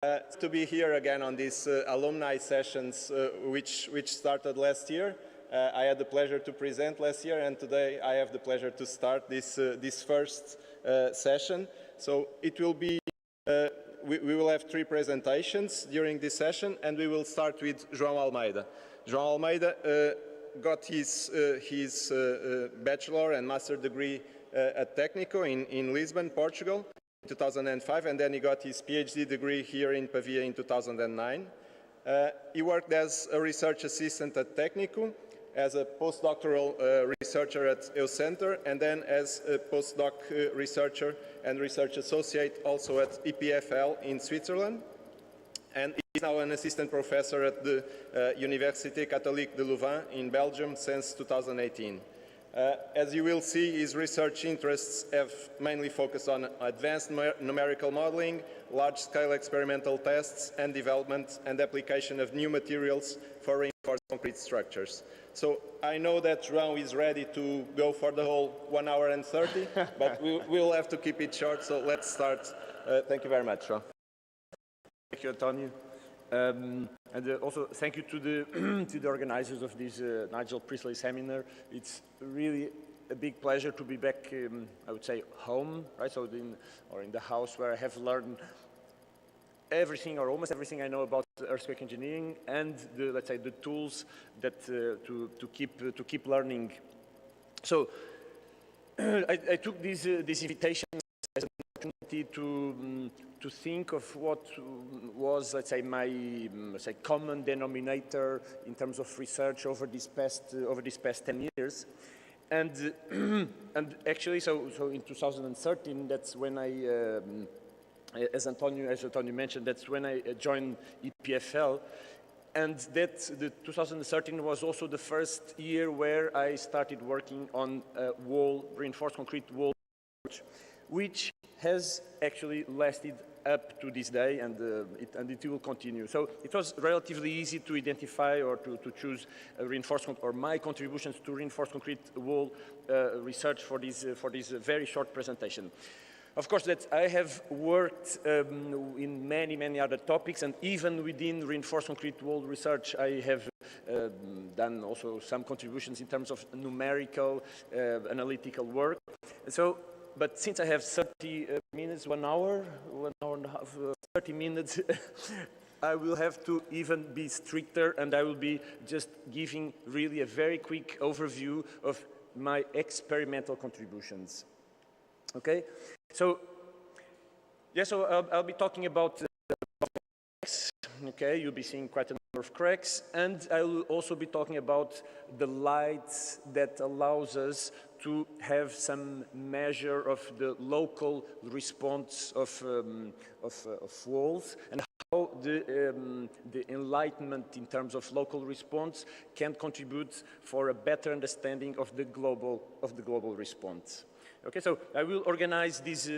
To be here again on these alumni sessions which started last year. I had the pleasure to present last year, and today I have the pleasure to start this first session. So it will be, we will have 3 presentations during this session, and we will start with João Almeida. João Almeida got his bachelor and master degree at Técnico in Lisbon, Portugal, in 2005, and then he got his PhD degree here in Pavia in 2009. He worked as a research assistant at Técnico, as a postdoctoral researcher at EUCenter, and then as a postdoc researcher and research associate also at EPFL in Switzerland. And he is now an assistant professor at the Université Catholique de Louvain in Belgium since 2018. As you will see, his research interests have mainly focused on advanced numerical modeling, large-scale experimental tests, and development and application of new materials for reinforced concrete structures. So I know that João is ready to go for the whole 1 hour and 30, but we'll have to keep it short, so let's start. Thank you very much, João. Thank you, Antonio. And also thank you to the to the organizers of this Nigel Priestley seminar. It's really a big pleasure to be back, I would say, home, right? So in the house where I have learned everything or almost everything I know about earthquake engineering, and let's say the tools that to keep learning. So I took this invitation as an opportunity to think of what was, let's say, my common denominator in terms of research over these past 10 years, and actually, so in 2013, that's when as Antonio mentioned, that's when I joined EPFL, and that the 2013 was also the first year where I started working on reinforced concrete wall, which has actually lasted up to this day, and it will continue. So it was relatively easy to identify or to choose reinforced or my contributions to reinforced concrete wall research for this very short presentation. Of course, that I have worked in many other topics, and even within reinforced concrete wall research, I have done also some contributions in terms of numerical, analytical work. So. But since I have 30 minutes, 1 hour and a half, 30 minutes, I will have to even be stricter, and I will be just giving really a very quick overview of my experimental contributions. Okay, so yeah, so I'll be talking about cracks. Okay, you'll be seeing quite a number of cracks, and I will also be talking about the light that allows us to have some measure of the local response of walls, and how the enlightenment in terms of local response can contribute for a better understanding of the global response. Okay, so I will organize this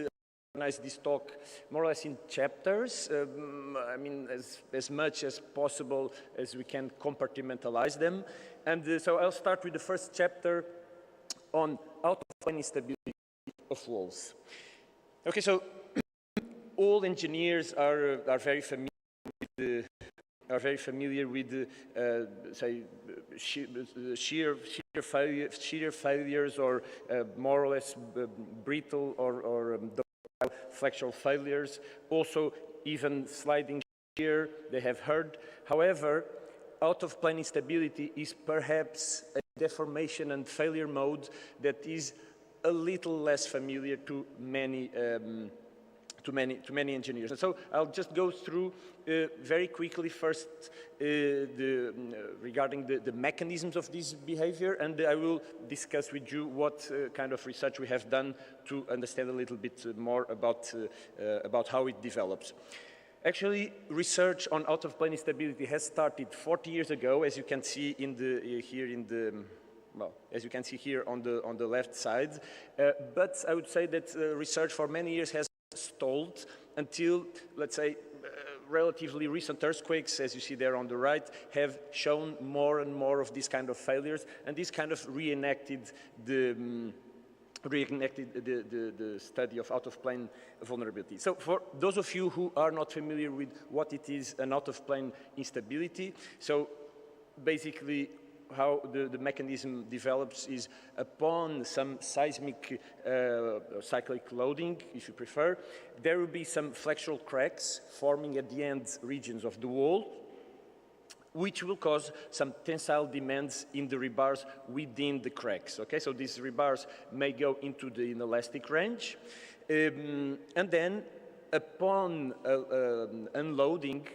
talk more or less in chapters. I mean, as much as possible as we can compartmentalize them, and so I'll start with the first chapter on out-of-plane instability of walls. Okay, so all engineers are very familiar with say shear failures, or more or less brittle or flexural failures. Also, even sliding shear they have heard. However, out-of-plane instability is perhaps a deformation and failure mode that is a little less familiar to many engineers. And so I'll just go through very quickly first regarding the mechanisms of this behavior, and I will discuss with you what kind of research we have done to understand a little bit more about how it develops. Actually, research on out-of-plane instability has started 40 years ago, as you can see as you can see here on the left side. But I would say that research for many years has stalled until, let's say, relatively recent earthquakes, as you see there on the right, have shown more and more of these kind of failures, and this kind of reenacted reconnected the study of out-of-plane vulnerability. So for those of you who are not familiar with what it is an out-of-plane instability, so basically how the mechanism develops is upon some seismic cyclic loading, if you prefer, there will be some flexural cracks forming at the end regions of the wall, which will cause some tensile demands in the rebars within the cracks, okay? So these rebars may go into the inelastic range, and then upon unloading,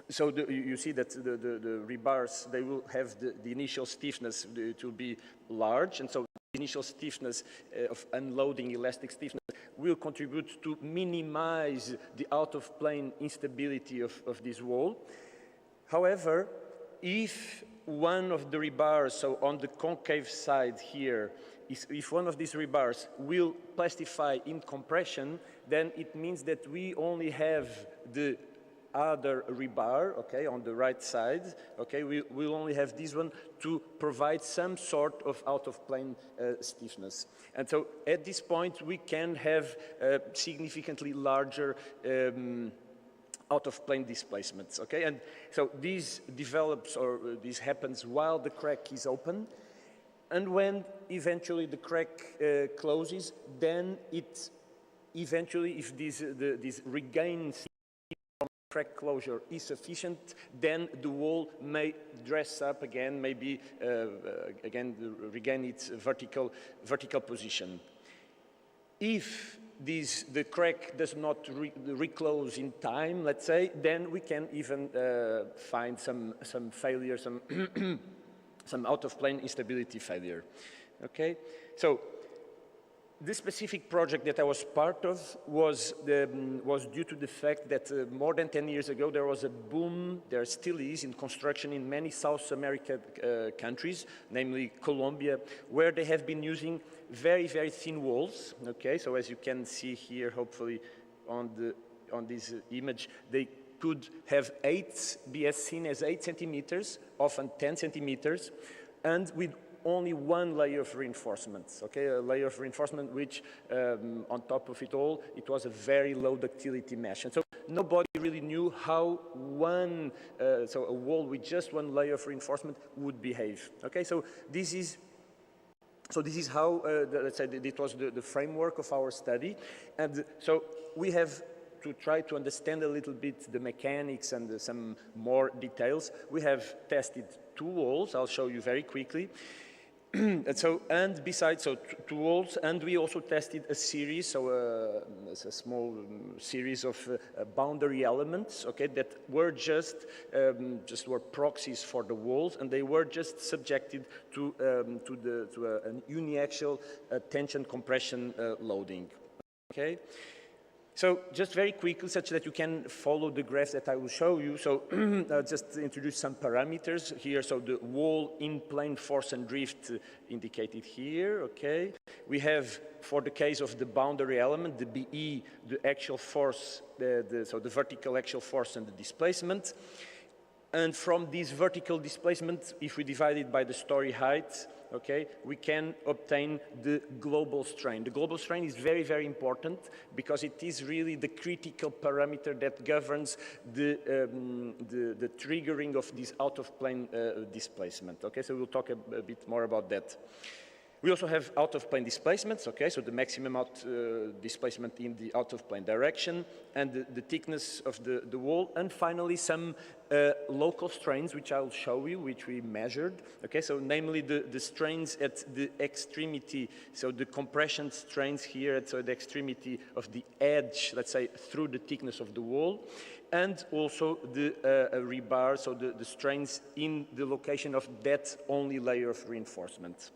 so you see that the rebars, they will have the initial stiffness to be large, and so the initial stiffness of unloading, elastic stiffness, will contribute to minimize the out-of-plane instability of this wall. However, if one of the rebars, so on the concave side here, if one of these rebars will plastify in compression, then it means that we only have the other rebar, okay, on the right side, okay, we'll only have this one to provide some sort of out-of-plane stiffness. And so at this point, we can have significantly larger out-of-plane displacements, okay? And so this develops, or this happens while the crack is open, and when eventually the crack closes, then it eventually, if this regains crack closure is sufficient, then the wall may dress up again, maybe again regain its vertical position. If the crack does not reclose in time, let's say, then we can even find some failure, some out-of-plane instability failure. Okay, so this specific project that I was part of was due to the fact that more than 10 years ago there was a boom, there still is, in construction in many South American countries, namely Colombia, where they have been using very, very thin walls. Okay, so as you can see here, hopefully on this image, they could have be as thin as 8 centimeters, often 10 centimeters, and with only one layer of reinforcements, okay? A layer of reinforcement which, on top of it all, it was a very low ductility mesh. And so nobody really knew how so a wall with just one layer of reinforcement would behave, okay? So this is how, let's say, it was the framework of our study. And so we have to try to understand a little bit the mechanics and some more details. We have tested 2 walls, I'll show you very quickly. And besides, so 2 walls, and we also tested a series, so a small series of boundary elements, okay, that were just were proxies for the walls, and they were just subjected to an uniaxial tension compression loading, okay. So just very quickly, such that you can follow the graph that I will show you. So I'll just introduce some parameters here. So the wall in plane force and drift indicated here, okay. We have, for the case of the boundary element, the BE, the axial force, so the vertical axial force and the displacement. And from this vertical displacement, if we divide it by the story height, okay, we can obtain the global strain. The global strain is very, very important because it is really the critical parameter that governs the triggering of this out-of-plane displacement. Okay, so we'll talk a bit more about that. We also have out-of-plane displacements, okay, so the maximum displacement in the out-of-plane direction, and the thickness of the wall, and finally some local strains, which I'll show you, which we measured, okay, so namely the strains at the extremity, so the compression strains here at the extremity of the edge, let's say, through the thickness of the wall, and also the rebar, so the strains in the location of that only layer of reinforcement.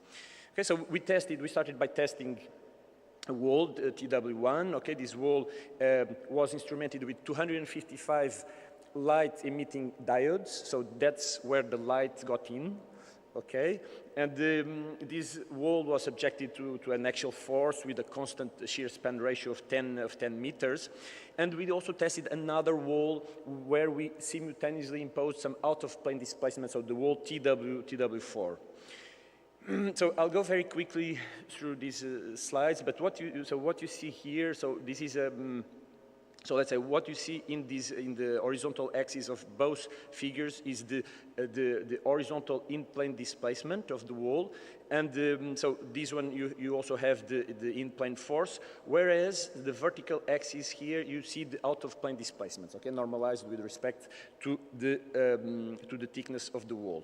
Okay, so we started by testing a wall, TW1, okay, this wall was instrumented with 255 light-emitting diodes, so that's where the light got in, okay, and this wall was subjected to an axial force with a constant shear span ratio of 10 meters, and we also tested another wall where we simultaneously imposed some out-of-plane displacement, so the wall TW4. So I'll go very quickly through these slides, but what you see here, so this is so let's say what you see in the horizontal axis of both figures is the horizontal in-plane displacement of the wall, and so this one you also have the in-plane force, whereas the vertical axis here you see the out-of-plane displacements, okay, normalized with respect to the thickness of the wall.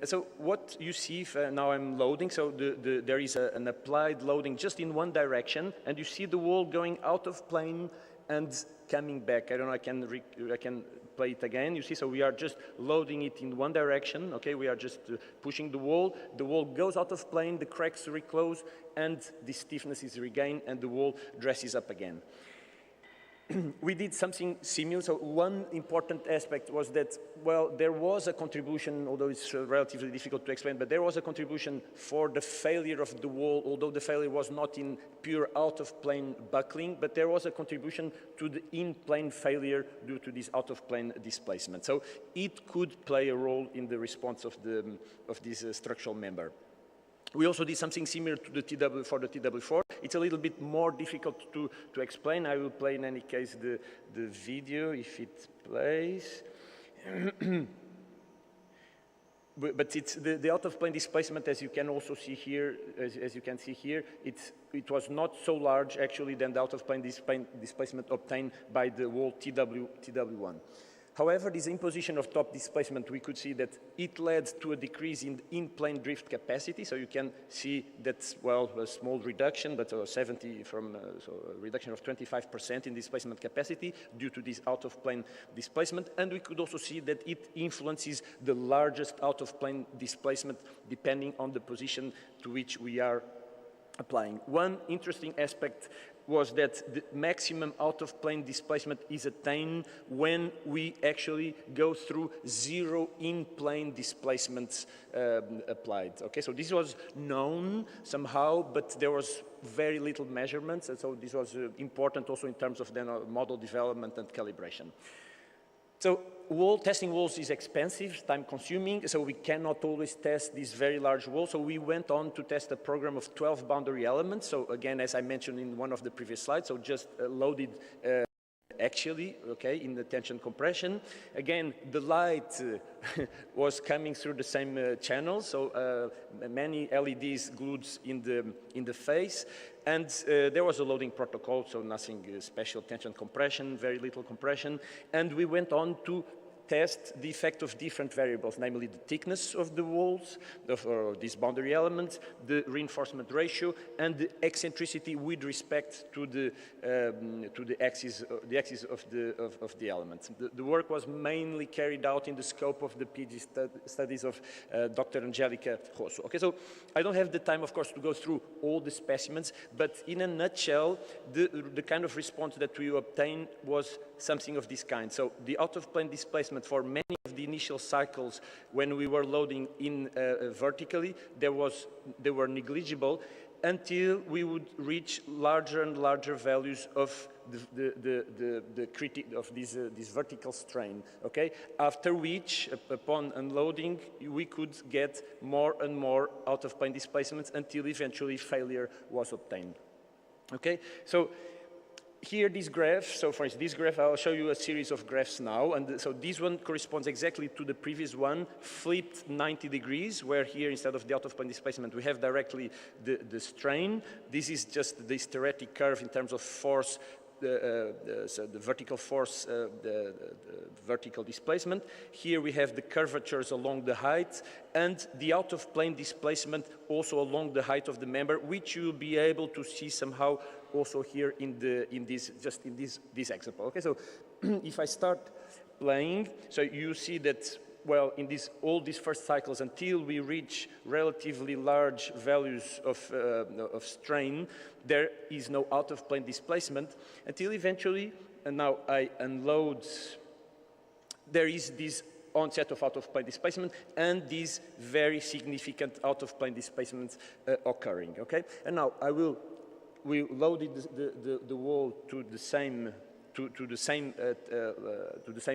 So what you see, now I'm loading, so there is an applied loading just in one direction, and you see the wall going out of plane and coming back. I don't know, I can play it again. You see, so we are just loading it in one direction, okay? We are just pushing the wall goes out of plane, the cracks reclose, and the stiffness is regained, and the wall dresses up again. We did something similar. So one important aspect was that, well, there was a contribution, although it's relatively difficult to explain, but there was a contribution for the failure of the wall, although the failure was not in pure out-of-plane buckling, but there was a contribution to the in-plane failure due to this out-of-plane displacement. So it could play a role in the response of this structural member. We also did something similar to the TW4. It's a little bit more difficult to explain. I will play in any case the video if it plays. But it's the out-of-plane displacement, as you can also see here, as you can see here, it was not so large actually than the out-of-plane displacement obtained by the wall TW1. However, this imposition of top displacement, we could see that it led to a decrease in-plane drift capacity. So you can see that, well, a small reduction, but so a reduction of 25% in displacement capacity due to this out-of-plane displacement. And we could also see that it influences the largest out-of-plane displacement depending on the position to which we are applying. One interesting aspect was that the maximum out-of-plane displacement is attained when we actually go through zero in-plane displacements applied. Okay, so this was known somehow, but there was very little measurements, and so this was important also in terms of then model development and calibration. So testing walls is expensive, time-consuming, so we cannot always test these very large walls. So we went on to test a program of 12 boundary elements. So again, as I mentioned in one of the previous slides, so just loaded actually, okay, in the tension compression. Again, the light was coming through the same channel, so many LEDs glued in the face. And there was a loading protocol, so nothing special, tension compression, very little compression. And we went on to test the effect of different variables, namely the thickness of the walls, of these boundary elements, the reinforcement ratio, and the eccentricity with respect to the axis of the elements. The work was mainly carried out in the scope of the PhD studies of Dr. Angelica Rosso. Okay, so I don't have the time, of course, to go through all the specimens, but in a nutshell, the kind of response that we obtained was something of this kind. So the out-of-plane displacement for many of the initial cycles when we were loading in vertically, they were negligible until we would reach larger and larger values of this vertical strain, okay? After which, upon unloading, we could get more and more out-of-plane displacements until eventually failure was obtained, okay? So here, this graph, so for instance, this graph, I'll show you a series of graphs now, and so this one corresponds exactly to the previous one, flipped 90 degrees, where here, instead of the out-of-plane displacement, we have directly the strain. This is just the hysteretic curve in terms of force, so the vertical force, the vertical displacement. Here we have the curvatures along the height, and the out-of-plane displacement also along the height of the member, which you'll be able to see somehow also here in this example. Okay, so if I start playing, so you see that, well, in all these first cycles, until we reach relatively large values of strain, there is no out-of-plane displacement until eventually, and now I unload, there is this onset of out-of-plane displacement and these very significant out-of-plane displacements occurring, okay? And now we loaded the wall to the same to the same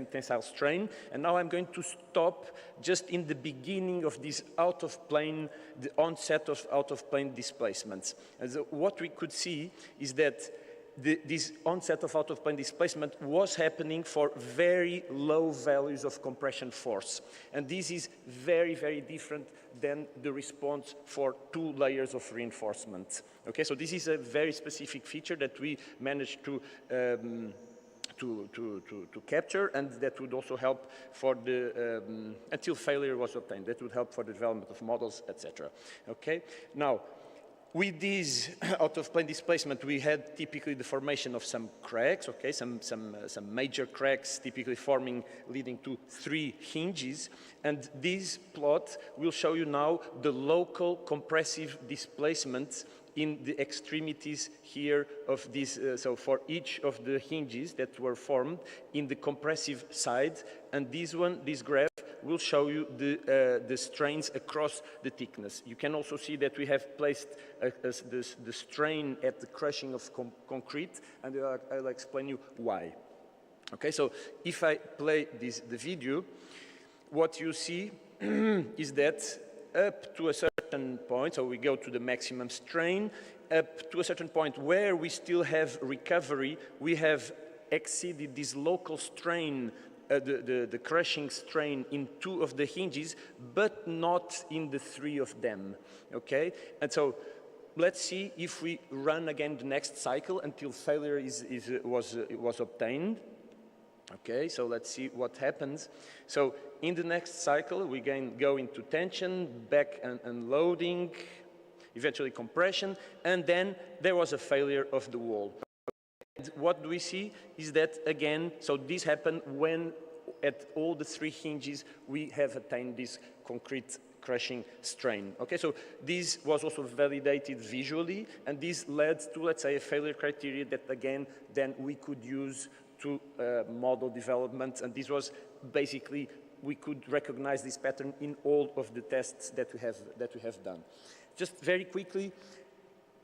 tensile strain. And now I'm going to stop just in the beginning of this out-of-plane, the onset of out-of-plane displacements. And so what we could see is that this onset of out-of-plane displacement was happening for very low values of compression force. And this is very, very different than the response for 2 layers of reinforcement. Okay, so this is a very specific feature that we managed to capture, and that would also help for the, until failure was obtained, that would help for the development of models, etc. Okay, now, with this out-of-plane displacement, we had typically the formation of some cracks, okay, some major cracks typically forming, leading to 3 hinges. And this plot will show you now the local compressive displacement in the extremities here of this, so for each of the hinges that were formed in the compressive side. And this graph will show you the strains across the thickness. You can also see that we have placed the strain at the crushing of concrete, and I'll explain you why. Okay, so if I play the video, what you see is that up to a certain point, so we go to the maximum strain, up to a certain point where we still have recovery, we have exceeded this local strain, the crushing strain in 2 of the hinges, but not in the 3 of them, okay? And so let's see if we run again the next cycle until failure was obtained. Okay, so let's see what happens. So in the next cycle, we again go into tension, back and loading, eventually compression, and then there was a failure of the wall. And what do we see is that again, so this happened when at all the 3 hinges we have attained this concrete crushing strain. Okay, so this was also validated visually, and this led to, let's say, a failure criteria that again then we could use to model development, and this was basically, we could recognize this pattern in all of the tests that we have done. Just very quickly,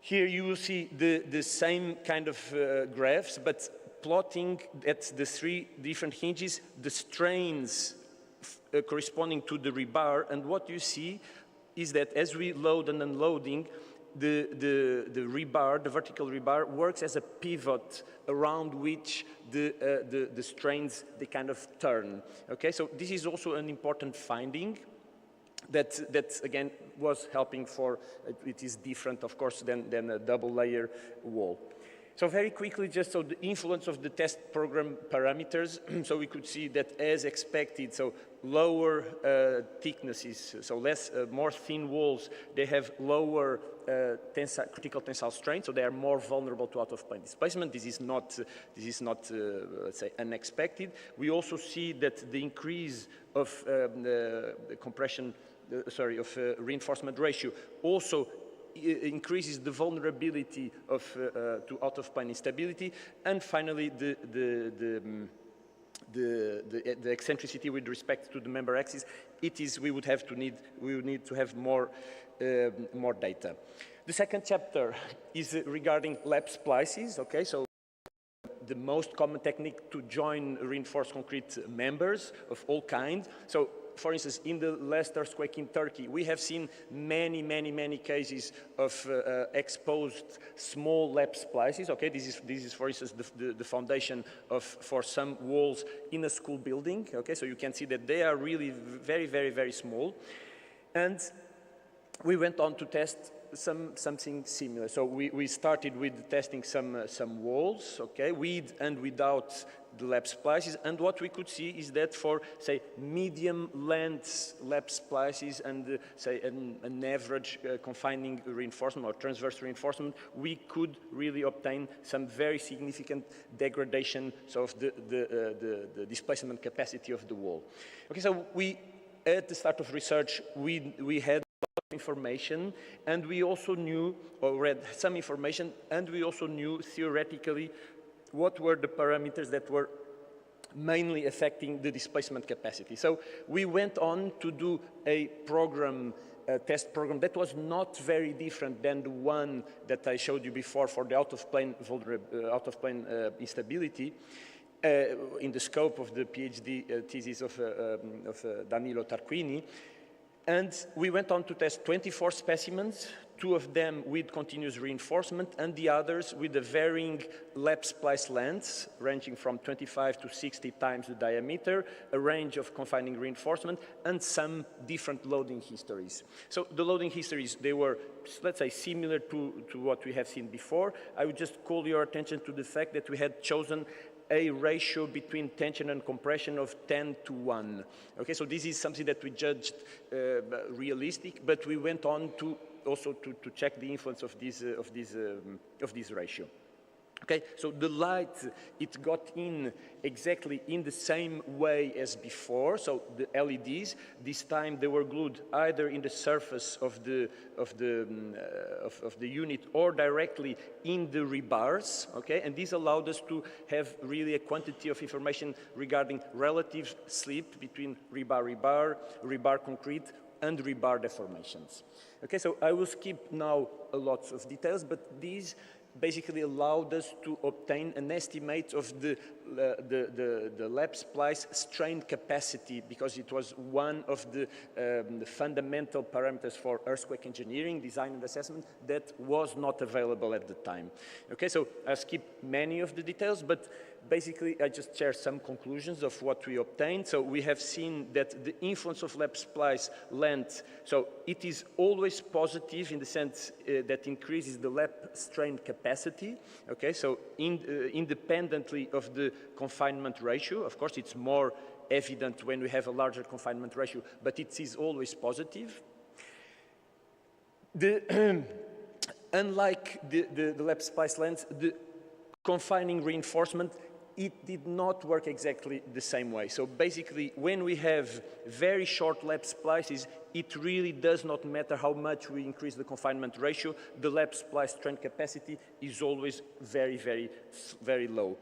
here you will see the same kind of graphs, but plotting at the 3 different hinges, the strains corresponding to the rebar, and what you see is that as we load and unloading, the rebar, the vertical rebar, works as a pivot around which the strains, they kind of turn. Okay, so this is also an important finding that again was helping for, it is different of course than a double layer wall. So very quickly, just so the influence of the test program parameters, so we could see that as expected, so lower thicknesses, so more thin walls, they have lower critical tensile strain, so they are more vulnerable to out-of-plane displacement. This is not let's say, unexpected. We also see that the increase of the compression, of reinforcement ratio also increases the vulnerability to out-of-plane instability, and finally the eccentricity with respect to the member axis. We would need to have more data. The second chapter is regarding lap splices. Okay, so the most common technique to join reinforced concrete members of all kinds. So, for instance, in the last earthquake in Turkey, we have seen many cases of exposed small lap splices. Okay, this is for instance the foundation for some walls in a school building. Okay, so you can see that they are really very small, and we went on to test something similar. So we started with testing some walls, okay, with and without the lap splices, and what we could see is that for, say, medium length lap splices and say an average confining reinforcement or transverse reinforcement, we could really obtain some very significant degradation of the displacement capacity of the wall. Okay, so at the start of research, we had information, and we also knew, or read some information, and we also knew theoretically what were the parameters that were mainly affecting the displacement capacity. So we went on to do a program test program that was not very different than the one that I showed you before for the out-of-plane instability in the scope of the PhD thesis of Danilo Tarquini. And we went on to test 24 specimens, 2 of them with continuous reinforcement and the others with a varying lap splice lengths ranging from 25 to 60 times the diameter, a range of confining reinforcement, and some different loading histories. So the loading histories, they were, let's say, similar to what we have seen before. I would just call your attention to the fact that we had chosen a ratio between tension and compression of 10 to 1. Okay, so this is something that we judged realistic, but we went on to also to check the influence of this ratio. Okay, so the light, it got in exactly in the same way as before. So the LEDs, this time they were glued either in the surface of the unit or directly in the rebars. Okay, and this allowed us to have really a quantity of information regarding relative slip between rebar concrete, and rebar deformations. Okay, so I will skip now a lot of details, but these basically allowed us to obtain an estimate of the lap splice strain capacity, because it was one of the fundamental parameters for earthquake engineering, design and assessment that was not available at the time. Okay, so I skip many of the details, but basically I just share some conclusions of what we obtained. So we have seen that the influence of lap splice length, so it is always positive in the sense that increases the lap strain capacity. Okay, so independently of the confinement ratio. Of course, it's more evident when we have a larger confinement ratio, but it is always positive. Unlike the lap splice length, the confining reinforcement, it did not work exactly the same way. So basically, when we have very short lap splices, it really does not matter how much we increase the confinement ratio. The lap splice strain capacity is always very, very, very low.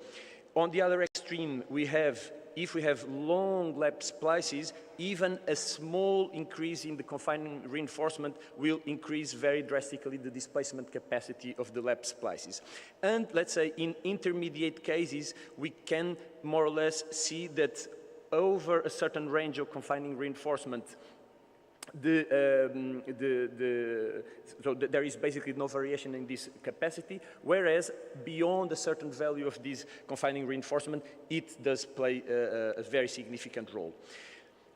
On the other extreme, we have, if we have long lap splices, even a small increase in the confining reinforcement will increase very drastically the displacement capacity of the lap splices. And let's say in intermediate cases, we can more or less see that over a certain range of confining reinforcement, so there is basically no variation in this capacity, whereas beyond a certain value of this confining reinforcement, it does play a very significant role.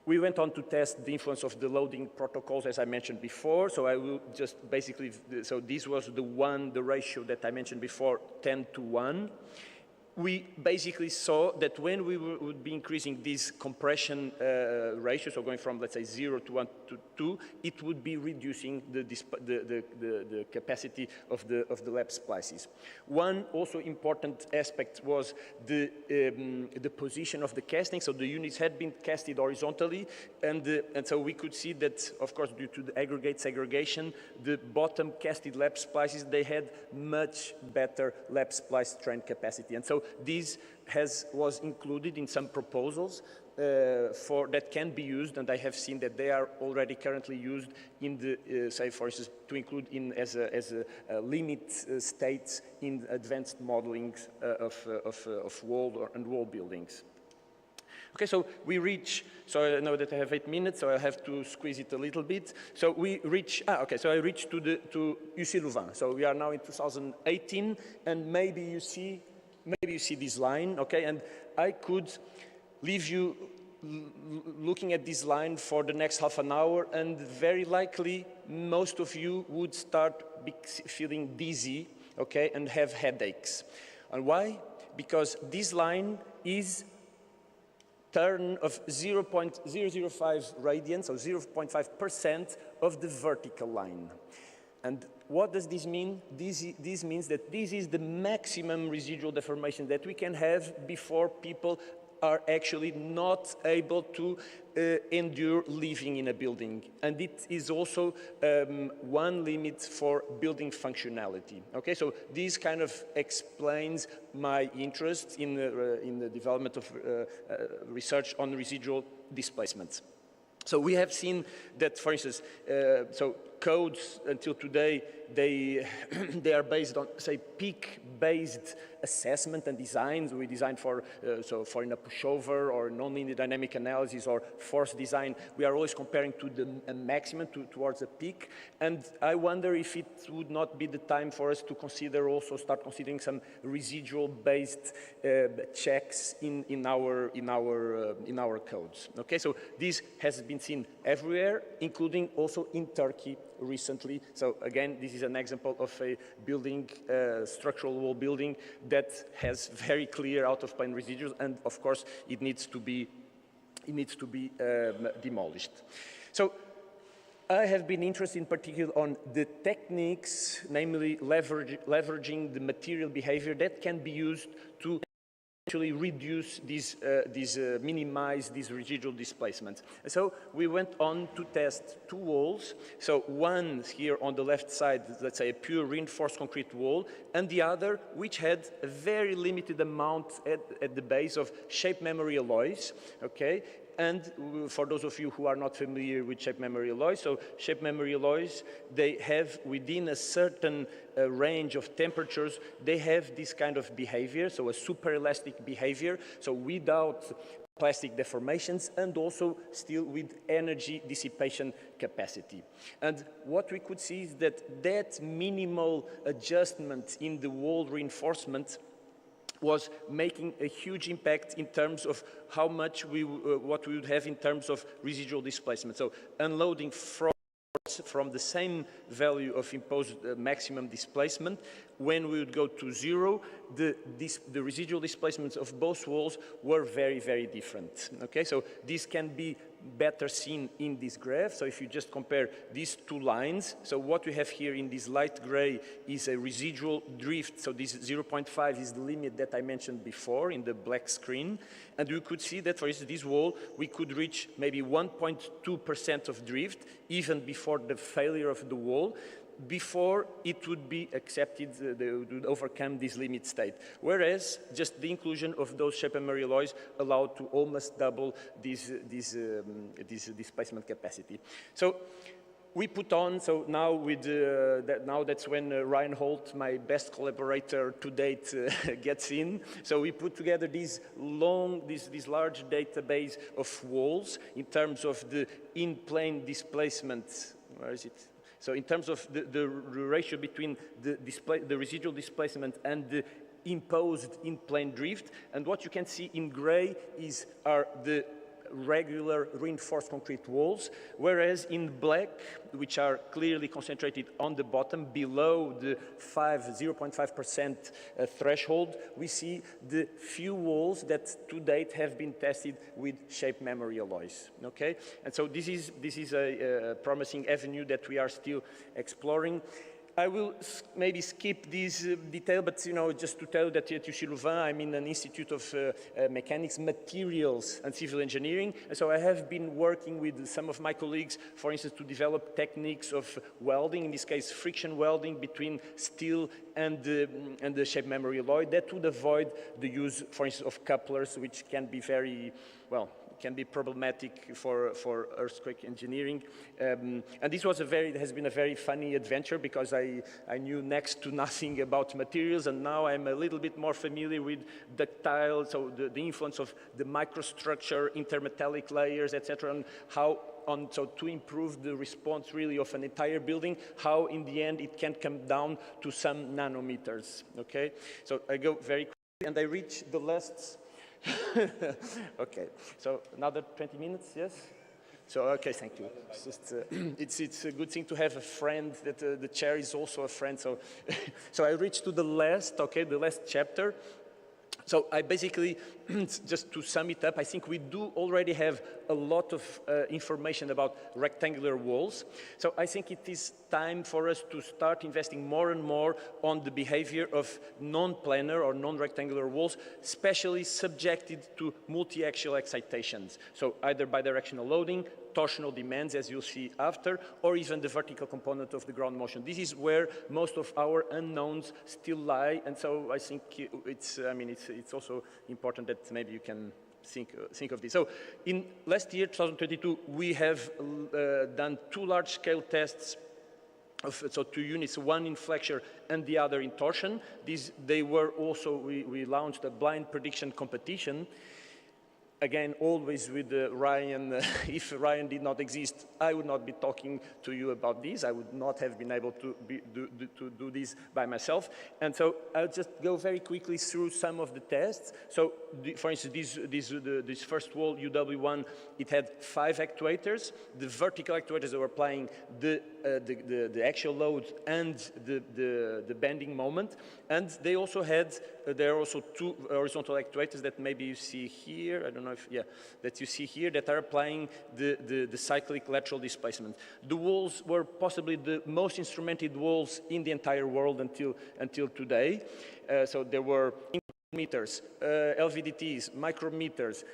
We went on to test the influence of the loading protocols, as I mentioned before. So I will just basically, so this was the ratio that I mentioned before, 10 to 1. We basically saw that when we would be increasing this compression ratio, so going from, let's say, 0 to 1 to 2, it would be reducing the capacity of the lap splices. One also important aspect was the position of the casting. So the units had been casted horizontally, and so we could see that, of course, due to the aggregate segregation, the bottom casted lap splices, they had much better lap splice strain capacity. And so this was included in some proposals that can be used, and I have seen that they are already currently used in the, say, for instance, to include in as a limit states in advanced modeling of wall buildings. Okay, so we reach, so I know that I have 8 minutes, so I have to squeeze it a little bit. So we reach, okay, so I reached to UC Louvain. So we are now in 2018, and maybe you see this line, okay, and I could leave you looking at this line for the next half an hour, and very likely most of you would start feeling dizzy, okay, and have headaches. And why? Because this line is turn of 0.005 radians, or 0.5% of the vertical line. And what does this mean? This means that this is the maximum residual deformation that we can have before people are actually not able to endure living in a building. And it is also one limit for building functionality. Okay, so this kind of explains my interest in the development of research on residual displacements. So we have seen that, for instance, so codes until today, they, they are based on, say, peak-based assessment and designs. We design for, so for in a pushover or non-linear dynamic analysis or force design, we are always comparing to the maximum, towards a peak. And I wonder if it would not be the time for us to consider also start considering some residual-based checks in our codes. Okay, so this has been seen everywhere, including also in Turkey recently. So again, this is an example of a building, structural wall building that has very clear out-of-plane residuals, and of course, it needs to be demolished. So I have been interested in particular on the techniques, namely leveraging the material behavior that can be used to actually reduce minimize these residual displacements. So we went on to test two walls. So one here on the left side, let's say a pure reinforced concrete wall, and the other which had a very limited amount at the base of shape memory alloys, okay? And for those of you who are not familiar with shape memory alloys, so shape memory alloys, they have within a certain range of temperatures, they have this kind of behavior, so a super elastic behavior, so without plastic deformations and also still with energy dissipation capacity. And what we could see is that minimal adjustment in the wall reinforcement was making a huge impact in terms of how much what we would have in terms of residual displacement. So unloading from the same value of imposed maximum displacement, when we would go to zero, the residual displacements of both walls were very, very different. Okay, so this can be better seen in this graph. So if you just compare these two lines, so what we have here in this light gray is a residual drift. So this 0.5 is the limit that I mentioned before in the black screen. And you could see that, for instance, this wall, we could reach maybe 1.2% of drift even before the failure of the wall, before it would be accepted, they would overcome this limit state. Whereas just the inclusion of those shape memory alloys allowed to almost double this displacement capacity. So we put on, so now with now that's when Ryan Holt, my best collaborator to date, gets in. So we put together this large database of walls in terms of the in-plane displacement. Where is it? So in terms of the ratio between the residual displacement and the imposed in-plane drift, and what you can see in gray are the regular reinforced concrete walls, whereas in black, which are clearly concentrated on the bottom below the 0.5% threshold, we see the few walls that to date have been tested with shape memory alloys. Okay, and so this is a promising avenue that we are still exploring. I will maybe skip this detail, but just to tell you that at UC Louvain, I'm in an Institute of Mechanics, Materials and Civil Engineering. And so I have been working with some of my colleagues, for instance, to develop techniques of welding, in this case, friction welding between steel and the shape memory alloy that would avoid the use, for instance, of couplers, which can be very, well, can be problematic for earthquake engineering. And this was has been a very funny adventure because I knew next to nothing about materials, and now I'm a little bit more familiar with ductile, so the influence of the microstructure, intermetallic layers, etc., and how so to improve the response really of an entire building, how in the end it can come down to some nanometers, okay? So I go very quickly and I reach the last okay, so another 20 minutes, yes? So, okay, thank you. It's a good thing to have a friend, that the chair is also a friend. So, so I reached to the last chapter. So I basically, just to sum it up, I think we do already have a lot of information about rectangular walls. So I think it is time for us to start investing more and more on the behavior of non-planar or non-rectangular walls, especially subjected to multi-axial excitations. So either bidirectional loading, torsional demands, as you'll see after, or even the vertical component of the ground motion. This is where most of our unknowns still lie, and so I think it's also important that maybe you can think of this. So in last year, 2022, we have done 2 large-scale tests so 2 units, one in flexure and the other in torsion. They were also, we launched a blind prediction competition. Again, always with Ryan. If Ryan did not exist, I would not be talking to you about this. I would not have been able to do this by myself. And so I'll just go very quickly through some of the tests. So, for instance, this first wall, UW1, it had 5 actuators. The vertical actuators that were applying the actual load and the bending moment. And they also had, there are also 2 horizontal actuators that maybe you see here. I don't know if, yeah, that you see here that are applying the cyclic lateral displacement. The walls were possibly the most instrumented walls in the entire world until today. So there were meters, LVDTs, micrometers,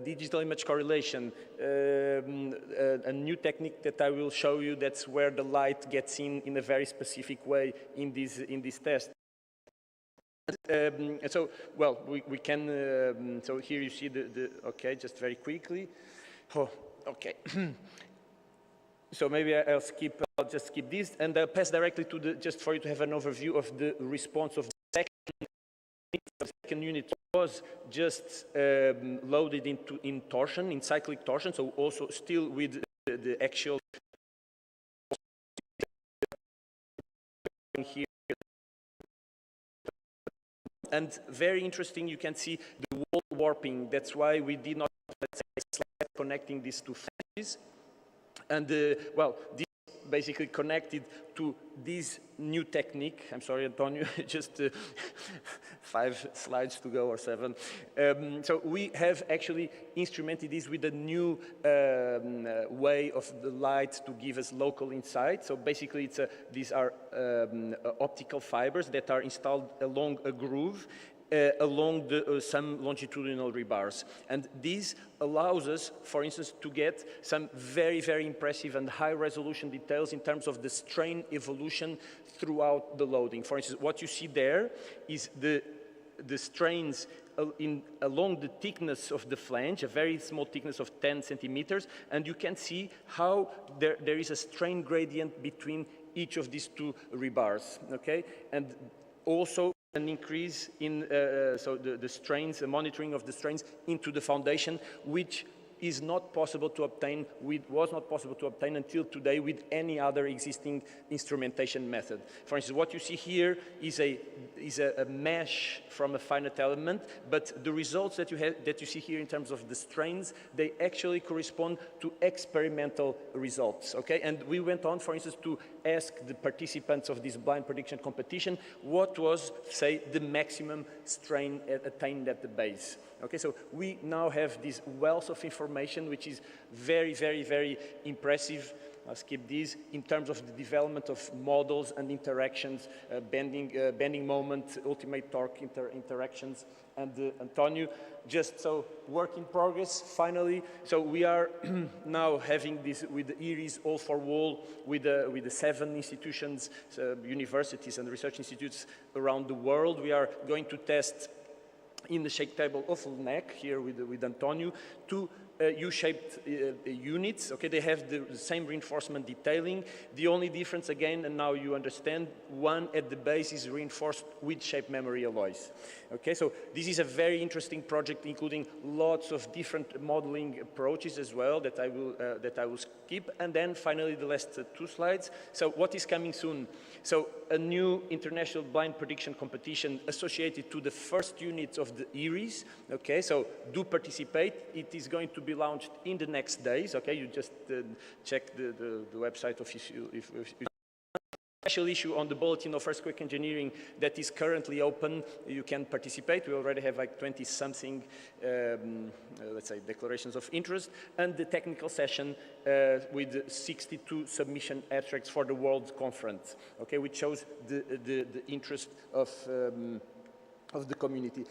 digital image correlation, a new technique that I will show you. That's where the light gets in a very specific way in this test. And so, well, we can, so here you see okay, just very quickly. Oh, okay. So maybe I'll just skip this and I'll pass directly to just for you to have an overview of the response of the second unit was just loaded in torsion, in cyclic torsion, so also still with the actual here. And very interesting, you can see the wall warping. That's why we did not, let's say, slide connecting these 2 flanges. And well, this basically connected to this new technique. I'm sorry, Antonio, just 5 slides to go or 7. So we have actually instrumented this with a new way of the light to give us local insight. So basically, these are optical fibers that are installed along a groove along some longitudinal rebars. And this allows us, for instance, to get some very, very impressive and high resolution details in terms of the strain evolution throughout the loading. For instance, what you see there is the strains along the thickness of the flange, a very small thickness of 10 centimeters, and you can see how there is a strain gradient between each of these 2 rebars, okay? And also an increase in so the strains, the monitoring of the strains into the foundation, which is not possible to obtain, was not possible to obtain until today with any other existing instrumentation method. For instance, what you see here is a mesh from a finite element, but the results that you see here in terms of the strains, they actually correspond to experimental results, okay? And we went on, for instance, to ask the participants of this blind prediction competition what was, say, the maximum strain attained at the base. Okay, so we now have this wealth of information, which is very, very, very impressive. I'll skip this in terms of the development of models and interactions, bending moment, ultimate torque interactions. And Antonio, just so work in progress, finally. So we are now having this with the IRIS all for wall with the 7 institutions, universities and research institutes around the world. We are going to test in the shake table of LNEC here with Antonio, 2 U-shaped units. Okay, they have the same reinforcement detailing. The only difference, again, and now you understand, one at the base is reinforced with shape memory alloys. Okay, so this is a very interesting project, including lots of different modeling approaches as well that I will skip. And then finally, the last 2 slides. So what is coming soon? So a new international blind prediction competition associated to the first units of the IRIS. Okay, so do participate. It is going to be launched in the next days. Okay, you just check the website of if special issue on the Bulletin of Earthquake Engineering that is currently open. You can participate. We already have like 20-something, let's say, declarations of interest, and the technical session with 62 submission abstracts for the World Conference, okay, which shows the interest of of the community.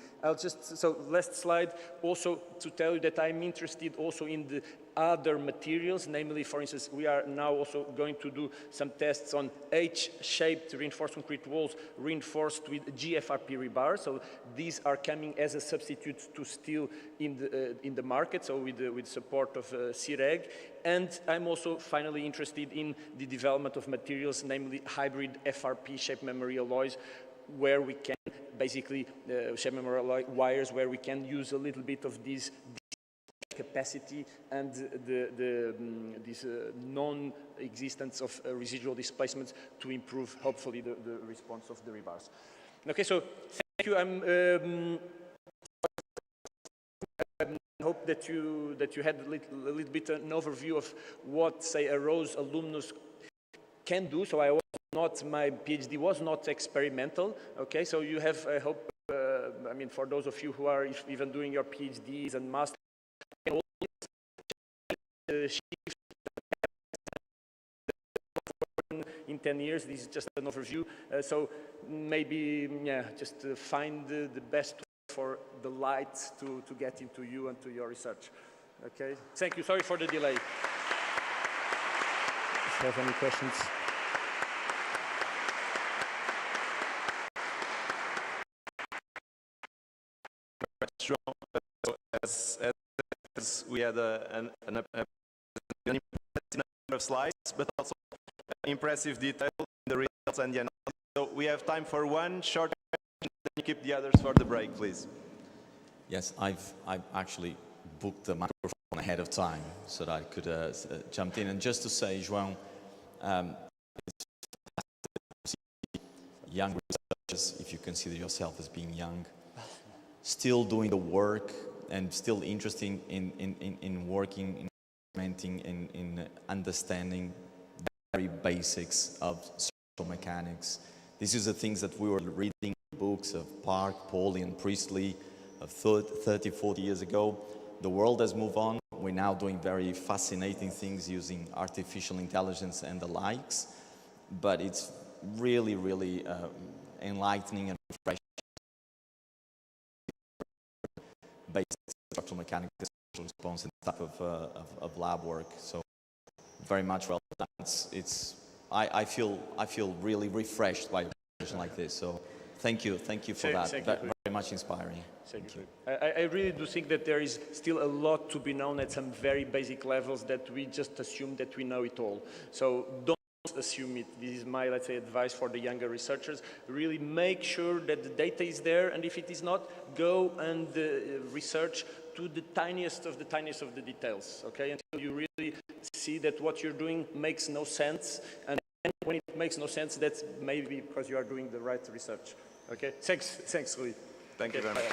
So last slide, also to tell you that I'm interested also in the other materials, namely, for instance, we are now also going to do some tests on H-shaped reinforced concrete walls reinforced with GFRP rebar. So these are coming as a substitute to steel in the market, so with support of CIREG. And I'm also finally interested in the development of materials, namely hybrid FRP shaped memory alloys, where we can basically shape memory alloy wires, where we can use a little bit of this capacity and this non-existence of residual displacements to improve, hopefully, the response of the rebars. Okay, so thank you. I hope that you had a little bit an overview of what, say, a Rose alumnus can do. So my PhD was not experimental. Okay, so you have, I hope, I mean, for those of you who are even doing your PhDs and masters, in 10 years. This is just an overview. So maybe, yeah, just find the best for the light to get into you and to your research. Okay, thank you. Sorry for the delay. If you have any questions. As we had an impressive number of slides, but also impressive detail in the results and the analysis. So we have time for one short question, then you keep the others for the break, please. Yes, I've actually booked the microphone ahead of time so that I could jump in. And just to say, João, it's young researchers, if you consider yourself as being young, still doing the work and still interested in working, in implementing, in understanding the very basics of structural mechanics. This is the things that we were reading books of Park, Pauly, and Priestley of 30, 40 years ago. The world has moved on. We're now doing very fascinating things using artificial intelligence and the likes, but it's really, really enlightening and refreshing. Basic structural mechanics, response, and type of lab work. So very much relevant. I feel really refreshed by a presentation like this. So thank you for that. Very much inspiring. Thank you. I really do think that there is still a lot to be known at some very basic levels that we just assume that we know it all. So don't assume it. This is my, let's say, advice for the younger researchers. Really make sure that the data is there, and if it is not, go and research to the tiniest of the details, okay? Until you really see that what you're doing makes no sense, and when it makes no sense, that's maybe because you are doing the right research, okay? Thanks, Louis. Thank you very much.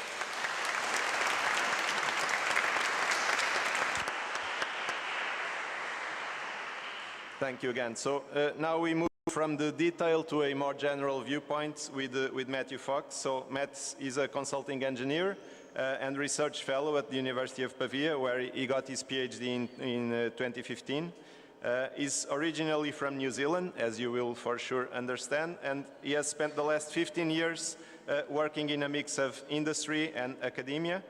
Thank you again. So now we move from the detail to a more general viewpoint with Matthew Fox. So Matt is a consulting engineer and research fellow at the University of Pavia, where he got his PhD in 2015. He's originally from New Zealand, as you will for sure understand, and he has spent the last 15 years working in a mix of industry and academia.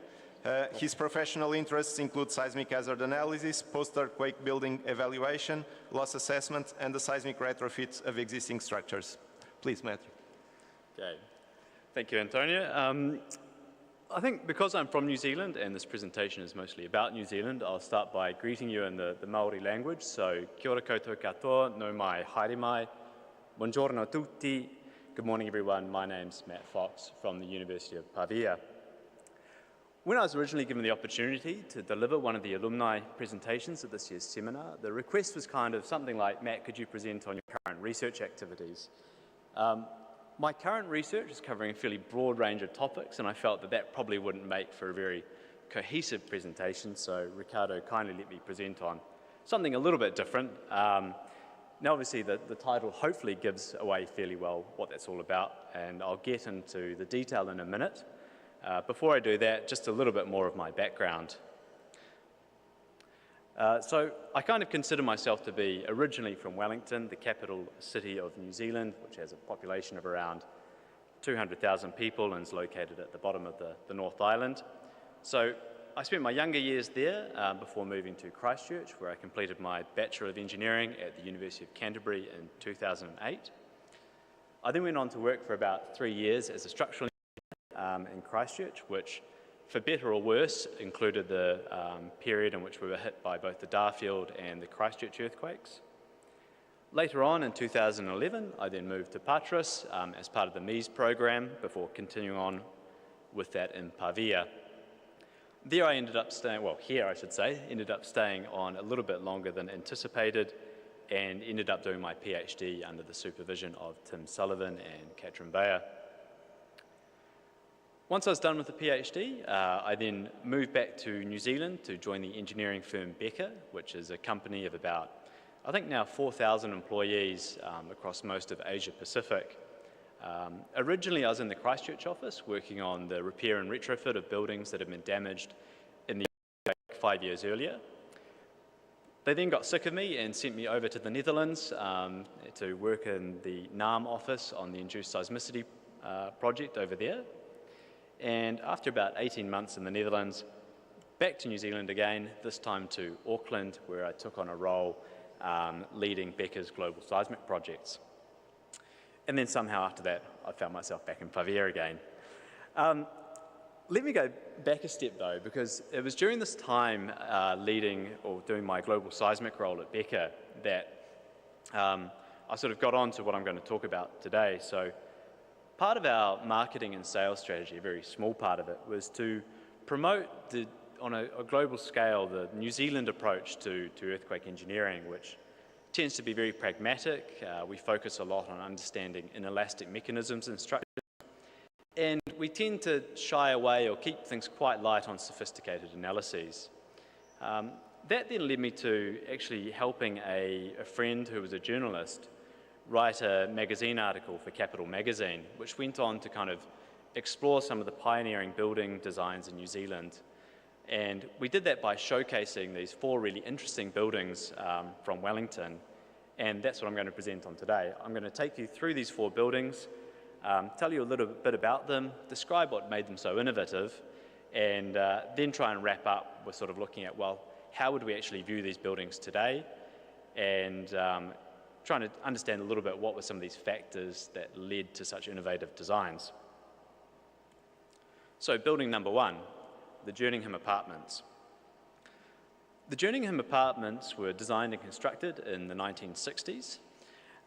His professional interests include seismic hazard analysis, post-earthquake building evaluation, loss assessment, and the seismic retrofit of existing structures. Please, Matthew. Okay. Thank you, Antonio. I think because I'm from New Zealand and this presentation is mostly about New Zealand, I'll start by greeting you in the Maori language. So, kia ora koutou katoa, no mai haere mai, buongiorno tutti, good morning everyone, my name's Matt Fox from the University of Pavia. When I was originally given the opportunity to deliver one of the alumni presentations at this year's seminar, the request was kind of something like, Matt, could you present on your current research activities? My current research is covering a fairly broad range of topics, and I felt that that probably wouldn't make for a very cohesive presentation, so Ricardo kindly let me present on something a little bit different. Now, obviously, the title hopefully gives away fairly well what that's all about, and I'll get into the detail in a minute. Before I do that, just a little bit more of my background. So I kind of consider myself to be originally from Wellington, the capital city of New Zealand, which has a population of around 200,000 people and is located at the bottom of the North Island. So I spent my younger years there before moving to Christchurch, where I completed my Bachelor of Engineering at the University of Canterbury in 2008. I then went on to work for about 3 years as a structural engineer in Christchurch, which, for better or worse, included the period in which we were hit by both the Darfield and the Christchurch earthquakes. Later on in 2011, I then moved to Patras as part of the MEES program before continuing on with that in Pavia. There I ended up staying, well, here I should say, ended up staying on a little bit longer than anticipated and ended up doing my PhD under the supervision of Tim Sullivan and Katrin Bayer. Once I was done with the PhD, I then moved back to New Zealand to join the engineering firm Becker, which is a company of about, I think now 4,000 employees across most of Asia Pacific. Originally I was in the Christchurch office working on the repair and retrofit of buildings that had been damaged in the earthquake 5 years earlier. They then got sick of me and sent me over to the Netherlands to work in the NAM office on the induced seismicity project over there. And after about 18 months in the Netherlands, back to New Zealand again, this time to Auckland, where I took on a role leading Becker's global seismic projects. And then somehow after that, I found myself back in Pavia again. Let me go back a step though, because it was during this time leading or doing my global seismic role at Becker that I sort of got on to what I'm going to talk about today. So part of our marketing and sales strategy, a very small part of it, was to promote on a global scale the New Zealand approach to earthquake engineering, which tends to be very pragmatic. We focus a lot on understanding inelastic mechanisms and structures, and we tend to shy away or keep things quite light on sophisticated analyses. That then led me to actually helping a friend who was a journalist write a magazine article for Capital magazine, which went on to kind of explore some of the pioneering building designs in New Zealand. And we did that by showcasing these 4 really interesting buildings from Wellington, and that's what I'm going to present on today. I'm going to take you through these 4 buildings, tell you a little bit about them, describe what made them so innovative, and then try and wrap up with sort of looking at, well, how would we actually view these buildings today, and trying to understand a little bit what were some of these factors that led to such innovative designs. So building number 1. The Jerningham Apartments. The Jerningham Apartments were designed and constructed in the 1960s,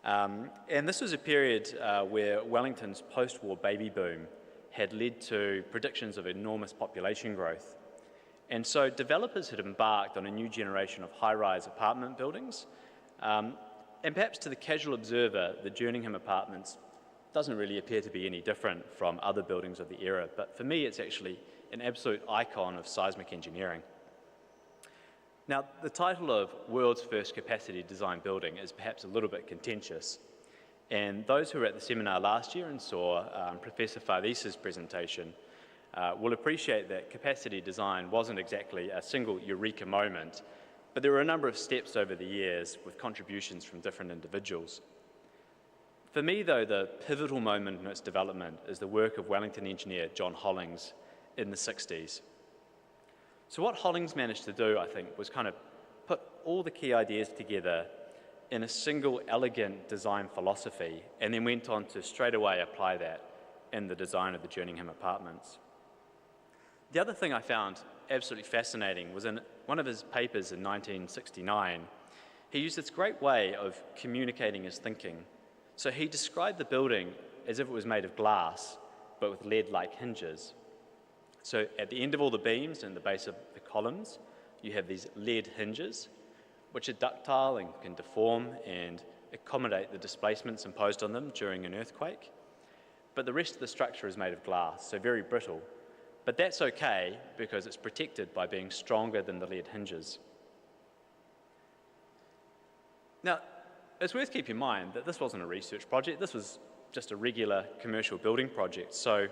and this was a period where Wellington's post-war baby boom had led to predictions of enormous population growth. And so developers had embarked on a new generation of high-rise apartment buildings, and perhaps to the casual observer, the Jerningham Apartments doesn't really appear to be any different from other buildings of the era, but for me it's actually an absolute icon of seismic engineering. Now, the title of World's First Capacity Design Building is perhaps a little bit contentious, and those who were at the seminar last year and saw Professor Fardisa's presentation will appreciate that capacity design wasn't exactly a single eureka moment, but there were a number of steps over the years with contributions from different individuals. For me, though, the pivotal moment in its development is the work of Wellington engineer John Hollings in the 60s. So what Hollings managed to do, I think, was kind of put all the key ideas together in a single elegant design philosophy, and then went on to straight away apply that in the design of the Jerningham Apartments. The other thing I found absolutely fascinating was in one of his papers in 1969, he used this great way of communicating his thinking. So he described the building as if it was made of glass, but with lead-like hinges. So at the end of all the beams and the base of the columns, you have these lead hinges, which are ductile and can deform and accommodate the displacements imposed on them during an earthquake. But the rest of the structure is made of glass, so very brittle. But that's okay because it's protected by being stronger than the lead hinges. Now, it's worth keeping in mind that this wasn't a research project, this was just a regular commercial building project. So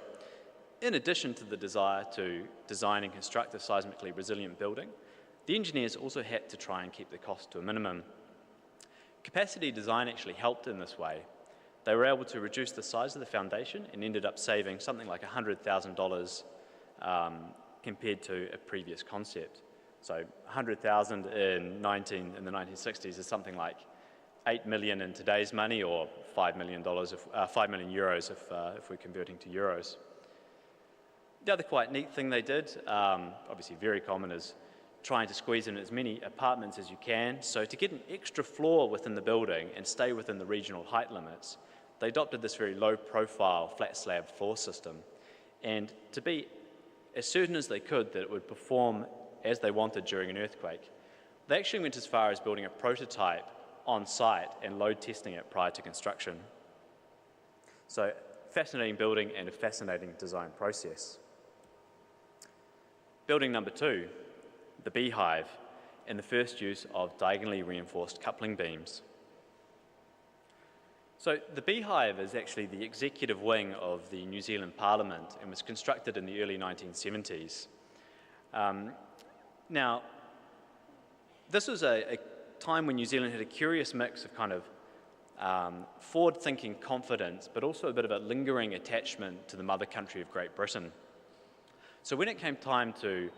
in addition to the desire to design and construct a seismically resilient building, the engineers also had to try and keep the cost to a minimum. Capacity design actually helped in this way They were able to reduce the size of the foundation and ended up saving something like $100,000 compared to a previous concept. So 100,000 in the 1960s is something like 8 million in today's money, or $5 million, 5 million euros if we're converting to euros. The other quite neat thing they did, obviously very common, is trying to squeeze in as many apartments as you can. So to get an extra floor within the building and stay within the regional height limits, they adopted this very low-profile flat slab floor system. And to be as certain as they could that it would perform as they wanted during an earthquake, they actually went as far as building a prototype on site and load testing it prior to construction. So, fascinating building and a fascinating design process. Building number 2, the Beehive, and the first use of diagonally reinforced coupling beams. So the Beehive is actually the executive wing of the New Zealand Parliament and was constructed in the early 1970s. Now, this was a time when New Zealand had a curious mix of kind of forward-thinking confidence, but also a bit of a lingering attachment to the mother country of Great Britain. So when it came time to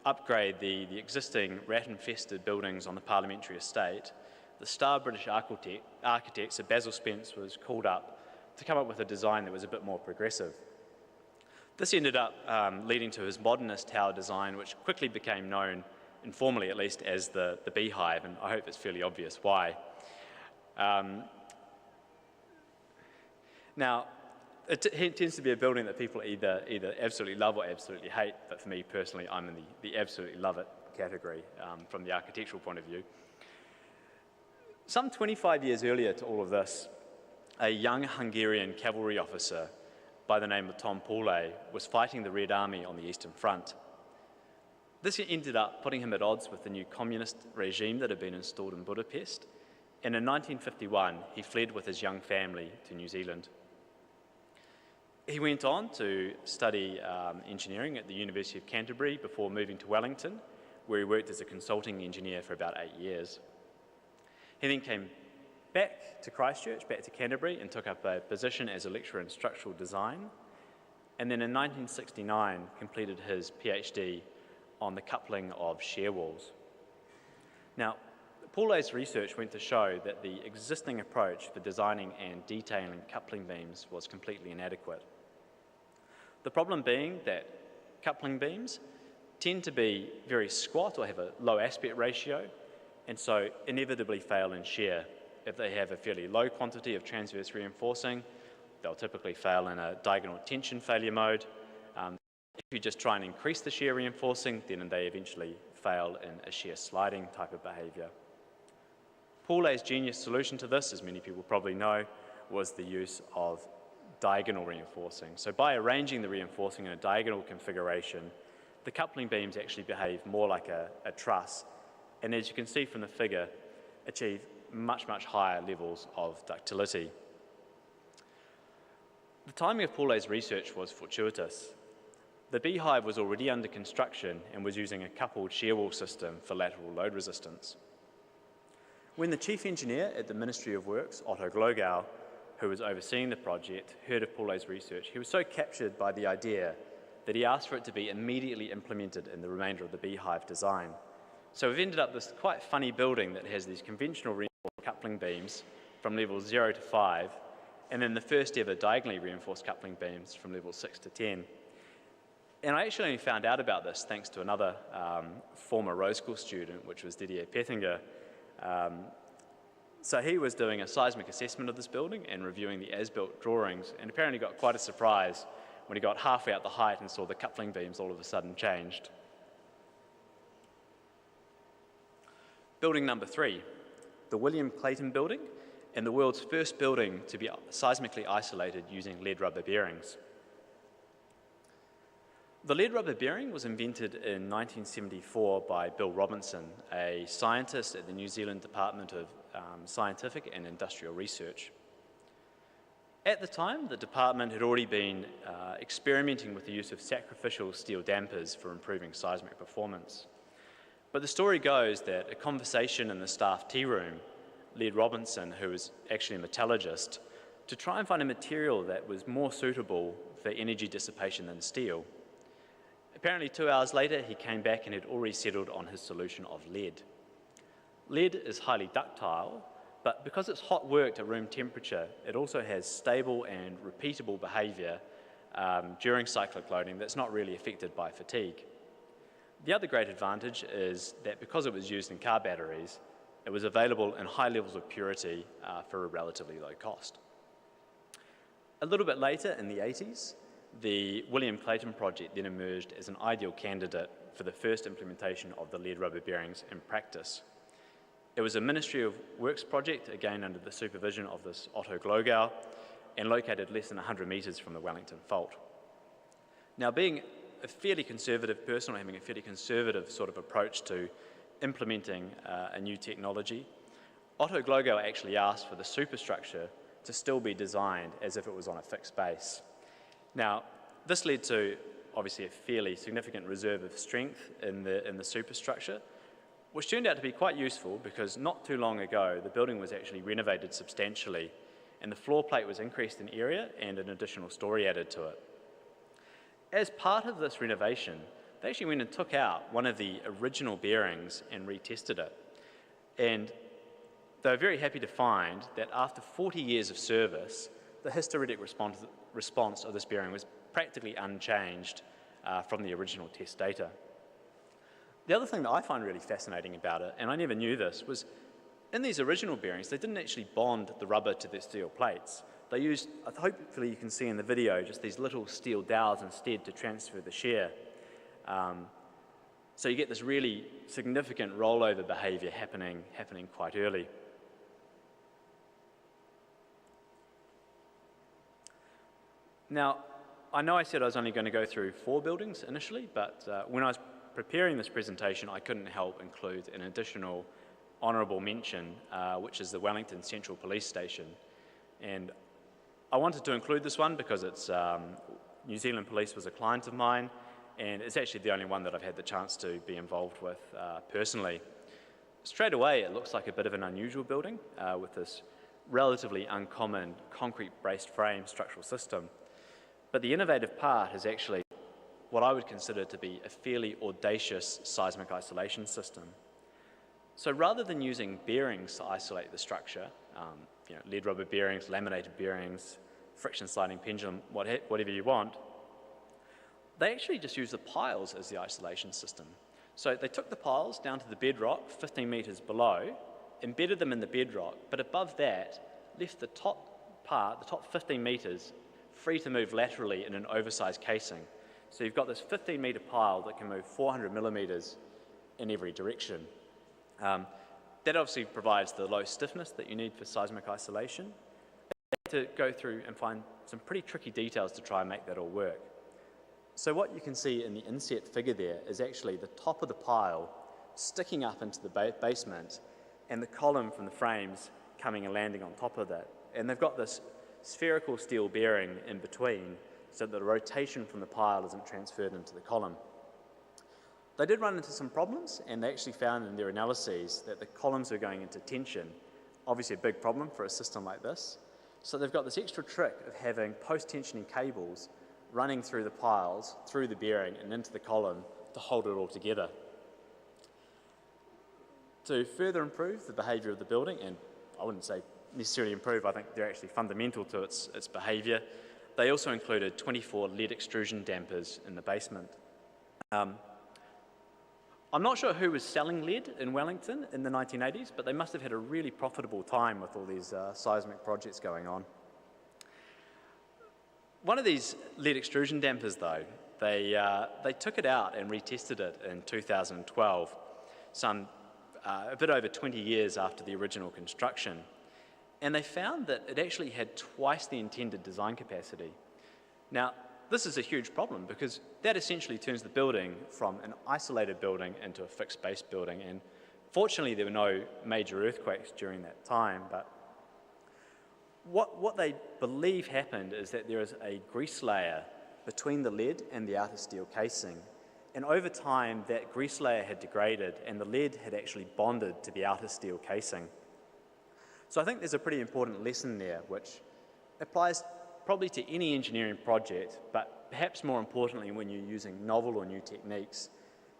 upgrade the existing rat-infested buildings on the parliamentary estate, the star British architect, Sir Basil Spence, was called up to come up with a design that was a bit more progressive. This ended up leading to his modernist tower design, which quickly became known, informally at least, as the Beehive, and I hope it's fairly obvious why. Now, it tends to be a building that people either absolutely love or absolutely hate, but for me personally, I'm in the absolutely love it category from the architectural point of view. Some 25 years earlier to all of this, a young Hungarian cavalry officer by the name of Tom Paulé was fighting the Red Army on the Eastern Front. This ended up putting him at odds with the new communist regime that had been installed in Budapest, and in 1951 he fled with his young family to New Zealand. He went on to study engineering at the University of Canterbury before moving to Wellington, where he worked as a consulting engineer for about 8 years. He then came back to Christchurch, back to Canterbury, and took up a position as a lecturer in structural design. And then in 1969, completed his PhD on the coupling of shear walls. Now, Paulé's research went to show that the existing approach for designing and detailing coupling beams was completely inadequate. The problem being that coupling beams tend to be very squat or have a low aspect ratio, and so inevitably fail in shear. If they have a fairly low quantity of transverse reinforcing, they'll typically fail in a diagonal tension failure mode. If you just try and increase the shear reinforcing, then they eventually fail in a shear sliding type of behaviour. Paulé's genius solution to this, as many people probably know, was the use of diagonal reinforcing. So by arranging the reinforcing in a diagonal configuration, the coupling beams actually behave more like a truss, and as you can see from the figure, achieve much, much higher levels of ductility. The timing of Paulé's research was fortuitous. The Beehive was already under construction and was using a coupled shear wall system for lateral load resistance. When the chief engineer at the Ministry of Works, Otto Glogau, who was overseeing the project, heard of Paulé's research, he was so captured by the idea that he asked for it to be immediately implemented in the remainder of the Beehive design. So we've ended up this quite funny building that has these conventional reinforced coupling beams from levels 0 to 5, and then the first ever diagonally reinforced coupling beams from levels 6 to 10. And I actually only found out about this thanks to another former Rose School student, which was Didier Pettinger. So he was doing a seismic assessment of this building and reviewing the as-built drawings, and apparently got quite a surprise when he got halfway up the height and saw the coupling beams all of a sudden changed. Building number 3, the William Clayton Building, and the world's first building to be seismically isolated using lead rubber bearings. The lead rubber bearing was invented in 1974 by Bill Robinson, a scientist at the New Zealand Department of Scientific and Industrial Research. At the time, the department had already been experimenting with the use of sacrificial steel dampers for improving seismic performance. But the story goes that a conversation in the staff tea room led Robinson, who was actually a metallurgist, to try and find a material that was more suitable for energy dissipation than steel. Apparently 2 hours later, he came back and had already settled on his solution of lead. Lead is highly ductile, but because it's hot worked at room temperature, it also has stable and repeatable behavior during cyclic loading that's not really affected by fatigue. The other great advantage is that because it was used in car batteries, it was available in high levels of purity for a relatively low cost. A little bit later, in the 80s, the William Clayton project then emerged as an ideal candidate for the first implementation of the lead rubber bearings in practice. It was a Ministry of Works project, again under the supervision of this Otto Glogau, and located less than 100 metres from the Wellington Fault. Now, being a fairly conservative person, or having a fairly conservative sort of approach to implementing a new technology, Otto Glogau actually asked for the superstructure to still be designed as if it was on a fixed base. Now, this led to obviously a fairly significant reserve of strength in the superstructure, which turned out to be quite useful because not too long ago the building was actually renovated substantially and the floor plate was increased in area and an additional story added to it. As part of this renovation, they actually went and took out one of the original bearings and retested it. And they were very happy to find that after 40 years of service, the hysteretic response of this bearing was practically unchanged from the original test data. The other thing that I find really fascinating about it, and I never knew this, was in these original bearings, they didn't actually bond the rubber to the steel plates. They used, hopefully you can see in the video, just these little steel dowels instead to transfer the shear. So you get this really significant rollover behaviour happening quite early. Now, I know I said I was only going to go through 4 buildings initially, but when I was preparing this presentation, I couldn't help include an additional honourable mention, which is the Wellington Central Police Station. And I wanted to include this one because it's New Zealand Police was a client of mine, and it's actually the only one that I've had the chance to be involved with personally. Straight away, it looks like a bit of an unusual building with this relatively uncommon concrete-braced frame structural system. But the innovative part is actually what I would consider to be a fairly audacious seismic isolation system. So rather than using bearings to isolate the structure, lead rubber bearings, laminated bearings, friction sliding pendulum, whatever you want, they actually just used the piles as the isolation system. So they took the piles down to the bedrock 15 metres below, embedded them in the bedrock, but above that left the top part, the top 15 metres, free to move laterally in an oversized casing. So you've got this 15-metre pile that can move 400 millimetres in every direction. That obviously provides the low stiffness that you need for seismic isolation. You have to go through and find some pretty tricky details to try and make that all work. So what you can see in the inset figure there is actually the top of the pile sticking up into the basement and the column from the frames coming and landing on top of that. And they've got this spherical steel bearing in between so that the rotation from the pile isn't transferred into the column. They did run into some problems, and they actually found in their analyses that the columns were going into tension, obviously a big problem for a system like this. So they've got this extra trick of having post-tensioning cables running through the piles, through the bearing and into the column to hold it all together. To further improve the behaviour of the building, and I wouldn't say necessarily improve, I think they're actually fundamental to its behaviour, they also included 24 lead extrusion dampers in the basement. I'm not sure who was selling lead in Wellington in the 1980s, but they must have had a really profitable time with all these seismic projects going on. One of these lead extrusion dampers, though, they took it out and retested it in 2012, a bit over 20 years after the original construction. And they found that it actually had twice the intended design capacity. Now, this is a huge problem because that essentially turns the building from an isolated building into a fixed base building. And fortunately, there were no major earthquakes during that time. But what they believe happened is that there is a grease layer between the lead and the outer steel casing. And over time, that grease layer had degraded and the lead had actually bonded to the outer steel casing. So I think there's a pretty important lesson there, which applies probably to any engineering project, but perhaps more importantly when you're using novel or new techniques.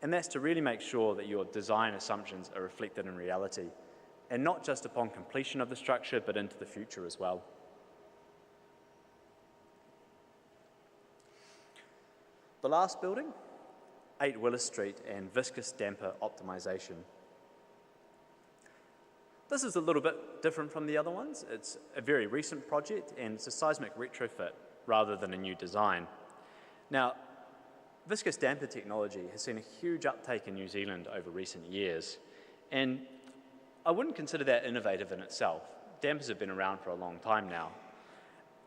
And that's to really make sure that your design assumptions are reflected in reality, and not just upon completion of the structure, but into the future as well. The last building, 8 Willis Street and viscous damper optimization. This is a little bit different from the other ones. It's a very recent project and it's a seismic retrofit rather than a new design. Now, viscous damper technology has seen a huge uptake in New Zealand over recent years, and I wouldn't consider that innovative in itself. Dampers have been around for a long time now.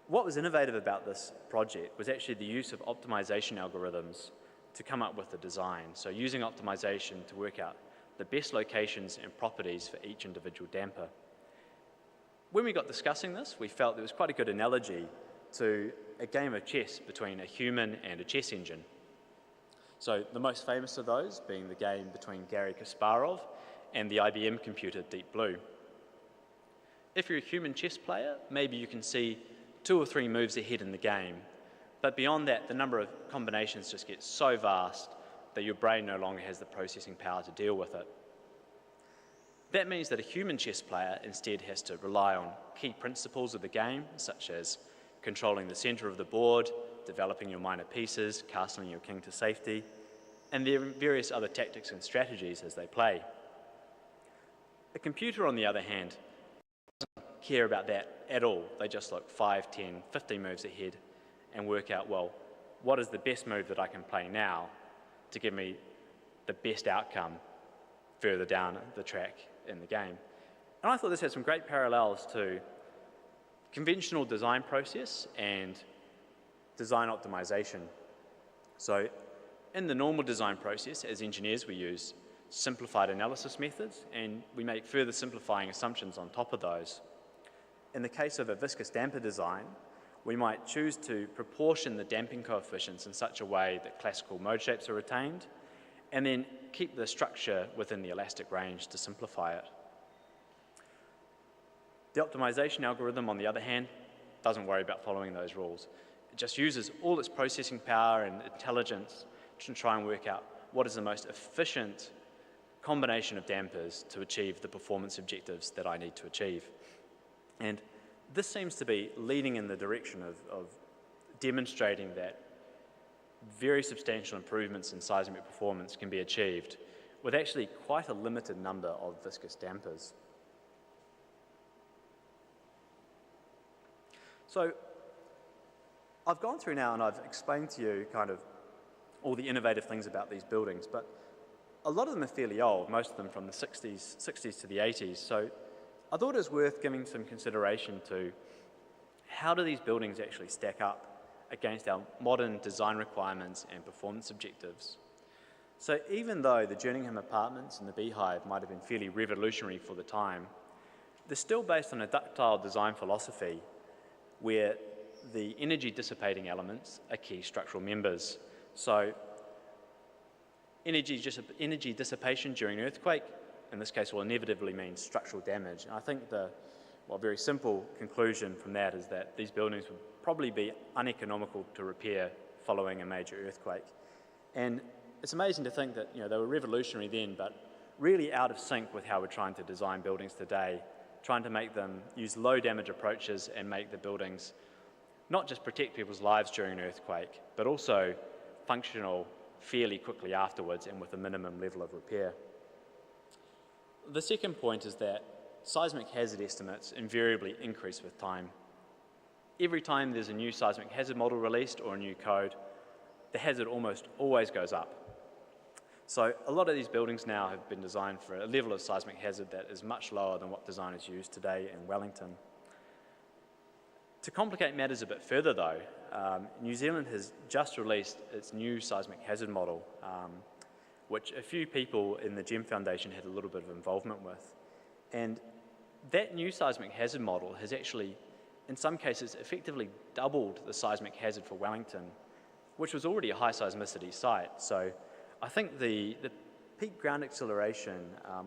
What was innovative about this project was actually the use of optimization algorithms to come up with the design. So using optimization to work out the best locations and properties for each individual damper. When we got discussing this, we felt there was quite a good analogy to a game of chess between a human and a chess engine. So the most famous of those being the game between Garry Kasparov and the IBM computer Deep Blue. If you're a human chess player, maybe you can see 2 or 3 moves ahead in the game, but beyond that, the number of combinations just gets so vast that your brain no longer has the processing power to deal with it. That means that a human chess player instead has to rely on key principles of the game, such as controlling the center of the board, developing your minor pieces, castling your king to safety, and there are various other tactics and strategies as they play. A computer, on the other hand, doesn't care about that at all. They just look 5, 10, 15 moves ahead and work out, well, what is the best move that I can play now to give me the best outcome further down the track in the game. And I thought this had some great parallels to conventional design process and design optimization. So in the normal design process, as engineers, we use simplified analysis methods, and we make further simplifying assumptions on top of those. In the case of a viscous damper design, we might choose to proportion the damping coefficients in such a way that classical mode shapes are retained, and then keep the structure within the elastic range to simplify it. The optimization algorithm, on the other hand, doesn't worry about following those rules. It just uses all its processing power and intelligence to try and work out what is the most efficient combination of dampers to achieve the performance objectives that I need to achieve. And this seems to be leading in the direction of demonstrating that very substantial improvements in seismic performance can be achieved with actually quite a limited number of viscous dampers. So I've gone through now and I've explained to you kind of all the innovative things about these buildings, but a lot of them are fairly old, most of them from the 60s to the 80s. So I thought it was worth giving some consideration to how do these buildings actually stack up against our modern design requirements and performance objectives. So even though the Jerningham apartments and the Beehive might have been fairly revolutionary for the time, they're still based on a ductile design philosophy where the energy dissipating elements are key structural members. So energy dissipation during an earthquake, in this case, will inevitably mean structural damage. And I think the very simple conclusion from that is that these buildings would probably be uneconomical to repair following a major earthquake. And it's amazing to think that they were revolutionary then, but really out of sync with how we're trying to design buildings today, trying to make them use low damage approaches and make the buildings not just protect people's lives during an earthquake, but also functional fairly quickly afterwards and with a minimum level of repair. The second point is that seismic hazard estimates invariably increase with time. Every time there's a new seismic hazard model released or a new code, the hazard almost always goes up. So a lot of these buildings now have been designed for a level of seismic hazard that is much lower than what designers use today in Wellington. To complicate matters a bit further though, New Zealand has just released its new seismic hazard model, which a few people in the GEM Foundation had a little bit of involvement with. And that new seismic hazard model has actually, in some cases, effectively doubled the seismic hazard for Wellington, which was already a high seismicity site. So I think the peak ground acceleration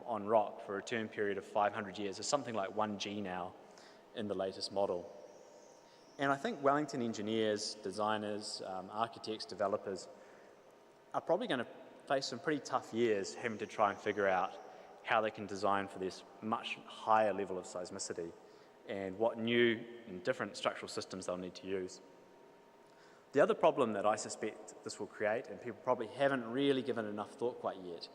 on rock for a return period of 500 years is something like 1 G now in the latest model. And I think Wellington engineers, designers, architects, developers are probably going to face some pretty tough years having to try and figure out how they can design for this much higher level of seismicity and what new and different structural systems they'll need to use. The other problem that I suspect this will create, and people probably haven't really given enough thought quite yet,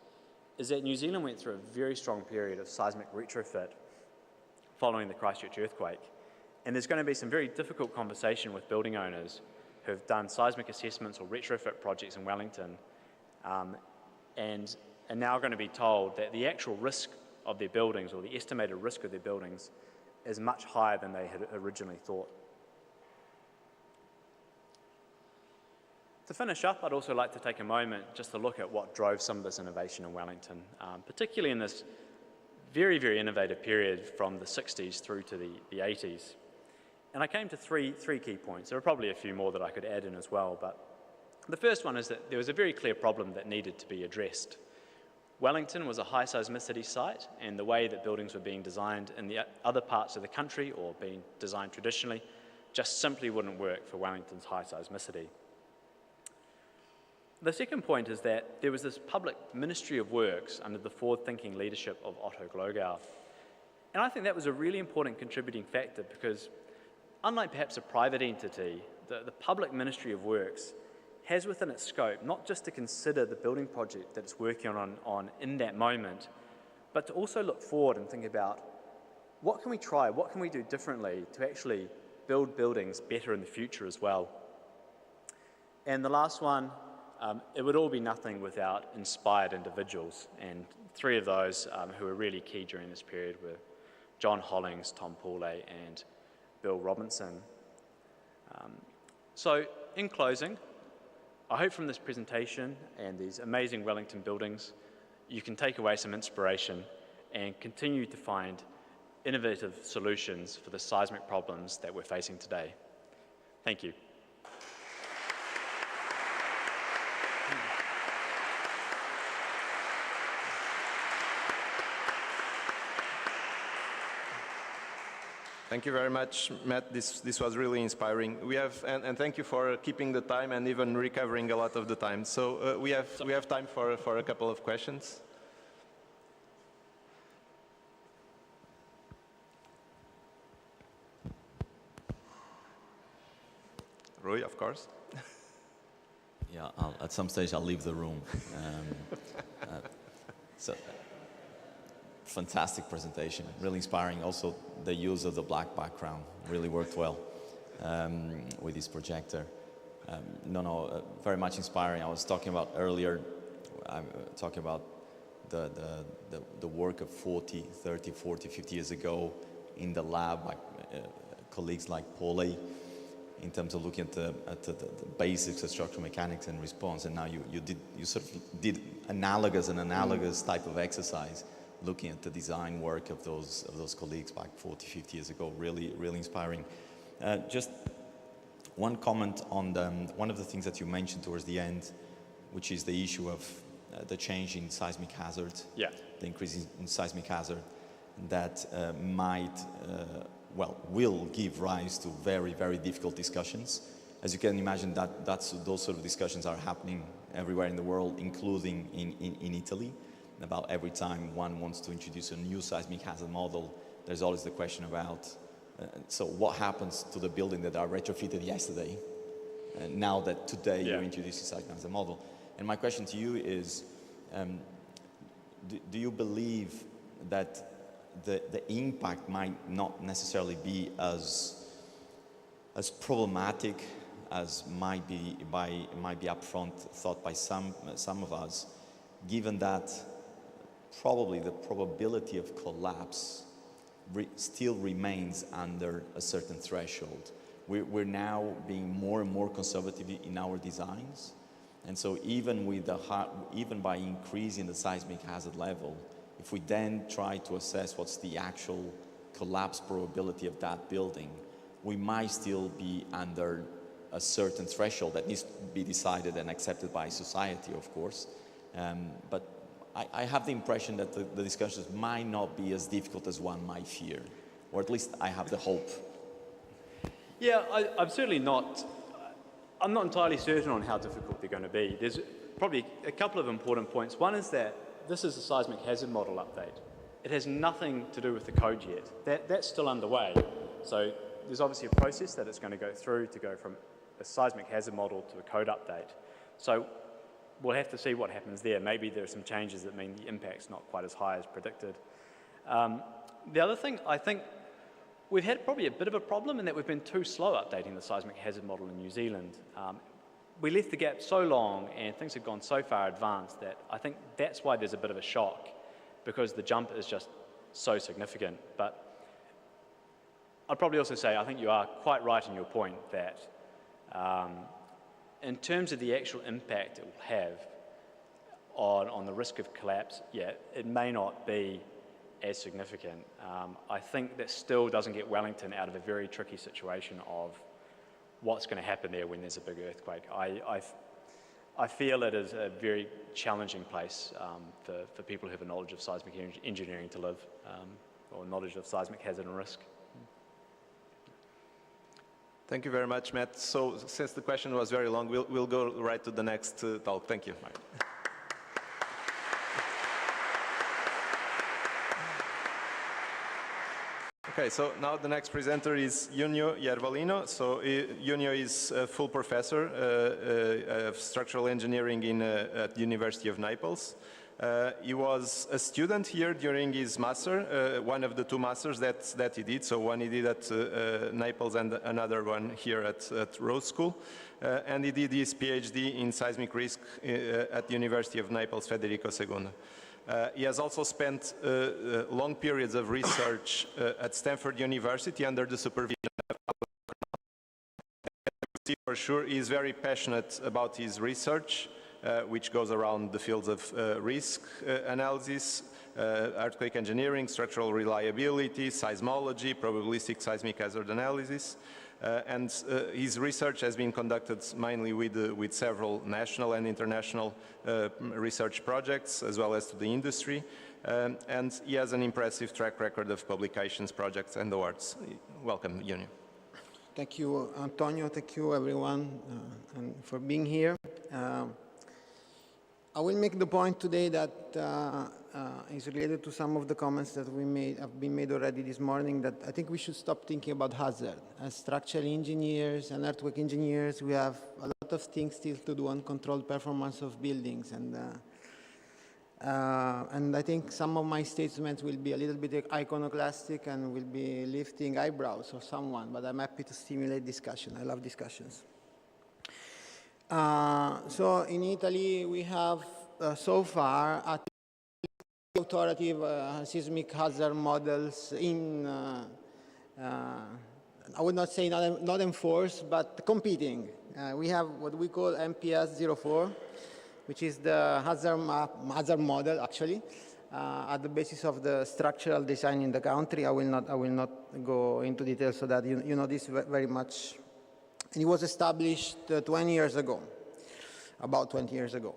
is that New Zealand went through a very strong period of seismic retrofit following the Christchurch earthquake. And there's going to be some very difficult conversation with building owners who have done seismic assessments or retrofit projects in Wellington and are now going to be told that the actual risk of their buildings, or the estimated risk of their buildings, is much higher than they had originally thought. To finish up, I'd also like to take a moment just to look at what drove some of this innovation in Wellington, particularly in this very, very innovative period from the 60s through to the 80s. And I came to three key points. There are probably a few more that I could add in as well, but the first one is that there was a very clear problem that needed to be addressed. Wellington was a high seismicity site, and the way that buildings were being designed in the other parts of the country, or being designed traditionally, just simply wouldn't work for Wellington's high seismicity. The second point is that there was this public Ministry of Works under the forward-thinking leadership of Otto Glogau. And I think that was a really important contributing factor because, unlike perhaps a private entity, the public Ministry of Works has within its scope not just to consider the building project that it's working on in that moment, but to also look forward and think about what can we try, what can we do differently to actually build buildings better in the future as well. And the last one, it would all be nothing without inspired individuals, and three of those who were really key during this period were John Hollings, Tom Pooley, and Bill Robinson. So in closing, I hope from this presentation and these amazing Wellington buildings, you can take away some inspiration and continue to find innovative solutions for the seismic problems that we're facing today. Thank you. Thank you very much, Matt. This was really inspiring. We have, and thank you for keeping the time and even recovering a lot of the time. So we have time for a couple of questions. Rui, of course. Yeah, at some stage I'll leave the room. Fantastic presentation, really inspiring. Also, the use of the black background really worked well with this projector. Very much inspiring. I was talking about earlier, talking about the work of 40, 50 years ago in the lab, like colleagues like Pauley, in terms of looking at the basics of structural mechanics and response. And now you sort of did analogous type of exercise, looking at the design work of those colleagues back 40, 50 years ago. Really, really inspiring. Just one comment on one of the things that you mentioned towards the end, which is the issue of the change in seismic hazard, the increase in seismic hazard, that will give rise to very, very difficult discussions. As you can imagine, those sort of discussions are happening everywhere in the world, including in Italy. About every time one wants to introduce a new seismic hazard model, there's always the question about, so what happens to the building that are retrofitted yesterday, now that today you're introducing seismic hazard model? And my question to you is, do you believe that the impact might not necessarily be as problematic as might be upfront thought by some of us, given that probably the probability of collapse still remains under a certain threshold? We're now being more and more conservative in our designs, and so even by increasing the seismic hazard level, if we then try to assess what's the actual collapse probability of that building, we might still be under a certain threshold that needs to be decided and accepted by society, of course. But I have the impression that the discussions might not be as difficult as one might fear, or at least I have the hope. Yeah, I'm not entirely certain on how difficult they're going to be. There's probably a couple of important points. One is that this is a seismic hazard model update. It has nothing to do with the code yet. That's still underway. So there's obviously a process that it's going to go through to go from a seismic hazard model to a code update. So we'll have to see what happens there. Maybe there are some changes that mean the impact's not quite as high as predicted. The other thing, I think we've had probably a bit of a problem in that we've been too slow updating the seismic hazard model in New Zealand. We left the gap so long and things have gone so far advanced that I think that's why there's a bit of a shock, because the jump is just so significant. But I'd probably also say I think you are quite right in your point that in terms of the actual impact it will have on the risk of collapse, yeah, it may not be as significant. I think that still doesn't get Wellington out of a very tricky situation of what's going to happen there when there's a big earthquake. I feel it is a very challenging place for people who have a knowledge of seismic engineering to live, or knowledge of seismic hazard and risk. Thank you very much, Matt. So since the question was very long, we'll go right to the next talk. Thank you. Right. Okay, so now the next presenter is Junio Jervalino. So Junio is a full professor of structural engineering at the University of Naples. He was a student here during his master, one of the two masters that he did. So one he did at Naples and another one here at Rhodes School. And he did his PhD in seismic risk at the University of Naples, Federico II. He has also spent long periods of research at Stanford University under the supervision of for sure. He is very passionate about his research, which goes around the fields of risk analysis, earthquake engineering, structural reliability, seismology, probabilistic seismic hazard analysis. And his research has been conducted mainly with several national and international research projects, as well as to the industry. And he has an impressive track record of publications, projects, and awards. Welcome, Junio. Thank you, Antonio. Thank you, everyone, and for being here. I will make the point today that is related to some of the comments that have been made already this morning, that I think we should stop thinking about hazard. As structural engineers and earthquake engineers, we have a lot of things still to do on controlled performance of buildings. And I think some of my statements will be a little bit iconoclastic and will be lifting eyebrows of someone, but I'm happy to stimulate discussion. I love discussions. So in Italy, we have so far at authoritative seismic hazard models in, I would not say not enforced, but competing. We have what we call MPS 04, which is the hazard model, actually, at the basis of the structural design in the country. I will not go into details so that you know this very much. And it was established 20 years ago, about 20 years ago.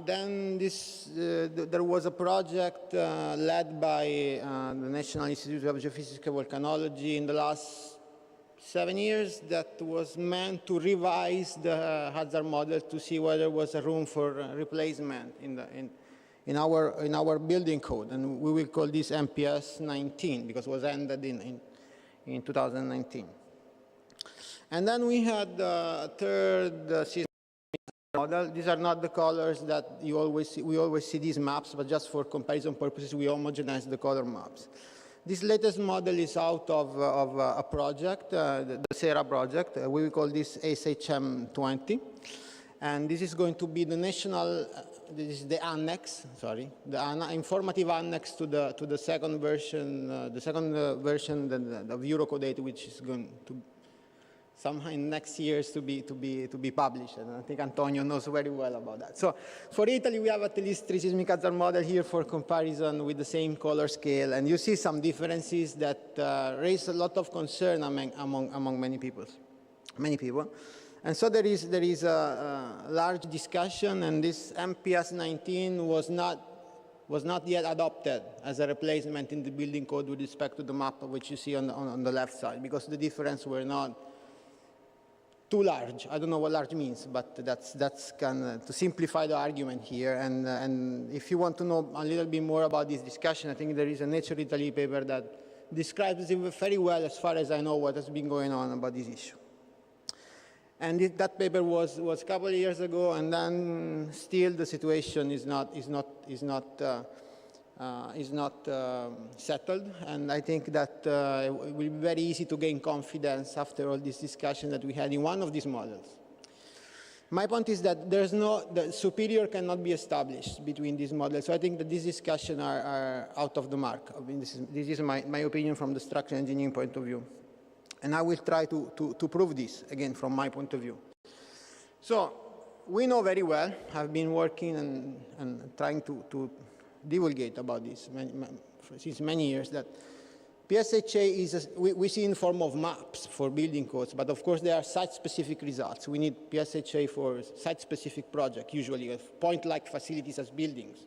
Then there was a project led by the National Institute of Geophysics and Volcanology in the last 7 years that was meant to revise the hazard model to see whether there was a room for replacement in our building code. And we will call this MPS 19 because it was ended in 2019. And then we had the third seismic model. These are not the colors that you always see. We always see these maps, but just for comparison purposes, we homogenize the color maps. This latest model is out of a project, the SERA project. We will call this SHM 20. And this is going to be the national, this is the annex, sorry, the informative annex to the second version, of Eurocode 8, which is going to somehow in next years to be published, and I think Antonio knows very well about that. So for Italy, we have at least 3 seismic hazard models here for comparison with the same color scale, and you see some differences that raise a lot of concern among many people. And so there is a large discussion, and this MPS 19 was not was not yet adopted as a replacement in the building code with respect to the map which you see on the left side, because the difference were not too large. I don't know what large means, but that's kind of to simplify the argument here. And if you want to know a little bit more about this discussion, I think there is a Nature Italy paper that describes it very well, as far as I know, what has been going on about this issue. And that paper was a couple of years ago, and then still the situation is not settled. And I think that it will be very easy to gain confidence after all this discussion that we had in one of these models. My point is that the superior cannot be established between these models. So I think that these discussions are out of the mark. I mean, this is my opinion from the structural engineering point of view. And I will try to prove this, again, from my point of view. So we know very well, I've been working and trying to divulgate about this since many years, that PSHA is, we see in form of maps for building codes, but of course there are site-specific results. We need PSHA for site-specific projects, usually with point-like facilities as buildings.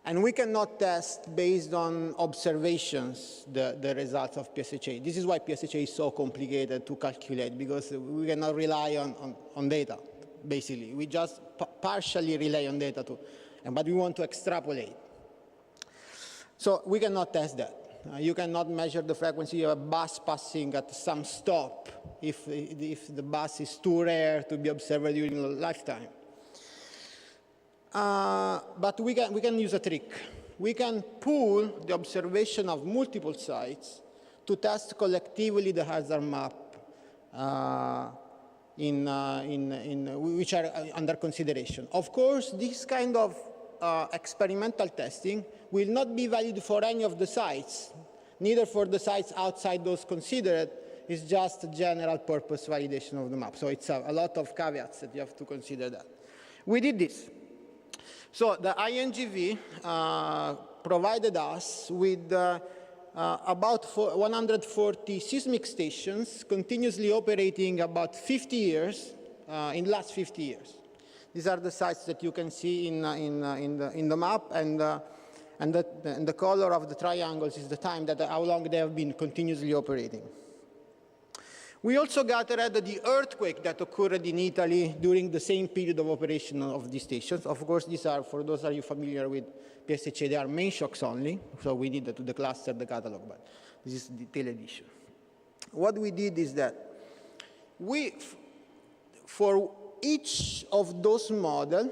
And we cannot test based on observations the results of PSHA. This is why PSHA is so complicated to calculate, because we cannot rely on data, basically. We just partially rely on data too, but we want to extrapolate. So we cannot test that. You cannot measure the frequency of a bus passing at some stop if the bus is too rare to be observed during a lifetime. But we can use a trick. We can pool the observation of multiple sites to test collectively the hazard map which are under consideration. Of course, this kind of experimental testing will not be valid for any of the sites, neither for the sites outside those considered. It's just general purpose validation of the map. So it's a lot of caveats that you have to consider that. We did this. So the INGV provided us with about 140 seismic stations continuously operating about 50 years, in the last 50 years. These are the sites that you can see in the map, and the color of the triangles is the time that how long they have been continuously operating. We also gathered the earthquake that occurred in Italy during the same period of operation of these stations. Of course, these are, for those of you familiar with PSHA, they are main shocks only, so we need to decluster the catalog, but this is the detailed edition. What we did is that for each of those models,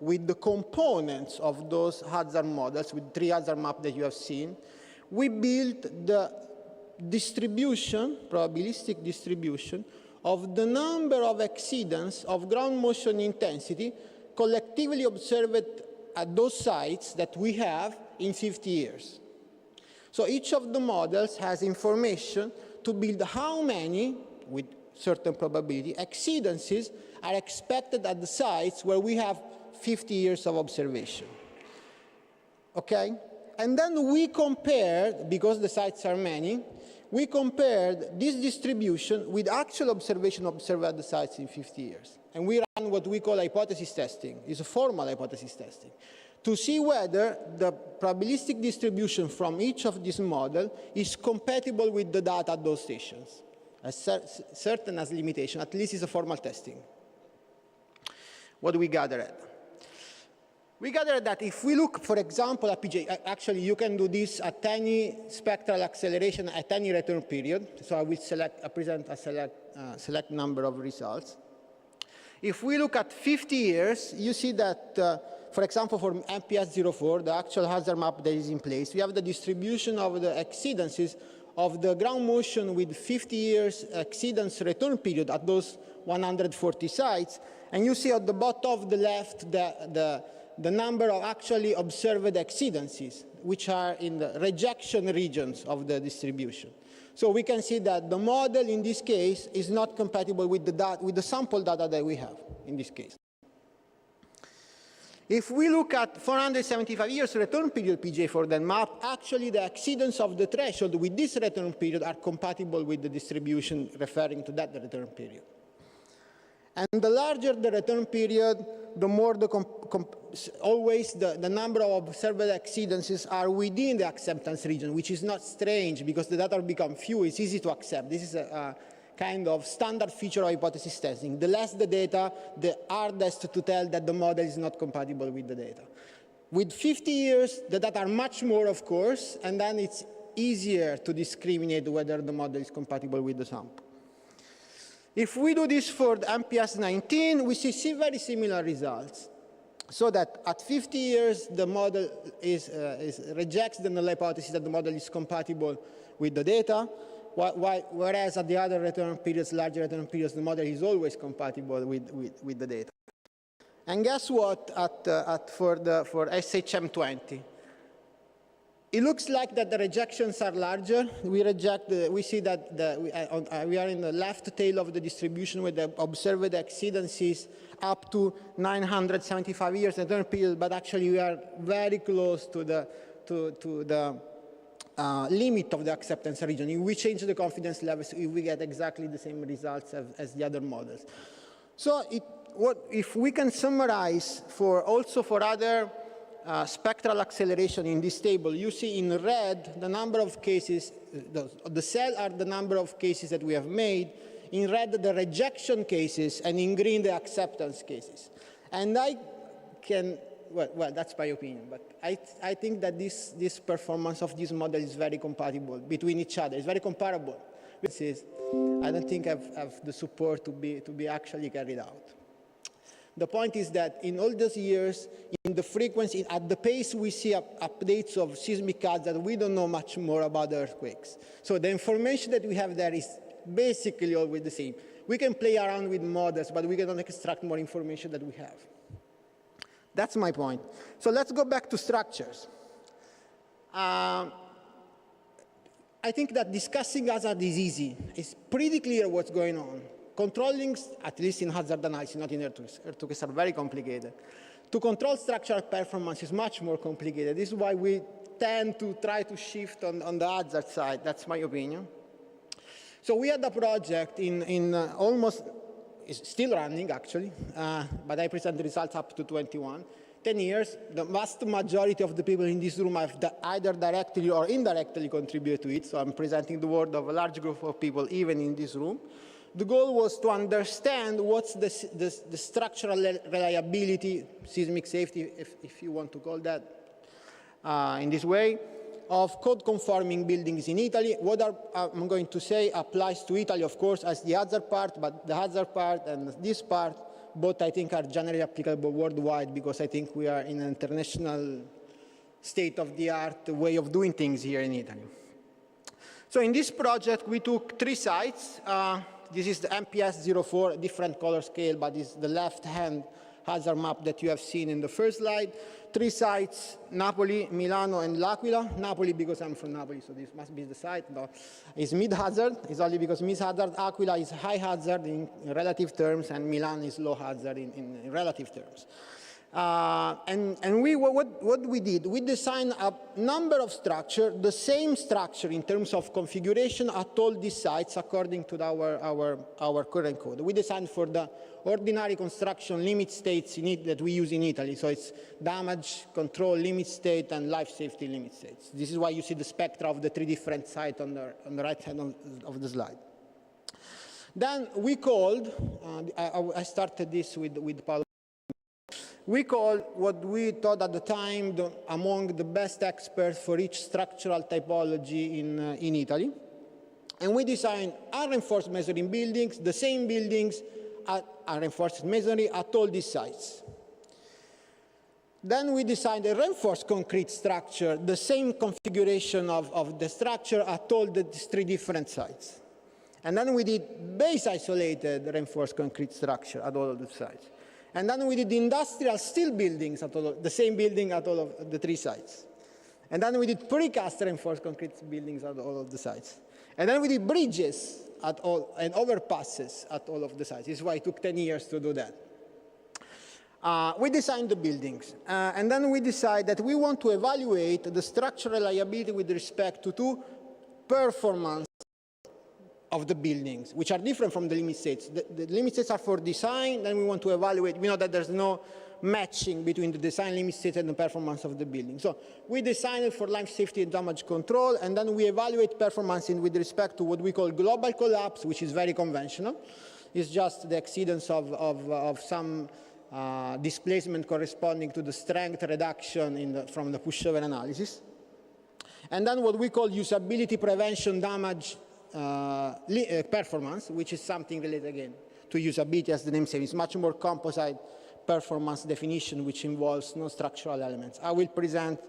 with the components of those hazard models, with 3 hazard maps that you have seen, we built the distribution, probabilistic distribution, of the number of exceedance of ground motion intensity collectively observed at those sites that we have in 50 years. So each of the models has information to build how many, with certain probability, exceedances are expected at the sites where we have 50 years of observation. Okay? And then we compared, because the sites are many, we compared this distribution with actual observation observed at the sites in 50 years. And we ran what we call hypothesis testing. It's a formal hypothesis testing, to see whether the probabilistic distribution from each of these models is compatible with the data at those stations. As certain as limitation, at least it's a formal testing. What do we gather at? We gathered that if we look, for example, at PJ, actually you can do this at any spectral acceleration at any return period. So I will present a select number of results. If we look at 50 years, you see that, for example, for MPS 04, the actual hazard map that is in place, we have the distribution of the exceedances of the ground motion with 50 years exceedance return period at those 140 sites. And you see at the bottom of the left the number of actually observed exceedances, which are in the rejection regions of the distribution. So we can see that the model in this case is not compatible with the sample data that we have in this case. If we look at 475 years return period PJ for that map, actually the exceedance of the threshold with this return period are compatible with the distribution referring to that return period. And the larger the return period, the more always the number of observed exceedances are within the acceptance region, which is not strange because the data become few, it's easy to accept. This is a kind of standard feature of hypothesis testing. The less the data, the hardest to tell that the model is not compatible with the data. With 50 years, the data are much more, of course, and then it's easier to discriminate whether the model is compatible with the sample. If we do this for the MPS 19, we see very similar results. So that at 50 years, the model rejects the null hypothesis that the model is compatible with the data, whereas at the other return periods, larger return periods, the model is always compatible with the data. And guess what, for SHM20? It looks like that the rejections are larger. We see that we are in the left tail of the distribution with the observed exceedances up to 975 years return period, but actually we are very close to the limit of the acceptance region. If we change the confidence levels, we get exactly the same results as the other models. So if we can summarize also for other spectral acceleration in this table, you see in red the number of cases, the cell are the number of cases that we have made, in red the rejection cases, and in green the acceptance cases. And I can, well that's my opinion, but I think that this performance of this model is very compatible between each other, it's very comparable. I don't think I have the support to be actually carried out. The point is that in all those years, in the frequency, at the pace we see updates of seismic hazard, we don't know much more about earthquakes. So the information that we have there is basically always the same. We can play around with models, but we cannot extract more information that we have. That's my point. So let's go back to structures. I think that discussing hazard is easy. It's pretty clear what's going on. Controlling, at least in hazard analysis, not in earthquakes, are very complicated. To control structural performance is much more complicated. This is why we tend to try to shift on the hazard side. That's my opinion. So we had a project in almost, it's still running actually, but I present the results up to 21. 10 years, the vast majority of the people in this room have either directly or indirectly contributed to it. So I'm presenting the word of a large group of people, even in this room. The goal was to understand what's the structural reliability, seismic safety, if you want to call that in this way, of code-conforming buildings in Italy. What I'm going to say applies to Italy, of course, as the hazard part, but the hazard part and this part, both I think are generally applicable worldwide because I think we are in an international state-of-the-art way of doing things here in Italy. So in this project, we took 3 sites. This is the MPS 04, different color scale, but it's the left-hand hazard map that you have seen in the first slide. 3 sites, Napoli, Milano, and L'Aquila. Napoli because I'm from Napoli, so this must be the site. No, it's mid-hazard. It's only because mid-hazard. Aquila is high hazard in relative terms, and Milan is low hazard in relative terms. What we did, we designed a number of structures, the same structure in terms of configuration at all these sites according to our current code. We designed for the ordinary construction limit states that we use in Italy. So it's damage, control, limit state, and life safety limit states. This is why you see the spectra of the 3 different sites on the right hand of the slide. Then we called, I started this with Paolo. We called what we thought at the time among the best experts for each structural typology in Italy. And we designed unreinforced masonry buildings, the same buildings at unreinforced masonry at all these sites. Then we designed a reinforced concrete structure, the same configuration of the structure at all the 3 different sites. And then we did base-isolated reinforced concrete structure at all of the sites. And then we did industrial steel buildings at the same building at all of the 3 sites. And then we did precast reinforced concrete buildings at all of the sites. And then we did bridges at all and overpasses at all of the sites. This is why it took 10 years to do that. We designed the buildings. And then we decided that we want to evaluate the structural reliability with respect to 2 performance of the buildings, which are different from the limit states. The limit states are for design, then we want to evaluate. We know that there's no matching between the design limit states and the performance of the building. So we design it for life safety and damage control, and then we evaluate performance with respect to what we call global collapse, which is very conventional. It's just the exceedance of some displacement corresponding to the strength reduction from the pushover analysis. And then what we call usability prevention damage performance, which is something related again to usability, as the name says. It's much more composite performance definition, which involves non-structural elements. I will present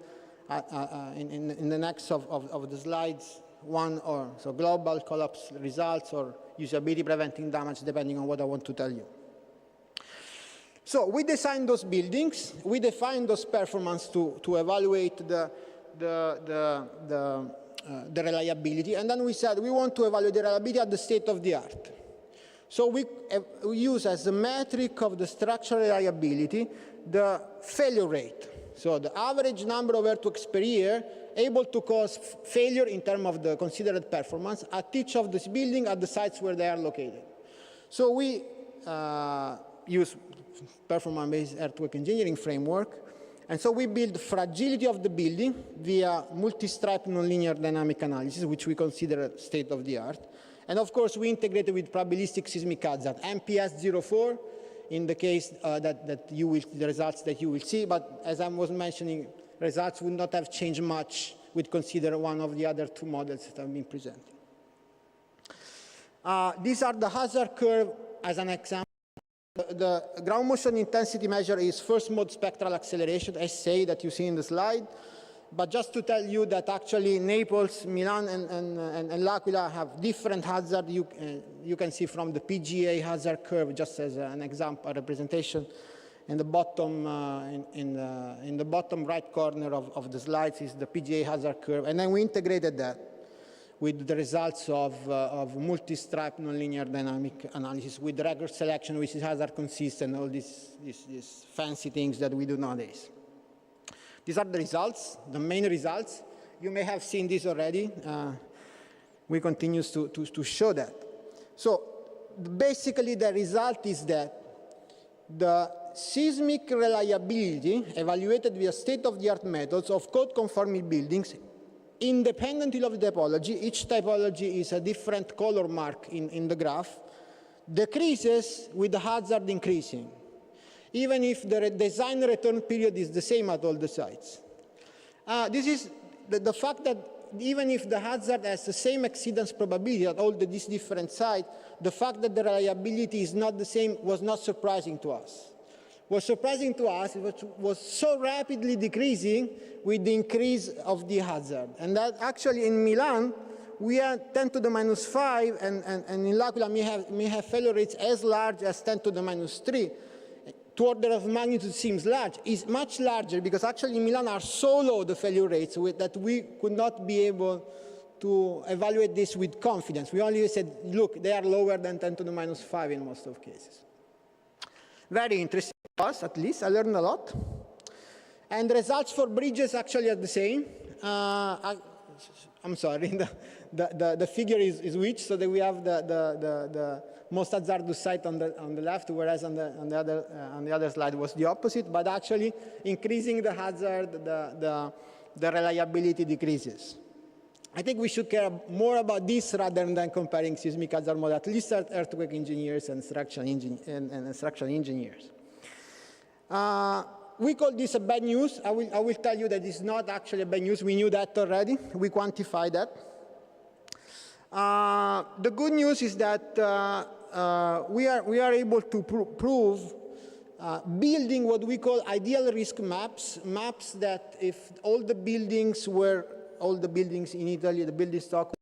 in the next of the slides so global collapse results or usability preventing damage, depending on what I want to tell you. So we designed those buildings, we defined those performance to evaluate the reliability, and then we said we want to evaluate the reliability at the state of the art. So we use as a metric of the structural reliability the failure rate. So the average number of earthquakes per year able to cause failure in terms of the considered performance at each of these buildings at the sites where they are located. So we use performance-based earthquake engineering framework. And so we build fragility of the building via multi-stripe nonlinear dynamic analysis, which we consider state of the art. And of course, we integrated with probabilistic seismic hazard, MPS 04, in the case the results that you will see. But as I was mentioning, results would not have changed much with consider one of the other two models that have been presented. These are the hazard curve as an example. The ground motion intensity measure is first mode spectral acceleration, SA, that you see in the slide. But just to tell you that actually Naples, Milan, and L'Aquila have different hazard. You can see from the PGA hazard curve, just as an example, a representation. In the bottom, in the bottom right corner of the slides is the PGA hazard curve. And then we integrated that with the results of multi-stripe nonlinear dynamic analysis with record selection, which is hazard consistent, all these fancy things that we do nowadays. These are the results, the main results. You may have seen this already. We continue to show that. So basically the result is that the seismic reliability evaluated via state-of-the-art methods of code-conforming buildings independently of the typology, each typology is a different color mark in the graph, decreases with the hazard increasing, even if the design return period is the same at all the sites. This is the fact that even if the hazard has the same exceedance probability at all these different sites, the fact that the reliability is not the same was not surprising to us. What was surprising to us was so rapidly decreasing with the increase of the hazard. And that actually in Milan, we are 10 to the minus 5, and in L'Aquila may have failure rates as large as 10 to the minus 3. To order of magnitude seems large. It's much larger because actually in Milan are so low the failure rates that we could not be able to evaluate this with confidence. We only said, look, they are lower than 10 to the minus 5 in most of cases. Very interesting to us, at least. I learned a lot. And the results for bridges actually are the same. I'm sorry, the figure is which, so that we have the most hazardous site on the left, whereas on the other slide was the opposite. But actually, increasing the hazard, the reliability decreases. I think we should care more about this rather than comparing seismic hazard model, at least earthquake engineers and structural engineers. We call this a bad news. I will tell you that it's not actually a bad news. We knew that already. We quantified that. The good news is that we are able to prove building what we call ideal risk maps, maps that if all the buildings in Italy, the building stock was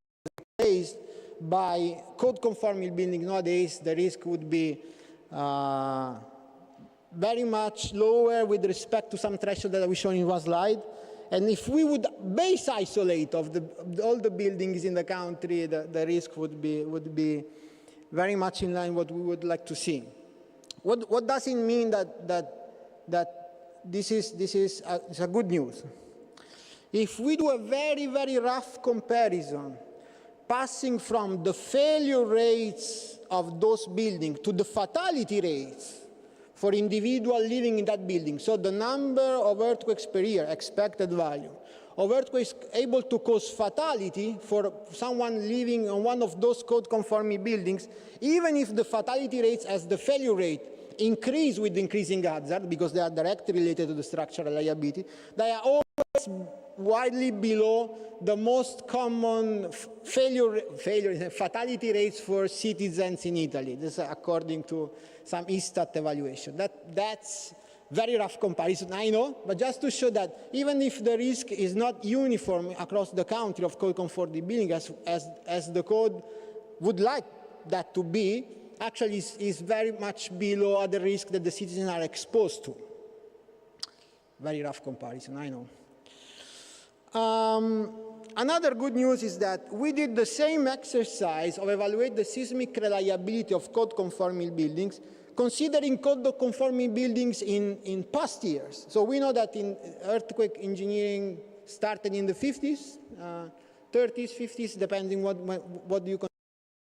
replaced by code-conforming buildings nowadays, the risk would be very much lower with respect to some threshold that we shown in one slide. And if we would base isolate of all the buildings in the country, the risk would be very much in line with what we would like to see. What does it mean that this is a good news? If we do a very, very rough comparison passing from the failure rates of those buildings to the fatality rates for individual living in that building. So the number of earthquakes per year, expected value, of earthquakes able to cause fatality for someone living on one of those code-conforming buildings, even if the fatality rates as the failure rate increase with increasing hazard, because they are directly related to the structural liability, they are always widely below the most common fatality rates for citizens in Italy. This is according to some ISTAT evaluation. That's very rough comparison, I know, but just to show that even if the risk is not uniform across the country of code-conforming building as the code would like that to be, actually is very much below other risks that the citizens are exposed to. Very rough comparison, I know. Another good news is that we did the same exercise of evaluate the seismic reliability of code-conforming buildings, considering code-conforming buildings in past years. So we know that in earthquake engineering started in the 50s, 30s, 50s, depending what you consider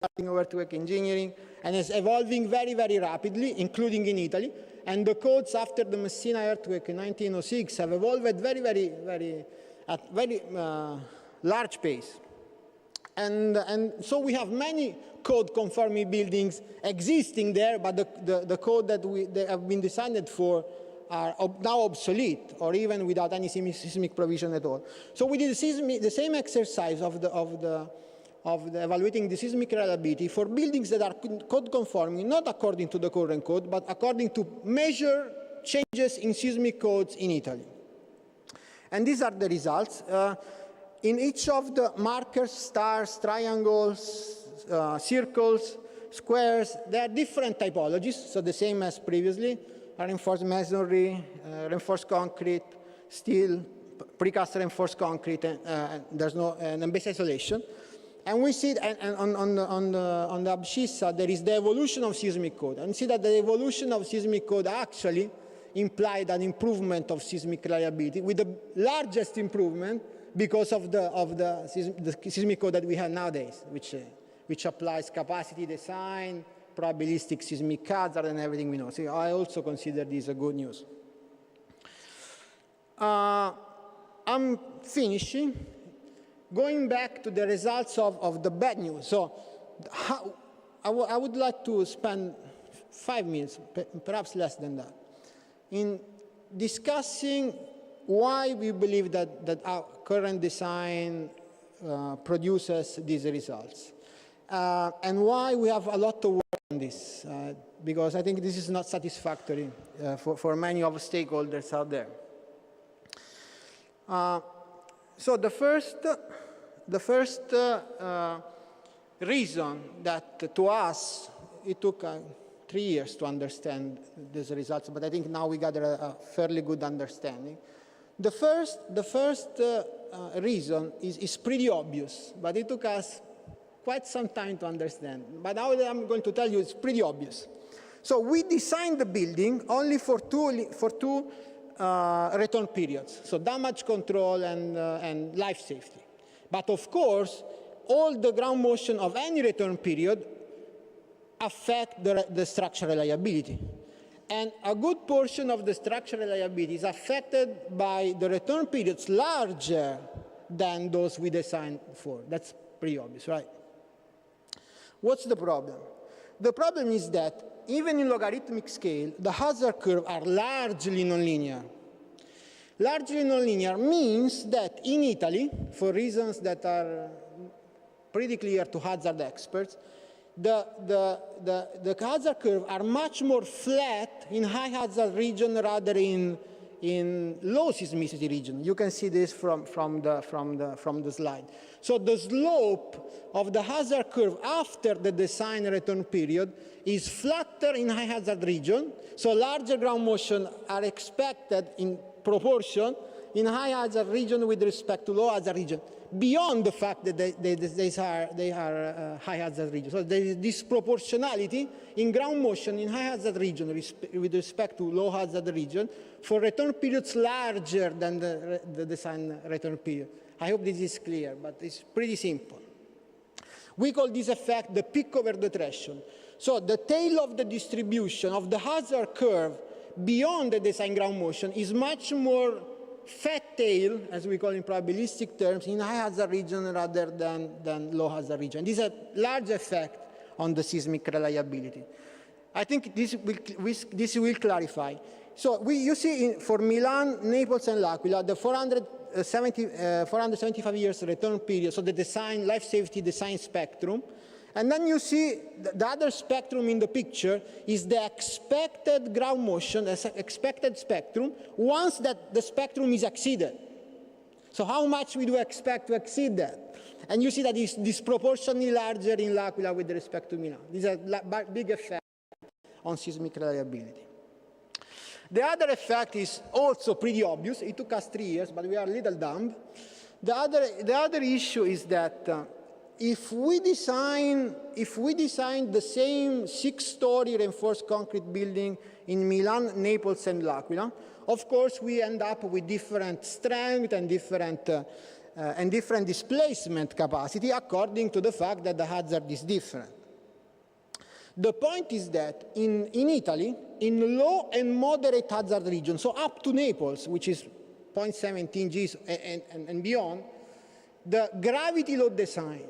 starting of earthquake engineering, and is evolving very, very rapidly, including in Italy. And the codes after the Messina earthquake in 1906 have evolved at at very large pace. And so we have many code-conforming buildings existing there, but the code that they have been designed for are now obsolete, or even without any seismic provision at all. So we did the same exercise of evaluating the seismic reliability for buildings that are code-conforming, not according to the current code, but according to measure changes in seismic codes in Italy. And these are the results. In each of the markers, stars, triangles, circles, squares, there are different typologies, so the same as previously: reinforced masonry, reinforced concrete, steel, precast reinforced concrete, and there's no base isolation. And we see, on the abscissa, there is the evolution of seismic code. And see that the evolution of seismic code actually implied an improvement of seismic reliability, with the largest improvement because of the seismic code that we have nowadays, which applies capacity design, probabilistic seismic hazard, and everything we know. So I also consider this a good news. I'm finishing. Going back to the results of the bad news. So I would like to spend 5 minutes, perhaps less than that, in discussing why we believe that our current design produces these results, and why we have a lot to work on this, because I think this is not satisfactory for many of the stakeholders out there. So the first reason that to us it took 3 years to understand these results, but I think now we gather a fairly good understanding. The first reason is pretty obvious, but it took us quite some time to understand. But now that I'm going to tell you, it's pretty obvious. So we designed the building only for two return periods, so damage control and life safety. But of course, all the ground motion of any return period affect the structural reliability. And a good portion of the structural reliability is affected by the return periods larger than those we designed for. That's pretty obvious, right? What's the problem? The problem is that even in logarithmic scale, the hazard curves are largely nonlinear. Largely nonlinear means that in Italy, for reasons that are pretty clear to hazard experts, the hazard curves are much more flat in high hazard region rather in low seismicity region. You can see this from the slide. So the slope of the hazard curve after the design return period is flatter in high hazard region, so larger ground motion are expected in proportion in high hazard region with respect to low hazard region, beyond the fact that they are high hazard region. So there is disproportionality in ground motion in high hazard region with respect to low hazard region for return periods larger than the design return period. I hope this is clear, but it's pretty simple. We call this effect the peak over the threshold. So the tail of the distribution of the hazard curve beyond the design ground motion is much more fat tail, as we call in probabilistic terms, in high hazard region rather than low hazard region. This is a large effect on the seismic reliability. I think this will clarify. So you see for Milan, Naples, and L'Aquila, the 475 years return period, so the design, life safety design spectrum. And then you see the other spectrum in the picture is the expected ground motion, the expected spectrum, once that the spectrum is exceeded. So how much we do expect to exceed that? And you see that it's disproportionately larger in L'Aquila with respect to Milan. This is a big effect on seismic reliability. The other effect is also pretty obvious. It took us 3 years, but we are a little dumb. The other issue is that if we design the same 6-story reinforced concrete building in Milan, Naples, and L'Aquila, of course we end up with different strength and different displacement capacity according to the fact that the hazard is different. The point is that in Italy, in low and moderate hazard regions, so up to Naples, which is 0.17 Gs and beyond, the gravity load design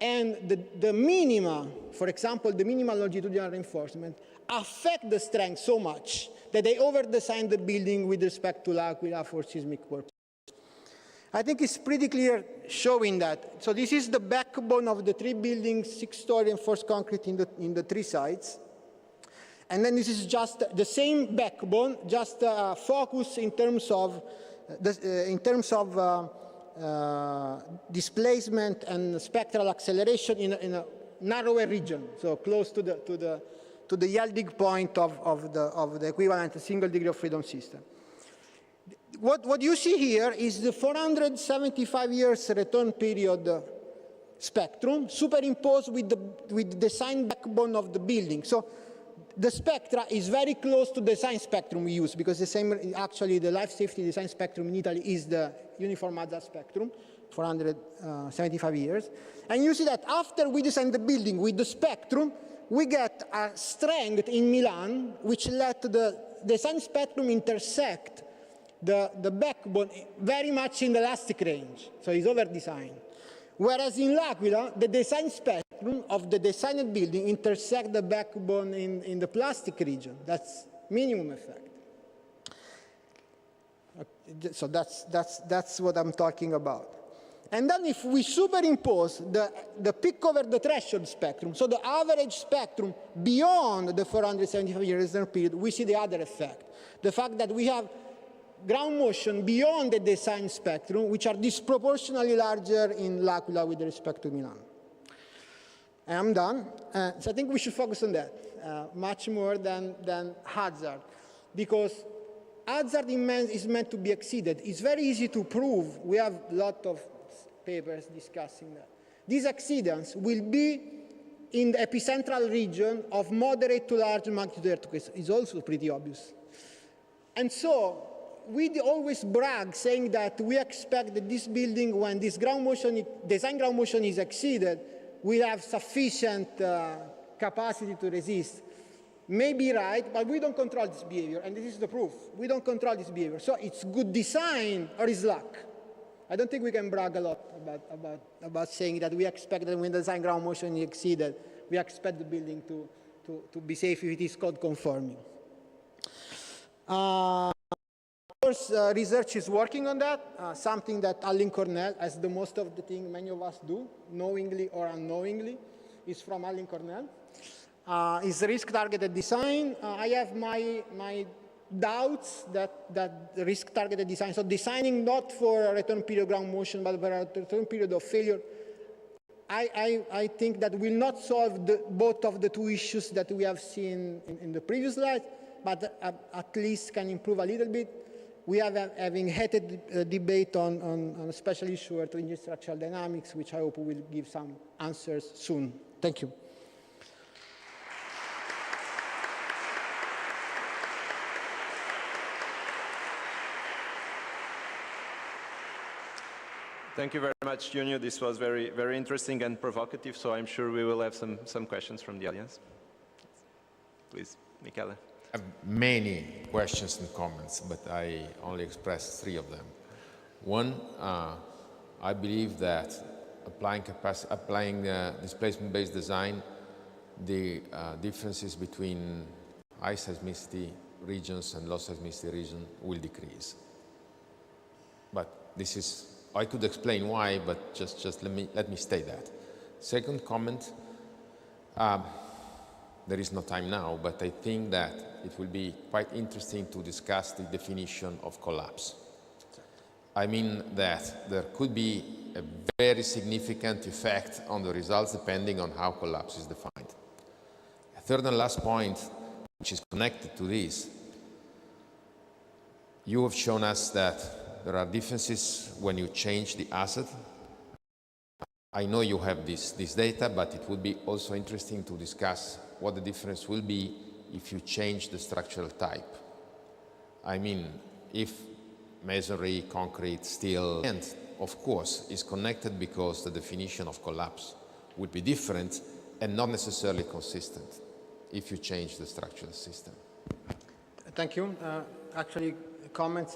and the minima, for example, the minimal longitudinal reinforcement, affect the strength so much that they over-design the building with respect to L'Aquila for seismic purposes. I think it's pretty clear showing that. So this is the backbone of the 3 buildings, 6-story reinforced concrete in the 3 sites. And then this is just the same backbone, just focus in terms of displacement and spectral acceleration in a narrower region, so close to the yielding point of the equivalent single degree of freedom system. What you see here is the 475 years return period spectrum superimposed with the design backbone of the building. So the spectra is very close to the design spectrum we use, because actually the life safety design spectrum in Italy is the uniform hazard spectrum, 475 years. And you see that after we design the building with the spectrum, we get a strength in Milan which let the design spectrum intersect the backbone very much in the elastic range, so it's over-designed. Whereas in L'Aquila, the design spectrum of the designed building intersect the backbone in the plastic region. That's minimum effect. So that's what I'm talking about. And then if we superimpose the peak over the threshold spectrum, so the average spectrum beyond the 475 years period, we see the other effect. The fact that we have ground motion beyond the design spectrum, which are disproportionately larger in L'Aquila with respect to Milan. And I'm done. So I think we should focus on that much more than hazard, because hazard is meant to be exceeded. It's very easy to prove. We have a lot of papers discussing that. These exceedance will be in the epicentral region of moderate to large magnitude earthquakes. It's also pretty obvious. And so we always brag saying that we expect that this building, when this design ground motion is exceeded, will have sufficient capacity to resist. May be right, but we don't control this behavior, and this is the proof. We don't control this behavior. So it's good design or it's luck. I don't think we can brag a lot about saying that we expect that when the design ground motion is exceeded, we expect the building to be safe if it is code conforming. Of course, research is working on that, something that Alan Cornell, as the most of the thing many of us do, knowingly or unknowingly, is from Alan Cornell. Is risk-targeted design. I have my doubts that risk-targeted design, so designing not for a return period ground motion, but for a return period of failure, I think that will not solve both of the 2 issues that we have seen in the previous slide, but at least can improve a little bit. We are having heated debate on a special issue to engine structural dynamics, which I hope will give some answers soon. Thank you. Thank you very much, Junio. This was very, very interesting and provocative, so I'm sure we will have some questions from the audience. Please, Michele. I have many questions and comments, but I only expressed 3 of them. One, I believe that applying displacement-based design, the differences between high seismicity regions and low seismicity regions will decrease. But this is, I could explain why, but just let me state that. Second comment, there is no time now, but I think that it will be quite interesting to discuss the definition of collapse. I mean that there could be a very significant effect on the results depending on how collapse is defined. A third and last point, which is connected to this, you have shown us that there are differences when you change the asset. I know you have this data, but it would be also interesting to discuss what the difference will be if you change the structural type. I mean, if masonry, concrete, steel, and of course is connected because the definition of collapse would be different and not necessarily consistent if you change the structural system. Thank you. Actually, comments,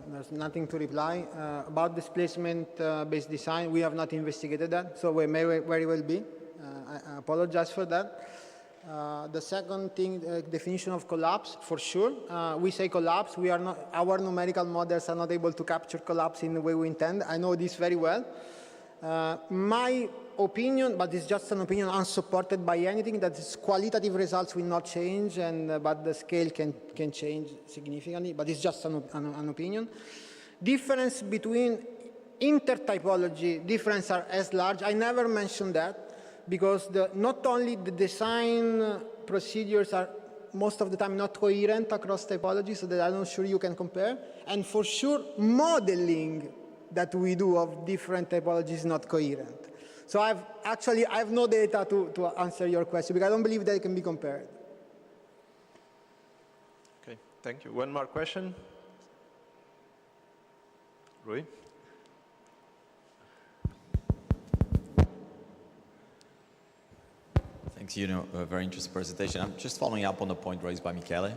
there's nothing to reply. About displacement-based design, we have not investigated that, so we may very well be. I apologize for that. The second thing, definition of collapse, for sure. We say collapse, we are not, our numerical models are not able to capture collapse in the way we intend. I know this very well. My opinion, but it's just an opinion unsupported by anything, that is qualitative results will not change, and but the scale can change significantly, but it's just an opinion. Difference between intertypology, difference are as large. I never mentioned that, because not only the design procedures are most of the time not coherent across typologies, so that I'm not sure you can compare, and for sure modeling that we do of different typologies is not coherent. So I have no data to answer your question, because I don't believe they can be compared. Okay, thank you. One more question. Rui? Thanks, a very interesting presentation. I'm just following up on the point raised by Michele,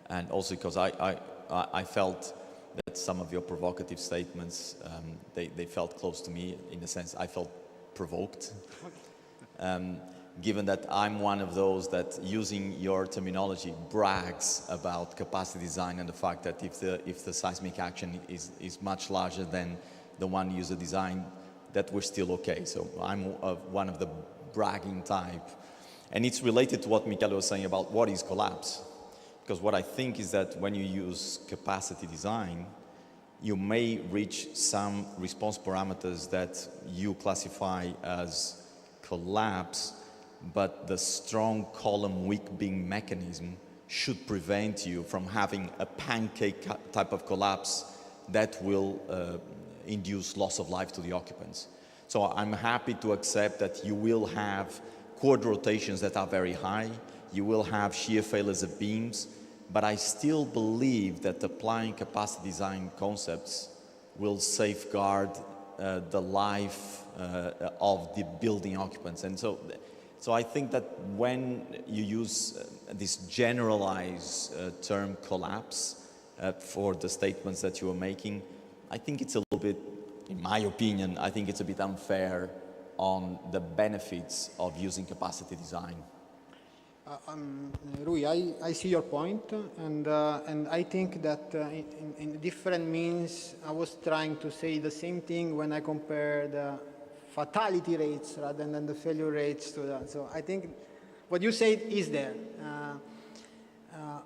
and also because I felt that some of your provocative statements, they felt close to me, in the sense I felt provoked. Given that I'm one of those that, using your terminology, brags about capacity design and the fact that if the seismic action is much larger than the one user design, that we're still okay. So I'm one of the bragging type. And it's related to what Michele was saying about what is collapse. Because what I think is that when you use capacity design, you may reach some response parameters that you classify as collapse, but the strong column weak beam mechanism should prevent you from having a pancake type of collapse that will induce loss of life to the occupants. So I'm happy to accept that you will have chord rotations that are very high, you will have shear failures of beams, but I still believe that applying capacity design concepts will safeguard the life of the building occupants. And so I think that when you use this generalized term collapse for the statements that you are making, I think it's a little bit, in my opinion, I think it's a bit unfair on the benefits of using capacity design. Rui, I see your point, and I think that in different means, I was trying to say the same thing when I compared the fatality rates rather than the failure rates to that. So I think what you said is there.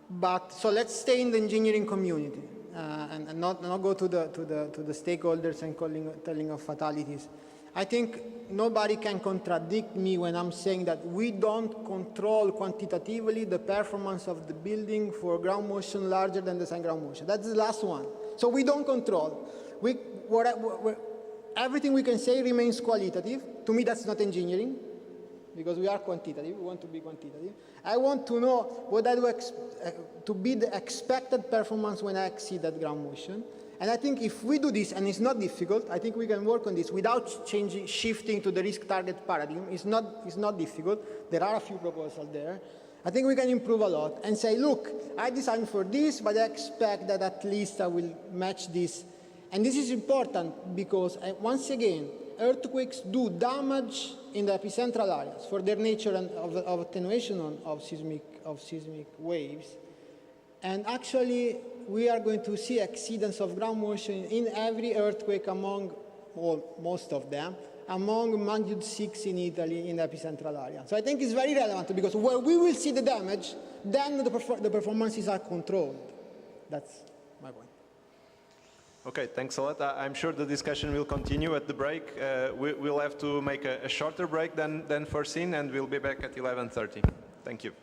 But so let's stay in the engineering community and not go to the stakeholders and telling of fatalities. I think nobody can contradict me when I'm saying that we don't control quantitatively the performance of the building for ground motion larger than design ground motion. That's the last one. So we don't control. Everything we can say remains qualitative. To me, that's not engineering, because we are quantitative. We want to be quantitative. I want to know what I do to be the expected performance when I exceed that ground motion. And I think if we do this, and it's not difficult, I think we can work on this without shifting to the risk target paradigm. It's not difficult. There are a few proposals there. I think we can improve a lot and say, look, I designed for this, but I expect that at least I will match this. And this is important because, once again, earthquakes do damage in the epicentral areas for their nature and of attenuation of seismic waves. And actually, we are going to see exceedance of ground motion in every earthquake among, well, most of them, among magnitude 6 in Italy in the epicentral area. So I think it's very relevant because where we will see the damage, then the performances are controlled. That's my point. Okay, thanks a lot. I'm sure the discussion will continue at the break. We'll have to make a shorter break than foreseen, and we'll be back at 11:30. Thank you.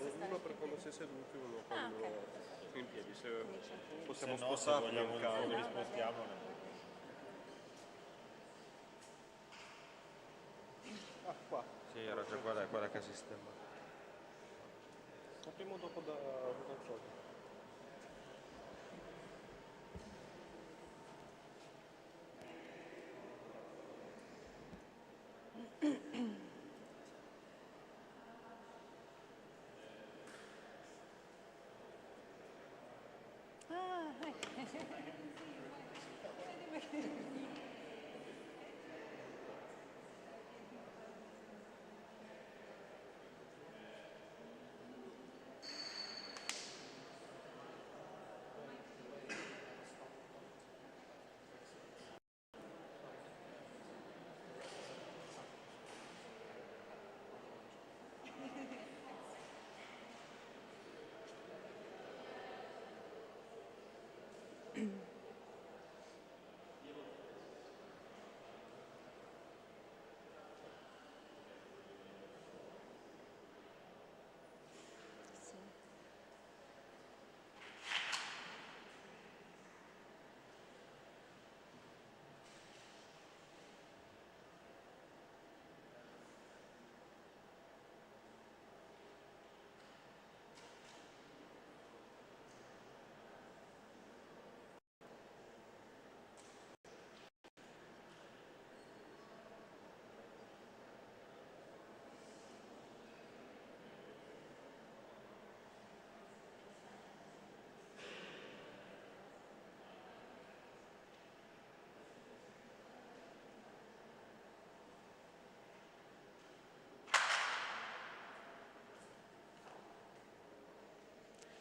uno per quando sei seduti, uno quando in piedi. Se possiamo Se no, se spostarli vogliamo un caso. li spostiamo. Ah, qua. Sì, era già guarda che sistema. Ma prima o dopo da fuoco?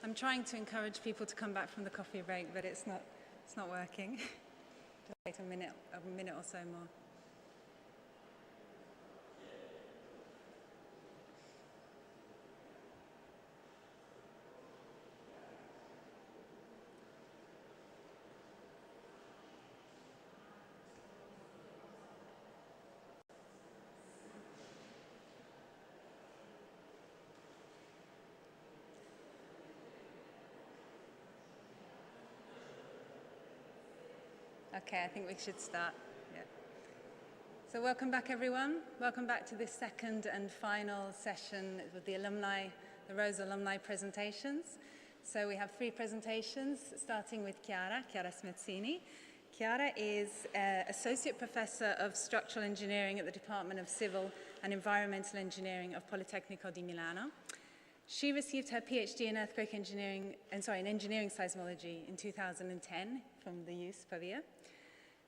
I'm trying to encourage people to come back from the coffee break, but it's not working. Just wait a minute or so more. Okay, I think we should start. Yeah. So welcome back, everyone. Welcome back to this second and final session with the Rose alumni presentations. So we have 3 presentations, starting with Chiara Smezzini. Chiara is Associate Professor of Structural Engineering at the Department of Civil and Environmental Engineering of Politecnico di Milano. She received her PhD in in engineering seismology in 2010 from the USP Pavia.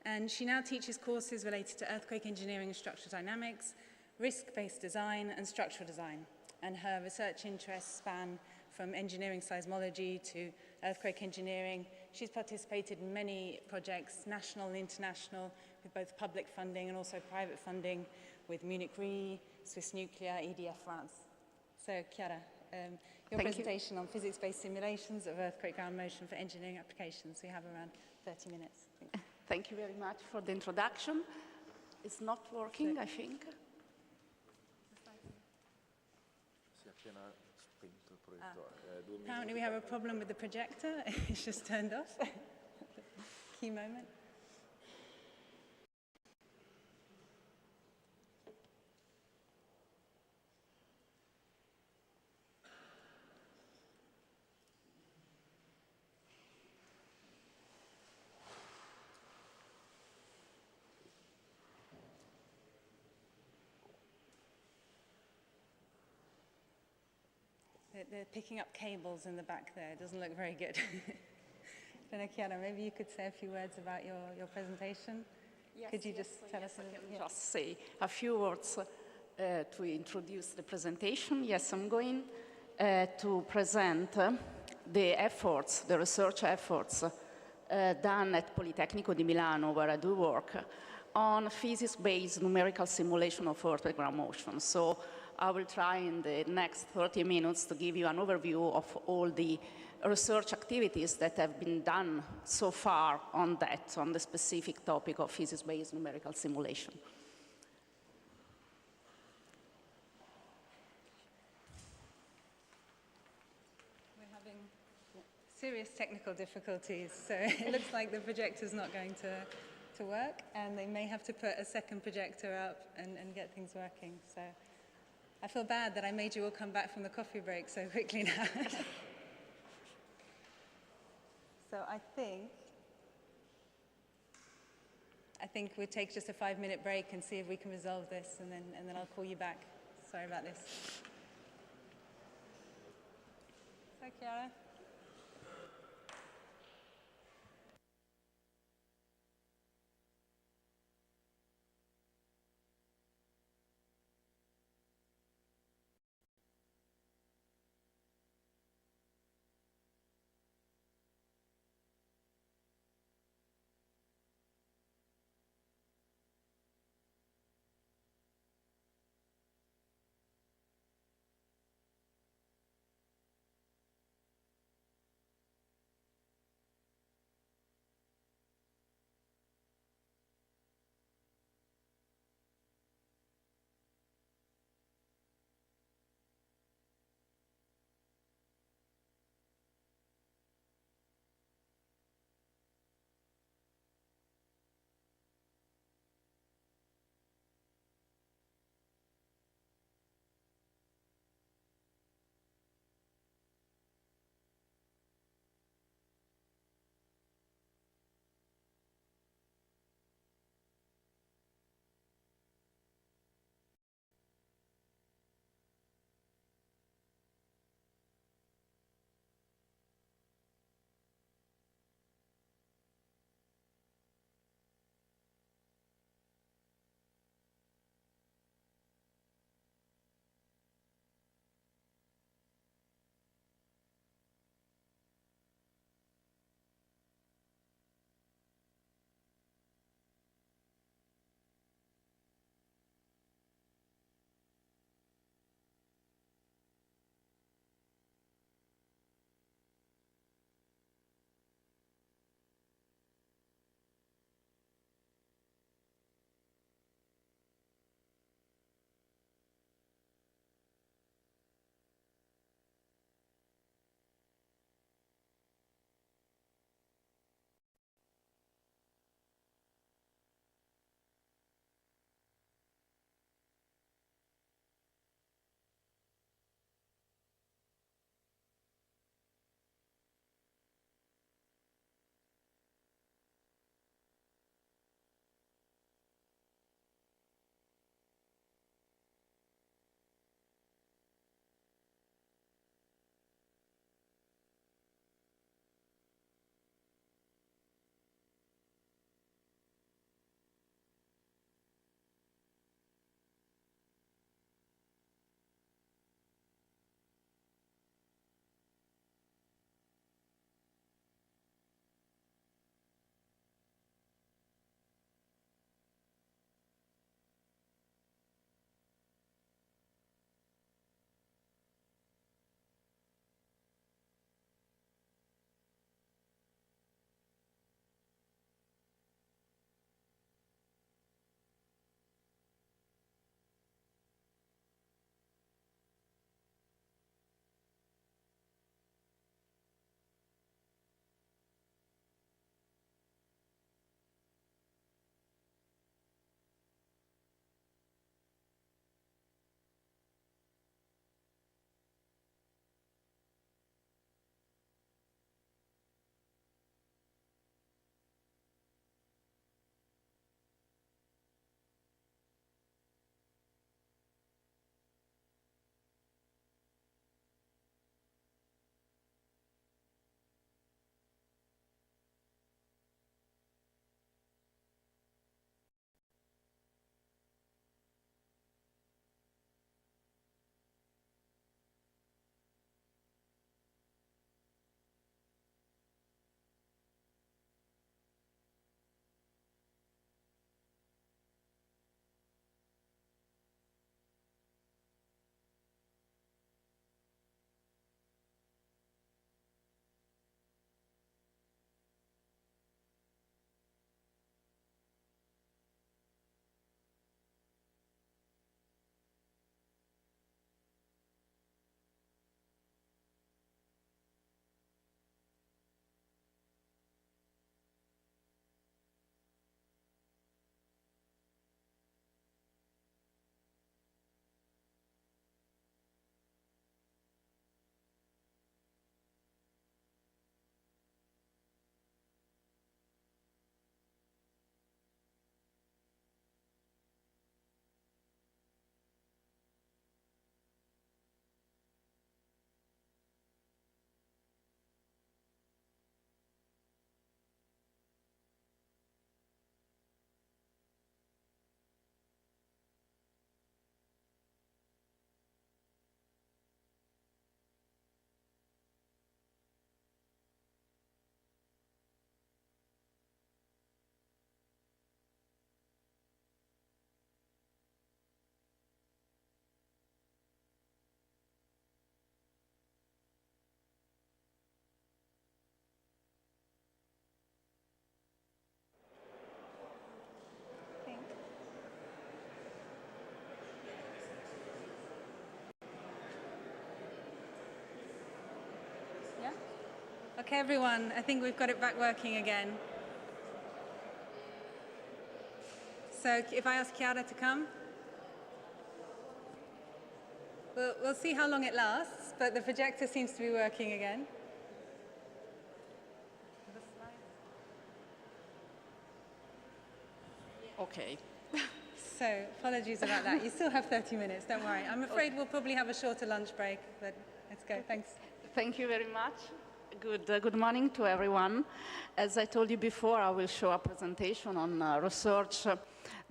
And she now teaches courses related to earthquake engineering and structural dynamics, risk-based design, and structural design. And her research interests span from engineering seismology to earthquake engineering. She's participated in many projects, national and international, with both public funding and also private funding, with Munich Re, Swiss Nuclear, EDF France. So, Chiara, your presentation on physics-based simulations of earthquake ground motion for engineering applications. We have around 30 minutes. Thank you very much for the introduction. It's not working, I think. Apparently we have a problem with the projector. It's just turned off. Key moment. They're picking up cables in the back there. It doesn't look very good. Chiara, maybe you could say a few words about your presentation. Yes, could you just tell us a little bit? Just say a few words to introduce the presentation. Yes, I'm going to present the research efforts done at Politecnico di Milano, where I do work, on physics-based numerical simulation of earthquake ground motion. So I will try in the next 30 minutes to give you an overview of all the research activities that have been done so far on the specific topic of physics-based numerical simulation. serious technical difficulties, so it looks like the projector's not going to work, and they may have to put a second projector up and get things working. So I feel bad that I made you all come back from the coffee break so quickly now. So I think we'll take just a 5-minute break and see if we can resolve this, and then I'll call you back. Sorry about this. So, Chiara? Okay, everyone, I think we've got it back working again. So if I ask Chiara to come, we'll see how long it lasts, but the projector seems to be working again. Okay. So apologies about that. You still have 30 minutes, don't worry. I'm afraid we'll probably have a shorter lunch break, but let's go. Thanks. Thank you very much. Good morning to everyone. As I told you before, I will show a presentation on research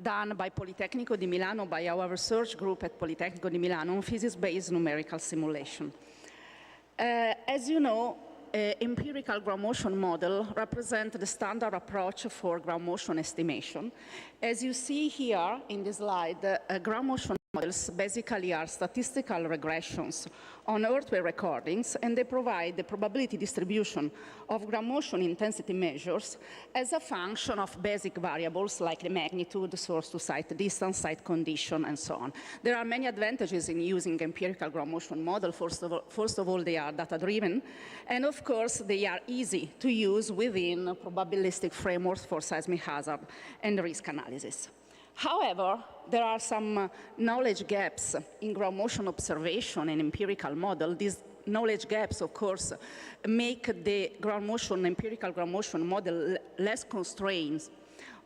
done by Politecnico di Milano, by our research group at Politecnico di Milano on physics-based numerical simulation. As you know, empirical ground motion model represent the standard approach for ground motion estimation. As you see here in this slide, ground motion models basically are statistical regressions on earthquake recordings, and they provide the probability distribution of ground motion intensity measures as a function of basic variables like the magnitude, source to site distance, site condition, and so on. There are many advantages in using empirical ground motion model. First of all, they are data-driven, and of course, they are easy to use within probabilistic frameworks for seismic hazard and risk analysis. However, there are some knowledge gaps in ground motion observation and empirical model. These knowledge gaps, of course, make the empirical ground motion model less constrained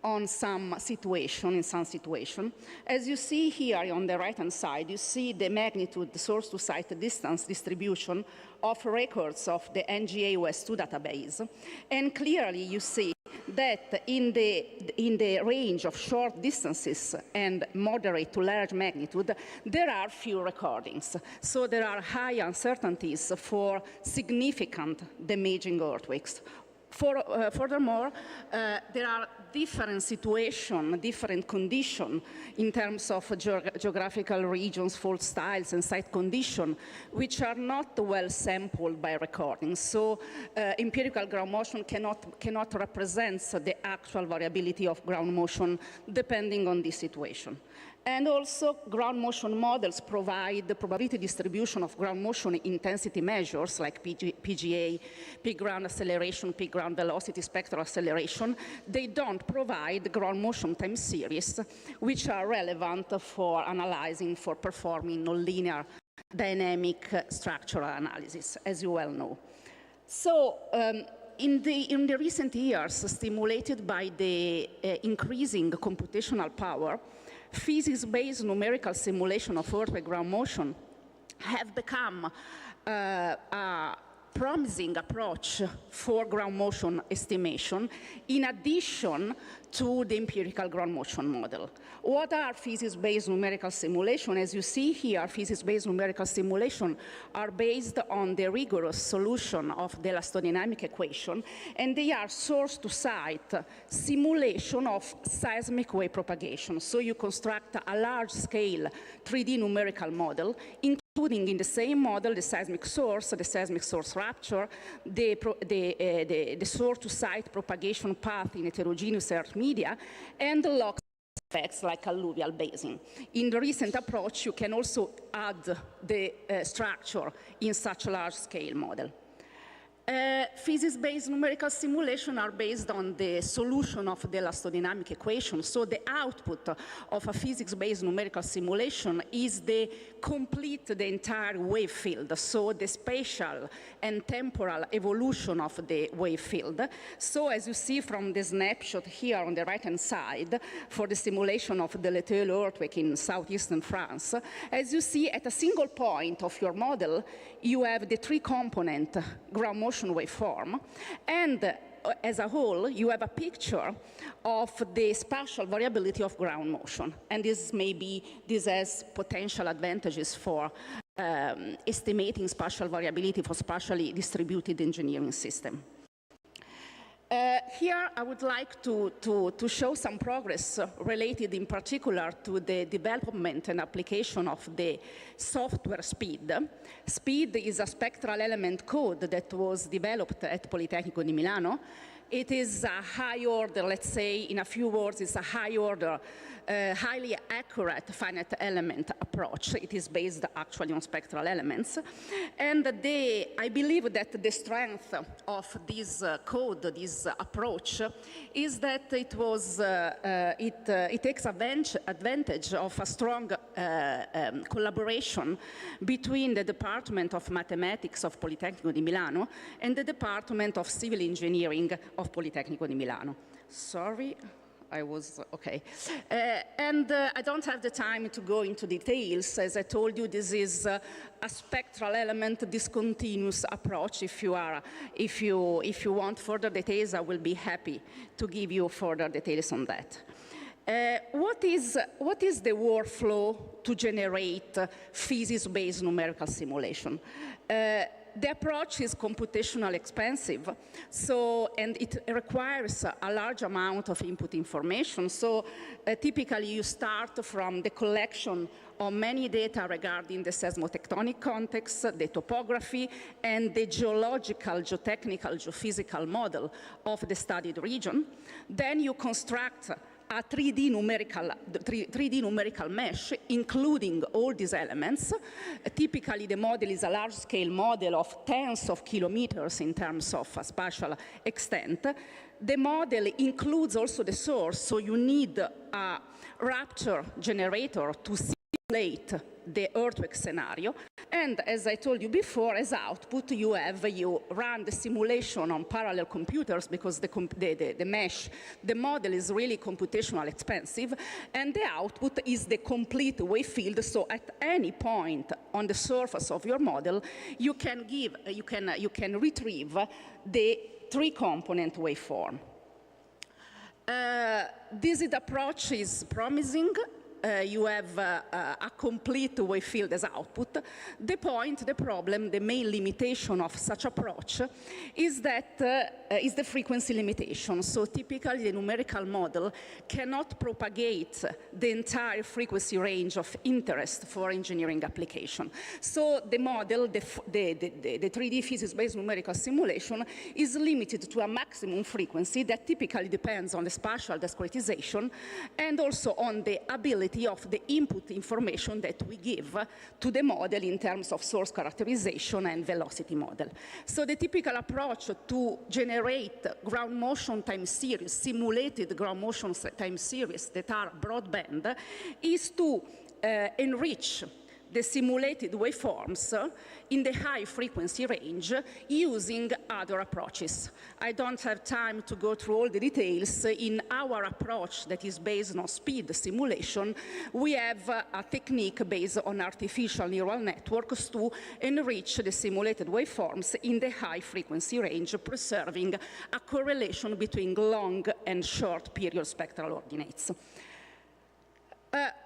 on some situation, As you see here on the right-hand side, you see the magnitude, the source-to-site distance distribution of records of the NGA OS2 database. And clearly you see that in the range of short distances and moderate to large magnitude, there are few recordings. So there are high uncertainties for significant damaging earthquakes. Furthermore, there are different situations, different conditions in terms of geographical regions, fault styles, and site condition, which are not well sampled by recordings. So empirical ground motion cannot represent the actual variability of ground motion depending on this situation. And also, ground motion models provide the probability distribution of ground motion intensity measures like PGA, peak ground acceleration, peak ground velocity, spectral acceleration. They don't provide ground motion time series, which are relevant for analyzing, for performing nonlinear dynamic structural analysis, as you well know. So, in the recent years, stimulated by the increasing computational power, physics-based numerical simulation of earthquake ground motion have become a promising approach for ground motion estimation in addition to the empirical ground motion model. What are physics-based numerical simulation? As you see here, physics-based numerical simulation are based on the rigorous solution of the elastodynamic equation, and they are source-to-site simulation of seismic wave propagation. So you construct a large-scale 3D numerical model, including in the same model the seismic source rupture, the source-to-site propagation path in heterogeneous earth media, and the lock effects like alluvial basin. In the recent approach, you can also add the structure in such a large-scale model. Physics-based numerical simulation are based on the solution of the elastodynamic equation. So the output of a physics-based numerical simulation is the entire wave field. So the spatial and temporal evolution of the wave field. So as you see from the snapshot here on the right-hand side for the simulation of the Leteul earthquake in southeastern France, as you see at a single point of your model, you have the three-component ground motion waveform, and as a whole, you have a picture of the spatial variability of ground motion. And this has potential advantages for estimating spatial variability for spatially distributed engineering system. Here, I would like to show some progress related in particular to the development and application of the software SPEED. SPEED is a spectral element code that was developed at Politecnico di Milano, it is a high order, let's say, in a few words, it's a high order, highly accurate finite element approach. It is based actually on spectral elements. And I believe that the strength of this code, this approach, is that it takes advantage of a strong collaboration between the Department of Mathematics of Politecnico di Milano and the Department of Civil Engineering of Politecnico di Milano. Sorry. I was, okay. I don't have the time to go into details. As I told you, this is a spectral element discontinuous approach. If you want further details, I will be happy to give you further details on that. What is the workflow to generate physics-based numerical simulation? The approach is computationally expensive, and it requires a large amount of input information. So typically you start from the collection of many data regarding the seismotectonic context, the topography, and the geological, geotechnical, geophysical model of the studied region. Then you construct a 3D numerical mesh, including all these elements. Typically, the model is a large-scale model of tens of kilometers in terms of spatial extent. The model includes also the source, so you need a rapture generator to simulate the earthquake scenario. And as I told you before, as output, you run the simulation on parallel computers because the mesh, the model is really computationally expensive, and the output is the complete wave field. So at any point on the surface of your model, you can retrieve the three-component waveform. This approach is promising. You have a complete wave field as output. The problem, the main limitation of such approach is the frequency limitation. So typically the numerical model cannot propagate the entire frequency range of interest for engineering application. So the model, the 3D physics-based numerical simulation is limited to a maximum frequency that typically depends on the spatial discretization and also on the ability of the input information that we give to the model in terms of source characterization and velocity model. So the typical approach to generate ground motion time series, simulated ground motion time series that are broadband, is to enrich the simulated waveforms in the high frequency range using other approaches. I don't have time to go through all the details. In our approach that is based on speed simulation, we have a technique based on artificial neural networks to enrich the simulated waveforms in the high frequency range, preserving a correlation between long and short period spectral ordinates.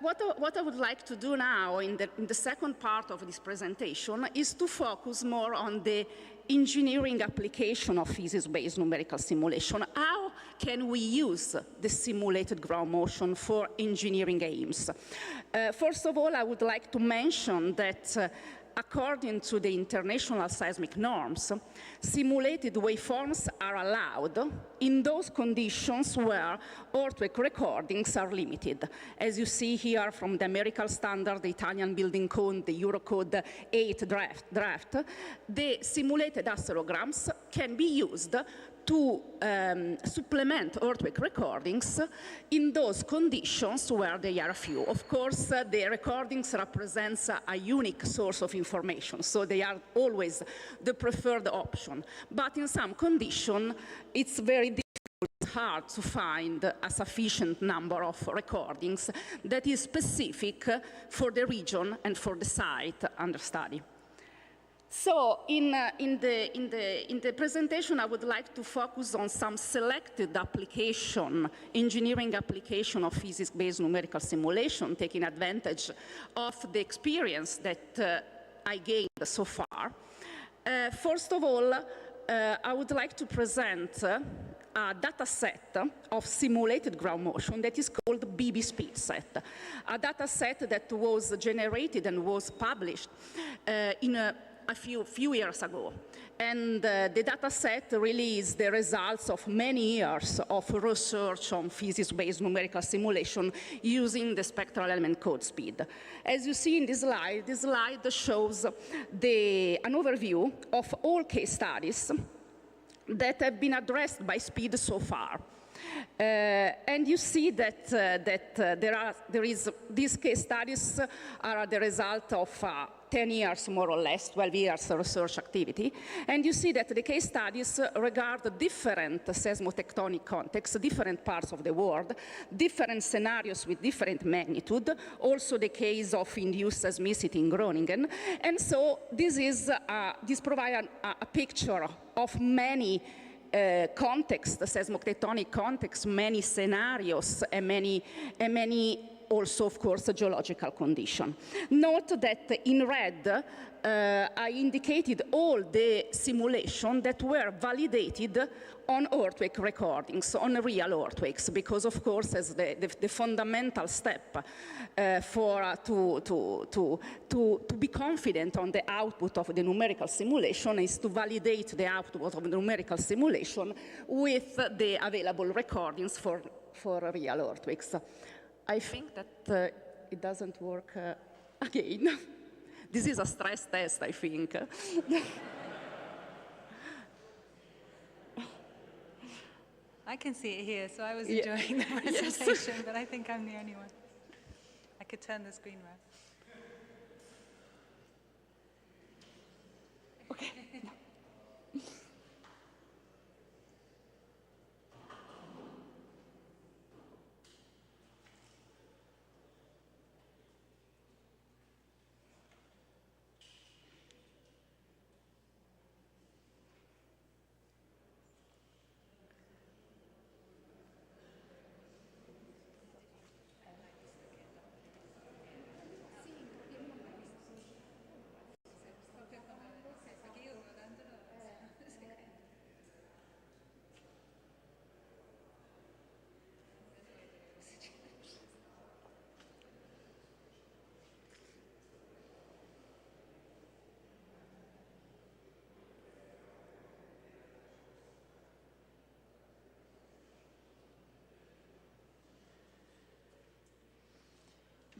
What I would like to do now in the second part of this presentation is to focus more on the engineering application of physics-based numerical simulation. How can we use the simulated ground motion for engineering aims? First of all, I would like to mention that according to the international seismic norms, simulated waveforms are allowed in those conditions where earthquake recordings are limited. As you see here from the American standard, the Italian building code, the Eurocode 8 draft, the simulated asterograms can be used to supplement earthquake recordings in those conditions where they are few. Of course, the recordings represent a unique source of information, so they are always the preferred option. But in some conditions, it's very difficult, it's hard to find a sufficient number of recordings that is specific for the region and for the site under study. So in the presentation, I would like to focus on some selected engineering application of physics-based numerical simulation, taking advantage of the experience that I gained so far. First of all, I would like to present a data set of simulated ground motion that is called BB speed set, a data set that was generated and was published in a few years ago. And the data set really is the results of many years of research on physics-based numerical simulation using the spectral element code speed. As you see in this slide shows an overview of all case studies that have been addressed by speed so far. And you see that, these case studies are the result of 10 years, more or less, 12 years research activity. And you see that the case studies regard different seismotectonic contexts, different parts of the world, different scenarios with different magnitude, also the case of induced seismicity in Groningen. And so this provides a picture of many context, seismotectonic context, many scenarios, and many also, of course, geological condition. Note that in red, I indicated all the simulations that were validated on earthquake recordings, on real earthquakes, because, of course, as the fundamental step to be confident on the output of the numerical simulation is to validate the output of the numerical simulation with the available recordings for real earthquakes. I think that it doesn't work again. This is a stress test, I think. I can see it here, so I was enjoying the presentation, but I think I'm the only one. I could turn the screen around. Okay.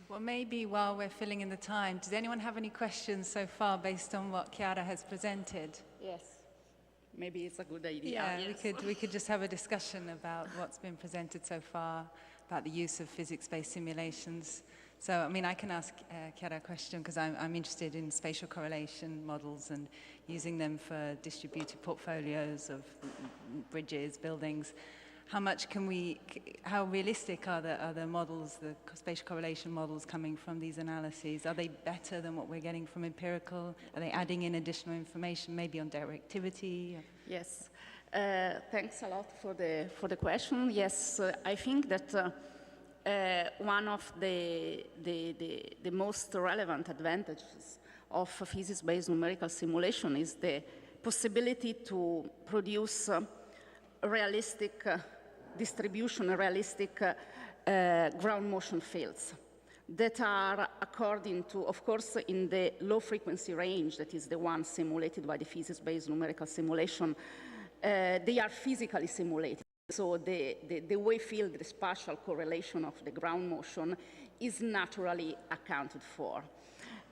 Well, maybe while we're filling in the time, does anyone have any questions so far based on what Chiara has presented? Yes. Maybe it's a good idea. Yeah, yes. we could just have a discussion about what's been presented so far, about the use of physics-based simulations. So, I mean, I can ask Chiara a question because I'm interested in spatial correlation models and using them for distributed portfolios of bridges, buildings. How realistic are the models, the spatial correlation models coming from these analyses? Are they better than what we're getting from empirical? Are they adding in additional information, maybe on directivity? Yes, thanks a lot for the question. Yes, I think that one of the most relevant advantages of physics-based numerical simulation is the possibility to produce realistic distribution, realistic ground motion fields that are according to, of course, in the low frequency range, that is the one simulated by the physics-based numerical simulation, they are physically simulated. So the wave field, the spatial correlation of the ground motion is naturally accounted for.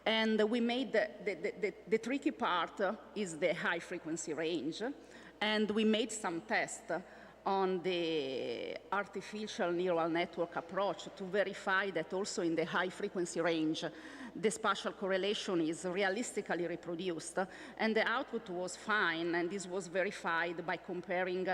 And we made the tricky part is the high frequency range. And we made some tests on the artificial neural network approach to verify that also in the high frequency range, the spatial correlation is realistically reproduced. And the output was fine, and this was verified by comparing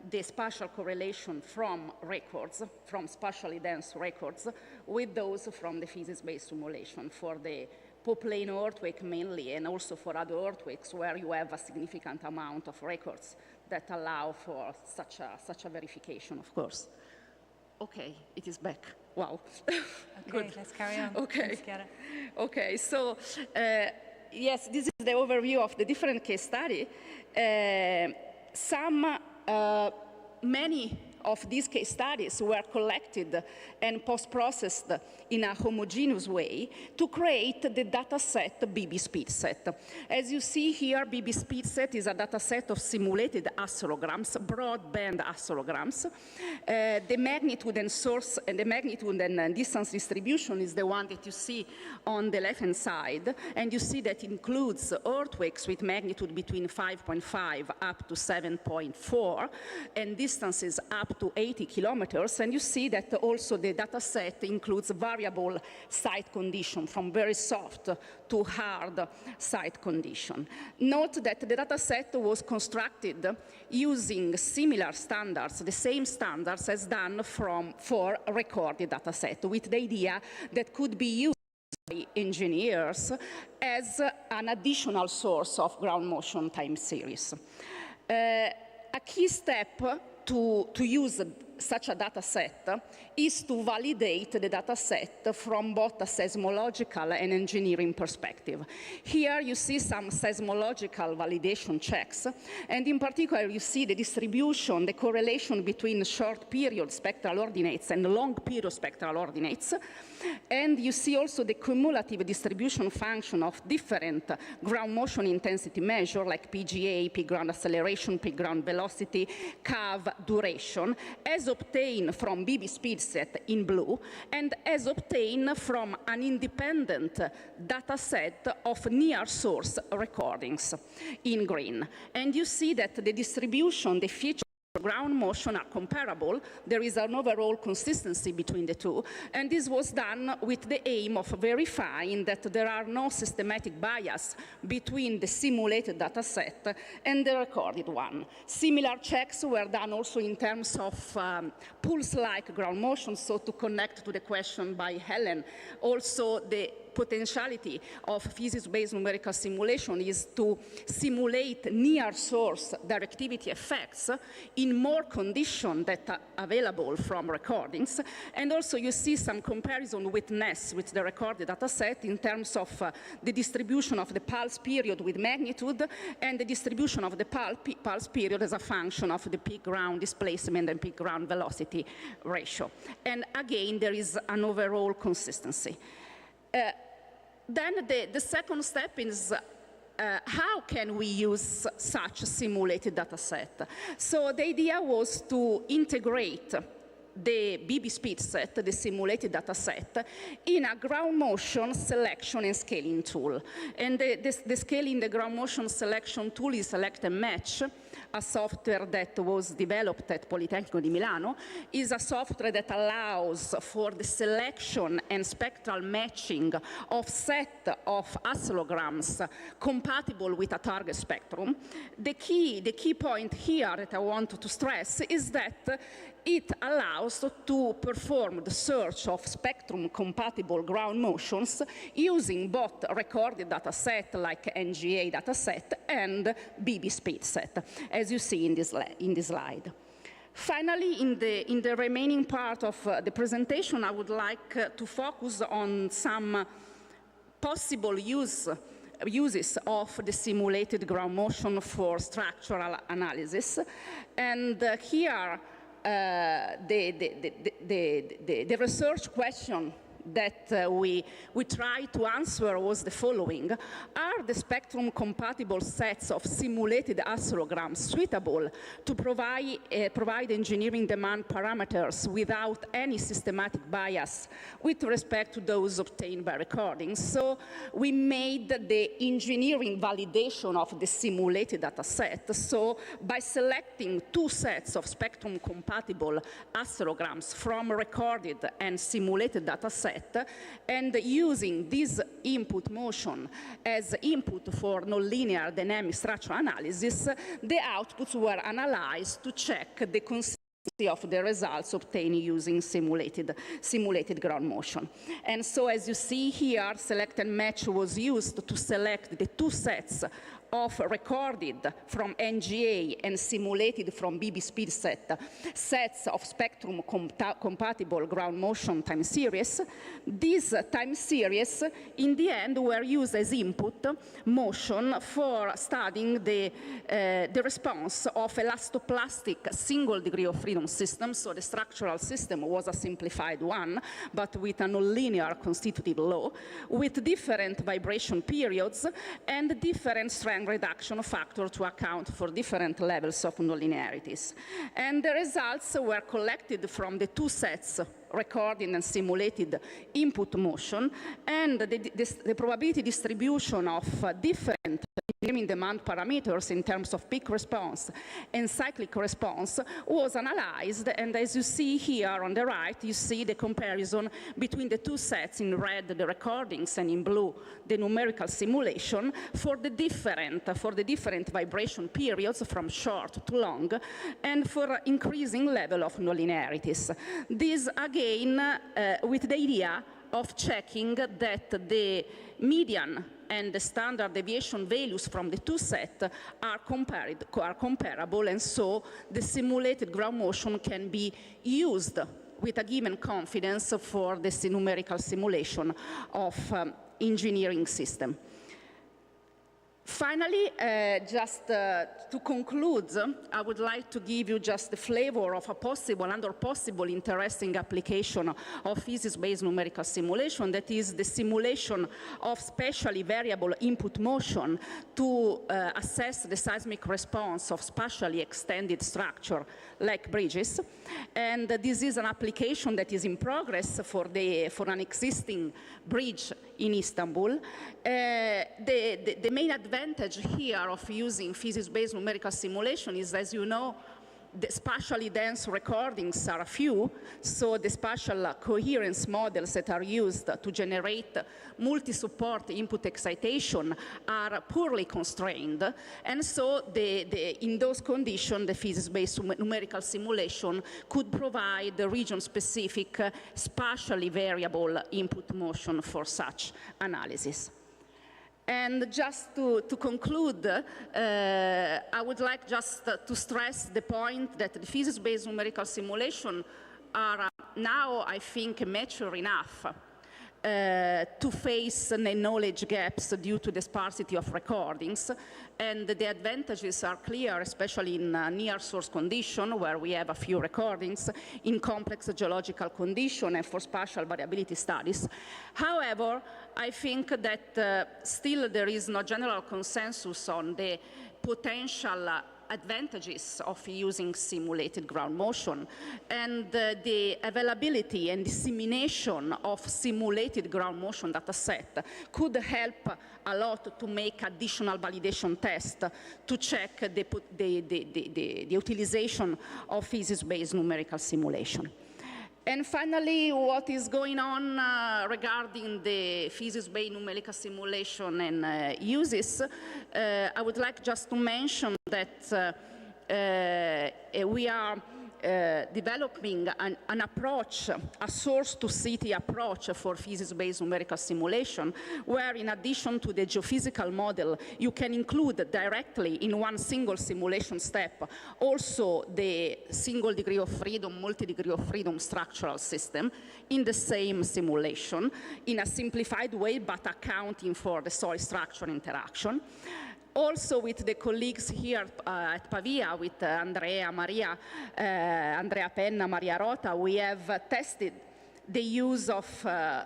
the spatial correlation from records, from spatially dense records, with those from the physics-based simulation for the Poplane earthquake mainly, and also for other earthquakes where you have a significant amount of records that allow for such a verification, of course. Okay, it is back. Wow. Okay, let's carry on. Okay. Thanks, Chiara. Okay, so yes, this is the overview of the different case study. Many of these case studies were collected and post-processed in a homogeneous way to create the data set BB speed set. As you see here, BB speed set is a data set of simulated oscillograms, broadband oscillograms. The magnitude and source and the magnitude and distance distribution is the one that you see on the left-hand side, and you see that includes earthquakes with magnitude between 5.5 up to 7.4, and distances up to 80 kilometers, and you see that also the data set includes variable site condition, from very soft to hard site condition. Note that the data set was constructed using similar standards, the same standards as done for a recorded data set, with the idea that could be used by engineers as an additional source of ground motion time series. A key step to use such a data set is to validate the data set from both a seismological and engineering perspective. Here you see some seismological validation checks, and in particular you see the distribution, the correlation between short period spectral ordinates and long period spectral ordinates, and you see also the cumulative distribution function of different ground motion intensity measures like PGA, peak ground acceleration, peak ground velocity, CAV duration, as obtained from BB speed set in blue, and as obtained from an independent data set of near source recordings in green. And you see that the distribution, the features of ground motion are comparable. There is an overall consistency between the two, and this was done with the aim of verifying that there are no systematic bias between the simulated data set and the recorded one. Similar checks were done also in terms of pulse-like ground motion, so to connect to the question by Helen, also the potentiality of physics-based numerical simulation is to simulate near-source directivity effects in more conditions that are available from recordings. And also you see some comparison with NES, with the recorded data set, in terms of the distribution of the pulse period with magnitude and the distribution of the pulse period as a function of the peak ground displacement and peak ground velocity ratio. And again, there is an overall consistency. Then the second step is how can we use such a simulated data set? So the idea was to integrate the BB speed set, the simulated data set, in a ground motion selection and scaling tool. And the scaling, the ground motion selection tool is Select and Match, a software that was developed at Politecnico di Milano, is a software that allows for the selection and spectral matching of set of oscillograms compatible with a target spectrum. The key point here that I want to stress is that it allows to perform the search of spectrum-compatible ground motions using both recorded data set like NGA data set and BB speed set, as you see in this slide. Finally, in the remaining part of the presentation, I would like to focus on some possible uses of the simulated ground motion for structural analysis. And here, the research question that we tried to answer was the following. Are the spectrum-compatible sets of simulated oscillograms suitable to provide engineering demand parameters without any systematic bias with respect to those obtained by recordings? So we made the engineering validation of the simulated data set. So by selecting two sets of spectrum-compatible oscillograms from recorded and simulated data set, and using this input motion as input for nonlinear dynamic structural analysis, the outputs were analyzed to check the consistency of the results obtained using simulated ground motion. And so as you see here, Select and Match was used to select the two sets of recorded from NGA and simulated from BB speed set, sets of spectrum-compatible ground motion time series. These time series, in the end, were used as input motion for studying the response of elastoplastic single degree of freedom freedom system, so the structural system was a simplified one, but with a nonlinear constitutive law, with different vibration periods and different strength reduction factor to account for different levels of nonlinearities. And the results were collected from the two sets, recorded and simulated input motion, and the probability distribution of different engineering demand parameters in terms of peak response and cyclic response was analyzed, and as you see here on the right, you see the comparison between the two sets, in red the recordings and in blue the numerical simulation for the different vibration periods from short to long and for increasing level of nonlinearities. This again with the idea of checking that the median and the standard deviation values from the two sets are comparable, and so the simulated ground motion can be used with a given confidence for the numerical simulation of engineering system. Finally, just to conclude, I would like to give you just the flavor of a possible interesting application of physics-based numerical simulation, that is the simulation of spatially variable input motion to assess the seismic response of spatially extended structure like bridges. And this is an application that is in progress for an existing bridge in Istanbul. The main advantage here of using physics-based numerical simulation is, as you know, the spatially dense recordings are few, so the spatial coherence models that are used to generate multi-support input excitation are poorly constrained, and so in those conditions, the physics-based numerical simulation could provide the region-specific spatially variable input motion for such analysis. And just to conclude, I would like just to stress the point that the physics-based numerical simulation are now, I think, mature enough to face the knowledge gaps due to the sparsity of recordings, and the advantages are clear, especially in near source condition, where we have a few recordings, in complex geological condition, and for spatial variability studies. However, I think that still there is no general consensus on the potential advantages of using simulated ground motion, and the availability and dissemination of simulated ground motion data set could help a lot to make additional validation tests to check the utilization of physics-based numerical simulation. And finally, what is going on regarding the physics-based numerical simulation and uses, I would like just to mention that we are developing an approach, a source-to-city approach for physics-based numerical simulation, where in addition to the geophysical model, you can include directly in one single simulation step also the single degree of freedom, multi-degree of freedom structural system in the same simulation in a simplified way, but accounting for the soil structure interaction. Also with the colleagues here at Pavia, with Andrea Penna, Maria Rota, we have tested the use of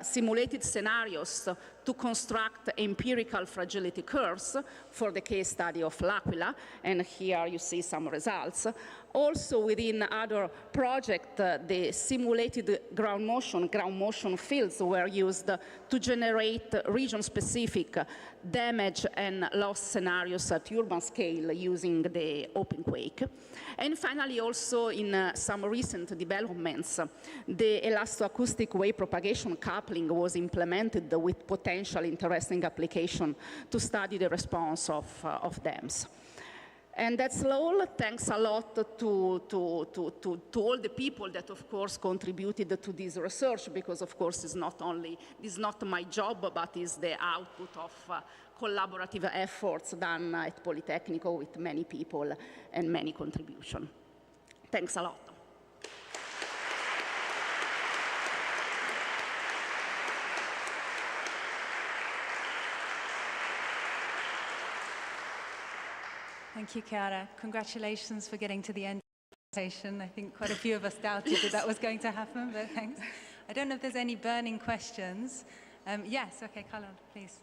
simulated scenarios to construct empirical fragility curves for the case study of L'Aquila, and here you see some results. Also within other projects, the simulated ground motion fields were used to generate region-specific damage and loss scenarios at urban scale using the OpenQuake. And finally, also in some recent developments, the elastoacoustic wave propagation coupling was implemented with potential interesting application to study the response of dams. And that's all. Thanks a lot to all the people that, of course, contributed to this research, because, of course, this is not my job, but is the output of collaborative efforts done at Politecnico with many people and many contributions. Thanks a lot. Thank you, Chiara. Congratulations for getting to the end. presentation. I think quite a few of us doubted that was going to happen, but thanks. I don't know if there's any burning questions. Yes, okay, Carlo, please.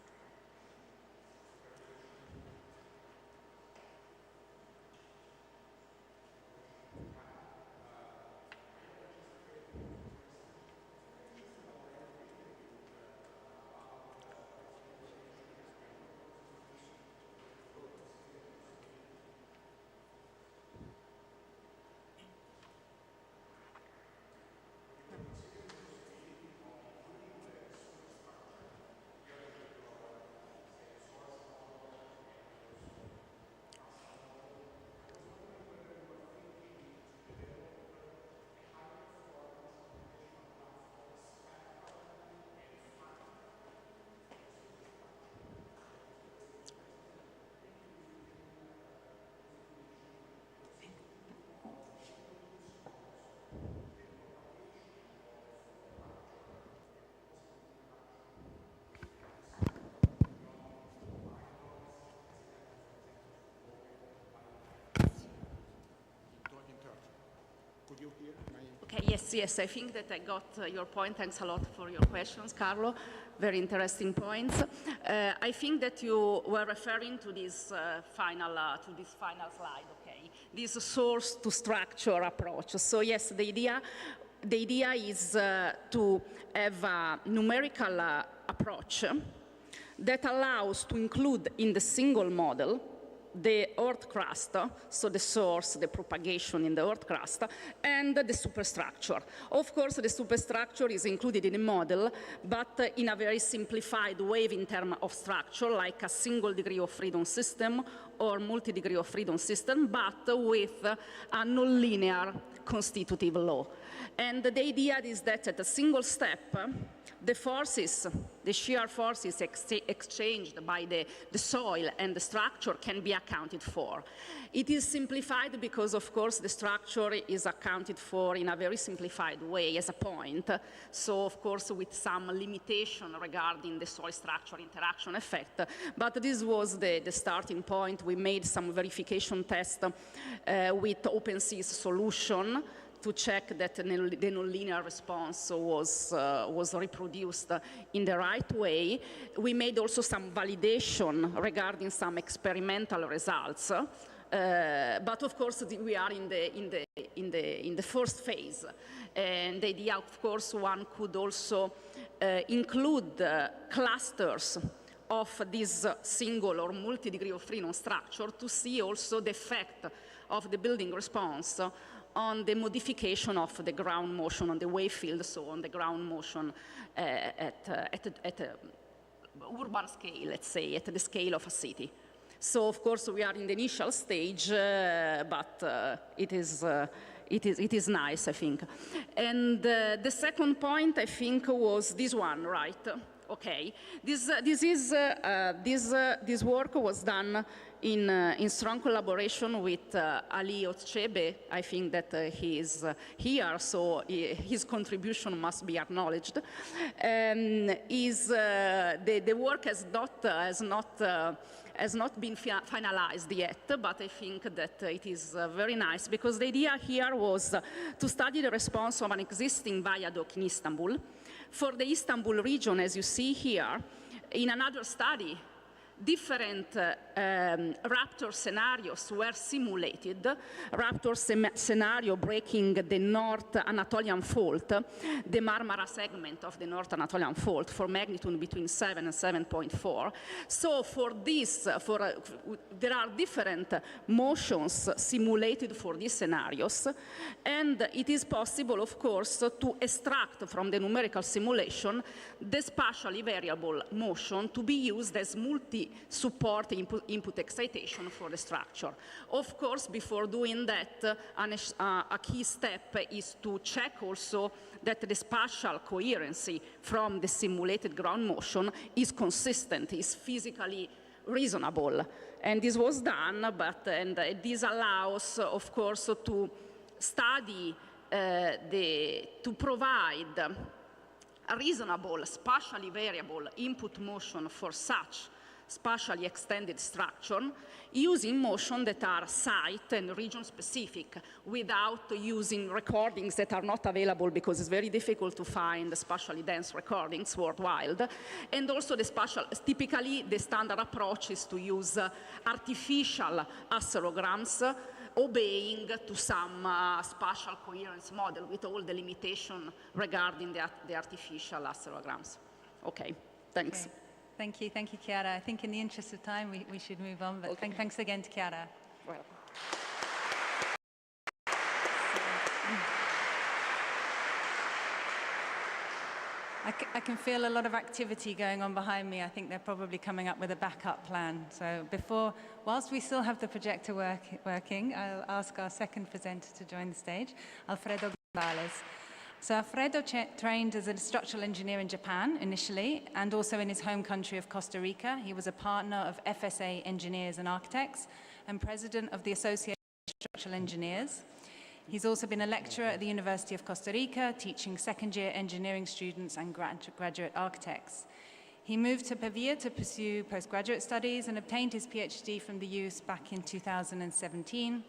Okay, yes, I think that I got your point. Thanks a lot for your questions, Carlo. Very interesting points. I think that you were referring to this final slide, okay? This source to structure approach. So yes, the idea is to have a numerical approach that allows to include in the single model the earth crust, so the source, the propagation in the earth crust, and the superstructure. Of course, the superstructure is included in the model, but in a very simplified way in terms of structure, like a single degree of freedom system or multi-degree of freedom system, but with a nonlinear constitutive law. And the idea is that at a single step, the forces, the shear forces exchanged by the soil and the structure can be accounted for. It is simplified because, of course, the structure is accounted for in a very simplified way as a point. So, of course, with some limitation regarding the soil structure interaction effect. But this was the starting point. We made some verification tests with OpenSea's solution to check that the nonlinear response was reproduced in the right way. We made also some validation regarding some experimental results. But of course, we are in the first phase. And the idea, of course, one could also include clusters of this single or multi-degree of freedom structure to see also the effect of the building response on the modification of the ground motion on the wave field, so on the ground motion at urban scale, let's say, at the scale of a city. So, of course, we are in the initial stage, but it is nice, I think. And the second point, I think, was this one, right? Okay. This work was done in strong collaboration with Ali Otchebe. I think that he is here, so his contribution must be acknowledged. The work has not been finalized yet, but I think that it is very nice because the idea here was to study the response of an existing viaduct in Istanbul. For the Istanbul region, as you see here, in another study, different raptor scenarios were simulated. Raptor scenario breaking the North Anatolian Fault, the Marmara segment of the North Anatolian Fault for magnitude between 7 and 7.4. So for this, there are different motions simulated for these scenarios, and it is possible, of course, to extract from the numerical simulation the spatially variable motion to be used as multi-support input excitation for the structure. Of course, before doing that, a key step is to check also that the spatial coherency from the simulated ground motion is consistent, is physically reasonable. And this was done, and this allows, of course, to study, to provide a reasonable, spatially variable input motion for such spatially extended structure using motion that are site and region specific without using recordings that are not available because it's very difficult to find spatially dense recordings worldwide. And also typically the standard approach is to use artificial accelegrams obeying to some spatial coherence model with all the limitation regarding the artificial accelegrams. Okay, thanks. Okay. Thank you, Chiara. I think in the interest of time, we should move on, but okay. Thanks again to Chiara. Welcome. I can feel a lot of activity going on behind me. I think they're probably coming up with a backup plan. So whilst we still have the projector working, I'll ask our second presenter to join the stage, Alfredo Gonzalez. So Alfredo trained as a structural engineer in Japan initially, and also in his home country of Costa Rica. He was a partner of FSA Engineers and Architects and president of the Association of Structural Engineers. He's also been a lecturer at the University of Costa Rica, teaching second-year engineering students and graduate architects. He moved to Pavia to pursue postgraduate studies and obtained his PhD from the US back in 2017.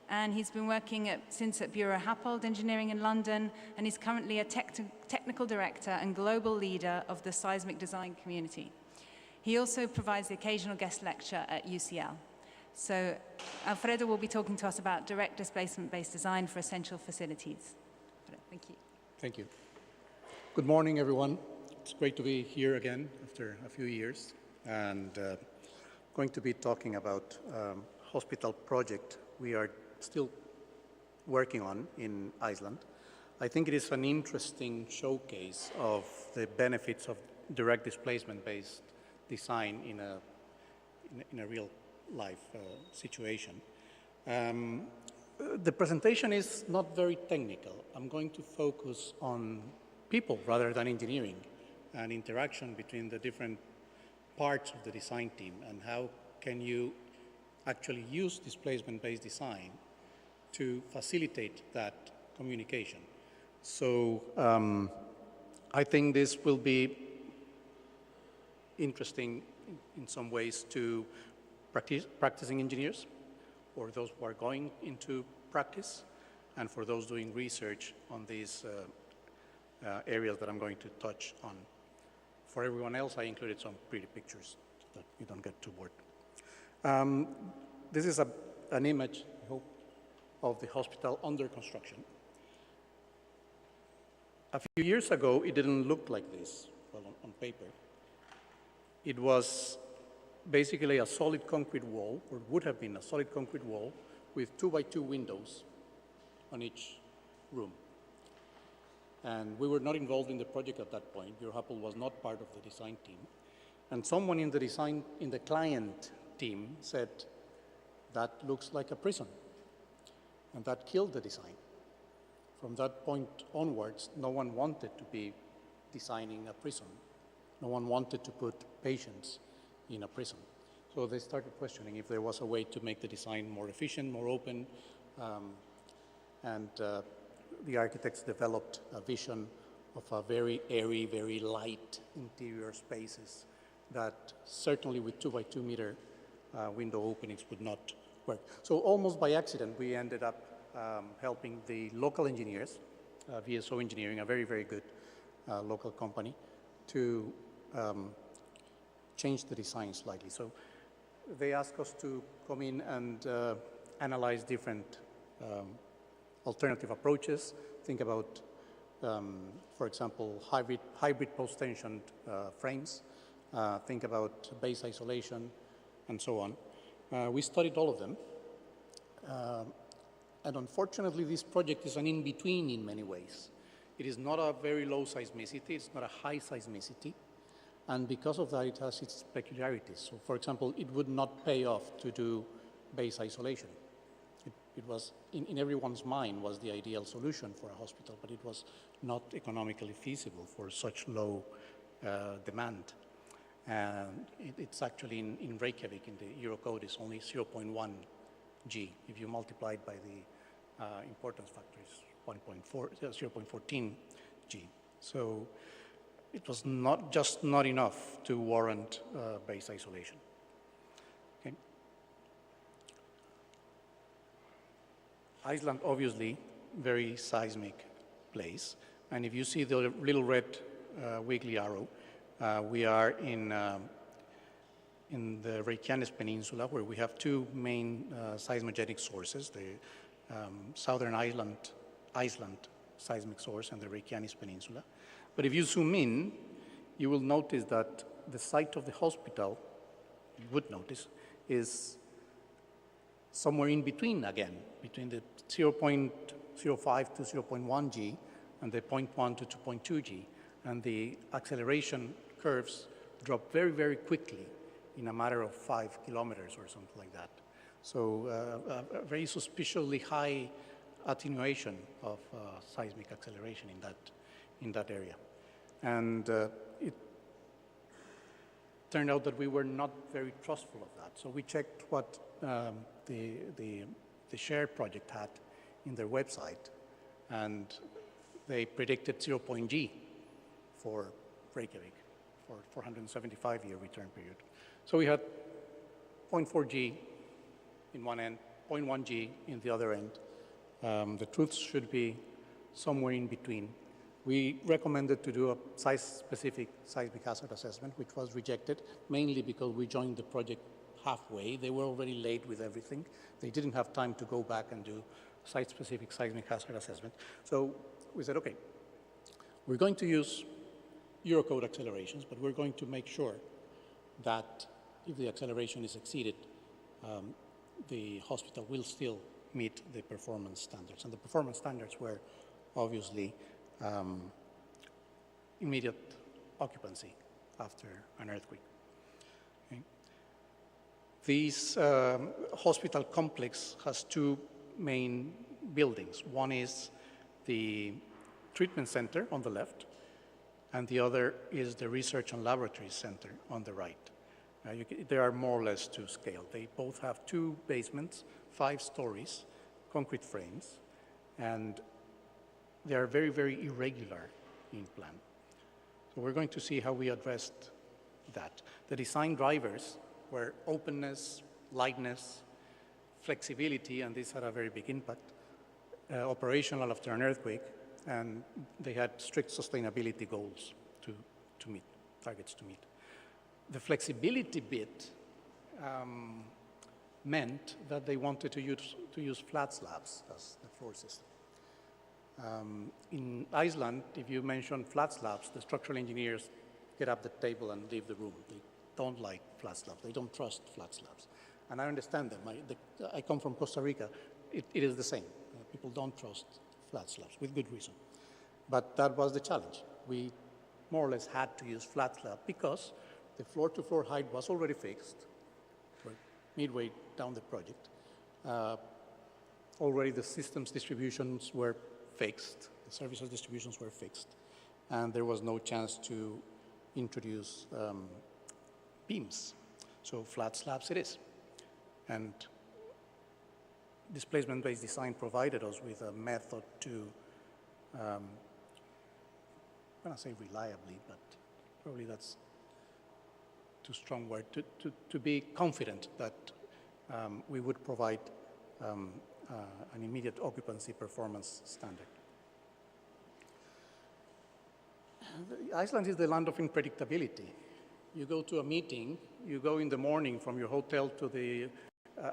And he's been working since at Bureau Happold Engineering in London, and he's currently a technical director and global leader of the seismic design community. He also provides the occasional guest lecture at UCL. So Alfredo will be talking to us about direct displacement-based design for essential facilities. Thank you. Thank you. Good morning, everyone. It's great to be here again after a few years, and going to be talking about hospital project we are still working on in Iceland. I think it is an interesting showcase of the benefits of direct displacement-based design in a real life situation. The presentation is not very technical. I'm going to focus on people rather than engineering and interaction between the different parts of the design team and how can you actually use displacement-based design to facilitate that communication. So I think this will be interesting in some ways to practicing engineers, or those who are going into practice, and for those doing research on these areas that I'm going to touch on. For everyone else, I included some pretty pictures so that you don't get too bored. This is an image, I hope, of the hospital under construction. A few years ago, it didn't look like this, well, on paper. It was basically a solid concrete wall, or would have been a solid concrete wall, with 2x2 windows on each room. And we were not involved in the project at that point. Bureau Happold was not part of the design team. And someone in the client team said, that looks like a prison. And that killed the design. From that point onwards, no one wanted to be designing a prison. No one wanted to put patients in a prison. So they started questioning if there was a way to make the design more efficient, more open, and the architects developed a vision of a very airy, very light interior spaces that certainly with 2x2 meter window openings would not work. So almost by accident, we ended up helping the local engineers, VSO Engineering, a very, very good local company, to change the design slightly. So they asked us to come in and analyze different alternative approaches. Think about, for example, hybrid post-tensioned frames. Think about base isolation, and so on. We studied all of them. And unfortunately, this project is an in-between in many ways. It is not a very low seismicity, it's not a high seismicity. And because of that, it has its peculiarities. So for example, it would not pay off to do base isolation. It was, in everyone's mind, was the ideal solution for a hospital, but it was not economically feasible for such low demand. And it's actually in Reykjavik, in the Eurocode, is only 0.1 G. If you multiply it by the importance factor, it's 0.14 G. So it was not enough to warrant base isolation. Iceland, obviously, very seismic place. And if you see the little red wiggly arrow, we are in the Reykjanes Peninsula, where we have two main seismogenic sources, the southern Iceland seismic source and the Reykjanes Peninsula. But if you zoom in, you will notice that the site of the hospital, you would notice, is somewhere in between again, between the 0.05 to 0.1 G and the 0.1 to 2.2 G. And the acceleration curves drop very, very quickly in a matter of 5 kilometers or something like that. So a very suspiciously high attenuation of seismic acceleration in that area. And it turned out that we were not very trustful of that. So we checked what the SHARE project had in their website, and they predicted 0.G for Reykjavik for 475-year return period. So we had 0.4G in one end, 0.1G in the other end. The truths should be somewhere in between. We recommended to do a site-specific seismic hazard assessment, which was rejected, mainly because we joined the project halfway. They were already late with everything. They didn't have time to go back and do site-specific seismic hazard assessment. So we said, okay, we're going to use Eurocode accelerations, but we're going to make sure that if the acceleration is exceeded, the hospital will still meet the performance standards. And the performance standards were obviously immediate occupancy after an earthquake. Okay. This hospital complex has two main buildings. One is the treatment center on the left, and the other is the research and laboratory center on the right. They are more or less to scale. They both have two basements, 5 stories, concrete frames, and they are very, very irregular in plan. So we're going to see how we addressed that. The design drivers were openness, lightness, flexibility, and this had a very big impact, operational after an earthquake, and they had strict sustainability goals to meet, targets to meet. The flexibility bit meant that they wanted to use flat slabs as the floor system. In Iceland, if you mention flat slabs, the structural engineers get up the table and leave the room. They don't like flat slabs. They don't trust flat slabs. And I understand them. I come from Costa Rica. It is the same. People don't trust flat slabs, with good reason. But that was the challenge. We more or less had to use flat slab because the floor-to-floor height was already fixed. We're midway down the project. Already the systems distributions were fixed, the services distributions were fixed, and there was no chance to introduce beams. So flat slabs it is. And displacement-based design provided us with a method to, I'm going to say reliably, but probably that's too strong word, to be confident that we would provide an immediate occupancy performance standard. Iceland is the land of unpredictability. You go to a meeting, you go in the morning from your hotel to the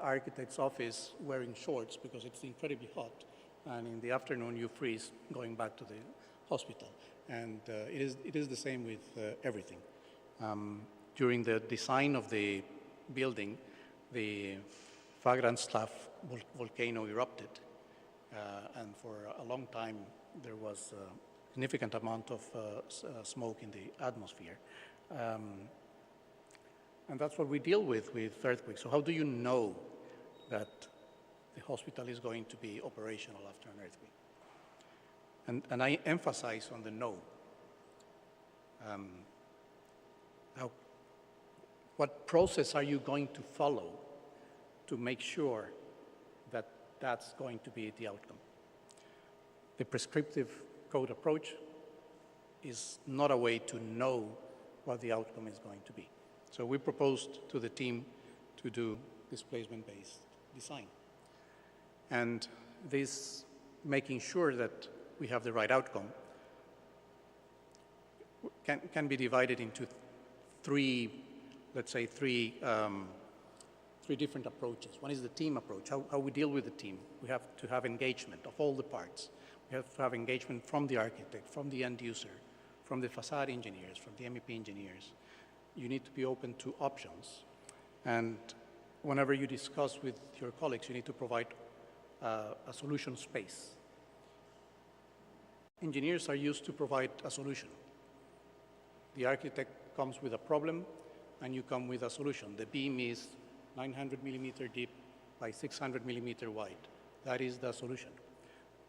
architect's office wearing shorts because it's incredibly hot, and in the afternoon you freeze going back to the hospital. And it is the same with everything. During the design of the building, the Fagransstaf volcano erupted, and for a long time there was a significant amount of smoke in the atmosphere. And that's what we deal with earthquakes. So how do you know that the hospital is going to be operational after an earthquake? And I emphasize on the no. What process are you going to follow to make sure that that's going to be the outcome? The prescriptive code approach is not a way to know what the outcome is going to be. So we proposed to the team to do displacement-based design. And this making sure that we have the right outcome can be divided into three, let's say, three different approaches. One is the team approach, how we deal with the team. We have to have engagement of all the parts. We have to have engagement from the architect, from the end user, from the facade engineers, from the MEP engineers. You need to be open to options. And whenever you discuss with your colleagues, you need to provide a solution space. Engineers are used to provide a solution. The architect comes with a problem, and you come with a solution. The beam is 900 millimeter deep by 600 millimeter wide. That is the solution.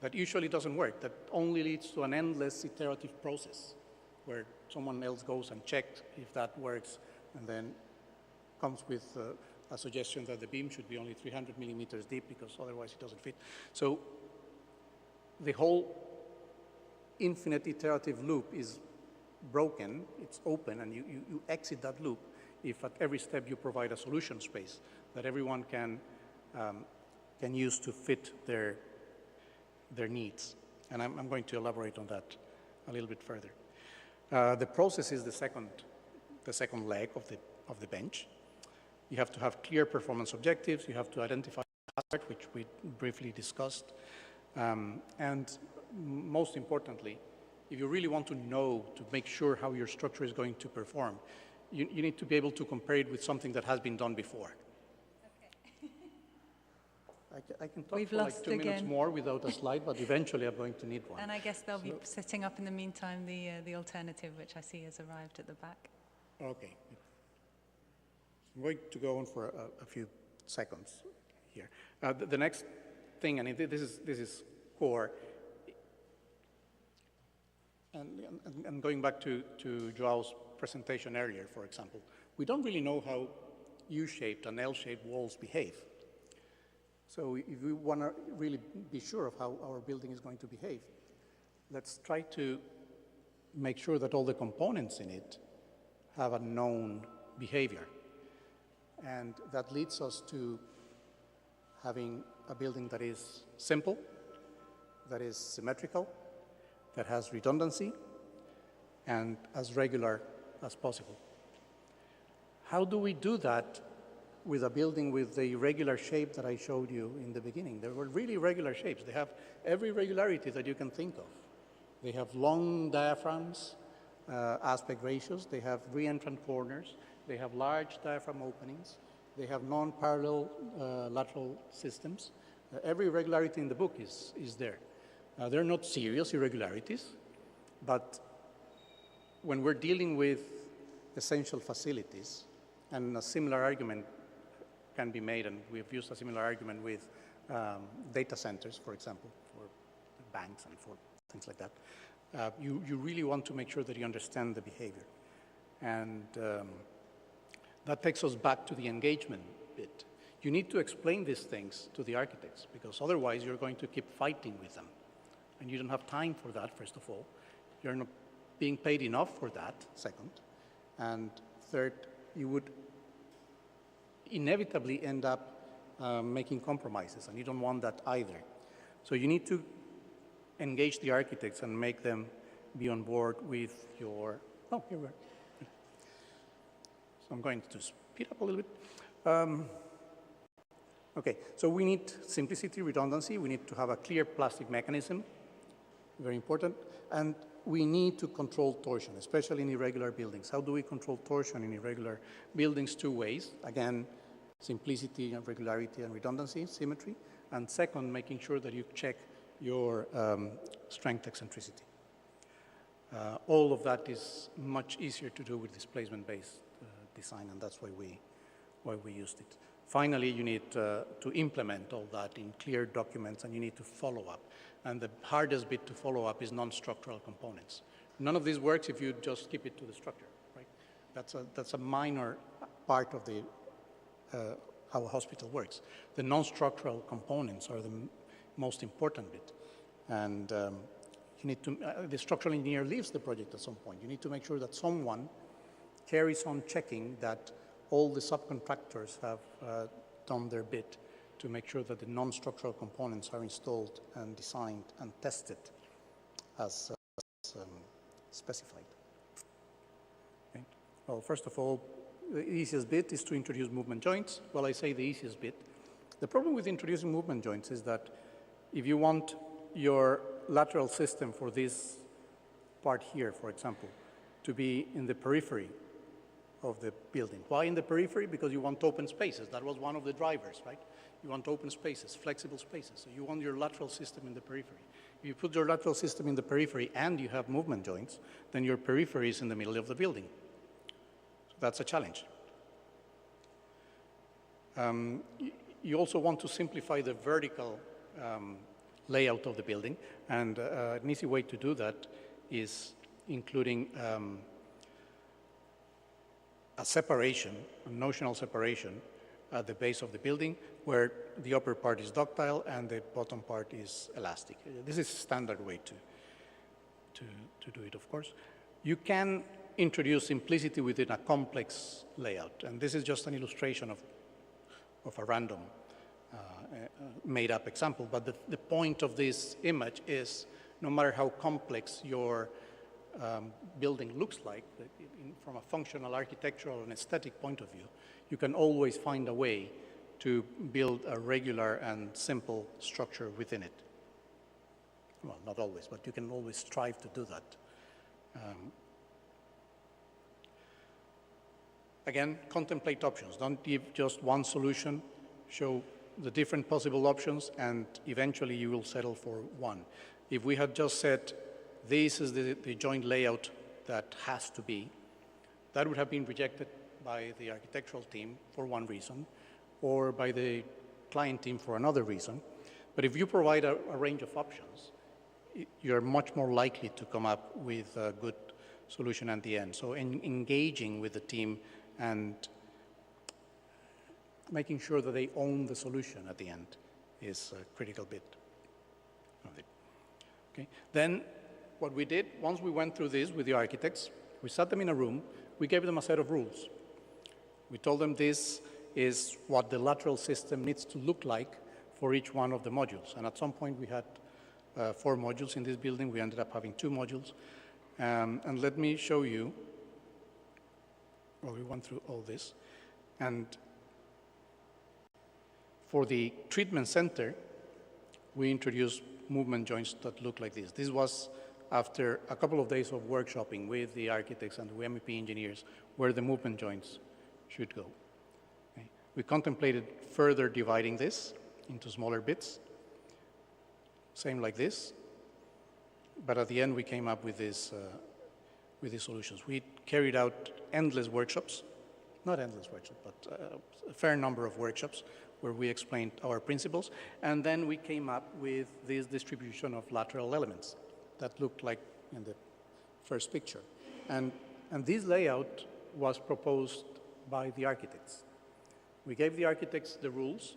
That usually doesn't work. That only leads to an endless iterative process where someone else goes and checks if that works, and then comes with a suggestion that the beam should be only 300 millimeters deep because otherwise it doesn't fit. So the whole infinite iterative loop is broken, it's open, and you exit that loop if at every step you provide a solution space that everyone can use to fit their needs. And I'm going to elaborate on that a little bit further. The process is the second leg of the bench. You have to have clear performance objectives. You have to identify hazard, which we briefly discussed. And most importantly, if you really want to know, to make sure how your structure is going to perform, you need to be able to compare it with something that has been done before. Okay. I can talk for like 2 minutes more without a slide, but eventually I'm going to need one. And I guess they'll be setting up in the meantime the alternative, which I see has arrived at the back. Okay. I'm going to go on for a few seconds here. The next thing, and this is core, and going back to Joao's presentation earlier, for example, we don't really know how U-shaped and L-shaped walls behave. So if we want to really be sure of how our building is going to behave, let's try to make sure that all the components in it have a known behavior. And that leads us to having a building that is simple, that is symmetrical, that has redundancy, and as regular as possible. How do we do that with a building with the regular shape that I showed you in the beginning? They were really regular shapes. They have every regularity that you can think of. They have long diaphragms, aspect ratios. They have re-entrant corners. They have large diaphragm openings. They have non-parallel lateral systems. Every irregularity in the book is there. They're not serious irregularities, but when we're dealing with essential facilities, and a similar argument can be made, and we've used a similar argument with data centers, for example, for banks and for things like that. You really want to make sure that you understand the behavior. And that takes us back to the engagement bit. You need to explain these things to the architects, because otherwise you're going to keep fighting with them. And you don't have time for that, first of all. You're not being paid enough for that, second. And third, you would inevitably end up making compromises, and you don't want that either. So you need to engage the architects and make them be on board with your, oh, here we are. So I'm going to speed up a little bit. Okay, so we need simplicity, redundancy. We need to have a clear plastic mechanism, very important. And we need to control torsion, especially in irregular buildings. How do we control torsion in irregular buildings? Two ways. Again, simplicity and regularity and redundancy, symmetry. And second, making sure that you check your strength eccentricity. All of that is much easier to do with displacement-based design, and that's why we used it. Finally, you need to implement all that in clear documents, and you need to follow up. And the hardest bit to follow up is non-structural components. None of this works if you just keep it to the structure, right? That's a minor part of the how a hospital works. The non-structural components are the most important bit. And you need to, the structural engineer leaves the project at some point. You need to make sure that someone carries on checking that all the subcontractors have done their bit to make sure that the non-structural components are installed and designed and tested as specified. Okay. Well, first of all, the easiest bit is to introduce movement joints. Well, I say the easiest bit. The problem with introducing movement joints is that if you want your lateral system for this part here, for example, to be in the periphery of the building. Why in the periphery? Because you want open spaces. That was one of the drivers, right? You want open spaces, flexible spaces. So you want your lateral system in the periphery. If you put your lateral system in the periphery and you have movement joints, then your periphery is in the middle of the building. So that's a challenge. You also want to simplify the vertical layout of the building, and an easy way to do that is including a separation, a notional separation at the base of the building where the upper part is ductile and the bottom part is elastic. This is a standard way to do it, of course. You can introduce simplicity within a complex layout, and this is just an illustration of a random made-up example, but the point of this image is no matter how complex your building looks like, from a functional, architectural, and aesthetic point of view, you can always find a way to build a regular and simple structure within it. Well, not always, but you can always strive to do that. Again, contemplate options. Don't give just one solution. Show the different possible options, and eventually you will settle for one. If we had just said, this is the joint layout that has to be, that would have been rejected by the architectural team for one reason, or by the client team for another reason. But if you provide a range of options, you're much more likely to come up with a good solution at the end. So engaging with the team and making sure that they own the solution at the end is a critical bit of it. Okay. Then what we did, once we went through this with the architects, we sat them in a room, we gave them a set of rules. We told them this is what the lateral system needs to look like for each one of the modules. And at some point we had 4 modules in this building. We ended up having 2 modules. And let me show you, well, we went through all this. And for the treatment center, we introduced movement joints that look like this. This was after a couple of days of workshopping with the architects and the MEP engineers where the movement joints should go. Okay. We contemplated further dividing this into smaller bits, same like this, but at the end we came up with these solutions. We carried out endless workshops, not endless workshops, but a fair number of workshops where we explained our principles, and then we came up with this distribution of lateral elements that looked like in the first picture. And this layout was proposed by the architects. We gave the architects the rules,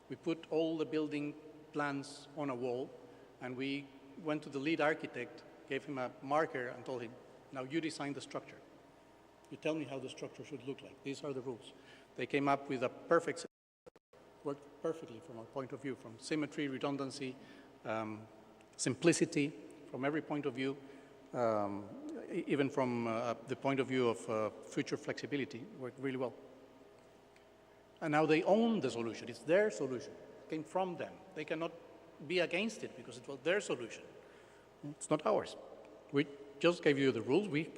we put all the building plans on a wall, and we went to the lead architect, gave him a marker and told him, now you design the structure. You tell me how the structure should look like. These are the rules. They came up with a perfect system. Worked perfectly from our point of view, from symmetry, redundancy, simplicity, from every point of view, even from the point of view of future flexibility, worked really well. And now they own the solution. It's their solution. It came from them. They cannot be against it because it was their solution. It's not ours. We just gave you the rules. We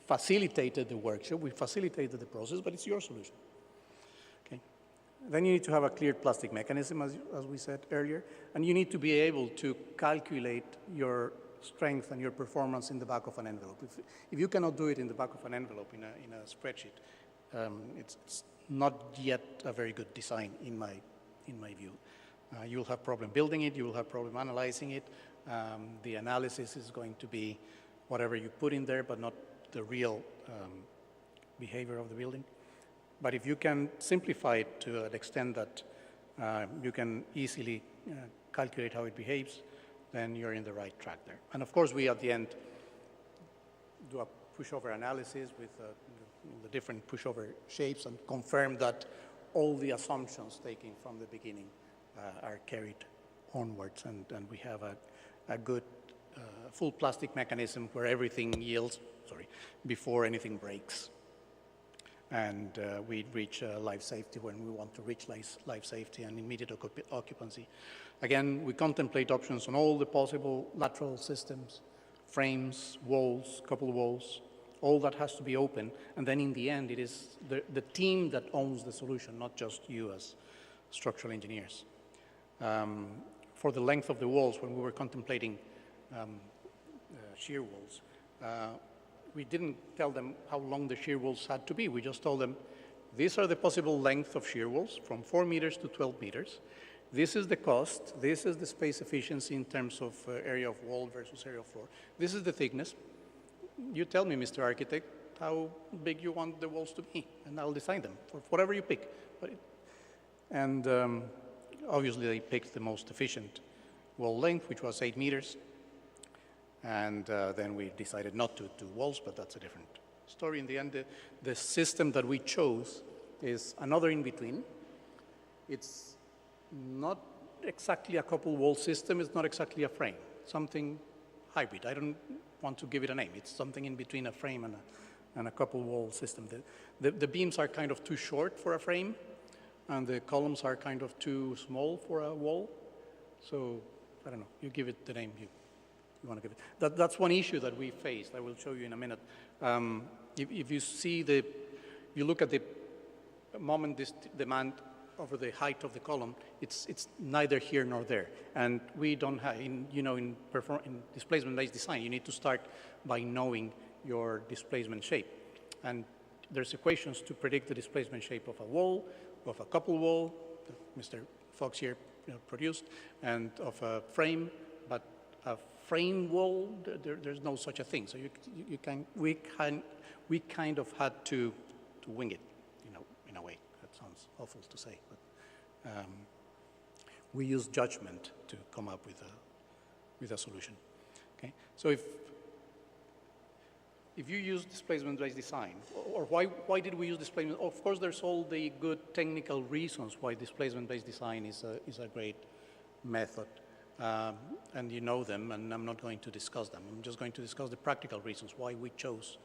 facilitated the workshop. We facilitated the process, but it's your solution. Okay. Then you need to have a clear plastic mechanism, as we said earlier, and you need to be able to calculate your strength and your performance in the back of an envelope. If you cannot do it in the back of an envelope in a spreadsheet, it's not yet a very good design in my view. You'll have problem building it, you will have problem analyzing it. The analysis is going to be whatever you put in there, but not the real behavior of the building. But if you can simplify it to an extent that you can easily calculate how it behaves, then you're in the right track there. And of course, we at the end do a pushover analysis with the different pushover shapes and confirm that all the assumptions taken from the beginning are carried onwards, and we have a good full plastic mechanism where everything yields, before anything breaks. And we reach life safety when we want to reach life safety and immediate occupancy. Again, we contemplate options on all the possible lateral systems, frames, walls, couple walls. All that has to be open, and then in the end, it is the team that owns the solution, not just you as structural engineers. For the length of the walls, when we were contemplating shear walls, we didn't tell them how long the shear walls had to be. We just told them, these are the possible length of shear walls, from 4 meters to 12 meters. This is the cost. This is the space efficiency in terms of area of wall versus area of floor. This is the thickness. You tell me, Mr. Architect, how big you want the walls to be, and I'll design them for whatever you pick. Obviously, they picked the most efficient wall length, which was 8 meters. And then we decided not to do walls, but that's a different story. In the end, the system that we chose is another in between. It's not exactly a couple wall system. It's not exactly a frame. Something hybrid. I don't want to give it a name. It's something in between a frame and a couple wall system. The beams are kind of too short for a frame, and the columns are kind of too small for a wall. So, I don't know, you give it the name you want to give it. That's one issue that we faced. I will show you in a minute. If you see you look at the moment this demand over the height of the column, it's neither here nor there. And we don't have, in displacement-based design, you need to start by knowing your displacement shape. And there's equations to predict the displacement shape of a wall, of a couple wall, that Mr. Fox here produced, and of a frame, but a frame wall, there's no such a thing. So we kind of had to wing it, in a way. That sounds awful to say, but we use judgment to come up with a solution. Okay, so if you use displacement-based design, or why did we use displacement? Of course, there's all the good technical reasons why displacement-based design is a great method. And you know them, and I'm not going to discuss them. I'm just going to discuss the practical reasons why we chose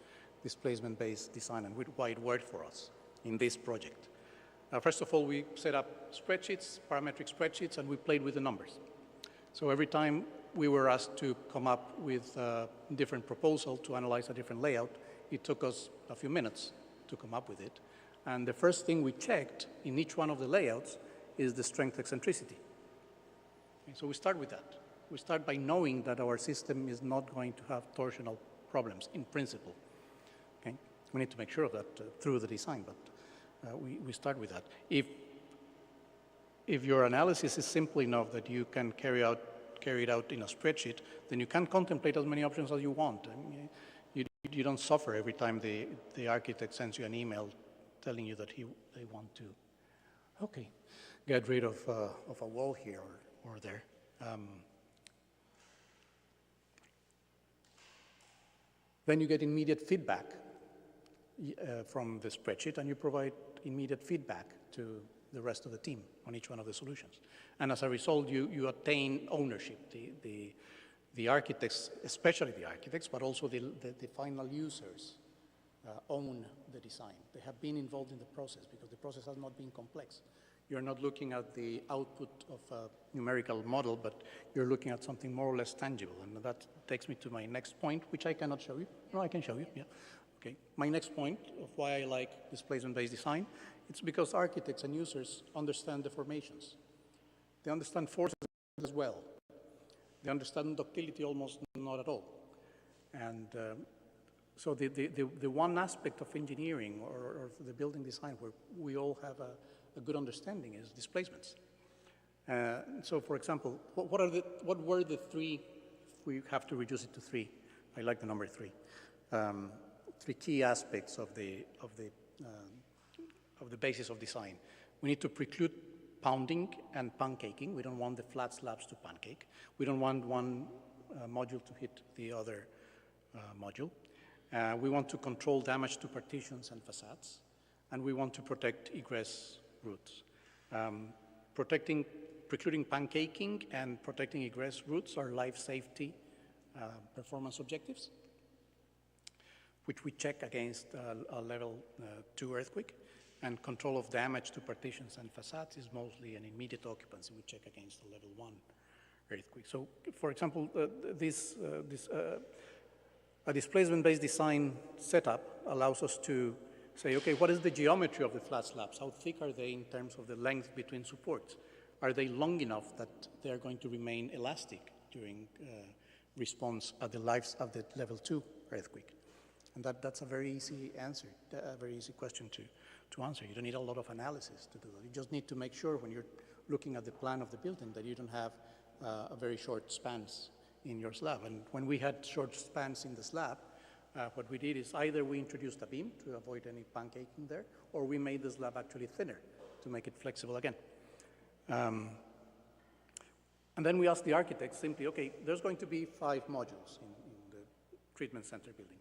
displacement-based design and why it worked for us in this project. First of all, we set up spreadsheets, parametric spreadsheets, and we played with the numbers. So every time we were asked to come up with a different proposal to analyze a different layout, it took us a few minutes to come up with it. And the first thing we checked in each one of the layouts is the strength eccentricity. Okay, so we start with that. We start by knowing that our system is not going to have torsional problems in principle. Okay? We need to make sure of that through the design, but we start with that. If your analysis is simple enough that you can carry it out in a spreadsheet, then you can contemplate as many options as you want. I mean, you don't suffer every time the architect sends you an email telling you that they want to, get rid of a wall here or there. Then you get immediate feedback from the spreadsheet, and you provide immediate feedback to the rest of the team on each one of the solutions. And as a result, you attain ownership. The architects, especially the architects, but also the final users own the design. They have been involved in the process because the process has not been complex. You're not looking at the output of a numerical model, but you're looking at something more or less tangible. And that takes me to my next point, which I cannot show you. No, I can show you, yeah. Okay. My next point of why I like displacement-based design, it's because architects and users understand deformations. They understand forces as well. They understand ductility almost not at all. And so the one aspect of engineering or the building design where we all have a good understanding is displacements. So for example, what were the three, if we have to reduce it to three, I like the number three key aspects of the basis of design. We need to preclude pounding and pancaking. We don't want the flat slabs to pancake. We don't want one module to hit the other module. We want to control damage to partitions and facades. And we want to protect egress routes. Precluding pancaking and protecting egress routes are life safety performance objectives, which we check against a level 2 earthquake. And control of damage to partitions and facades is mostly an immediate occupancy. We check against a level 1 earthquake. So, for example, a displacement-based design setup allows us to say, okay, what is the geometry of the flat slabs? How thick are they in terms of the length between supports? Are they long enough that they are going to remain elastic during response at the lives of the level 2 earthquake? And that's a very easy answer, a very easy question to answer. You don't need a lot of analysis to do that. You just need to make sure when you're looking at the plan of the building that you don't have a very short spans in your slab. And when we had short spans in the slab, what we did is either we introduced a beam to avoid any pancaking there, or we made the slab actually thinner to make it flexible again. And then we asked the architects simply, okay, there's going to be 5 modules in the treatment center building.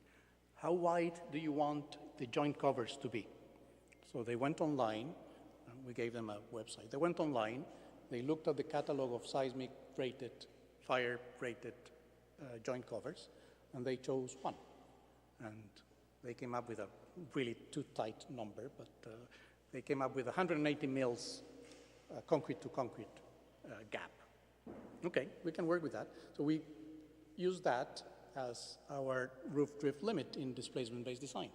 How wide do you want the joint covers to be? So they went online, and we gave them a website. They went online, they looked at the catalog of seismic rated, fire rated joint covers, and they chose 1. And they came up with a really too tight number, but they came up with 180 mils concrete to concrete gap. Okay, we can work with that. So we use that as our roof drift limit in displacement-based design.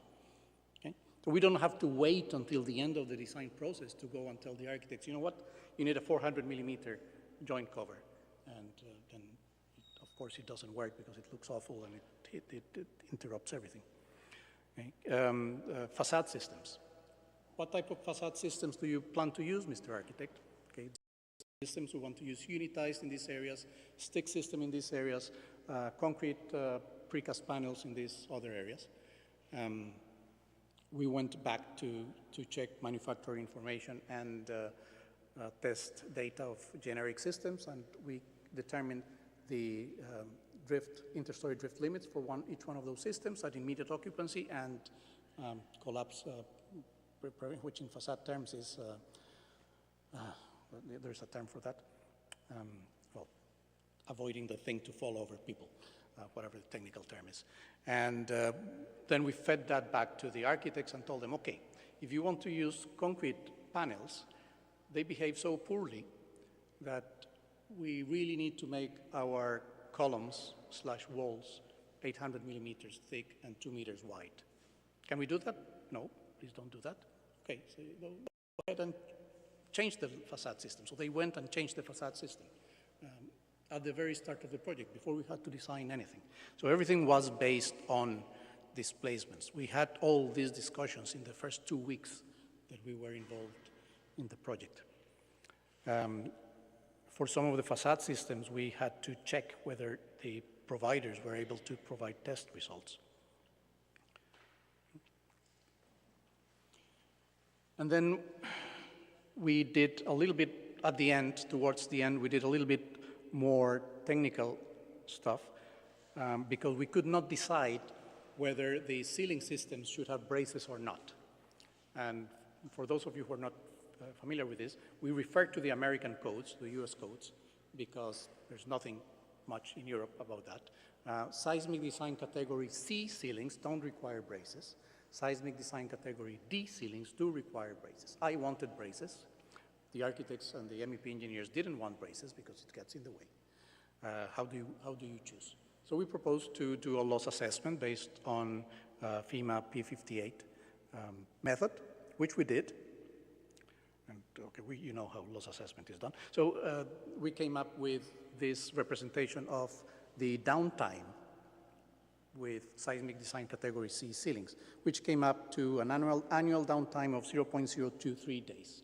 Okay? So we don't have to wait until the end of the design process to go and tell the architects, you know what, you need a 400 millimeter joint cover. And then, of course, it doesn't work because it looks awful and it interrupts everything. Okay? Facade systems. What type of facade systems do you plan to use, Mr. Architect? Okay. Systems we want to use unitized in these areas, stick system in these areas, concrete precast panels in these other areas. We went back to check manufacturer information and test data of generic systems, and we determined the interstory drift limits for each one of those systems at immediate occupancy and collapse, which in facade terms is, there's a term for that. Well, avoiding the thing to fall over people, whatever the technical term is. And then we fed that back to the architects and told them, okay, if you want to use concrete panels, they behave so poorly that we really need to make our columns / walls 800 millimeters thick and 2 meters wide. Can we do that? No, please don't do that. Okay, so go ahead and change the facade system. So they went and changed the facade system at the very start of the project, before we had to design anything. So everything was based on displacements. We had all these discussions in the first 2 weeks that we were involved in the project. For some of the facade systems, we had to check whether the providers were able to provide test results. And then we did a little bit at the end, towards the end, we did a little bit more technical stuff because we could not decide whether the ceiling systems should have braces or not. And for those of you who are not familiar with this, we refer to the American codes, the US codes, because there's nothing much in Europe about that. Seismic design category C ceilings don't require braces. Seismic design category D ceilings do require braces. I wanted braces. The architects and the MEP engineers didn't want braces because it gets in the way. How do you choose? So we proposed to do a loss assessment based on FEMA P58 method, which we did. And okay, you know how loss assessment is done. So we came up with this representation of the downtime with seismic design category C ceilings, which came up to an annual downtime of 0.023 days.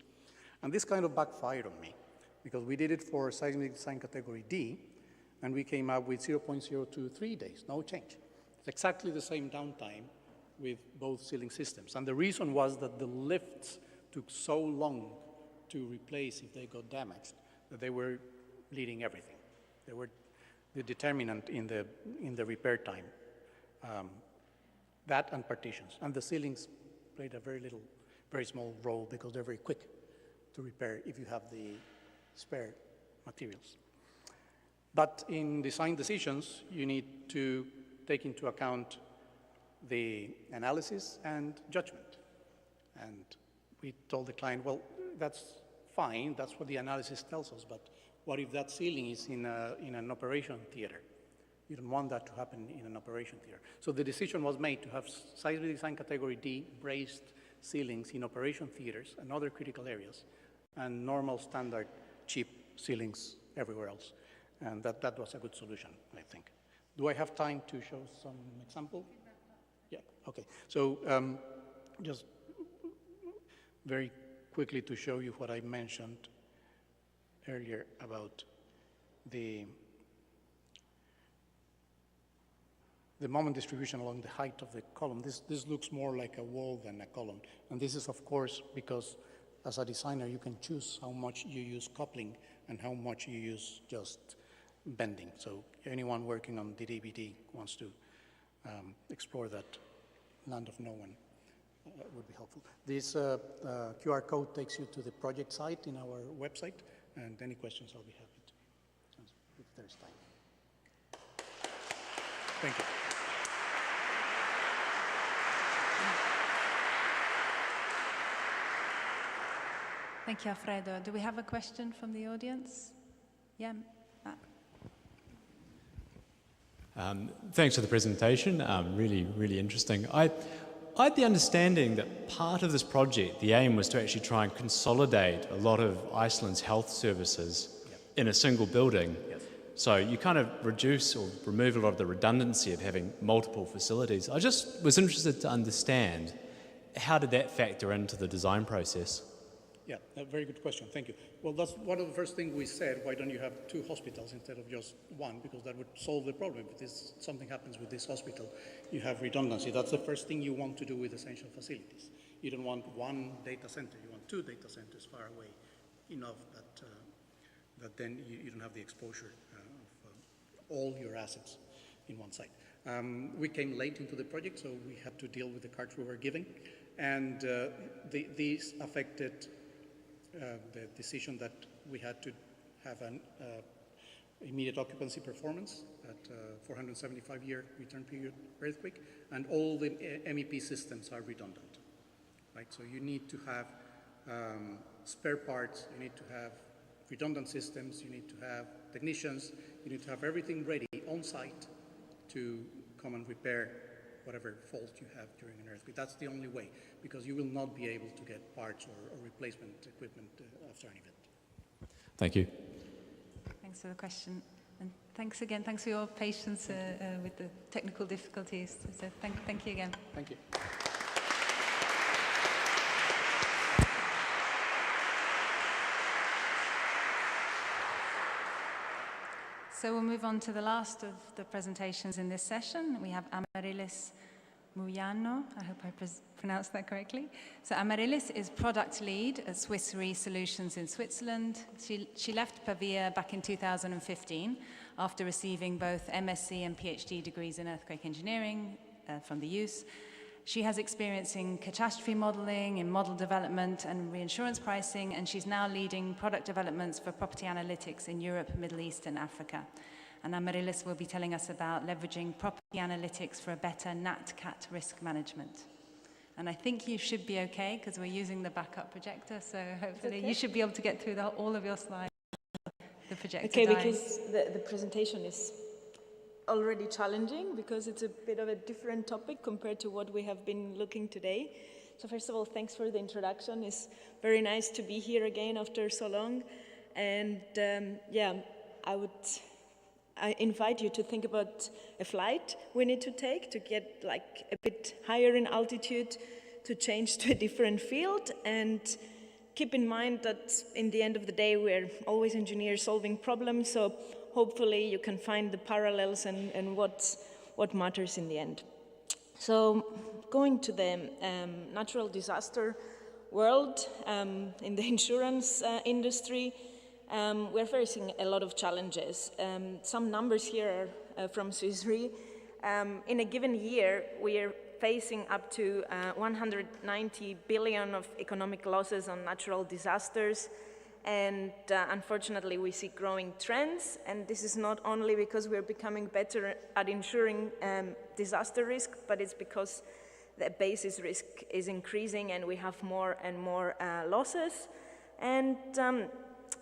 And this kind of backfired on me, because we did it for seismic design category D, and we came up with 0.023 days, no change. It's exactly the same downtime with both ceiling systems. And the reason was that the lifts took so long to replace if they got damaged that they were leading everything. They were the determinant in the repair time. That and partitions. And the ceilings played a very small role because they're very quick. to repair if you have the spare materials. But in design decisions, you need to take into account the analysis and judgment. And we told the client, well, that's fine, that's what the analysis tells us, but what if that ceiling is in an operation theater? You don't want that to happen in an operation theater. So the decision was made to have seismic design category D braced ceilings in operation theaters and other critical areas, and normal standard cheap ceilings everywhere else. And that was a good solution, I think. Do I have time to show some example? Yeah, okay. So just very quickly to show you what I mentioned earlier about the moment distribution along the height of the column. This looks more like a wall than a column. And this is, of course, because as a designer, you can choose how much you use coupling and how much you use just bending. So anyone working on the DBD wants to explore that land of no one would be helpful. This QR code takes you to the project site in our website, and any questions I'll be happy to answer if there's time. Thank you. Thank you, Alfredo. Do we have a question from the audience? Yeah, Matt. Thanks for the presentation. Really interesting. I had the understanding that part of this project, the aim was to actually try and consolidate a lot of Iceland's health services in a single building. Yes. So you kind of reduce or remove a lot of the redundancy of having multiple facilities. I just was interested to understand, how did that factor into the design process? Yeah, a very good question, thank you. Well, that's one of the first things we said, why don't you have 2 hospitals instead of just 1, because that would solve the problem. If something happens with this hospital, you have redundancy. That's the first thing you want to do with essential facilities. You don't want 1 data center, you want 2 data centers far away, enough that then you don't have the exposure of all your assets in one site. We came late into the project, so we had to deal with the cards we were giving, and these affected the decision that we had to have an immediate occupancy performance at 475-year return period earthquake, and all the MEP systems are redundant, right? So you need to have spare parts, you need to have redundant systems, you need to have technicians, you need to have everything ready on site to come and repair whatever fault you have during an earthquake. That's the only way, because you will not be able to get parts or replacement equipment after an event. Thank you. Thanks for the question. And thanks again, thanks for your patience with the technical difficulties. So thank you again. Thank you. So we'll move on to the last of the presentations in this session. We have Amaryllis Muyano. I hope I pronounced that correctly. So Amaryllis is product lead at Swiss Re Solutions in Switzerland. She left Pavia back in 2015 after receiving both MSc and PhD degrees in earthquake engineering from the use. She has experience in catastrophe modeling, in model development and reinsurance pricing, and she's now leading product developments for property analytics in Europe, Middle East and Africa. And Amaryllis will be telling us about leveraging property analytics for a better Nat-Cat risk management. And I think you should be okay, because we're using the backup projector, so hopefully you should be able to get through all of your slides. The projector okay, dying. because the presentation is already challenging, because it's a bit of a different topic compared to what we have been looking today. So first of all, thanks for the introduction. It's very nice to be here again after so long. And yeah, I invite you to think about a flight we need to take to get like a bit higher in altitude, to change to a different field, and keep in mind that in the end of the day, we're always engineers solving problems. So hopefully you can find the parallels and what matters in the end. So going to the natural disaster world, in the insurance industry, we're facing a lot of challenges. Some numbers here are from Swiss Re. In a given year, we are facing up to 190 billion of economic losses on natural disasters. And unfortunately, we see growing trends. And this is not only because we're becoming better at insuring disaster risk, but it's because the basis risk is increasing and we have more and more losses. And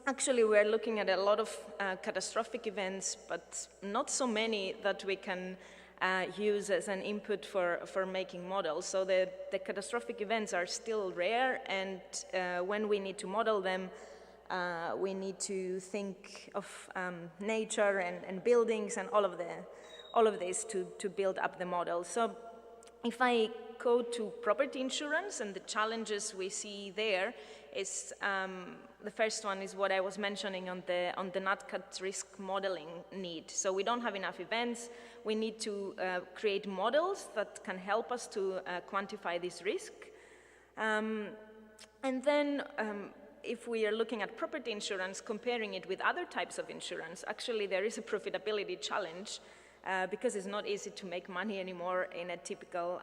actually, we're looking at a lot of catastrophic events, but not so many that we can use as an input for making models. So the catastrophic events are still rare, and when we need to model them, we need to think of nature and buildings and all of this to build up the model. So if I go to property insurance and the challenges we see there is the first one is what I was mentioning on the NatCat risk modeling need. So we don't have enough events. We need to create models that can help us to quantify this risk. And then if we are looking at property insurance, comparing it with other types of insurance, actually there is a profitability challenge because it's not easy to make money anymore in a typical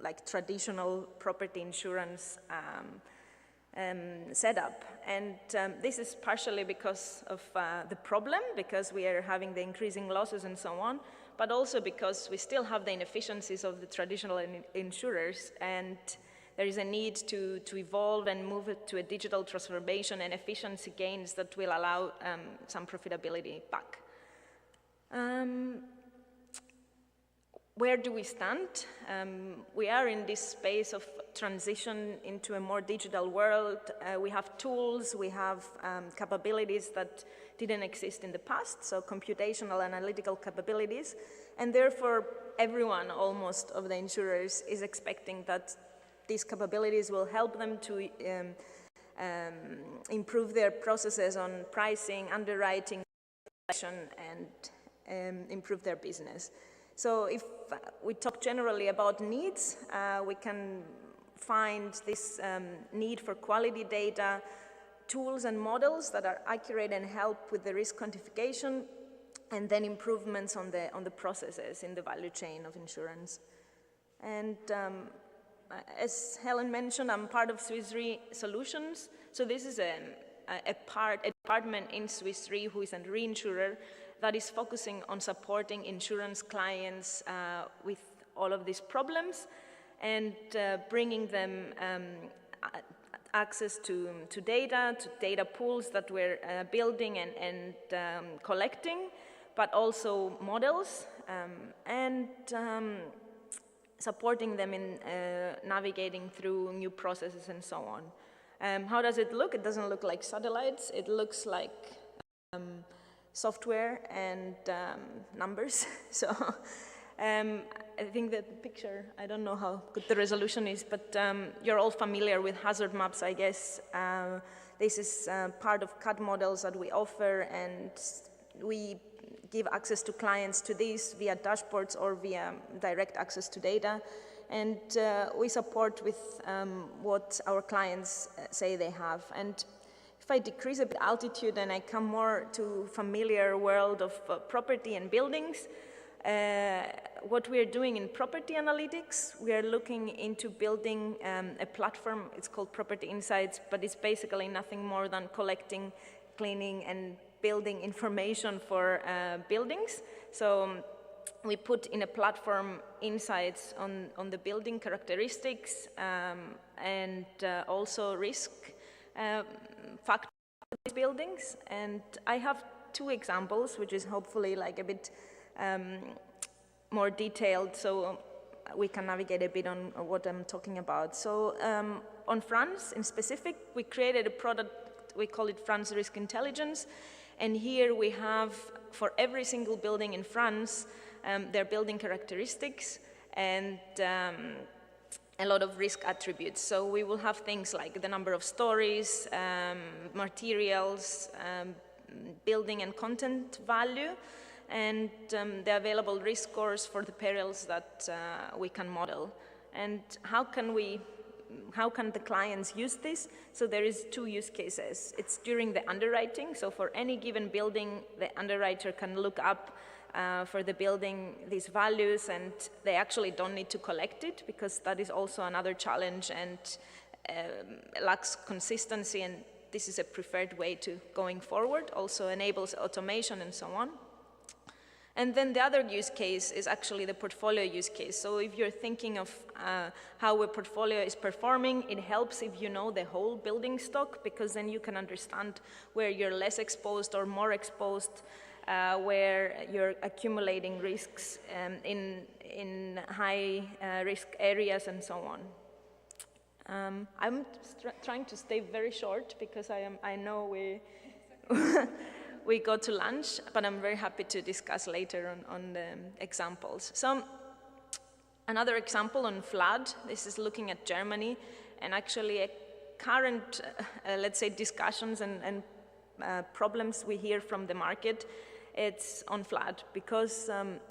like traditional property insurance setup. And this is partially because of the problem, because we are having the increasing losses and so on, but also because we still have the inefficiencies of the traditional insurers, and there is a need to evolve and move it to a digital transformation and efficiency gains that will allow some profitability back. Where do we stand? We are in this space of transition into a more digital world. We have tools, we have capabilities that didn't exist in the past, so computational analytical capabilities, and therefore everyone, almost, of the insurers is expecting that these capabilities will help them to improve their processes on pricing, underwriting, and improve their business. So if we talk generally about needs, we can find this need for quality data, tools and models that are accurate and help with the risk quantification, and then improvements on the processes in the value chain of insurance. And as Helen mentioned, I'm part of Swiss Re Solutions. So this is a department in Swiss Re who is a reinsurer that is focusing on supporting insurance clients with all of these problems and bringing them access to data pools that we're building and collecting, but also models and supporting them in navigating through new processes and so on. How does it look? It doesn't look like satellites. It looks like software and numbers. So I think that the picture, I don't know how good the resolution is, but you're all familiar with hazard maps, I guess. This is part of CAD models that we offer, and we give access to clients to this via dashboards or via direct access to data. And we support with what our clients say they have. And if I decrease a bit altitude and I come more to familiar world of property and buildings, what we are doing in property analytics, we are looking into building a platform. It's called Property Insights, but it's basically nothing more than collecting, cleaning, and building information for buildings. So we put in a platform insights on the building characteristics and also risk factors of these buildings. And I have two examples, which is hopefully like a bit more detailed, so we can navigate a bit on what I'm talking about. So on France in specific, we created a product, we call it France Risk Intelligence. And here we have, for every single building in France, their building characteristics and a lot of risk attributes. So we will have things like the number of stories, materials, building and content value, and the available risk scores for the perils that we can model. And how can the clients use this? So there is two use cases. It's during the underwriting. So for any given building, the underwriter can look up for the building these values, and they actually don't need to collect it, because that is also another challenge and lacks consistency, and this is a preferred way to going forward, also enables automation and so on. And then the other use case is actually the portfolio use case. So if you're thinking of how a portfolio is performing, it helps if you know the whole building stock, because then you can understand where you're less exposed or more exposed, where you're accumulating risks in high risk areas and so on. I'm trying to stay very short because I know we go to lunch, but I'm very happy to discuss later on the examples. So another example on flood, this is looking at Germany, and actually a current, let's say, discussions and problems we hear from the market, it's on flood, because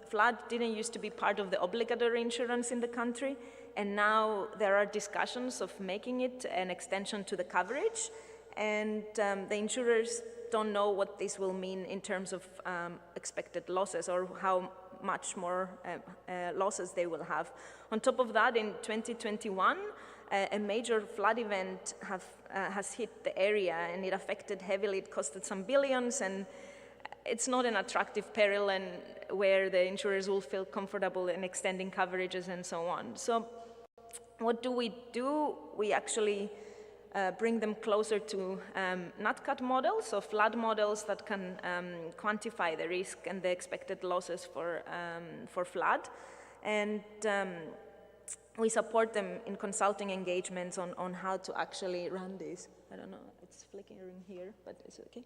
flood didn't used to be part of the obligatory insurance in the country, and now there are discussions of making it an extension to the coverage, and the insurers don't know what this will mean in terms of expected losses or how much more losses they will have. On top of that, in 2021, a major flood event has hit the area, and it affected heavily. It costed some billions, and it's not an attractive peril, and where the insurers will feel comfortable in extending coverages and so on. So what do? We actually bring them closer to NatCat models, so flood models that can quantify the risk and the expected losses for flood. And we support them in consulting engagements on how to actually run this. I don't know, it's flickering here, but it's okay.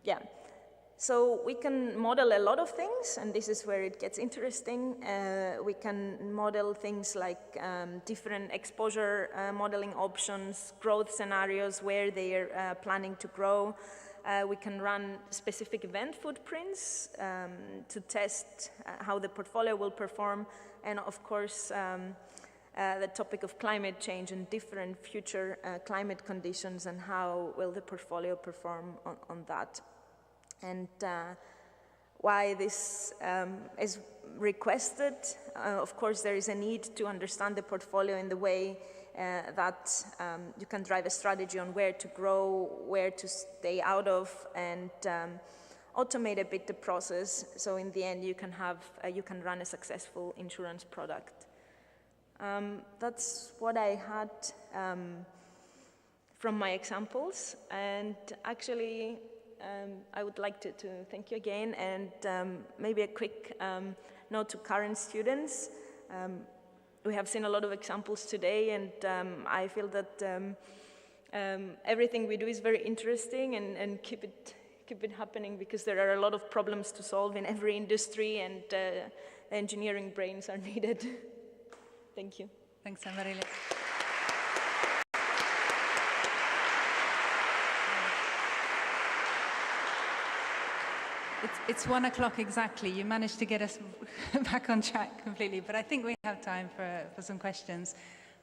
Yeah. So we can model a lot of things, and this is where it gets interesting. We can model things like different exposure modeling options, growth scenarios where they are planning to grow. We can run specific event footprints to test how the portfolio will perform, and of course the topic of climate change and different future climate conditions, and how will the portfolio perform on that. And why this is requested, of course, there is a need to understand the portfolio in the way that you can drive a strategy on where to grow, where to stay out of, and automate a bit the process. So in the end, you can run a successful insurance product. That's what I had from my examples, and actually. I would like to thank you again, and maybe a quick note to current students. We have seen a lot of examples today, and I feel that everything we do is very interesting, and keep it happening, because there are a lot of problems to solve in every industry, and engineering brains are needed. Thank you. Thanks, Amaryllis. It's 1 o'clock exactly. You managed to get us back on track completely, but I think we have time for some questions.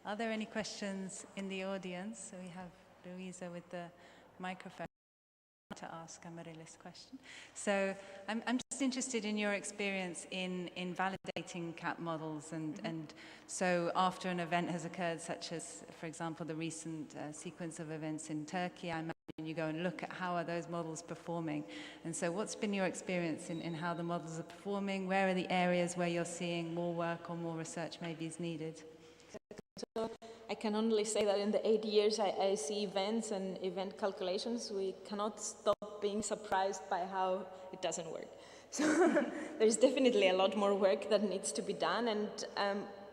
Are there any questions in the audience? So we have Louisa with the microphone to ask Amaryllis' question. So I'm just interested in your experience in validating CAT models, and so after an event has occurred, such as, for example, the recent sequence of events in Turkey, I imagine you go and look at how are those models performing. And so what's been your experience in how the models are performing? Where are the areas where you're seeing more work or more research maybe is needed? So I can only say that in the 8 years I see events and event calculations, we cannot stop being surprised by how it doesn't work. So there's definitely a lot more work that needs to be done, and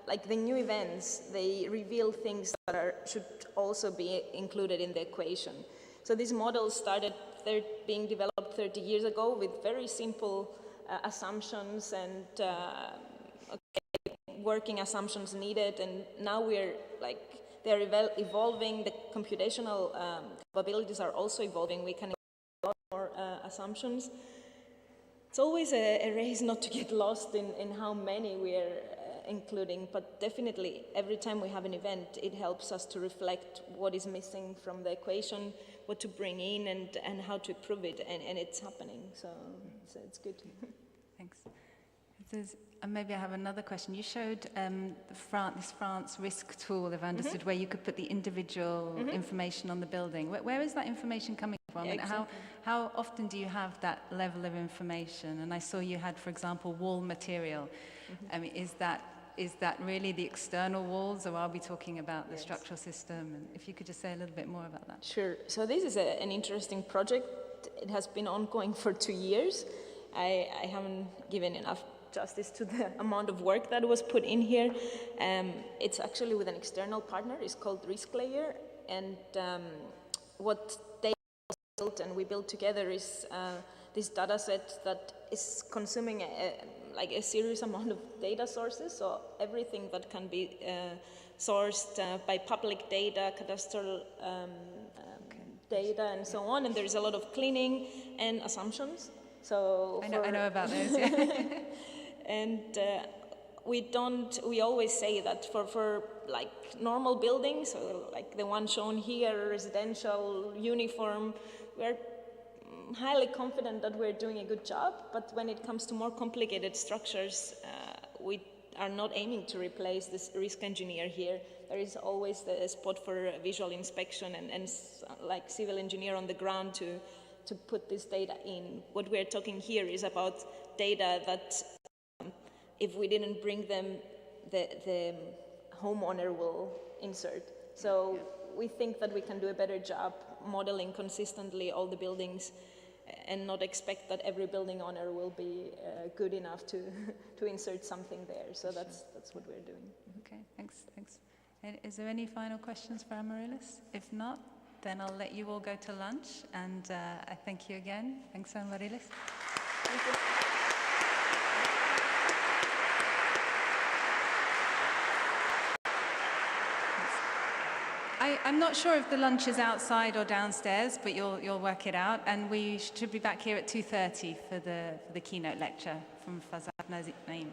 like the new events, they reveal things that should also be included in the equation. So these models started being developed 30 years ago with very simple assumptions and working assumptions needed, and now they're evolving. The computational capabilities are also evolving. We can a lot more assumptions. It's always a race not to get lost in how many we are including, but definitely every time we have an event, it helps us to reflect what is missing from the equation, what to bring in, and how to improve it, and it's happening, so it's good. Thanks. Maybe I have another question. You showed this France risk tool, if I understood, where you could put the individual information on the building. Where is that information coming from? Yeah, And exactly. how often do you have that level of information? And I saw you had, for example, wall material. I mean, is that really the external walls, or are we talking about the structural system? And if you could just say a little bit more about that. Sure. So this is an interesting project. It has been ongoing for 2 years. I haven't given enough justice to the amount of work that was put in here. It's actually with an external partner. It's called Risk Layer, and what they built and we built together is this data set that is consuming a serious amount of data sources. So everything that can be sourced by public data, cadastral data, and so on. And there's a lot of cleaning and assumptions. So I know about those. Yeah. And we always say that for like normal buildings, or like the one shown here, residential, uniform, we're highly confident that we're doing a good job. But when it comes to more complicated structures, we are not aiming to replace this risk engineer here. There is always the spot for visual inspection and like civil engineer on the ground to put this data in. What we're talking here is about data that if we didn't bring them, the homeowner will insert. So we think that we can do a better job modeling consistently all the buildings and not expect that every building owner will be good enough to insert something there. So that's what we're doing. Okay, thanks. And is there any final questions for Amaryllis? If not, then I'll let you all go to lunch, and I thank you again. Thanks, Amaryllis. Thank you. I'm not sure if the lunch is outside or downstairs, but you'll work it out. And we should be back here at 2:30 for the keynote lecture from Fazad Naeem.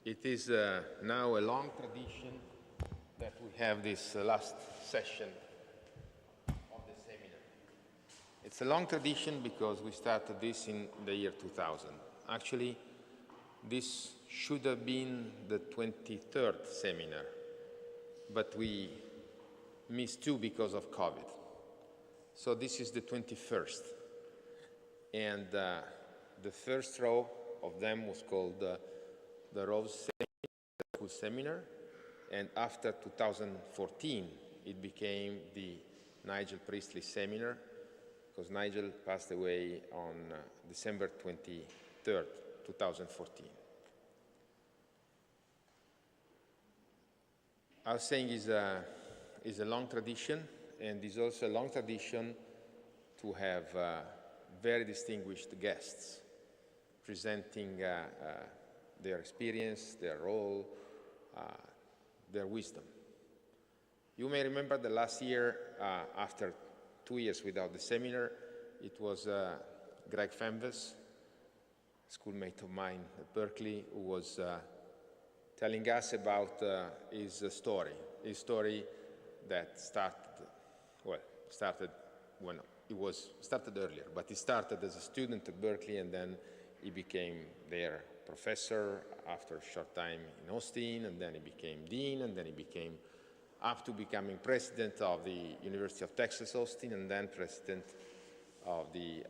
It is now a long tradition that we have this last session of the seminar. It's a long tradition because we started this in the year 2000. Actually, this should have been the 23rd seminar, but we missed 2 because of COVID. So this is the 21st. And the first row of them was called the Rose Seminar, and after 2014, it became the Nigel Priestley Seminar, because Nigel passed away on December 23rd, 2014. I was saying is a long tradition, and is also a long tradition to have very distinguished guests presenting their experience, their role, their wisdom. You may remember that last year, after 2 years without the seminar, it was Greg Fenves, a schoolmate of mine at Berkeley, who was telling us about his story that started when started earlier, but he started as a student at Berkeley, and then he became their professor after a short time in Austin, and then he became dean, and then he became up to becoming president of the University of Texas, Austin, and then president of the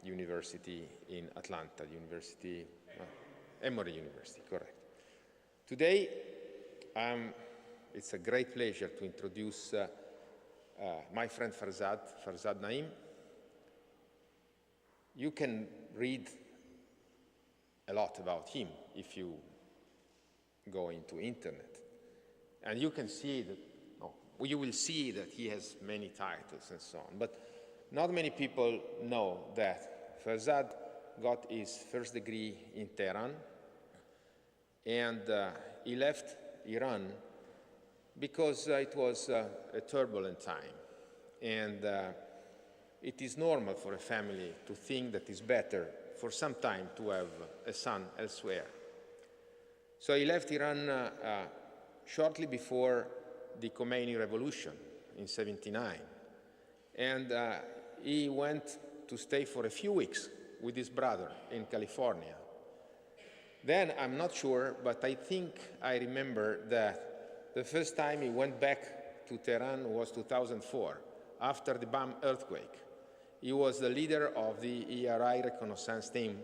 university in Atlanta, Emory University, correct. Today, it's a great pleasure to introduce my friend Farzad Naim. You can read a lot about him if you go into internet. And you can see that, you will see that he has many titles and so on. But not many people know that Farzad got his first degree in Tehran, and he left Iran because it was a turbulent time. And it is normal for a family to think that it's better for some time to have a son elsewhere. So he left Iran shortly before the Khomeini revolution in '79. And he went to stay for a few weeks with his brother in California. Then, I'm not sure, but I think I remember that the first time he went back to Tehran was 2004, after the Bam earthquake. He was the leader of the ERI reconnaissance team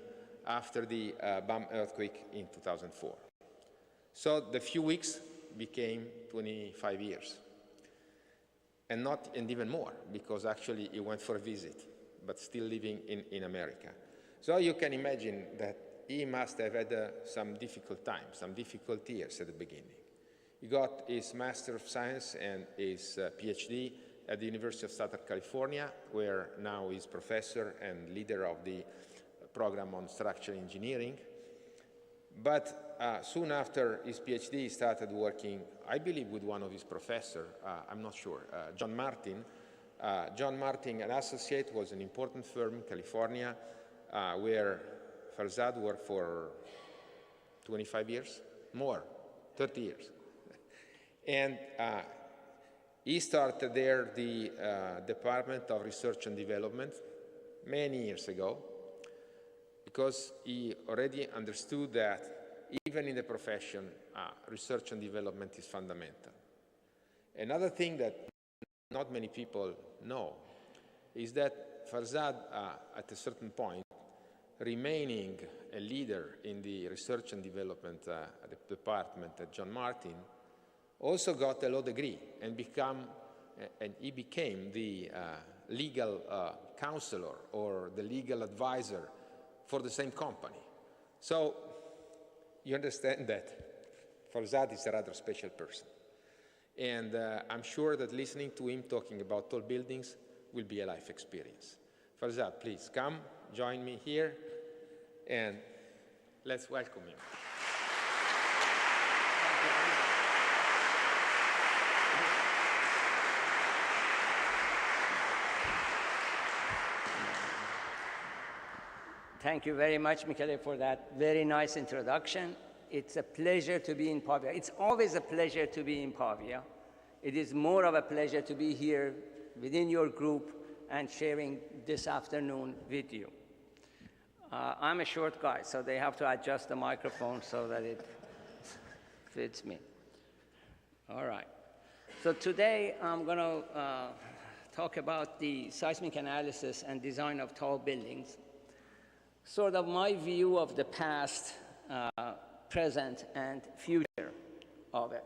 after the Bam earthquake in 2004. So the few weeks became 25 years. And even more, because actually he went for a visit, but still living in America. So you can imagine that he must have had some difficult times, some difficult years at the beginning. He got his Master of Science and his PhD at the University of Southern California, where now he's professor and leader of the program on structural engineering. But soon after his PhD, he started working, I believe, with one of his professors, I'm not sure, John Martin. John Martin, an associate, was an important firm in California where Farzad worked for 25 years, more, 30 years. And he started there the Department of Research and Development many years ago, because he already understood that even in the profession, research and development is fundamental. Another thing that not many people know is that Farzad, at a certain point, remaining a leader in the research and development department at John Martin, also got a law degree and he became the legal counselor or the legal advisor for the same company. So you understand that Farzad is a rather special person. And I'm sure that listening to him talking about tall buildings will be a life experience. Farzad, please come, join me here, and let's welcome him. Thank you very much, Michele, for that very nice introduction. It's a pleasure to be in Pavia. It's always a pleasure to be in Pavia. It is more of a pleasure to be here within your group and sharing this afternoon with you. I'm a short guy, so they have to adjust the microphone so that it fits me. All right. So today I'm going to talk about the seismic analysis and design of tall buildings, sort of my view of the past, present, and future of it.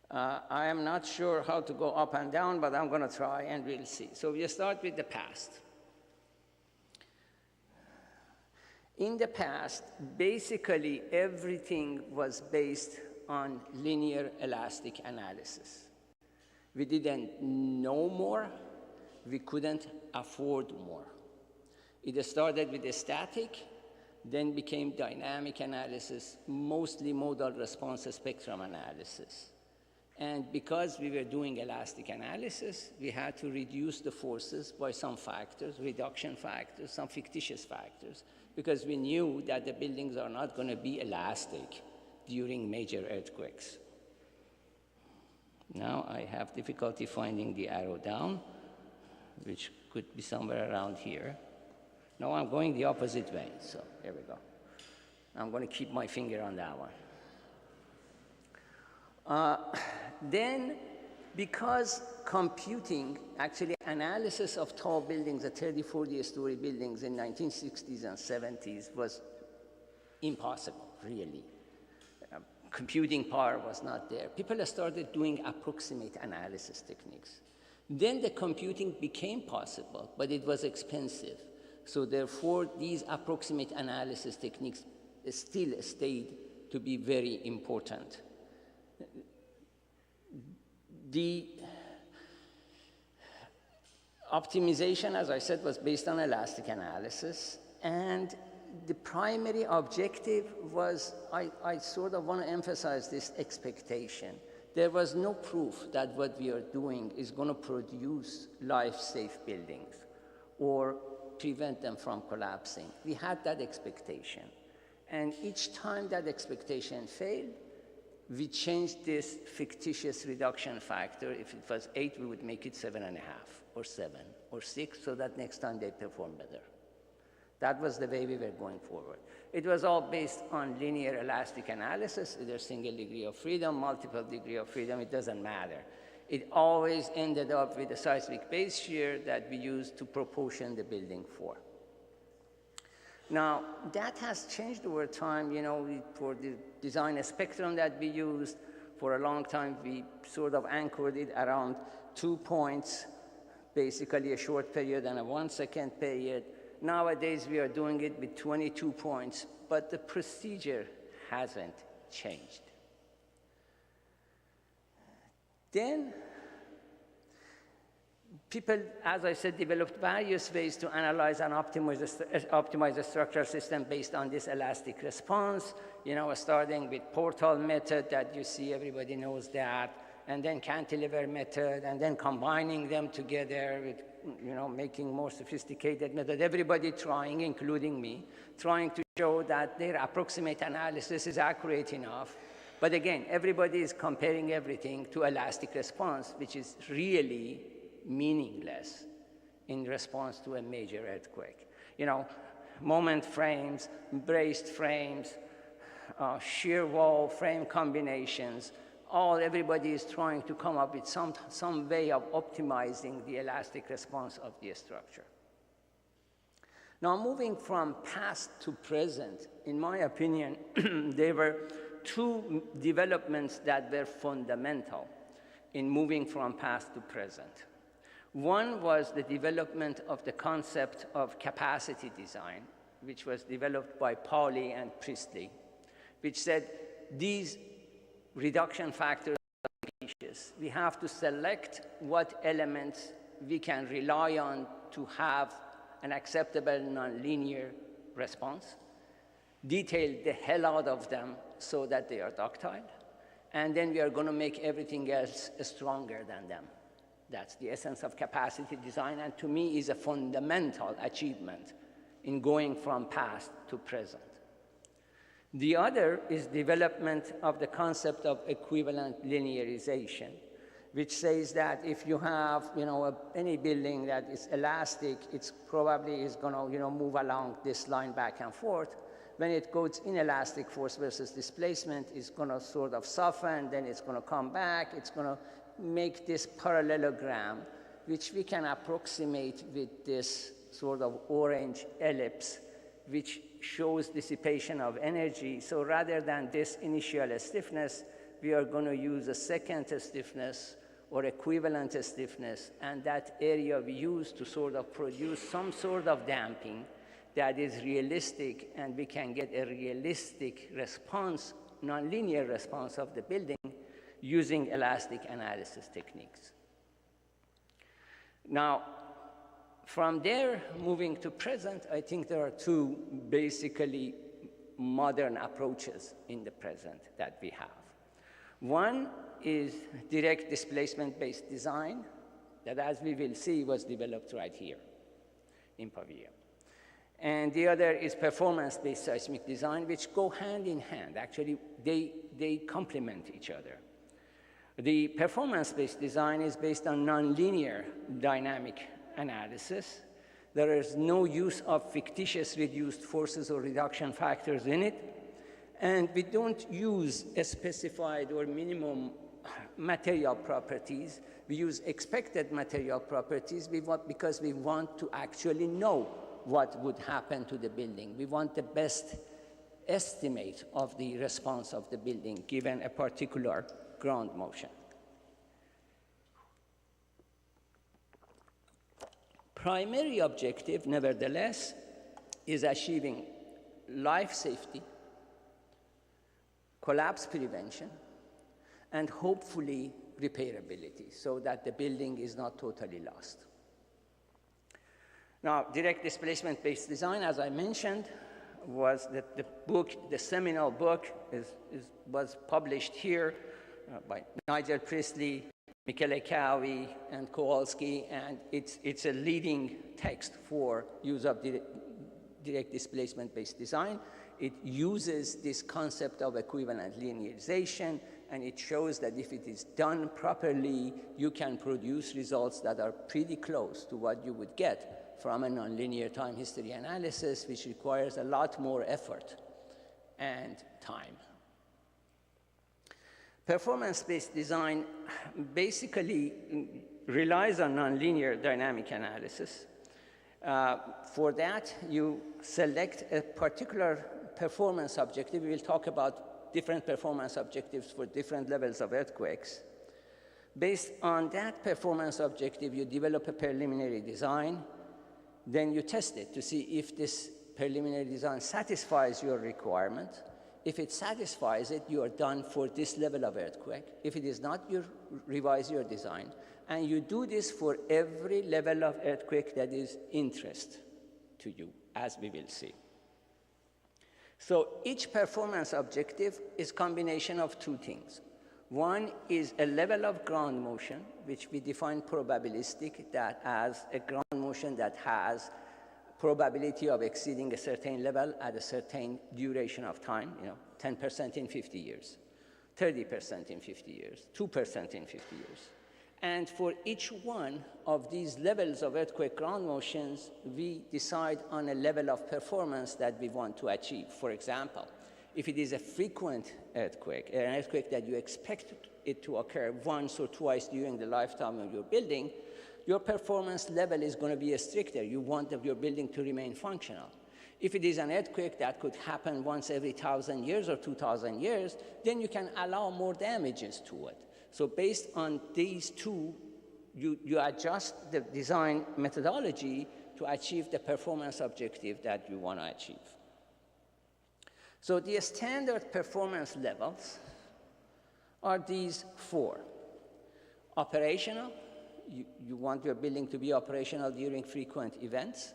I am not sure how to go up and down, but I'm going to try and we'll see. So we start with the past. In the past, basically everything was based on linear elastic analysis. We didn't know more, we couldn't afford more. It started with the static, then became dynamic analysis, mostly modal response spectrum analysis. And because we were doing elastic analysis, we had to reduce the forces by some factors, reduction factors, some fictitious factors, because we knew that the buildings are not going to be elastic during major earthquakes. Now I have difficulty finding the arrow down, which could be somewhere around here. No, I'm going the opposite way, so here we go. I'm going to keep my finger on that one. Then, because computing, actually analysis of tall buildings, 30, 40-story buildings in 1960s and 70s was impossible, really. Computing power was not there. People started doing approximate analysis techniques. Then the computing became possible, but it was expensive. So therefore, these approximate analysis techniques still stayed to be very important. The optimization, as I said, was based on elastic analysis, and the primary objective was, I sort of want to emphasize this expectation. There was no proof that what we are doing is going to produce life-safe buildings or prevent them from collapsing. We had that expectation. And each time that expectation failed, we changed this fictitious reduction factor. If it was 8, we would make it 7.5, or 7, or 6, so that next time they perform better. That was the way we were going forward. It was all based on linear elastic analysis, either single degree of freedom, multiple degree of freedom, it doesn't matter. It always ended up with a seismic base shear that we used to proportion the building for. Now, that has changed over time, you know, for the design spectrum that we used. For a long time, we sort of anchored it around 2 points, basically a short period and a 1-second period. Nowadays, we are doing it with 22 points, but the procedure hasn't changed. Then, people, as I said, developed various ways to analyze and optimize the structural system based on this elastic response, you know, starting with portal method that you see, everybody knows that, and then cantilever method, and then combining them together with, you know, making more sophisticated method. Everybody trying, including me, trying to show that their approximate analysis is accurate enough. But again, everybody is comparing everything to elastic response, which is really meaningless in response to a major earthquake. You know, moment frames, braced frames, shear wall frame combinations, everybody is trying to come up with some way of optimizing the elastic response of the structure. Now, moving from past to present, in my opinion, there were 2 developments that were fundamental in moving from past to present. One was the development of the concept of capacity design, which was developed by Pauli and Priestley, which said these reduction factors are fictitious. We have to select what elements we can rely on to have an acceptable nonlinear response, detail the hell out of them so that they are ductile, and then we are going to make everything else stronger than them. That's the essence of capacity design, and to me is a fundamental achievement in going from past to present. The other is development of the concept of equivalent linearization, which says that if you have, any building that is elastic, it's probably is going to, move along this line back and forth. When it goes inelastic force versus displacement, it's going to sort of soften, then it's going to come back. It's going to make this parallelogram, which we can approximate with this sort of orange ellipse, which shows dissipation of energy. So rather than this initial stiffness, we are going to use a second stiffness or equivalent stiffness, and that area we use to sort of produce some sort of damping that is realistic, and we can get a realistic response, nonlinear response of the building using elastic analysis techniques. Now, from there, moving to present, I think there are two basically modern approaches in the present that we have. One is direct displacement-based design that, as we will see, was developed right here in Pavia. And the other is performance-based seismic design, which go hand in hand. Actually, they complement each other. The performance-based design is based on nonlinear dynamic analysis. There is no use of fictitious reduced forces or reduction factors in it. And we don't use a specified or minimum material properties. We use expected material properties because we want to actually know what would happen to the building. We want the best estimate of the response of the building given a particular ground motion. Primary objective, nevertheless, is achieving life safety, collapse prevention, and hopefully repairability so that the building is not totally lost. Now, direct displacement-based design, as I mentioned, was that the book, the seminal book, was published here by Nigel Priestley, Michele Cowie, and Kowalski, and it's a leading text for use of direct displacement-based design. It uses this concept of equivalent linearization, and it shows that if it is done properly, you can produce results that are pretty close to what you would get from a nonlinear time history analysis, which requires a lot more effort and time. Performance-based design basically relies on nonlinear dynamic analysis. For that, you select a particular performance objective. We will talk about different performance objectives for different levels of earthquakes. Based on that performance objective, you develop a preliminary design. Then you test it to see if this preliminary design satisfies your requirement. If it satisfies it, you are done for this level of earthquake. If it is not, you revise your design. And you do this for every level of earthquake that is interest to you, as we will see. So each performance objective is a combination of two things. One is a level of ground motion, which we define probabilistic, that as a ground motion that has probability of exceeding a certain level at a certain duration of time, 10% in 50 years, 30% in 50 years, 2% in 50 years. And for each one of these levels of earthquake ground motions, we decide on a level of performance that we want to achieve. For example, if it is a frequent earthquake, an earthquake that you expect it to occur once or twice during the lifetime of your building, your performance level is going to be stricter. You want your building to remain functional. If it is an earthquake that could happen once every 1,000 years or 2,000 years, then you can allow more damages to it. So based on these two, you adjust the design methodology to achieve the performance objective that you want to achieve. So the standard performance levels are these four. Operational, you want your building to be operational during frequent events.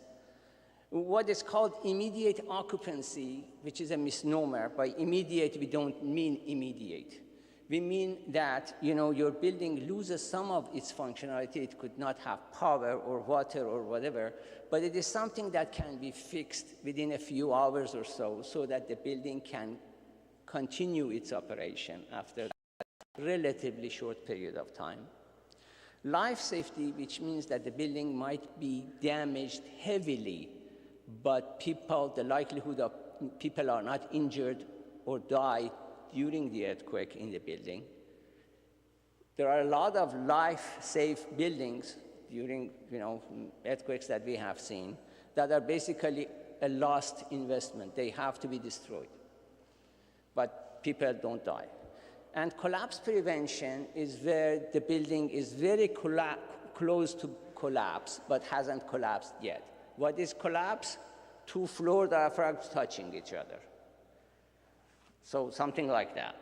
What is called immediate occupancy, which is a misnomer. By immediate, we don't mean immediate. We mean that your building loses some of its functionality. It could not have power or water or whatever, but it is something that can be fixed within a few hours or so that the building can continue its operation after a relatively short period of time. Life safety, which means that the building might be damaged heavily, but the likelihood of people are not injured or die during the earthquake in the building. There are a lot of life-safe buildings during earthquakes that we have seen that are basically a lost investment. They have to be destroyed, but people don't die. And collapse prevention is where the building is very close to collapse, but hasn't collapsed yet. What is collapse? 2 floor diaphragms touching each other. So something like that.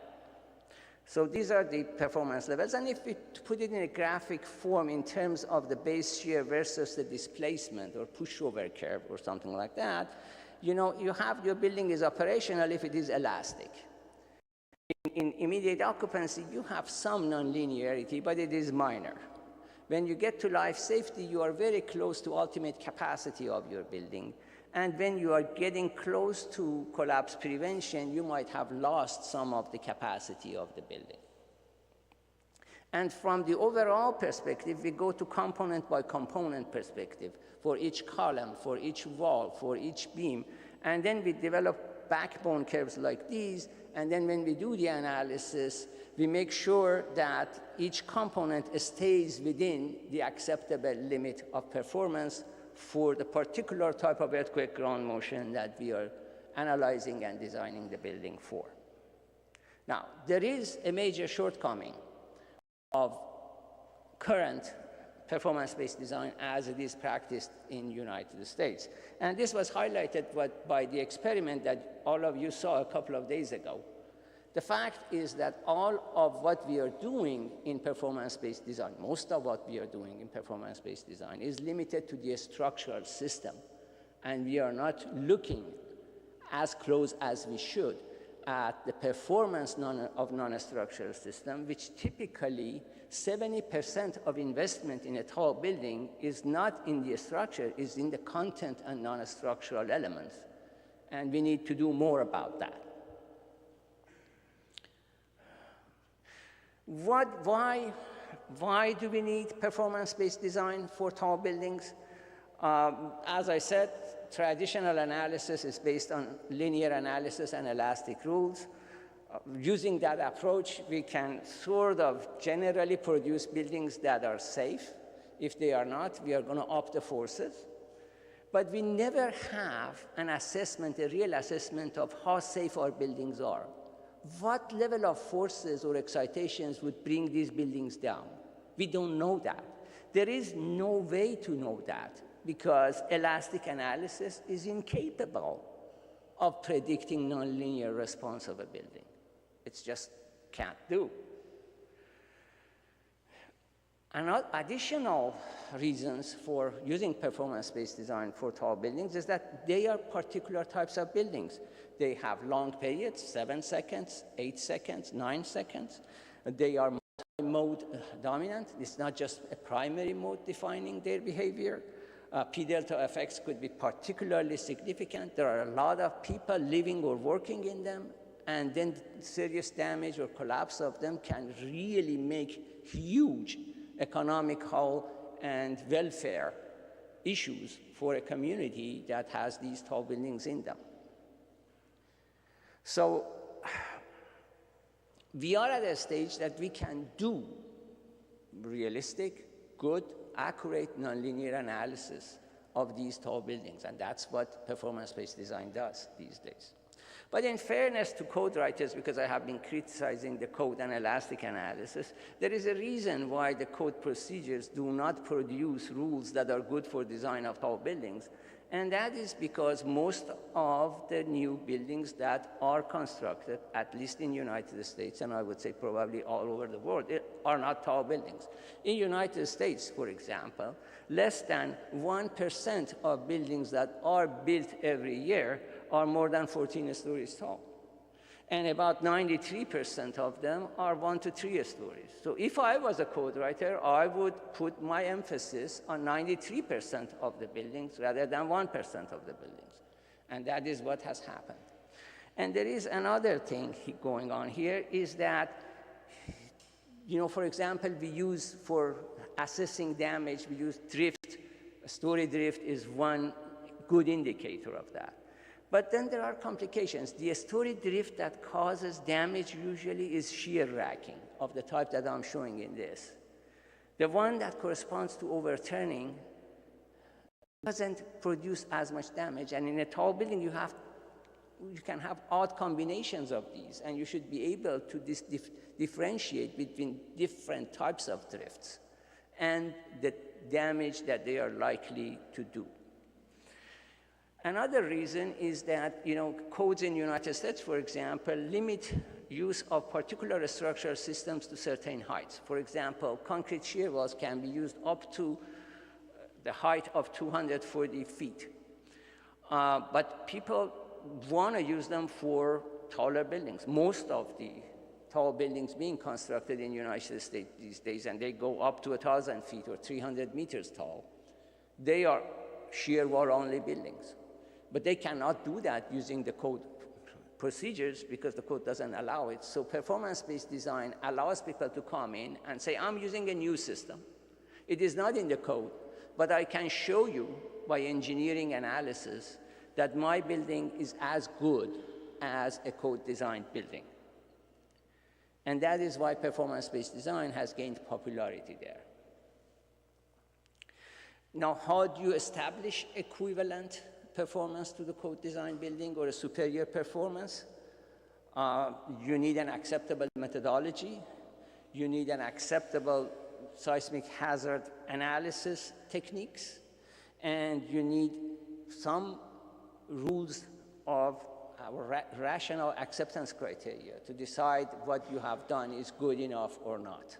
So these are the performance levels. And if we put it in a graphic form in terms of the base shear versus the displacement or pushover curve or something like that, you have your building is operational if it is elastic. In immediate occupancy, you have some nonlinearity, but it is minor. When you get to life safety, you are very close to ultimate capacity of your building. And when you are getting close to collapse prevention, you might have lost some of the capacity of the building. And from the overall perspective, we go to component by component perspective for each column, for each wall, for each beam. And then we develop backbone curves like these. And then when we do the analysis, we make sure that each component stays within the acceptable limit of performance for the particular type of earthquake ground motion that we are analyzing and designing the building for. Now, there is a major shortcoming of current performance-based design as it is practiced in the United States. And this was highlighted by the experiment that all of you saw a couple of days ago. The fact is that all of what we are doing in performance-based design, most of what we are doing in performance-based design is limited to the structural system. And we are not looking as close as we should at the performance of non-structural system, which typically 70% of investment in a tall building is not in the structure, is in the content and non-structural elements. And we need to do more about that. Why do we need performance-based design for tall buildings? As I said, traditional analysis is based on linear analysis and elastic rules. Using that approach, we can sort of generally produce buildings that are safe. If they are not, we are going to up the forces. But we never have an assessment, a real assessment of how safe our buildings are. What level of forces or excitations would bring these buildings down? We don't know that. There is no way to know that because elastic analysis is incapable of predicting nonlinear response of a building. It just can't do. Additional reasons for using performance-based design for tall buildings is that they are particular types of buildings. They have long periods, 7 seconds, 8 seconds, 9 seconds. They are multi-mode dominant. It's not just a primary mode defining their behavior. P-delta effects could be particularly significant. There are a lot of people living or working in them, and then serious damage or collapse of them can really make huge economical and welfare issues for a community that has these tall buildings in them. So we are at a stage that we can do realistic, good, accurate, nonlinear analysis of these tall buildings, and that's what performance-based design does these days. But in fairness to code writers, because I have been criticizing the code and elastic analysis, there is a reason why the code procedures do not produce rules that are good for design of tall buildings. And that is because most of the new buildings that are constructed, at least in the United States, and I would say probably all over the world, are not tall buildings. In the United States, for example, less than 1% of buildings that are built every year are more than 14 stories tall. And about 93% of them are 1 to 3 stories. So if I was a code writer, I would put my emphasis on 93% of the buildings rather than 1% of the buildings. And that is what has happened. And there is another thing going on here is that, for example, we use for assessing damage, we use drift. Story drift is one good indicator of that. But then there are complications. The story drift that causes damage usually is shear racking of the type that I'm showing in this. The one that corresponds to overturning doesn't produce as much damage. And in a tall building, you can have odd combinations of these, and you should be able to differentiate between different types of drifts and the damage that they are likely to do. Another reason is that codes in the United States, for example, limit use of particular structural systems to certain heights. For example, concrete shear walls can be used up to the height of 240 feet. But people want to use them for taller buildings. Most of the tall buildings being constructed in the United States these days, and they go up to 1,000 feet or 300 meters tall, they are shear wall only buildings. But they cannot do that using the code procedures because the code doesn't allow it. So performance-based design allows people to come in and say, I'm using a new system. It is not in the code, but I can show you by engineering analysis that my building is as good as a code-designed building. And that is why performance-based design has gained popularity there. Now, how do you establish equivalent performance to the code-designed building or a superior performance? You need an acceptable methodology. You need an acceptable seismic hazard analysis techniques. And you need some rules of rational acceptance criteria to decide what you have done is good enough or not.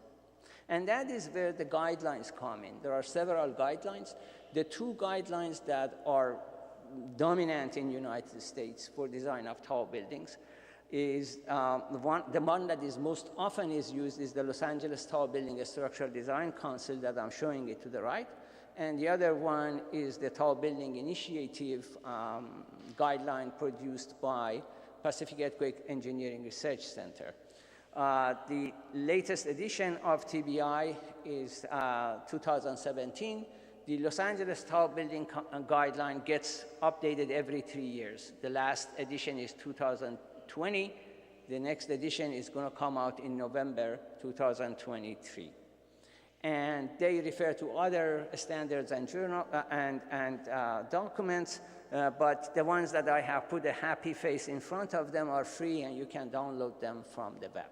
And that is where the guidelines come in. There are several guidelines. The two guidelines that are dominant in the United States for design of tall buildings is the one that is most often used is the Los Angeles Tall Building Structural Design Council that I'm showing it to the right. And the other one is the Tall Building Initiative guideline produced by Pacific Earthquake Engineering Research Center. The latest edition of TBI is 2017. The Los Angeles Tall Building Guideline gets updated every 3 years. The last edition is 2020. The next edition is going to come out in November 2023. And they refer to other standards and documents, but the ones that I have put a happy face in front of them are free, and you can download them from the web.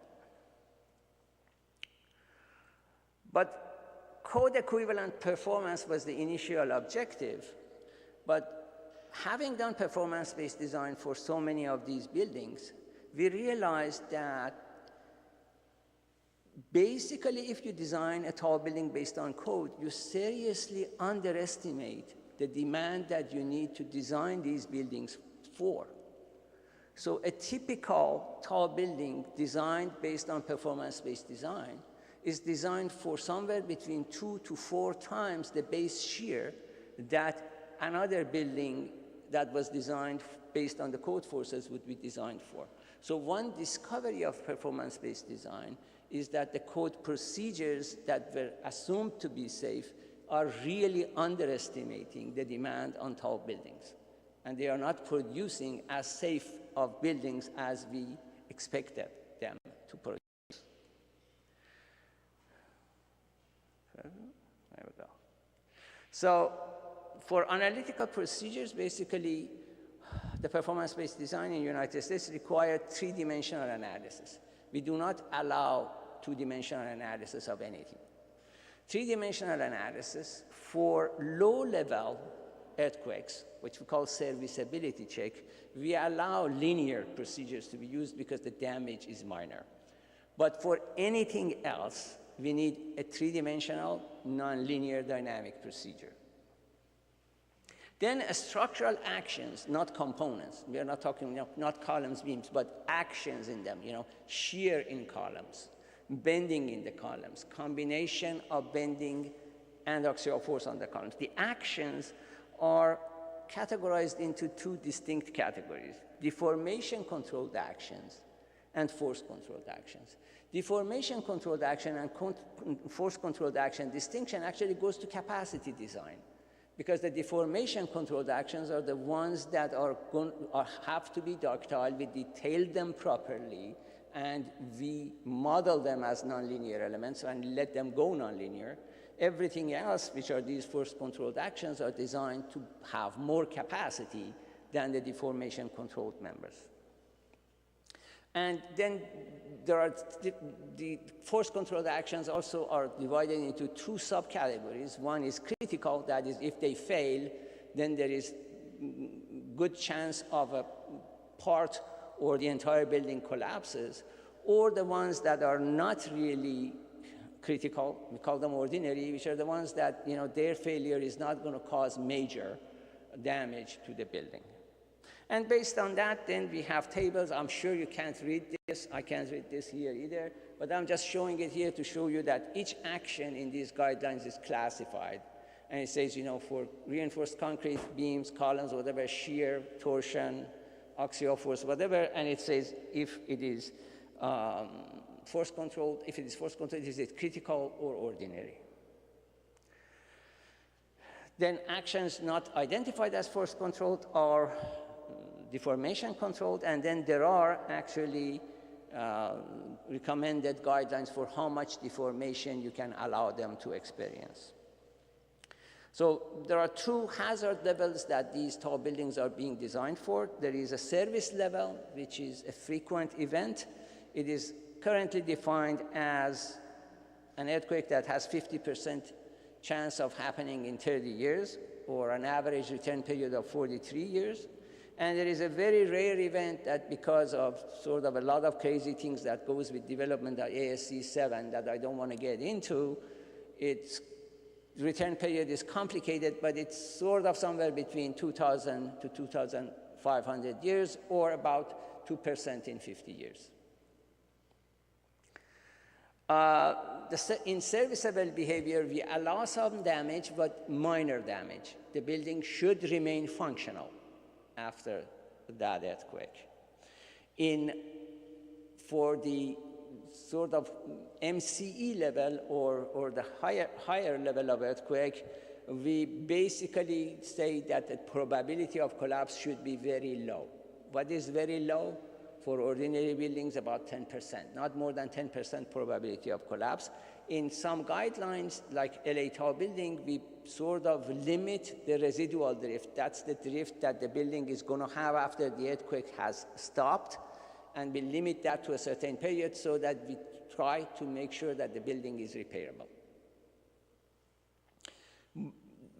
But code equivalent performance was the initial objective, but having done performance-based design for so many of these buildings, we realized that basically, if you design a tall building based on code, you seriously underestimate the demand that you need to design these buildings for. So a typical tall building designed based on performance-based design is designed for somewhere between 2 to 4 times the base shear that another building that was designed based on the code forces would be designed for. So one discovery of performance-based design is that the code procedures that were assumed to be safe are really underestimating the demand on tall buildings. And they are not producing as safe of buildings as we expected them to produce. There we go. So for analytical procedures, basically, the performance-based design in the United States required 3-dimensional analysis. We do not allow 2-dimensional analysis of anything. 3-dimensional analysis for low-level earthquakes, which we call serviceability check, we allow linear procedures to be used because the damage is minor. But for anything else, we need a 3-dimensional, non-linear dynamic procedure. Then structural actions, not components. We are not talking, not columns, beams, but actions in them, shear in columns, bending in the columns, combination of bending and axial force on the columns. The actions are categorized into two distinct categories: deformation-controlled actions and force-controlled actions. Deformation-controlled action and force-controlled action distinction actually goes to capacity design, because the deformation-controlled actions are the ones that have to be ductile. We detail them properly, and we model them as nonlinear elements and let them go nonlinear. Everything else, which are these force-controlled actions, are designed to have more capacity than the deformation-controlled members. And then there are the force-controlled actions also are divided into two subcategories. One is critical, that is, if they fail, then there is good chance of a part or the entire building collapses, or the ones that are not really critical, we call them ordinary, which are the ones that, you know, their failure is not going to cause major damage to the building. And based on that, then we have tables. I'm sure you can't read this. I can't read this here either, but I'm just showing it here to show you that each action in these guidelines is classified. And it says, you know, for reinforced concrete, beams, columns, whatever, shear, torsion, axial force, whatever, and it says if it is force controlled, if it is force controlled, is it critical or ordinary? Then actions not identified as force controlled are deformation controlled, and then there are actually recommended guidelines for how much deformation you can allow them to experience. So there are two hazard levels that these tall buildings are being designed for. There is a service level, which is a frequent event. It is currently defined as an earthquake that has 50% chance of happening in 30 years, or an average return period of 43 years. And there is a very rare event that, because of sort of a lot of crazy things that goes with development of ASC 7 that I don't want to get into, its return period is complicated, but it's sort of somewhere between 2,000 to 2,500 years, or about 2% in 50 years. In serviceable behavior, we allow some damage, but minor damage. The building should remain functional after that earthquake. For the sort of MCE level, or the higher level of earthquake, we basically say that the probability of collapse should be very low. What is very low? For ordinary buildings, about 10%, not more than 10% probability of collapse. In some guidelines, like LA Tall Building, we sort of limit the residual drift. That's the drift that the building is going to have after the earthquake has stopped, and we limit that to a certain period so that we try to make sure that the building is repairable.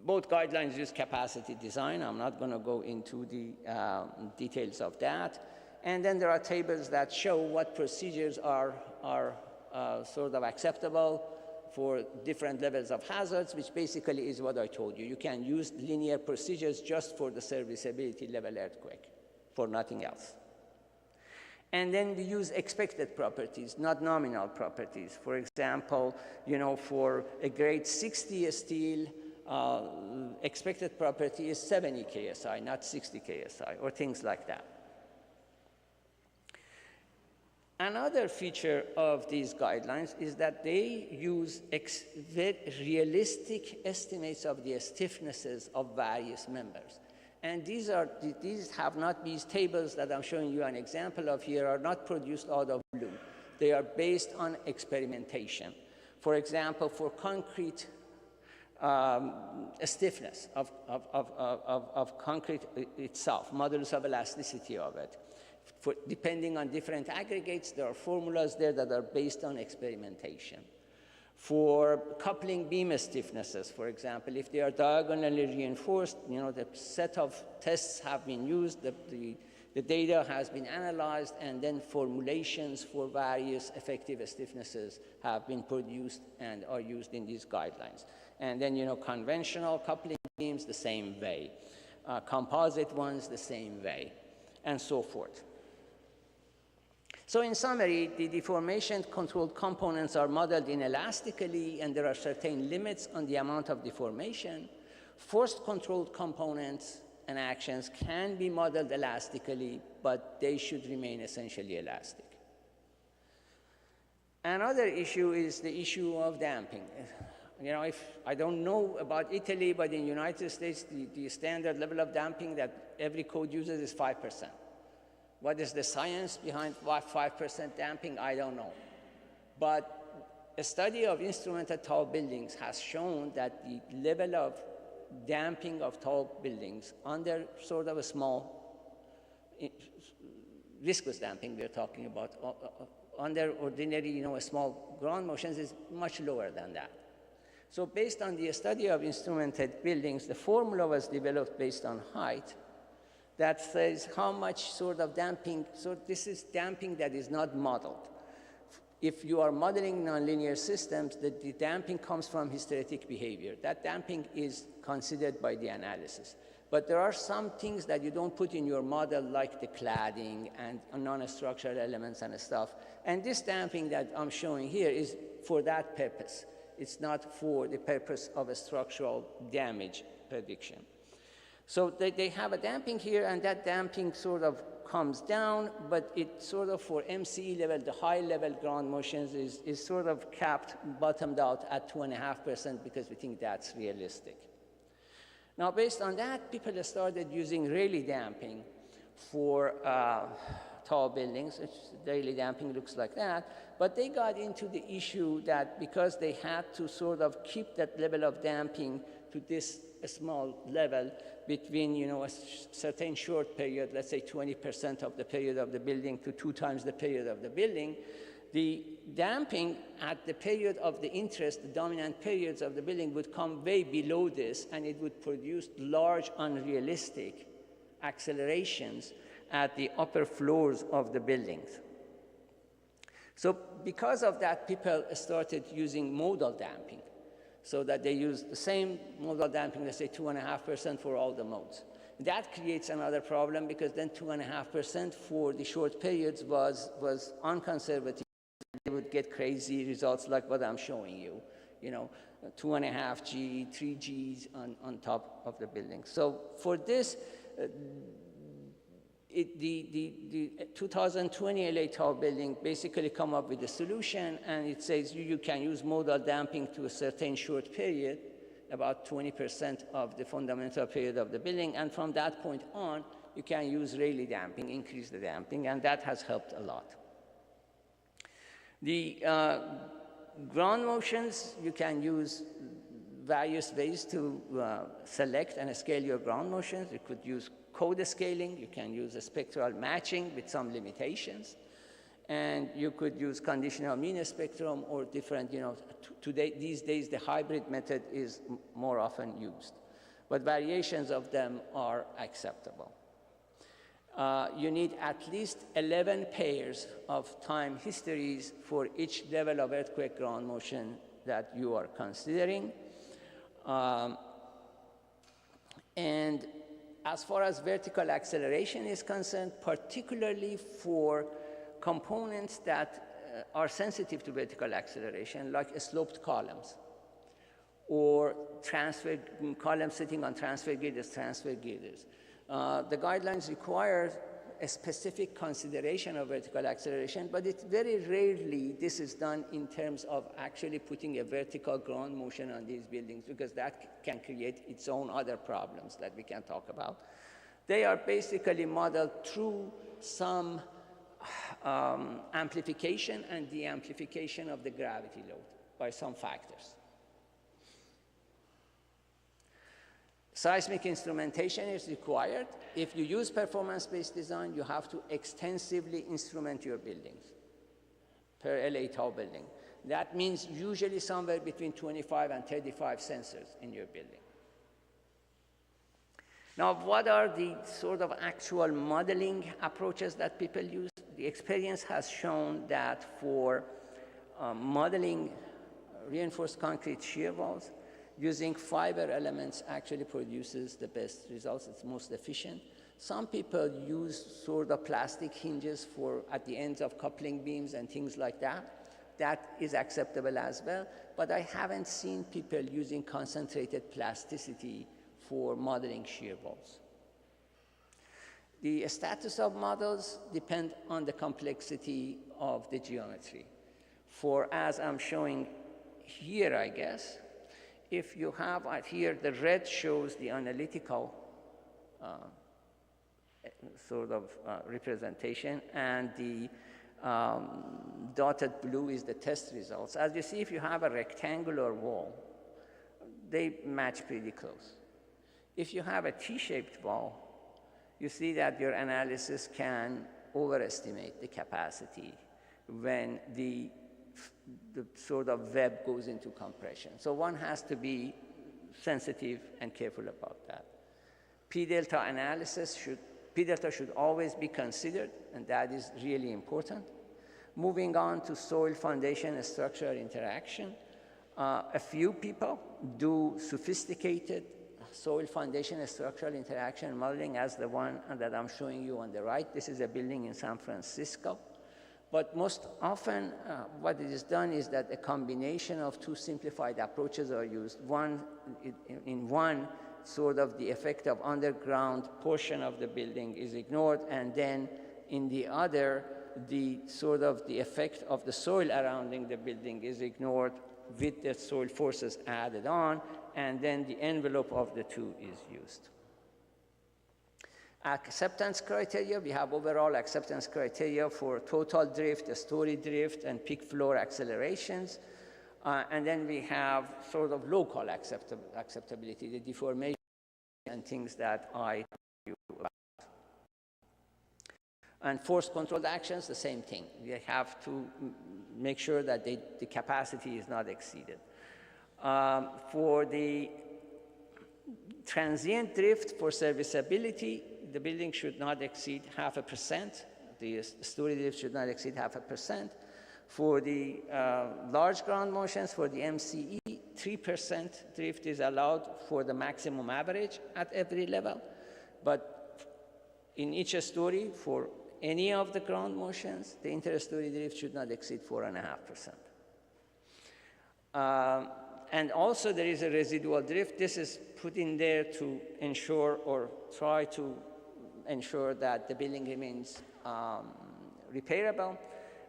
Both guidelines use capacity design. I'm not going to go into the details of that. And then there are tables that show what procedures are sort of acceptable for different levels of hazards, which basically is what I told you. You can use linear procedures just for the serviceability level earthquake, for nothing else. And then we use expected properties, not nominal properties. For example, you know, for a grade 60 steel, expected property is 70 KSI, not 60 KSI, or things like that. Another feature of these guidelines is that they use very realistic estimates of the stiffnesses of various members. And these tables that I'm showing you an example of here are not produced out of blue. They are based on experimentation. For example, for concrete stiffness of concrete itself, modulus of elasticity of it. Depending on different aggregates, there are formulas there that are based on experimentation. For coupling beam stiffnesses, for example, if they are diagonally reinforced, you know, the set of tests have been used, the data has been analyzed, and then formulations for various effective stiffnesses have been produced and are used in these guidelines. And then, you know, conventional coupling beams the same way, composite ones the same way, and so forth. So in summary, the deformation-controlled components are modeled inelastically, and there are certain limits on the amount of deformation. Force-controlled components and actions can be modeled elastically, but they should remain essentially elastic. Another issue is the issue of damping. You know, if I don't know about Italy, but in the United States, the standard level of damping that every code uses is 5%. What is the science behind 5% damping? I don't know. But a study of instrumented tall buildings has shown that the level of damping of tall buildings under sort of a small, viscous damping we're talking about, under ordinary, you know, small ground motions is much lower than that. So based on the study of instrumented buildings, the formula was developed based on height that says how much sort of damping, so this is damping that is not modeled. If you are modeling nonlinear systems, the damping comes from hysteretic behavior. That damping is considered by the analysis. But there are some things that you don't put in your model, like the cladding and non-structural elements and stuff. And this damping that I'm showing here is for that purpose. It's not for the purpose of a structural damage prediction. So they have a damping here, and that damping sort of comes down, but it sort of for MCE level, the high level ground motions is sort of capped, bottomed out at 2.5% because we think that's realistic. Now, based on that, people started using Rayleigh damping for tall buildings. Rayleigh damping looks like that. But they got into the issue that because they had to sort of keep that level of damping to this small level between, you know, a certain short period, let's say 20% of the period of the building to 2 times the period of the building, the damping at the period of the interest, the dominant periods of the building would come way below this, and it would produce large, unrealistic accelerations at the upper floors of the buildings. So because of that, people started using modal damping, so that they use the same modal damping, let's say 2.5% for all the modes. That creates another problem, because then 2.5% for the short periods was unconservative. They would get crazy results like what I'm showing you, you know, 2.5 G, 3 Gs on top of the building. So for this, the 2020 LA tall building basically come up with a solution, and it says you can use modal damping to a certain short period, about 20% of the fundamental period of the building, and from that point on, you can use Rayleigh damping, increase the damping, and that has helped a lot. The ground motions, you can use various ways to select and scale your ground motions. You could use code scaling. You can use a spectral matching with some limitations. And you could use conditional mean spectrum or different, you know, these days the hybrid method is more often used. But variations of them are acceptable. You need at least 11 pairs of time histories for each level of earthquake ground motion that you are considering. And as far as vertical acceleration is concerned, particularly for components that are sensitive to vertical acceleration, like sloped columns, or transfer columns sitting on transfer girders. The guidelines require a specific consideration of vertical acceleration, but it's very rarely this is done in terms of actually putting a vertical ground motion on these buildings, because that can create its own other problems that we can talk about. They are basically modeled through some amplification and de-amplification of the gravity load by some factors. Seismic instrumentation is required. If you use performance-based design, you have to extensively instrument your buildings per LA tall building. That means usually somewhere between 25 and 35 sensors in your building. Now, what are the sort of actual modeling approaches that people use? The experience has shown that for modeling reinforced concrete shear walls, using fiber elements actually produces the best results. It's most efficient. Some people use sort of plastic hinges at the ends of coupling beams and things like that. That is acceptable as well, but I haven't seen people using concentrated plasticity for modeling shear walls. The status of models depend on the complexity of the geometry. For, as I'm showing here, I guess, if you have here, the red shows the analytical representation, and the dotted blue is the test results. As you see, if you have a rectangular wall, they match pretty close. If you have a T-shaped wall, you see that your analysis can overestimate the capacity when the sort of web goes into compression. So one has to be sensitive and careful about that. P-delta analysis P-delta should always be considered, and that is really important. Moving on to soil foundation and structural interaction. A few people do sophisticated soil foundation and structural interaction modeling, as the one that I'm showing you on the right. This is a building in San Francisco. But most often, what is done is that a combination of two simplified approaches are used. In one, sort of the effect of underground portion of the building is ignored, and then in the other, the effect of the soil surrounding the building is ignored with the soil forces added on, and then the envelope of the two is used. Acceptance criteria, we have overall acceptance criteria for total drift, story drift, and peak floor accelerations. And then we have sort of local acceptability, the deformation and things that I told you about. And force controlled actions, the same thing. We have to make sure that the capacity is not exceeded. For the transient drift, for serviceability, the building should not exceed 0.5%. The story drift should not exceed 0.5%. For the large ground motions, for the MCE, 3% drift is allowed for the maximum average at every level. But in each story, for any of the ground motions, the interstory drift should not exceed 4.5%. And also there is a residual drift. This is put in there to ensure or try to ensure that the building remains repairable.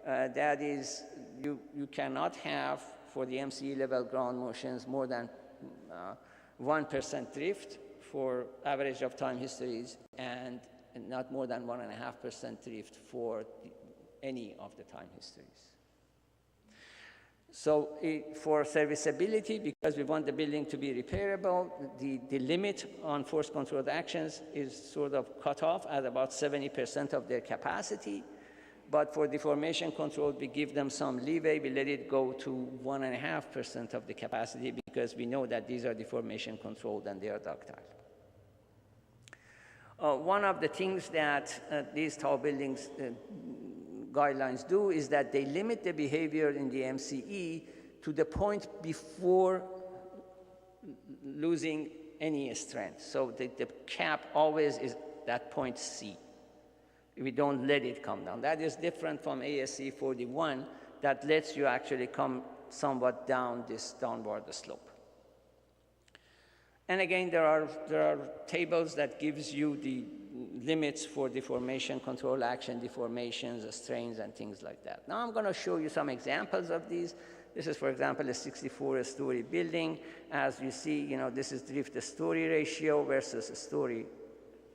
That is, you cannot have, for the MCE level ground motions, more than 1% drift for average of time histories, and not more than 1.5% drift for any of the time histories. So for serviceability, because we want the building to be repairable, the limit on force controlled actions is sort of cut off at about 70% of their capacity. But for deformation control, we give them some leeway. We let it go to 1.5% of the capacity because we know that these are deformation controlled and they are ductile. One of the things that these tall buildings guidelines do is that they limit the behavior in the MCE to the point before losing any strength. So the cap always is that point C. We don't let it come down. That is different from ASC 41 that lets you actually come somewhat down this downward slope. And again, there are tables that gives you the limits for deformation control action, deformations, strains, and things like that. Now I'm going to show you some examples of these. This is, for example, a 64-story building. As you see, this is drift-to-story ratio versus a story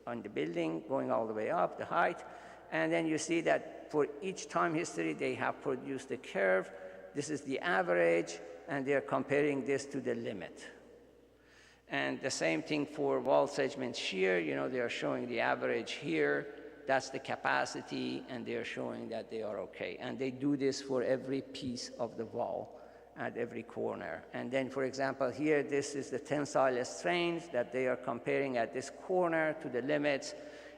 on the building, going all the way up, the height. And then you see that for each time history, they have produced a curve. This is the average, and they're comparing this to the limit. And the same thing for wall segment shear. They are showing the average here. That's the capacity, and they are showing that they are okay. And they do this for every piece of the wall at every corner. And then, for example, here, this is the tensile strains that they are comparing at this corner to the limits.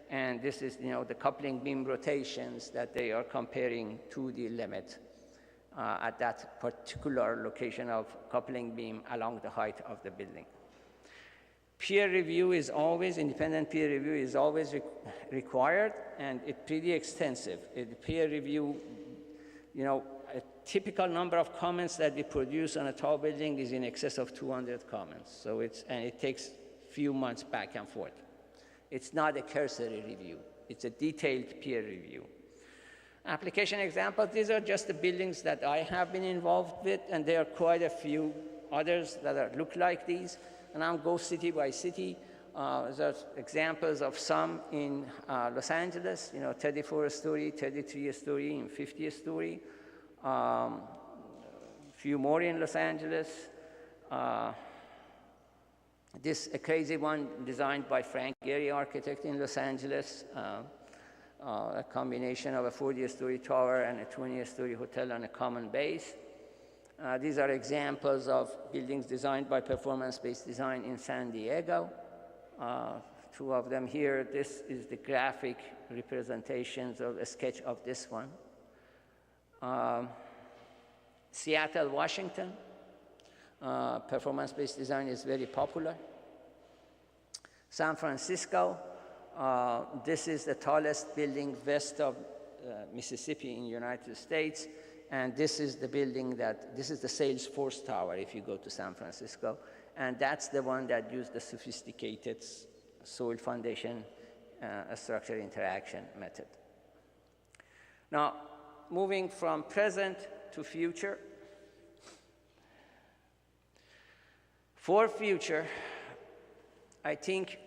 And this is, the coupling beam rotations that they are comparing to the limit at that particular location of coupling beam along the height of the building. Peer review is always, independent peer review is always required, and it's pretty extensive. Peer review, a typical number of comments that we produce on a tall building is in excess of 200 comments. So and it takes a few months back and forth. It's not a cursory review. it's a detailed peer review. Application examples, these are just the buildings that I have been involved with, and there are quite a few others that look like these. And I'll go city by city. There's examples of some in Los Angeles, 34-story, 33-story, and 50-story. Few more in Los Angeles. This a crazy one designed by Frank Gehry, architect in Los Angeles. A combination of a 40-story tower and a 20-story hotel on a common base. These are examples of buildings designed by performance-based design in San Diego. Two of them here. This is the graphic representations of a sketch of this one. Seattle, Washington. Performance-based design is very popular. San Francisco. This is the tallest building west of Mississippi in the United States. And this is the building this is the Salesforce Tower if you go to San Francisco. And that's the one that used the sophisticated soil foundation structure interaction method. Now, moving from present to future. For future, I think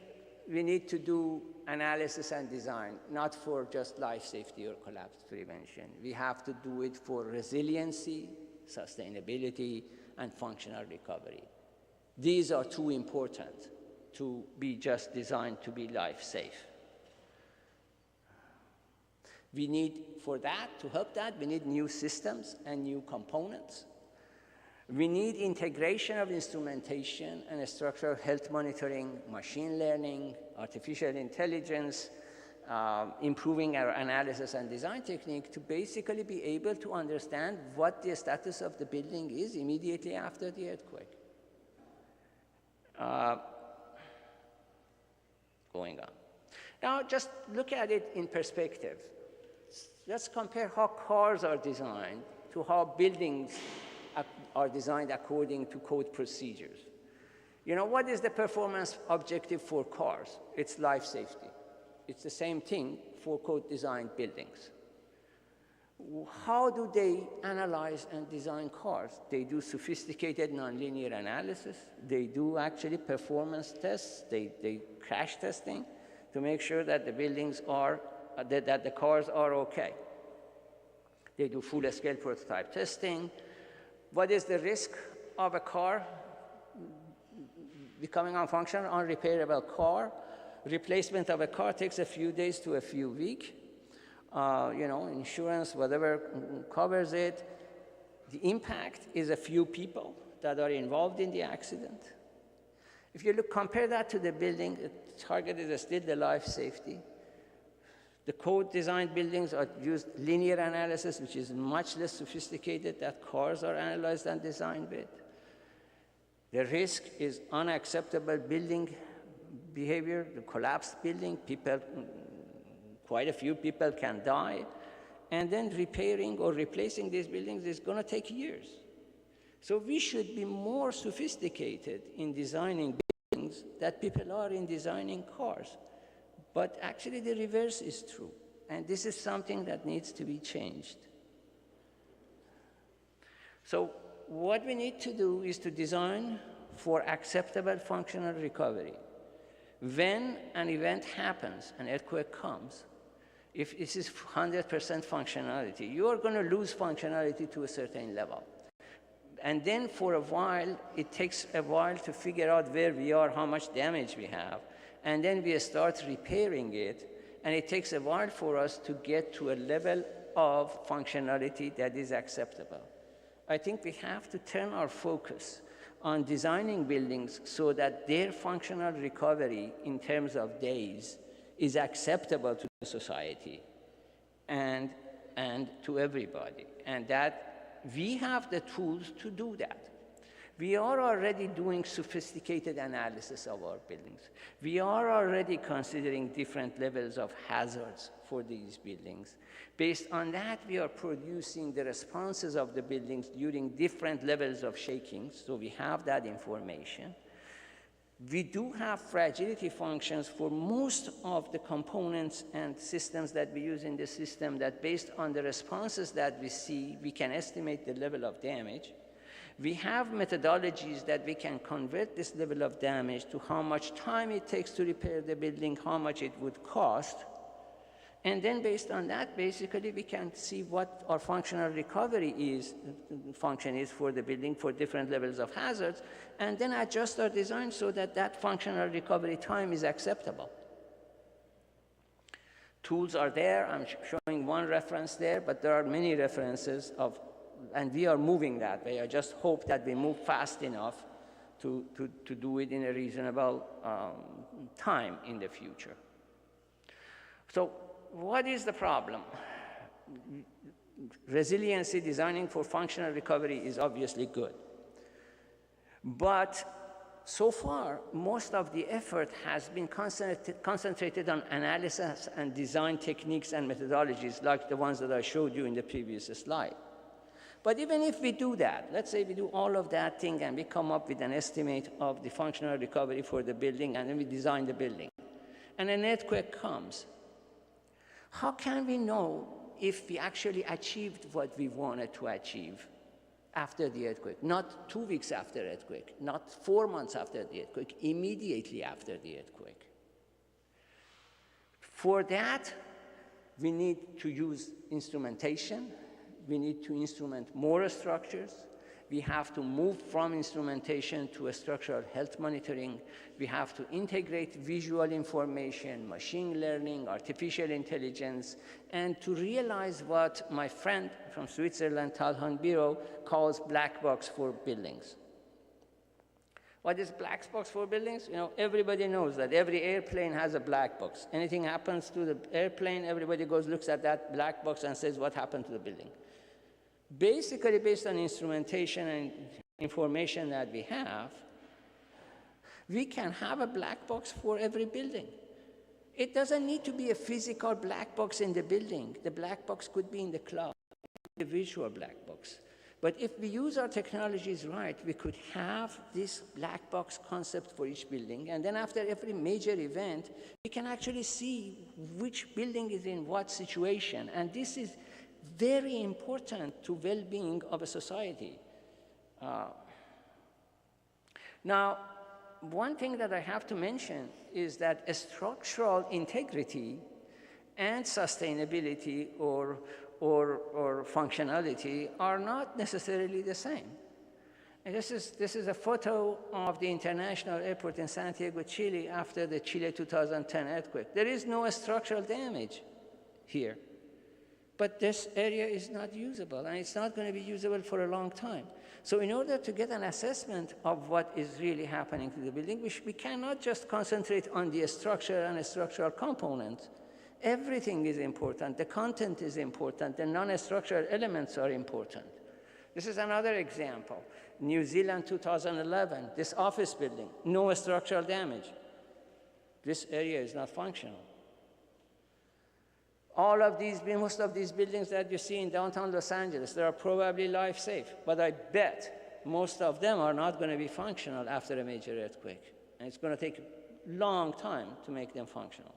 we need to do analysis and design, not for just life safety or collapse prevention. We have to do it for resiliency, sustainability, and functional recovery. These are too important to be just designed to be life safe. We need, for that, to help that, we need new systems and new components. We need integration of instrumentation and structural health monitoring, machine learning, artificial intelligence, improving our analysis and design technique to basically be able to understand what the status of the building is immediately after the earthquake. Going on. Now, just look at it in perspective. Let's compare how cars are designed to how buildings are designed according to code procedures. What is the performance objective for cars? It's life safety. It's the same thing for code-designed buildings. How do they analyze and design cars? They do sophisticated nonlinear analysis. They do actually performance tests. They crash testing to make sure that the buildings are, that the cars are okay. They do full-scale prototype testing. What is the risk of a car becoming unfunctional, unrepairable car? Replacement of a car takes a few days to a few weeks. Insurance, whatever covers it. The impact is a few people that are involved in the accident. If you compare that to the building, the target is still the life safety. The code-designed buildings use linear analysis, which is much less sophisticated that cars are analyzed and designed with. The risk is unacceptable building behavior, the collapsed building, quite a few people can die. And then repairing or replacing these buildings is going to take years. So we should be more sophisticated in designing buildings than people are in designing cars. But actually, the reverse is true. And this is something that needs to be changed. So what we need to do is to design for acceptable functional recovery. When an event happens, an earthquake comes, if this is 100% functionality, you are going to lose functionality to a certain level. And then for a while, it takes a while to figure out where we are, how much damage we have. And then we start repairing it, and it takes a while for us to get to a level of functionality that is acceptable. I think we have to turn our focus on designing buildings so that their functional recovery in terms of days is acceptable to the society and to everybody, and that we have the tools to do that. We are already doing sophisticated analysis of our buildings. We are already considering different levels of hazards for these buildings. Based on that, we are producing the responses of the buildings during different levels of shaking, so we have that information. We do have fragility functions for most of the components and systems that we use in the system that based on the responses that we see, we can estimate the level of damage. We have methodologies that we can convert this level of damage to how much time it takes to repair the building, how much it would cost. And then based on that, basically, we can see what our functional recovery function is for the building for different levels of hazards, and then adjust our design so that that functional recovery time is acceptable. Tools are there. I'm showing one reference there, but there are many references and we are moving that way. I just hope that we move fast enough to do it in a reasonable time in the future. So what is the problem? Resiliency, designing for functional recovery is obviously good. But so far, most of the effort has been concentrated on analysis and design techniques and methodologies like the ones that I showed you in the previous slide. But even if we do that, let's say we do all of that thing and we come up with an estimate of the functional recovery for the building and then we design the building, and an earthquake comes, how can we know if we actually achieved what we wanted to achieve after the earthquake? Not 2 weeks after the earthquake, not 4 months after the earthquake, immediately after the earthquake. For that, we need to use instrumentation. We need to instrument more structures. We have to move from instrumentation to a structural health monitoring. We have to integrate visual information, machine learning, artificial intelligence, and to realize what my friend from Switzerland, Talhan Biro, calls black box for buildings. What is black box for buildings? You know, everybody knows that every airplane has a black box. Anything happens to the airplane, everybody goes, looks at that black box and says, what happened to the building? Basically, based on instrumentation and information that we have, we can have a black box for every building. It doesn't need to be a physical black box in the building. The black box could be in the cloud, the visual black box. But if we use our technologies right, we could have this black box concept for each building. And then after every major event, we can actually see which building is in what situation. And this is very important to well-being of a society. Now, one thing that I have to mention is that structural integrity and sustainability or functionality are not necessarily the same. And this is a photo of the international airport in Santiago, Chile after the Chile 2010 earthquake. There is no structural damage here. But this area is not usable, and it's not going to be usable for a long time. So in order to get an assessment of what is really happening to the building, we cannot just concentrate on the structure and a structural component. Everything is important. The content is important. The non-structural elements are important. This is another example. New Zealand 2011, this office building, no structural damage. This area is not functional. Most of these buildings that you see in downtown Los Angeles, they are probably life safe, but I bet most of them are not going to be functional after a major earthquake. And it's going to take a long time to make them functional.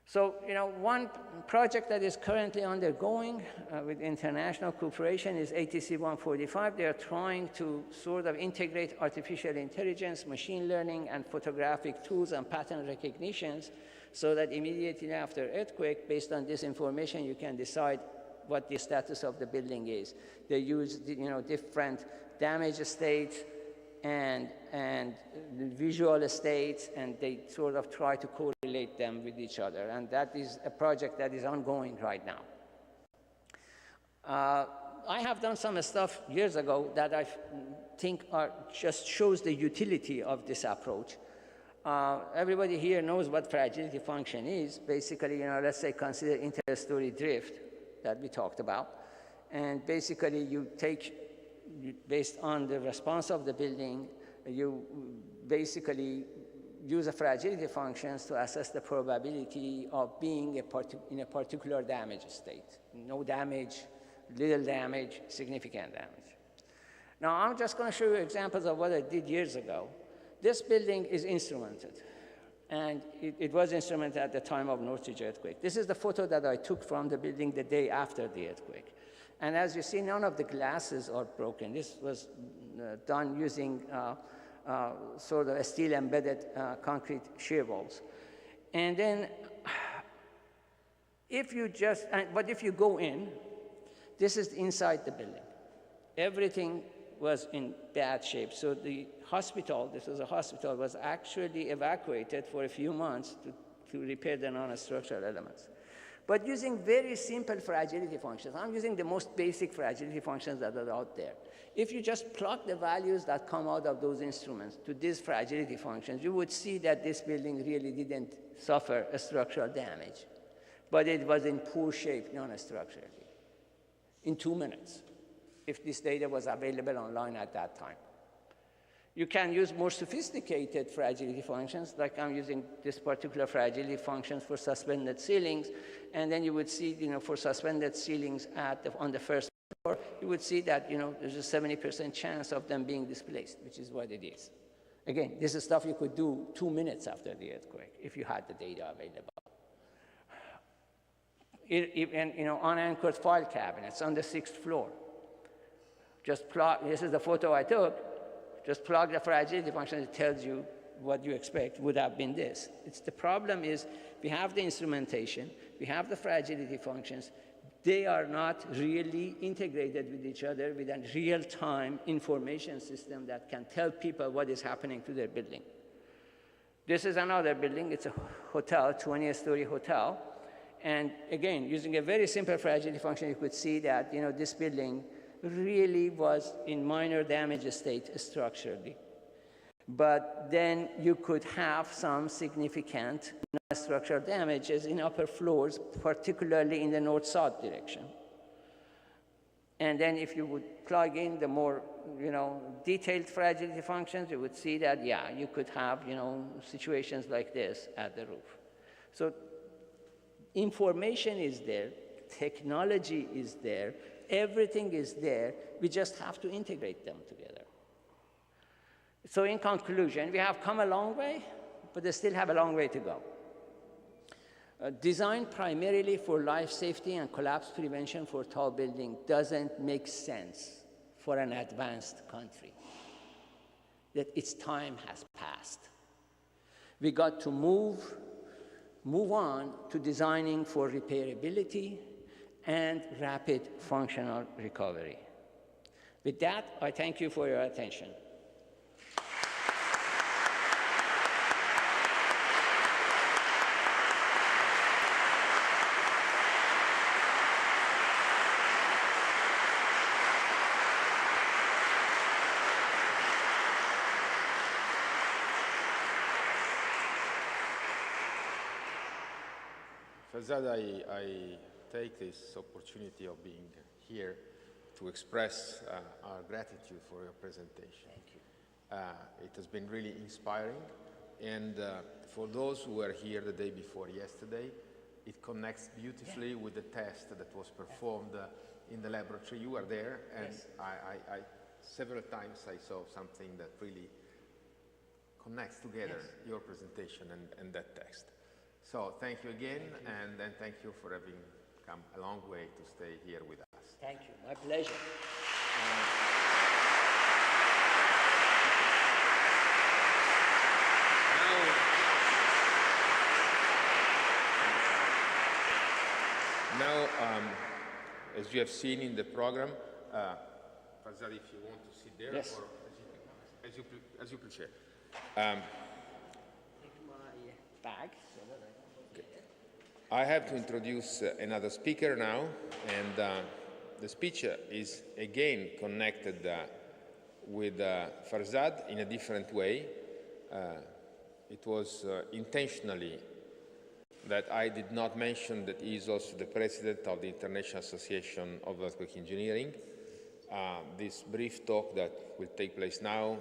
So, you know, one project that is currently undergoing with international cooperation is ATC 145. They are trying to sort of integrate artificial intelligence, machine learning, and photographic tools and pattern recognitions so that immediately after earthquake, based on this information, you can decide what the status of the building is. They use, you know, different damage states and visual states, and they sort of try to correlate them with each other. And that is a project that is ongoing right now. I have done some stuff years ago that I think just shows the utility of this approach. Everybody here knows what fragility function is. Basically, you know, let's say consider interstory drift that we talked about. And basically, based on the response of the building, you basically use a fragility functions to assess the probability of being in a particular damage state. No damage, little damage, significant damage. Now, I'm just going to show you examples of what I did years ago. This building is instrumented, and it was instrumented at the time of Northridge earthquake. This is the photo that I took from the building the day after the earthquake. And as you see, none of the glasses are broken. This was done using sort of a steel-embedded concrete shear walls. And then if you just, but if you go in, this is inside the building. Everything was in bad shape. So the hospital, this was a hospital, was actually evacuated for a few months to repair the non-structural elements. But using very simple fragility functions. I'm using the most basic fragility functions that are out there. If you just plug the values that come out of those instruments to these fragility functions, you would see that this building really didn't suffer a structural damage, but it was in poor shape non-structurally in 2 minutes, if this data was available online at that time. You can use more sophisticated fragility functions, like I'm using this particular fragility functions for suspended ceilings, and then you would see, for suspended ceilings on the first floor, you would see that, there's a 70% chance of them being displaced, which is what it is. Again, this is stuff you could do 2 minutes after the earthquake if you had the data available. Even, unanchored file cabinets on the 6th floor. Just plug, this is the photo I took. Just plug the fragility function, it tells you what you expect would have been this. The problem is we have the instrumentation, we have the fragility functions, they are not really integrated with each other with a real-time information system that can tell people what is happening to their building. This is another building, it's a hotel, 20-story hotel. And again, using a very simple fragility function, you could see that this building really was in minor damage state structurally. But then you could have some significant structural damages in upper floors, particularly in the north-south direction. And then if you would plug in the more detailed fragility functions, you would see that, yeah, you could have situations like this at the roof. So information is there, technology is there, everything is there, we just have to integrate them together. So in conclusion, we have come a long way, but they still have a long way to go. Designed primarily for life safety and collapse prevention for tall building doesn't make sense for an advanced country. That its time has passed. We got to move on to designing for repairability and rapid functional recovery. With that, I thank you for your attention. Farzad, I take this opportunity of being here to express our gratitude for your presentation. Thank you. It has been really inspiring, and for those who were here the day before yesterday, it connects beautifully with the test that was performed in the laboratory. You were there, and yes. I several times I saw something that really connects together your presentation and that text. So thank you again, and then thank you for having come a long way to stay here with us. Thank you, my pleasure. Now, as you have seen in the program, Farzad, if you want to sit there, yes. Or as you prefer. Take my bag. I have to introduce another speaker now, and the speech is again connected with Farzad in a different way. It was intentionally that I did not mention that he is also the president of the International Association of Earthquake Engineering. This brief talk that will take place now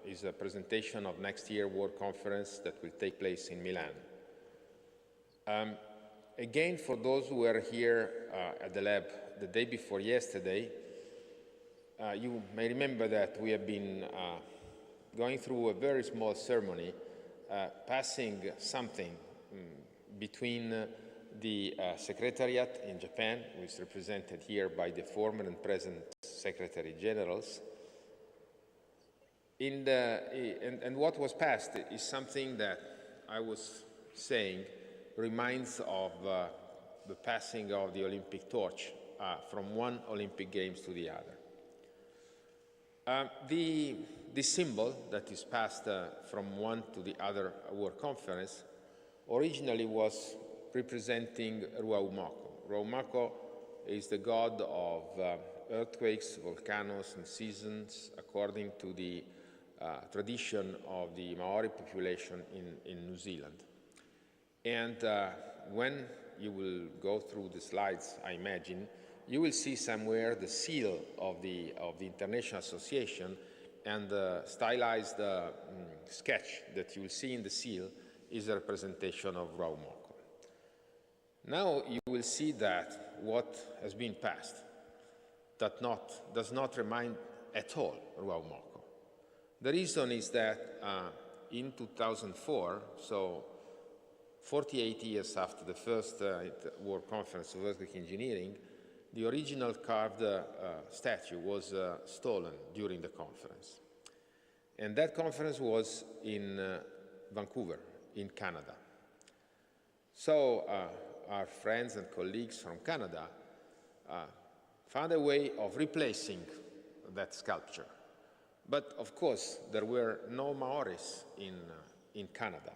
is a presentation of next year's World Conference that will take place in Milan. Again, for those who were here at the lab the day before yesterday, you may remember that we have been going through a very small ceremony, passing something between the Secretariat in Japan, which is represented here by the former and present Secretary Generals. And what was passed is something that I was saying reminds of the passing of the Olympic torch from one Olympic Games to the other. The symbol that is passed from one to the other World Conference originally was representing Ruaumako. Ruaumako is the god of earthquakes, volcanoes, and seasons, according to the tradition of the Maori population in New Zealand. And when you will go through the slides, I imagine, you will see somewhere the seal of the International Association, and the stylized sketch that you will see in the seal is a representation of Ruaumako. Now you will see that what has been passed does not remind at all Ruaumako. The reason is that in 2004, so 48 years after the first World Conference of Earthquake Engineering, the original carved statue was stolen during the conference. And that conference was in Vancouver, in Canada. So our friends and colleagues from Canada found a way of replacing that sculpture. But of course, there were no Maoris in Canada.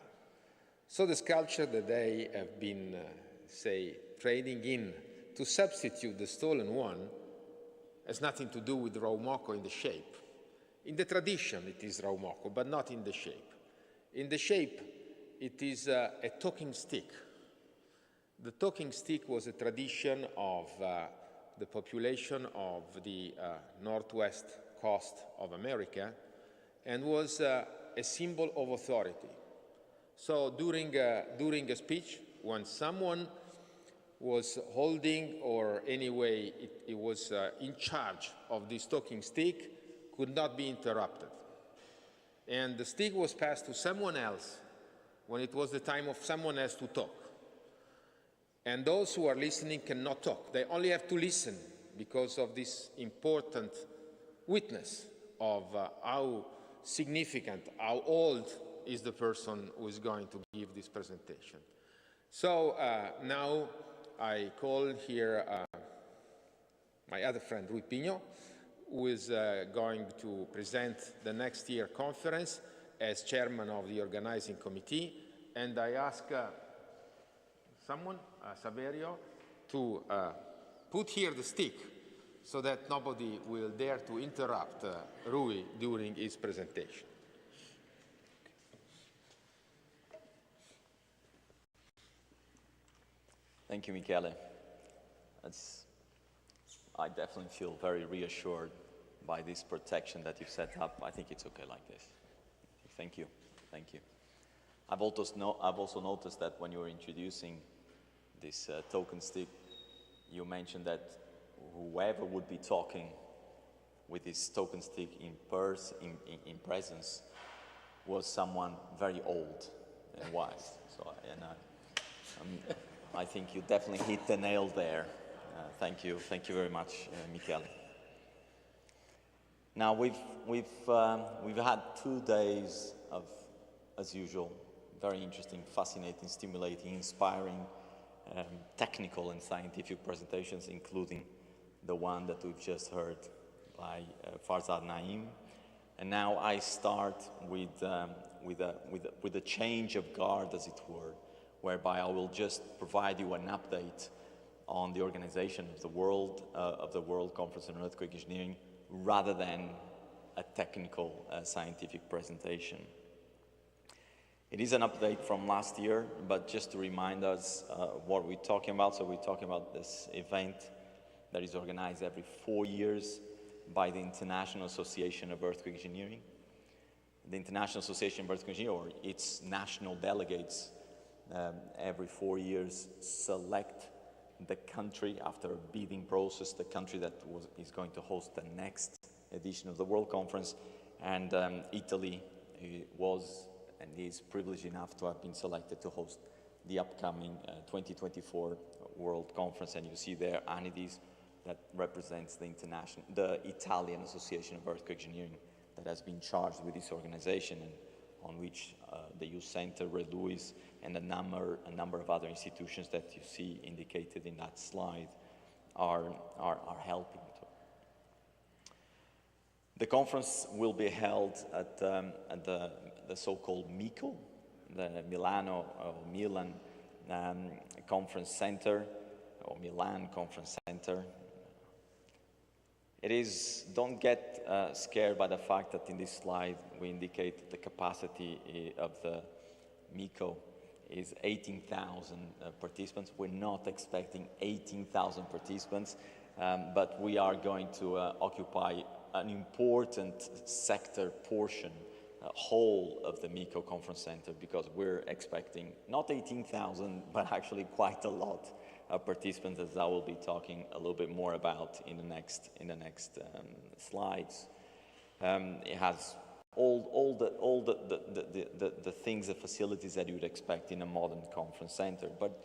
So the sculpture that they have been, say, trading in to substitute the stolen one has nothing to do with Ruaumako in the shape. In the tradition, it is Ruaumako, but not in the shape. In the shape, it is a talking stick. The talking stick was a tradition of the population of the northwest coast of America, and was a symbol of authority. So during a speech, when someone was holding, or anyway it was in charge of this talking stick, could not be interrupted. And the stick was passed to someone else when it was the time of someone else to talk. And those who are listening cannot talk. They only have to listen because of this important witness of how significant, how old is the person who is going to give this presentation. So now I call here my other friend, Rui Pinho, who is going to present the next year conference as chairman of the organizing committee. And I ask someone, Saverio, to put here the stick so that nobody will dare to interrupt Rui during his presentation. Thank you, Michele. I definitely feel very reassured by this protection that you've set up. I think it's okay like this. Thank you. Thank you. I've also noticed that when you were introducing this token stick, you mentioned that whoever would be talking with this token stick in presence was someone very old and wise. So, I think you definitely hit the nail there. Thank you very much, Michele. Now we've had 2 days of, as usual, very interesting, fascinating, stimulating, inspiring, technical and scientific presentations, including the one that we've just heard by Farzad Naim. And now I start with a change of guard, as it were, whereby I will just provide you an update on the organization of the World Conference on Earthquake Engineering, rather than a technical scientific presentation. It is an update from last year, but just to remind us what we're talking about. So we're talking about this event that is organized every 4 years by the International Association of Earthquake Engineering. The International Association of Earthquake Engineering, or its national delegates, every 4 years select the country, after a bidding process, the country that is going to host the next edition of the World Conference, And Italy was and is privileged enough to have been selected to host the upcoming 2024 World Conference. And you see there Anidis, that represents the Italian Association of Earthquake Engineering, that has been charged with this organization, and on which the Youth Center, Red Lewis, and a number of other institutions that you see indicated in that slide are helping. The conference will be held at the so-called MICO, the Milan Conference Center, or Milan Conference Center. It is, don't get scared by the fact that in this slide we indicate the capacity of the MICO is 18,000 participants. We're not expecting 18,000 participants, but we are going to occupy an important sector portion, whole of the MICO Conference Center, because we're expecting not 18,000, but actually quite a lot of participants, as I will be talking a little bit more about in the next slides. It has all the things, the facilities that you would expect in a modern conference center. But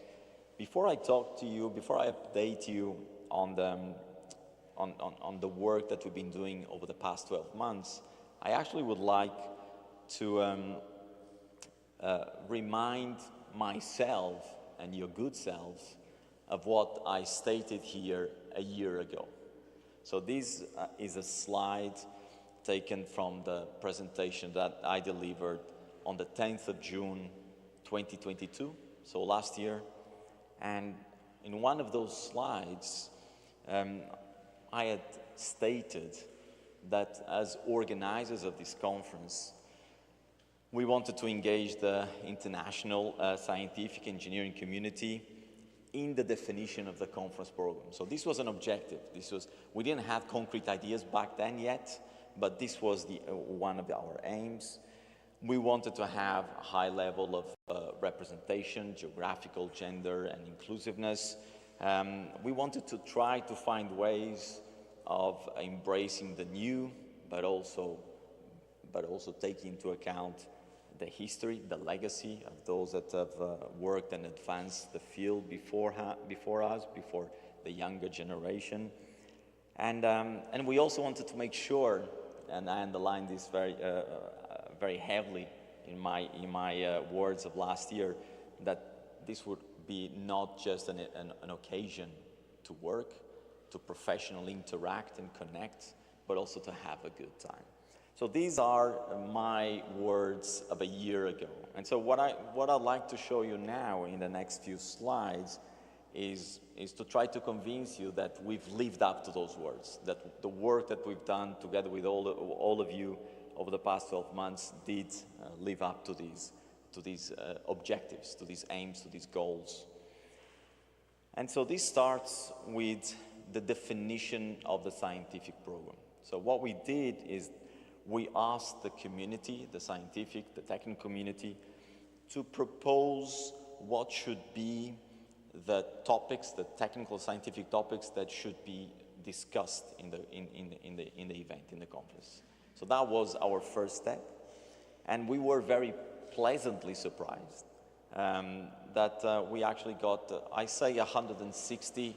before I talk to you, before I update you on the work that we've been doing over the past 12 months, I actually would like to remind myself and your good selves of what I stated here a year ago. So this is a slide taken from the presentation that I delivered on the 10th of June 2022, so last year. And in one of those slides, I had stated that as organizers of this conference, we wanted to engage the international scientific engineering community in the definition of the conference program. So this was an objective. We didn't have concrete ideas back then yet, but this was one of our aims. We wanted to have a high level of representation, geographical, gender, and inclusiveness. We wanted to try to find ways of embracing the new, but also taking into account the history, the legacy of those that have worked and advanced the field before us, before the younger generation. And we also wanted to make sure, and I underlined this very heavily in my words of last year, that this would be not just an occasion to work, to professionally interact and connect, but also to have a good time. So these are my words of a year ago. And so what I'd like to show you now in the next few slides is to try to convince you that we've lived up to those words, that the work that we've done together with all of you over the past 12 months did live up to these objectives, to these aims, to these goals. And so this starts with the definition of the scientific program. So what we did is we asked the community, the scientific, the technical community, to propose what should be the topics, the technical scientific topics that should be discussed in the event, in the conference. So that was our first step, and we were very pleasantly surprised that we actually got, I say 160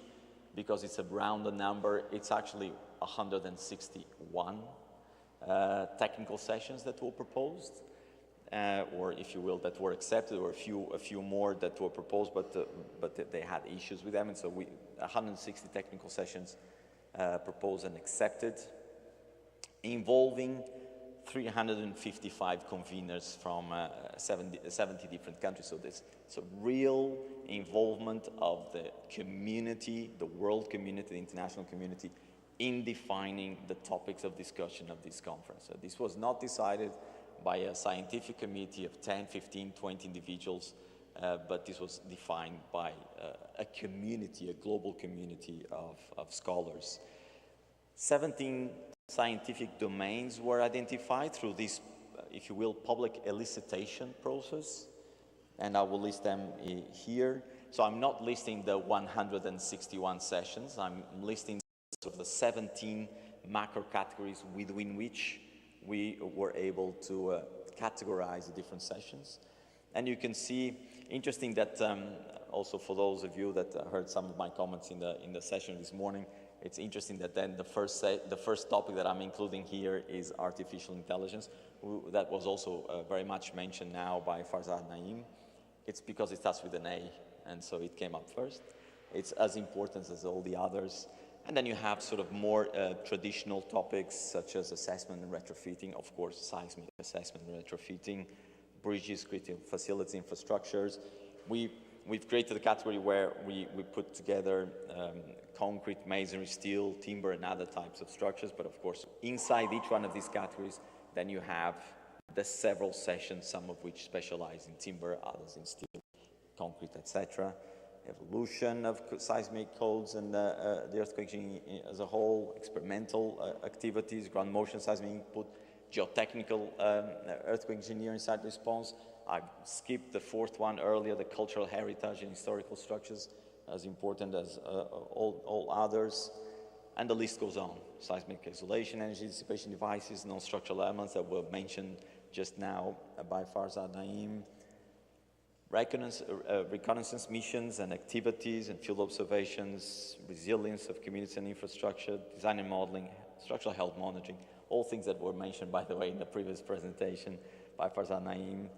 because it's a rounded number, it's actually 161 technical sessions that were proposed, or if you will, that were accepted, or a few more that were proposed, but they had issues with them, and so 160 technical sessions proposed and accepted, involving 355 conveners from 70 different countries. So there's a real involvement of the community, the world community, the international community, in defining the topics of discussion of this conference. So this was not decided by a scientific committee of 10, 15, 20 individuals, but this was defined by a community, a global community of scholars. 17 scientific domains were identified through this, if you will, public elicitation process, and I will list them here. So I'm not listing the 161 sessions, I'm listing the 17 macro categories within which we were able to categorize the different sessions. And you can see, interesting that also for those of you that heard some of my comments in the session this morning, it's interesting that then the first topic that I'm including here is artificial intelligence. That was also very much mentioned now by Farzad Naim. It's because it starts with an A, and so it came up first. It's as important as all the others. And then you have sort of more traditional topics such as assessment and retrofitting, of course, seismic assessment and retrofitting, bridges, critical facility infrastructures. We've created a category where we put together concrete, masonry, steel, timber, and other types of structures. But of course, inside each one of these categories, then you have the several sessions, some of which specialize in timber, others in steel, concrete, etc. Evolution of seismic codes and the earthquake as a whole, experimental activities, ground motion seismic input, geotechnical earthquake engineering site response. I skipped the fourth one earlier, the cultural heritage and historical structures, as important as all others. And the list goes on. Seismic isolation, energy dissipation devices, non-structural elements that were mentioned just now by Farzad Naim. Reconnaissance missions and activities and field observations, resilience of communities and infrastructure, design and modeling, structural health monitoring, all things that were mentioned, by the way, in the previous presentation by Farzad Naim.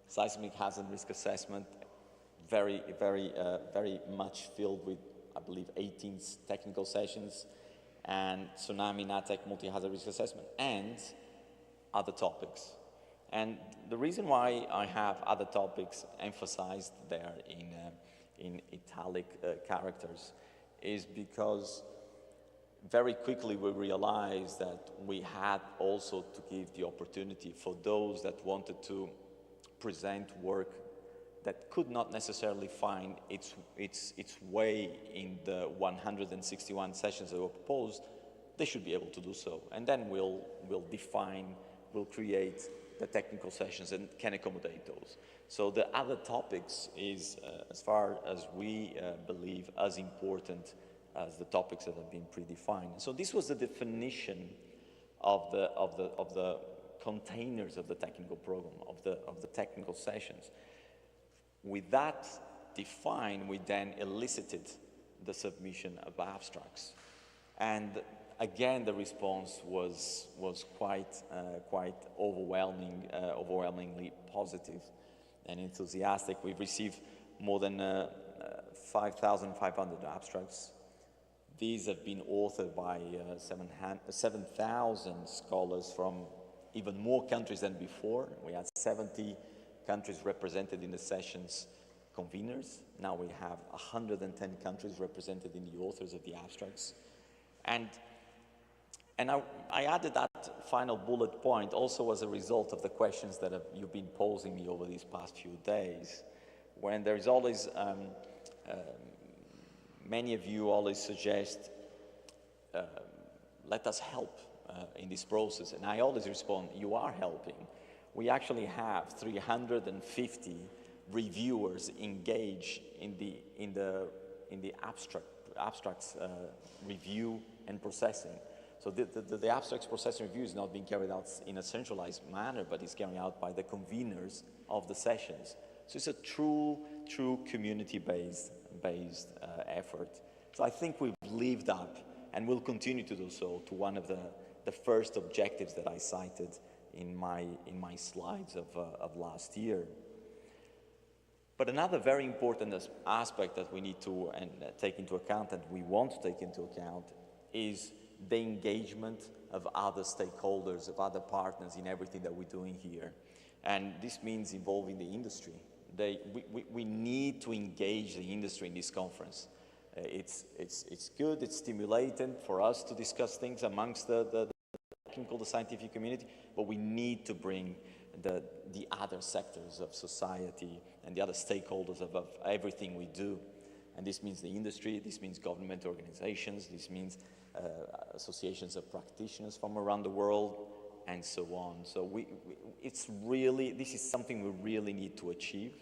Seismic hazard risk assessment, very much filled with, I believe, 18 technical sessions, and tsunami, NATEC, multi-hazard risk assessment, and other topics. And the reason why I have other topics emphasized there in italic characters is because very quickly we realized that we had also to give the opportunity for those that wanted to present work that could not necessarily find its way in the 161 sessions that were proposed. They should be able to do so. And then we'll create the technical sessions and can accommodate those. So the other topics is, as far as we believe, as important as the topics that have been predefined. So this was the definition of the containers of the technical program, of the technical sessions. With that defined, we then elicited the submission of abstracts. And again, the response was quite overwhelmingly positive and enthusiastic. We've received more than 5,500 abstracts. These have been authored by 7,000 scholars from even more countries than before. We had 70 countries represented in the sessions conveners. Now we have 110 countries represented in the authors of the abstracts. And I added that final bullet point also as a result of the questions that you've been posing me over these past few days, when there is always, many of you always suggest, let us help in this process. And I always respond, you are helping. We actually have 350 reviewers engaged in the abstracts review and processing. So the abstracts processing review is not being carried out in a centralized manner, but is carried out by the conveners of the sessions. So it's a true community-based effort. So I think we've lived up, and will continue to do so, to one of the first objectives that I cited in my slides of last year. But another very important aspect that we need to take into account, and we want to take into account, is the engagement of other stakeholders, of other partners in everything that we're doing here. And this means involving the industry. We need to engage the industry in this conference. It's good, it's stimulating for us to discuss things amongst the scientific community, but we need to bring the other sectors of society and the other stakeholders of everything we do. And this means the industry, this means government organizations, this means associations of practitioners from around the world, and so on. So this is something we really need to achieve.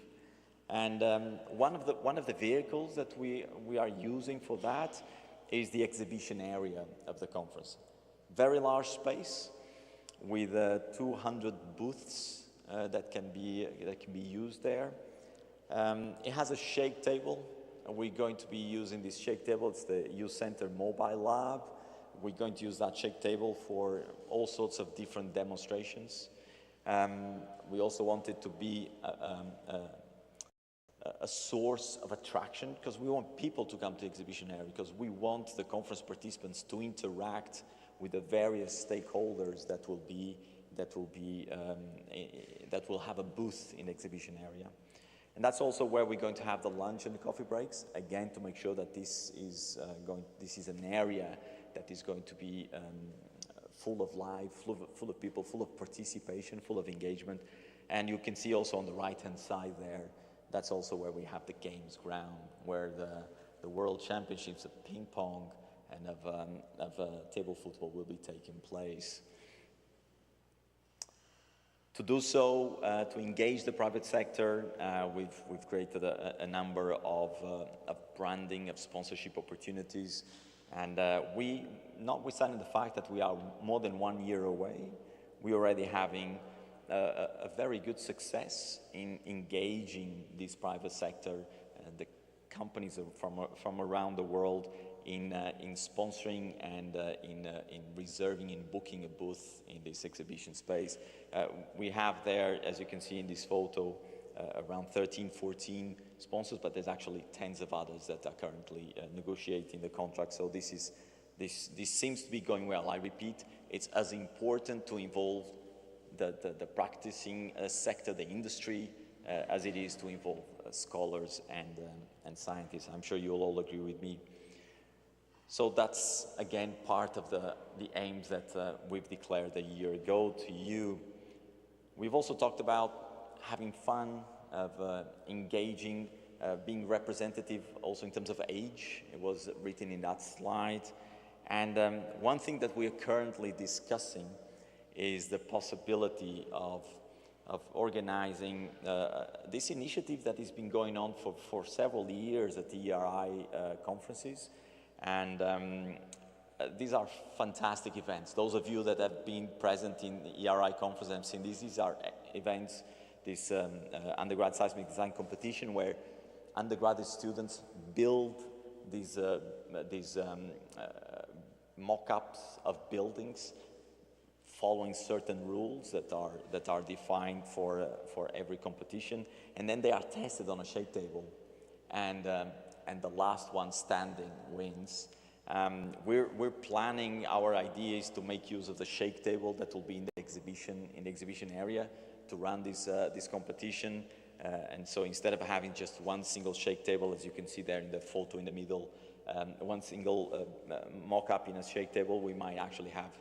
And one of the vehicles that we are using for that is the exhibition area of the conference. Very large space. with 200 booths that can be used there. It has a shake table. We're going to be using this shake table. It's the Youth Center Mobile Lab. We're going to use that shake table for all sorts of different demonstrations. We also want it to be a source of attraction, because we want people to come to the exhibition area, because we want the conference participants to interact with the various stakeholders that will have a booth in the exhibition area. And that's also where we're going to have the lunch and the coffee breaks, again, to make sure that this is an area that is going to be full of life, full of people, full of participation, full of engagement. And you can see also on the right-hand side there, that's also where we have the games ground, where the World Championships of ping pong and of table football will be taking place. To do so, to engage the private sector, we've created a number of branding, of sponsorship opportunities. And we, notwithstanding the fact that we are more than 1 year away, we're already having a very good success in engaging this private sector, the companies from around the world in sponsoring and in reserving and booking a booth in this exhibition space. We have there, as you can see in this photo, around 13, 14 sponsors, but there's actually tens of others that are currently negotiating the contract. So this seems to be going well. I repeat, it's as important to involve the practicing sector, the industry, as it is to involve scholars and scientists. I'm sure you'll all agree with me. So that's, again, part of the aims that we've declared a year ago to you. We've also talked about having fun, of engaging, being representative also in terms of age. It was written in that slide. And one thing that we are currently discussing is the possibility of organizing this initiative that has been going on for several years at the ERI conferences. And these are fantastic events. Those of you that have been present in the ERI conference and seen these are events, this undergrad seismic design competition, where undergraduate students build these mock-ups of buildings following certain rules that are defined for every competition, and then they are tested on a shake table, and the last one standing wins. We're planning, our idea is to make use of the shake table that will be in the exhibition area to run this competition. And so instead of having just one single shake table, as you can see there in the photo in the middle, one single mock-up in a shake table, we might actually have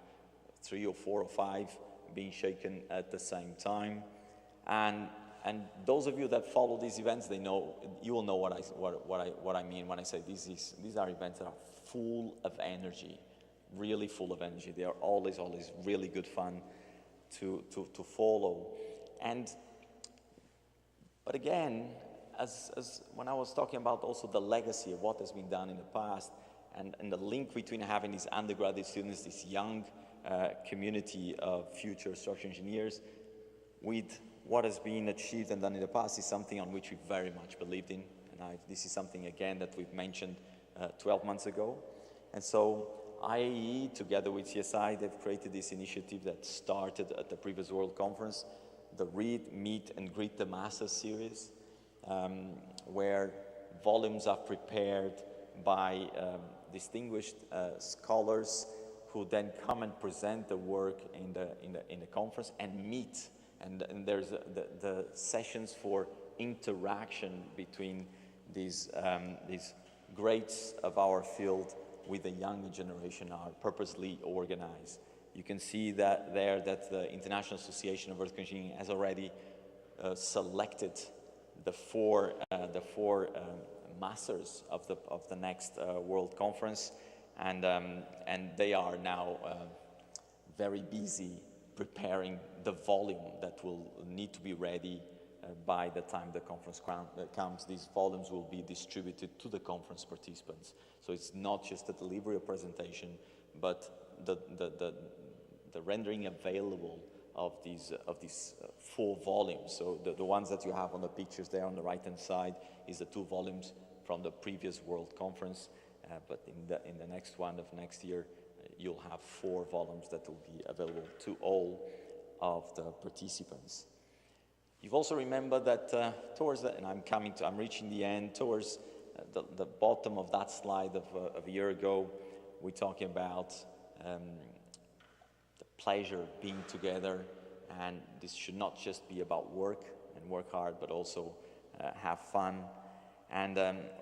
3 or 4 or 5 being shaken at the same time. And those of you that follow these events, you will know what I mean when I say these are events that are full of energy, really full of energy. They are always really good fun to follow. But again, as when I was talking about also the legacy of what has been done in the past, and the link between having these undergraduate students, this young community of future structural engineers, with what has been achieved and done in the past, is something on which we very much believed in. And this is something, again, that we've mentioned 12 months ago. And so IAE, together with CSI, they've created this initiative that started at the previous World Conference, the Read, Meet, and Greet the Masses series, where volumes are prepared by distinguished scholars who then come and present the work in the conference and meet. And there's the sessions for interaction between these greats of our field with the younger generation are purposely organized. You can see that there that the International Association of Earth Engineering has already selected the four masters of the next World Conference, and they are now very busy preparing the volume that will need to be ready by the time the conference comes. These volumes will be distributed to the conference participants. So it's not just a delivery of presentation, but rendering available of these 4 volumes. So the ones that you have on the pictures there on the right-hand side is the 2 volumes from the previous World Conference, but in the next one of next year, you'll have 4 volumes that will be available to all of the participants. You've also remembered that towards the, and I'm reaching the end, towards the bottom of that slide of a year ago, we're talking about the pleasure of being together, and this should not just be about work and work hard, but also have fun. And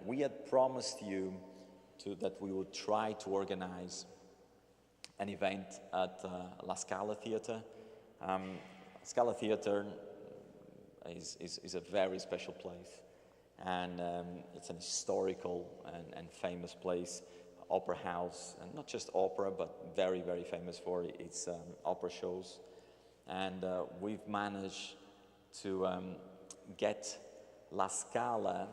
we had promised you that we would try to organize an event at La Scala Theatre. Scala Theatre is a very special place, and it's an historical and famous place, opera house, and not just opera, but very, very famous for its opera shows. And we've managed to get La Scala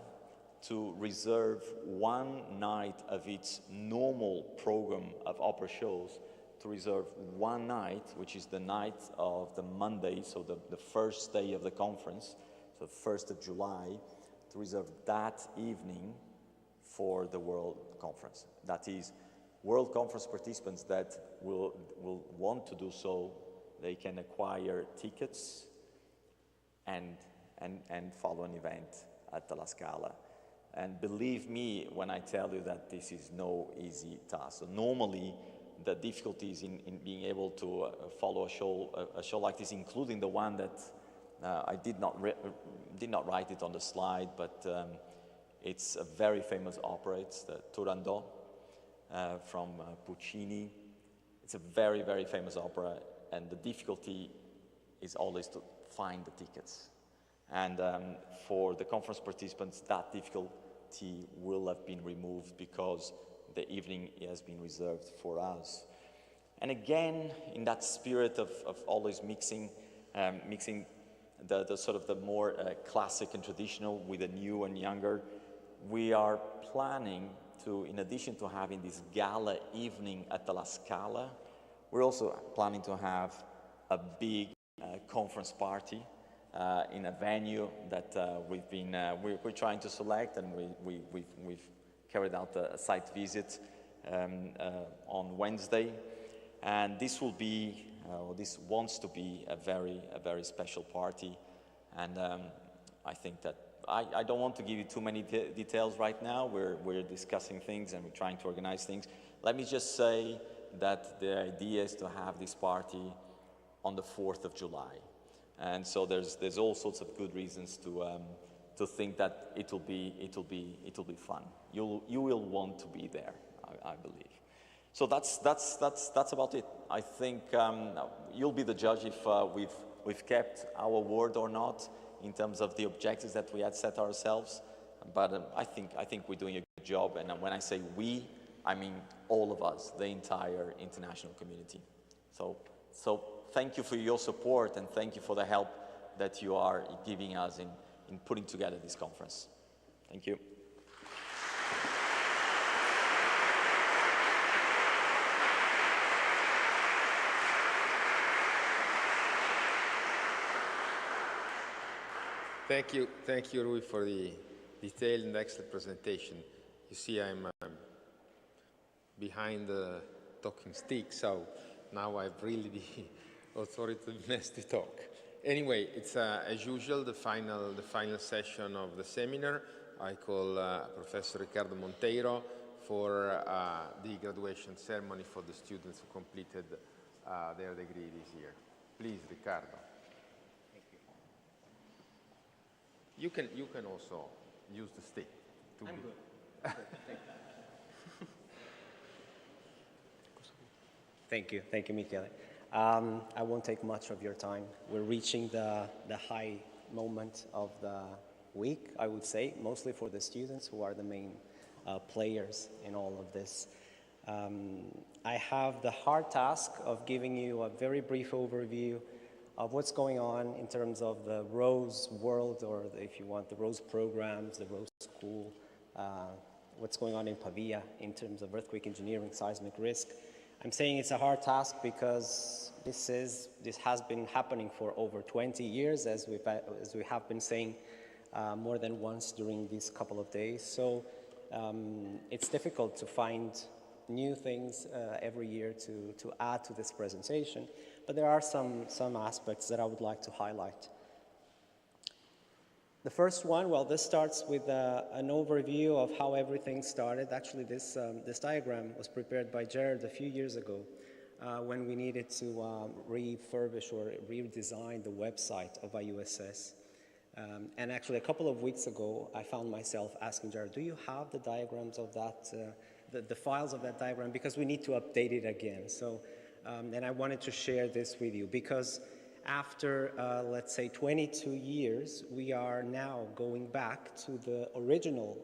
to reserve one night of its normal program of opera shows, to reserve one night, which is the night of the Monday, so the first day of the conference, so 1st of July, to reserve that evening for the World Conference. That is, World Conference participants that will want to do so, they can acquire tickets and follow an event at the La Scala. And believe me when I tell you that this is no easy task. So normally, the difficulties in being able to follow a show like this, including the one that I did not write it on the slide, but it's a very famous opera. It's the Turandot from Puccini. It's a very, very famous opera, and the difficulty is always to find the tickets. And for the conference participants, that difficulty will have been removed because the evening has been reserved for us. And again, in that spirit of always mixing the sort of the more classic and traditional with the new and younger, we are planning to, in addition to having this gala evening at the La Scala, we're also planning to have a big conference party in a venue that we're trying to select, and we've carried out a site visit on Wednesday, and this will be, this wants to be a very special party, and I think that I don't want to give you too many details right now. We're discussing things and we're trying to organize things. Let me just say that the idea is to have this party on the 4th of July, and so there's all sorts of good reasons to think that it'll be fun. You will want to be there, I believe. So that's about it. I think you'll be the judge if we've kept our word or not in terms of the objectives that we had set ourselves. But I think we're doing a good job. And when I say we, I mean all of us, the entire international community. So thank you for your support, and thank you for the help that you are giving us in putting together this conference. Thank you. Thank you, Rui, for the detailed and excellent presentation. You see, I'm behind the talking stick, so now I've really the authoritiveness to talk. Anyway, it's as usual the final session of the seminar. I call Professor Ricardo Monteiro for the graduation ceremony for the students who completed their degree this year. Please, Ricardo. You can also use the stick. I'm good. Thank you. Thank you, Michele. I won't take much of your time. We're reaching the high moment of the week, I would say, mostly for the students who are the main players in all of this. I have the hard task of giving you a very brief overview of what's going on in terms of the Rose world, or if you want, the Rose programs, the Rose School, what's going on in Pavia in terms of earthquake engineering, seismic risk. I'm saying it's a hard task because This has been happening for over 20 years, as we have been saying more than once during these couple of days. So it's difficult to find new things every year to add to this presentation, but there are some aspects that I would like to highlight. The first one, well, this starts with an overview of how everything started. Actually, this diagram was prepared by Jared a few years ago when we needed to refurbish or redesign the website of IUSS. And actually, a couple of weeks ago, I found myself asking Jared, do you have the diagrams of that, the files of that diagram? Because we need to update it again. So, and I wanted to share this with you because after, let's say, 22 years, we are now going back to the original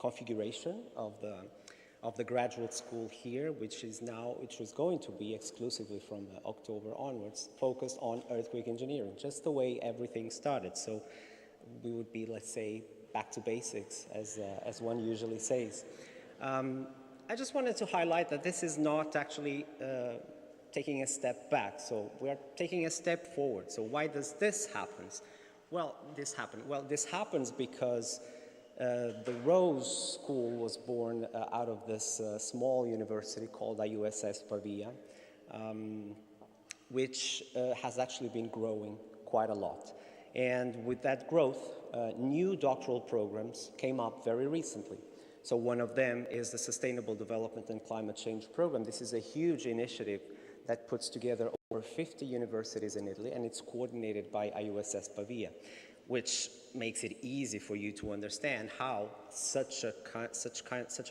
configuration of the graduate school here, which was going to be exclusively from October onwards, focused on earthquake engineering, just the way everything started. So we would be, let's say, back to basics, as one usually says. I just wanted to highlight that this is not actually taking a step back. So we are taking a step forward. So why does this happen? Well, this happens because the Rose School was born out of this small university called IUSS Pavia, which has actually been growing quite a lot. And with that growth, new doctoral programs came up very recently. So one of them is the Sustainable Development and Climate Change Program. This is a huge initiative that puts together over 50 universities in Italy, and it's coordinated by IUSS Pavia, which makes it easy for you to understand how such a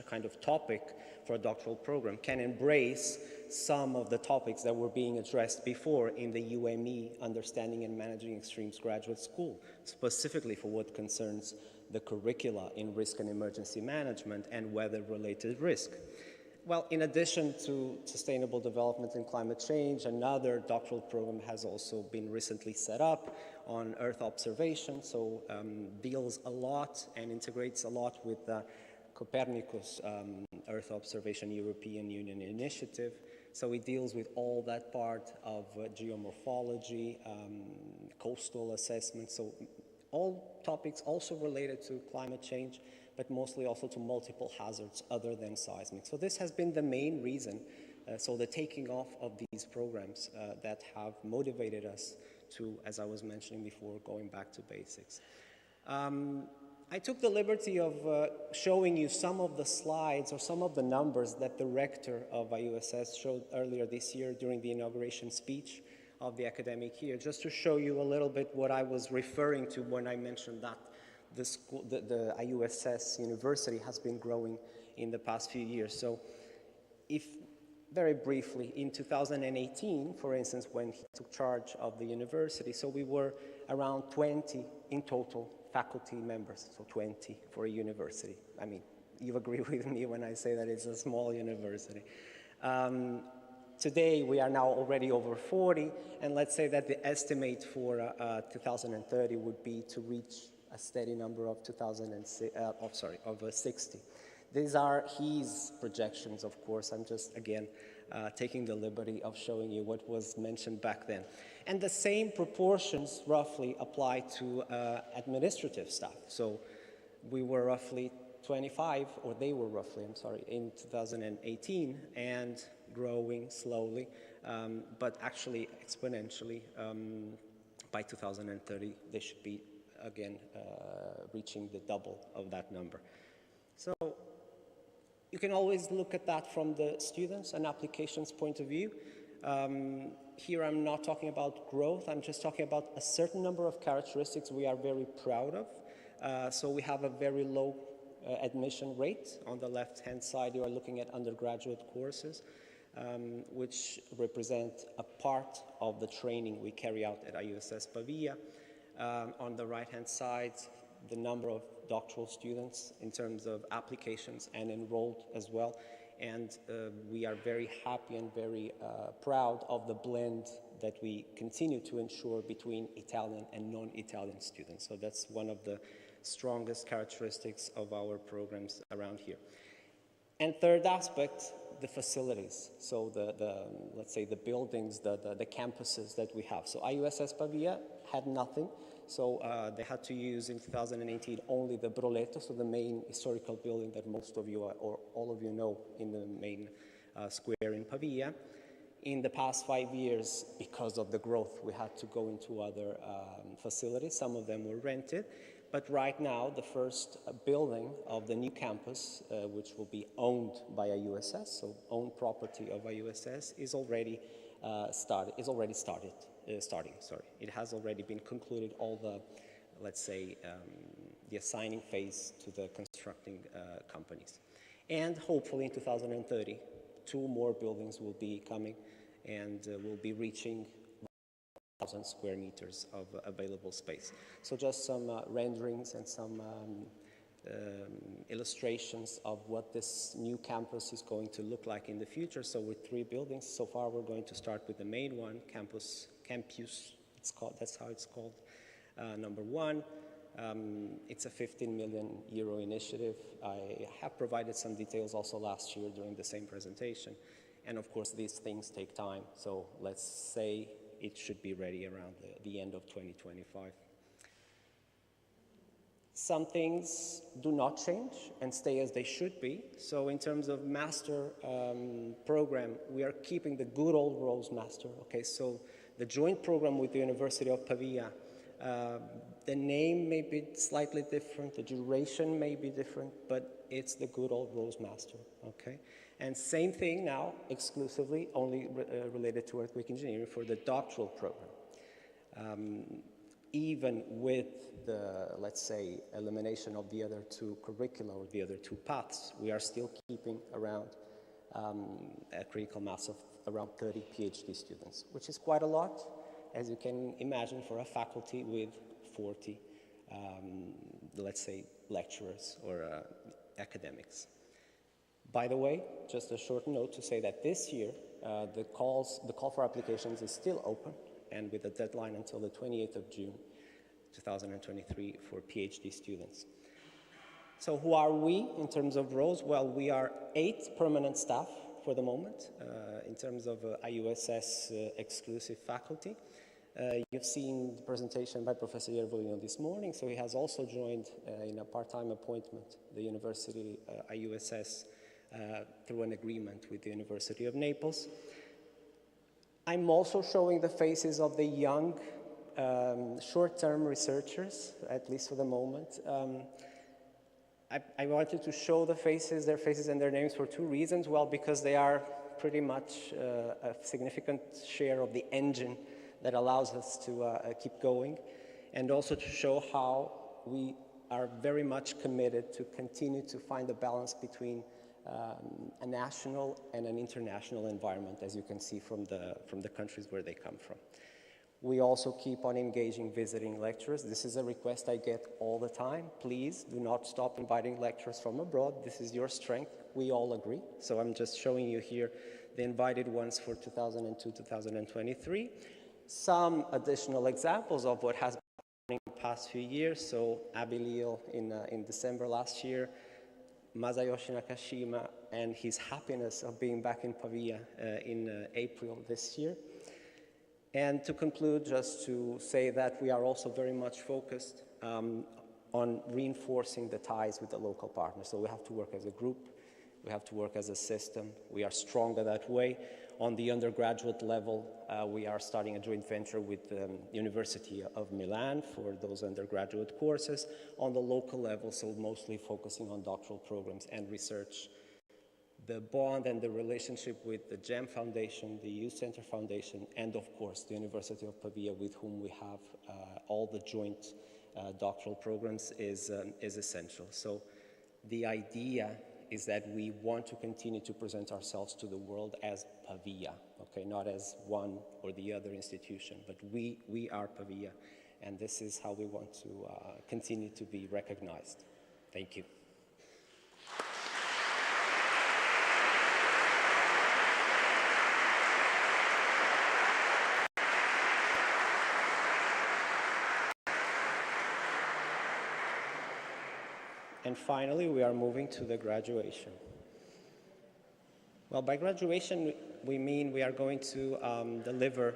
kind of topic for a doctoral program can embrace some of the topics that were being addressed before in the UME, Understanding and Managing Extremes Graduate School, specifically for what concerns the curricula in risk and emergency management and weather-related risk. Well, in addition to sustainable development and climate change, another doctoral program has also been recently set up on Earth observation, so deals a lot and integrates a lot with the Copernicus Earth Observation European Union initiative. So it deals with all that part of geomorphology, coastal assessment, so all topics also related to climate change, but mostly also to multiple hazards other than seismic. So this has been the main reason, so the taking off of these programs that have motivated us to, as I was mentioning before, going back to basics. I took the liberty of showing you some of the slides or some of the numbers that the rector of IUSS showed earlier this year during the inauguration speech of the academic year, just to show you a little bit what I was referring to when I mentioned that the IUSS University has been growing in the past few years. So if, very briefly, in 2018, for instance, when he took charge of the university, so we were around 20 in total faculty members, so 20 for a university. I mean, you agree with me when I say that it's a small university. Today, we are now already over 40, and let's say that the estimate for 2030 would be to reach a steady number of 60. These are his projections, of course. I'm just, again, taking the liberty of showing you what was mentioned back then. And the same proportions roughly apply to administrative staff. So we were roughly 25, or they were roughly, I'm sorry, in 2018, and growing slowly, but actually exponentially. By 2030, they should be again reaching the double of that number. So you can always look at that from the students and applications point of view. Here I'm not talking about growth, I'm just talking about a certain number of characteristics we are very proud of. So we have a very low admission rate. On the left-hand side, you are looking at undergraduate courses, which represent a part of the training we carry out at IUSS Pavia. On the right-hand side, the number of doctoral students in terms of applications and enrolled as well. And we are very happy and very proud of the blend that we continue to ensure between Italian and non-Italian students. So that's one of the strongest characteristics of our programs around here. And third aspect, the facilities, so let's say the buildings, the campuses that we have. So IUSS Pavia had nothing, so they had to use in 2018 only the Broletto, so the main historical building that most of you or all of you know in the main square in Pavia. In the past 5 years, because of the growth, we had to go into other facilities. Some of them were rented. But right now, the first building of the new campus, which will be owned by IUSS, so owned property of IUSS, is already starting. It has already been concluded, all the, let's say, the assigning phase to the constructing companies. And hopefully in 2030, 2 more buildings will be coming and will be reaching 1,000 square meters of available space. So just some renderings and some illustrations of what this new campus is going to look like in the future. So with 3 buildings, so far we're going to start with the main one, campus, it's called, that's how it's called, number 1. It's a 15 million euro initiative. I have provided some details also last year during the same presentation. And of course, these things take time. So let's say it should be ready around the end of 2025. Some things do not change and stay as they should be. So in terms of master program, we are keeping the good old Rose Master. Okay, so the joint program with the University of Pavia, the name may be slightly different, the duration may be different, but it's the good old Rose Master, okay? And same thing now, exclusively, only related to earthquake engineering for the doctoral program. Even with the, let's say, elimination of the other 2 curricula or the other 2 paths, we are still keeping around a critical mass of around 30 PhD students, which is quite a lot, as you can imagine, for a faculty with 40, let's say, lecturers or academics. By the way, just a short note to say that this year, the call for applications is still open, and with a deadline until the 28th of June, 2023 for PhD students. So who are we in terms of roles? Well, we are 8 permanent staff for the moment in terms of IUSS exclusive faculty. You've seen the presentation by Professor Yervolino this morning, so he has also joined in a part-time appointment the University IUSS through an agreement with the University of Naples. I'm also showing the faces of the young short-term researchers, at least for the moment. I wanted to show their faces and their names for 2 reasons. Well, because they are pretty much a significant share of the engine that allows us to keep going, and also to show how we are very much committed to continue to find a balance between a national and an international environment, as you can see from the countries where they come from. We also keep on engaging visiting lecturers. This is a request I get all the time. Please do not stop inviting lecturers from abroad. This is your strength. We all agree. So I'm just showing you here the invited ones for 2002-2023. Some additional examples of what has been happening in the past few years. So Abilio in December last year, Masayoshi Nakashima and his happiness of being back in Pavia in April this year. And to conclude, just to say that we are also very much focused on reinforcing the ties with the local partners. So we have to work as a group, we have to work as a system. We are stronger that way. On the undergraduate level, we are starting a joint venture with the University of Milan for those undergraduate courses. On the local level, so mostly focusing on doctoral programs and research. The bond and the relationship with the GEM Foundation, the Youth Center Foundation, and of course the University of Pavia, with whom we have all the joint doctoral programs, is essential. So the idea is that we want to continue to present ourselves to the world as Pavia, okay, not as one or the other institution, but we are Pavia, and this is how we want to continue to be recognized. Thank you. And finally, we are moving to the graduation. Well, by graduation, we mean we are going to deliver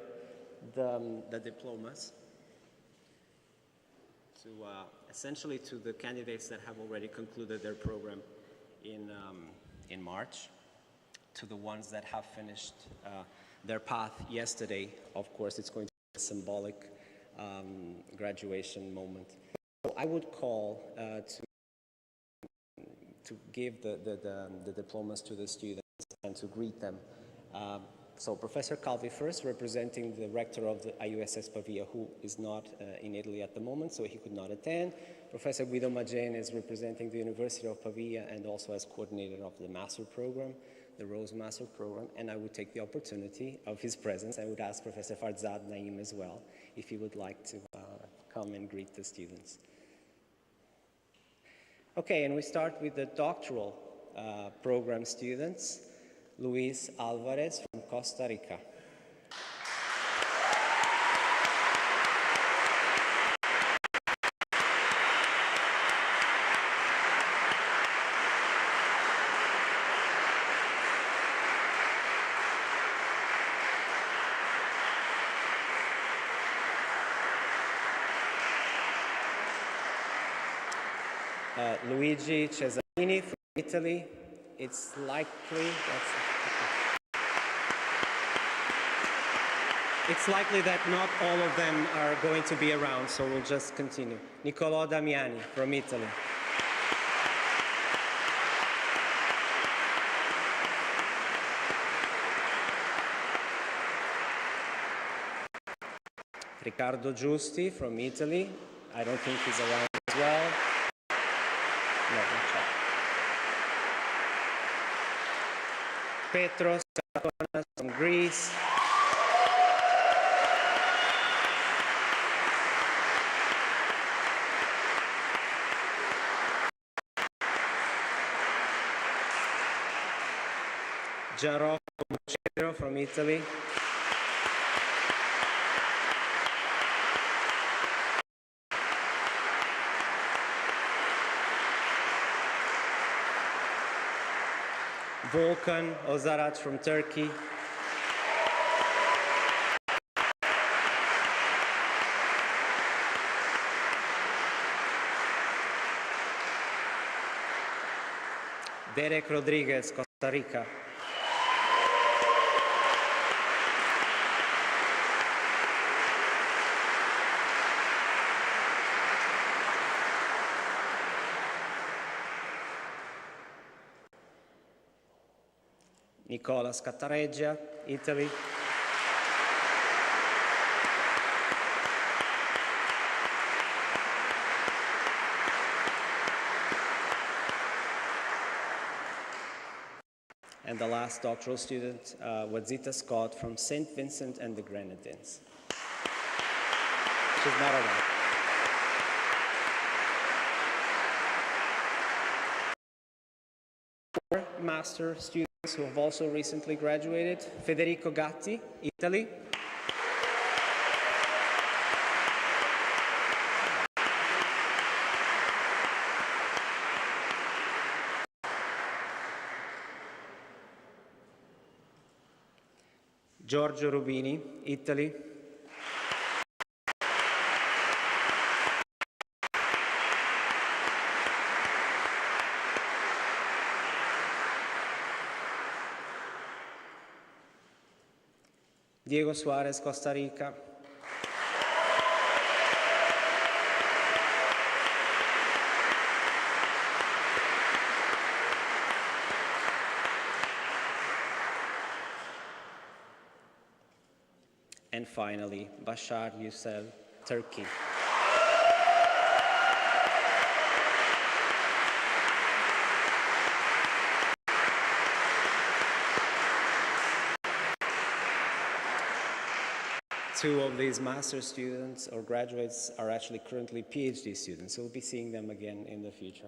the diplomas to essentially to the candidates that have already concluded their program in March, to the ones that have finished their path yesterday. Of course, it's going to be a symbolic graduation moment. So I would call to give the diplomas to the students and to greet them. So Professor Calvi first, representing the rector of the IUSS Pavia, who is not in Italy at the moment, so he could not attend. Professor Guido Maggen is representing the University of Pavia and also as coordinator of the master program, the Rose Master Program, and I would take the opportunity of his presence. I would ask Professor Farzad Naim as well, if he would like to come and greet the students. Okay, and we start with the doctoral program students. Luis Alvarez from Costa Rica. Luigi Cesarini from Italy. It's likely that not all of them are going to be around, so we'll just continue. Niccolò Damiani from Italy. Riccardo Giusti from Italy. I don't think he's around as well. No, not sure. Petros Karakonas from Greece. Gianrocco Bucero from Italy. Volkan Ozarat from Turkey. Derek Rodriguez, Costa Rica. Nicola Scattareggia, Italy. And the last doctoral student, Wazita Scott from St. Vincent and the Grenadines. She's not around. Four master students who have also recently graduated. Federico Gatti, Italy. Giorgio Rubini, Italy. Diego Suarez, Costa Rica. And finally, Bashar Yücel, Turkey. Two of these master students or graduates are actually currently PhD students, so we'll be seeing them again in the future.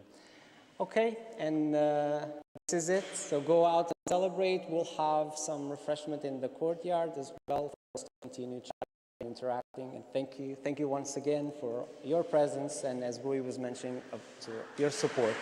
Okay, and this is it. So go out and celebrate. We'll have some refreshment in the courtyard as well for us to continue chatting and interacting. And thank you once again for your presence, and as Rui was mentioning, to your support.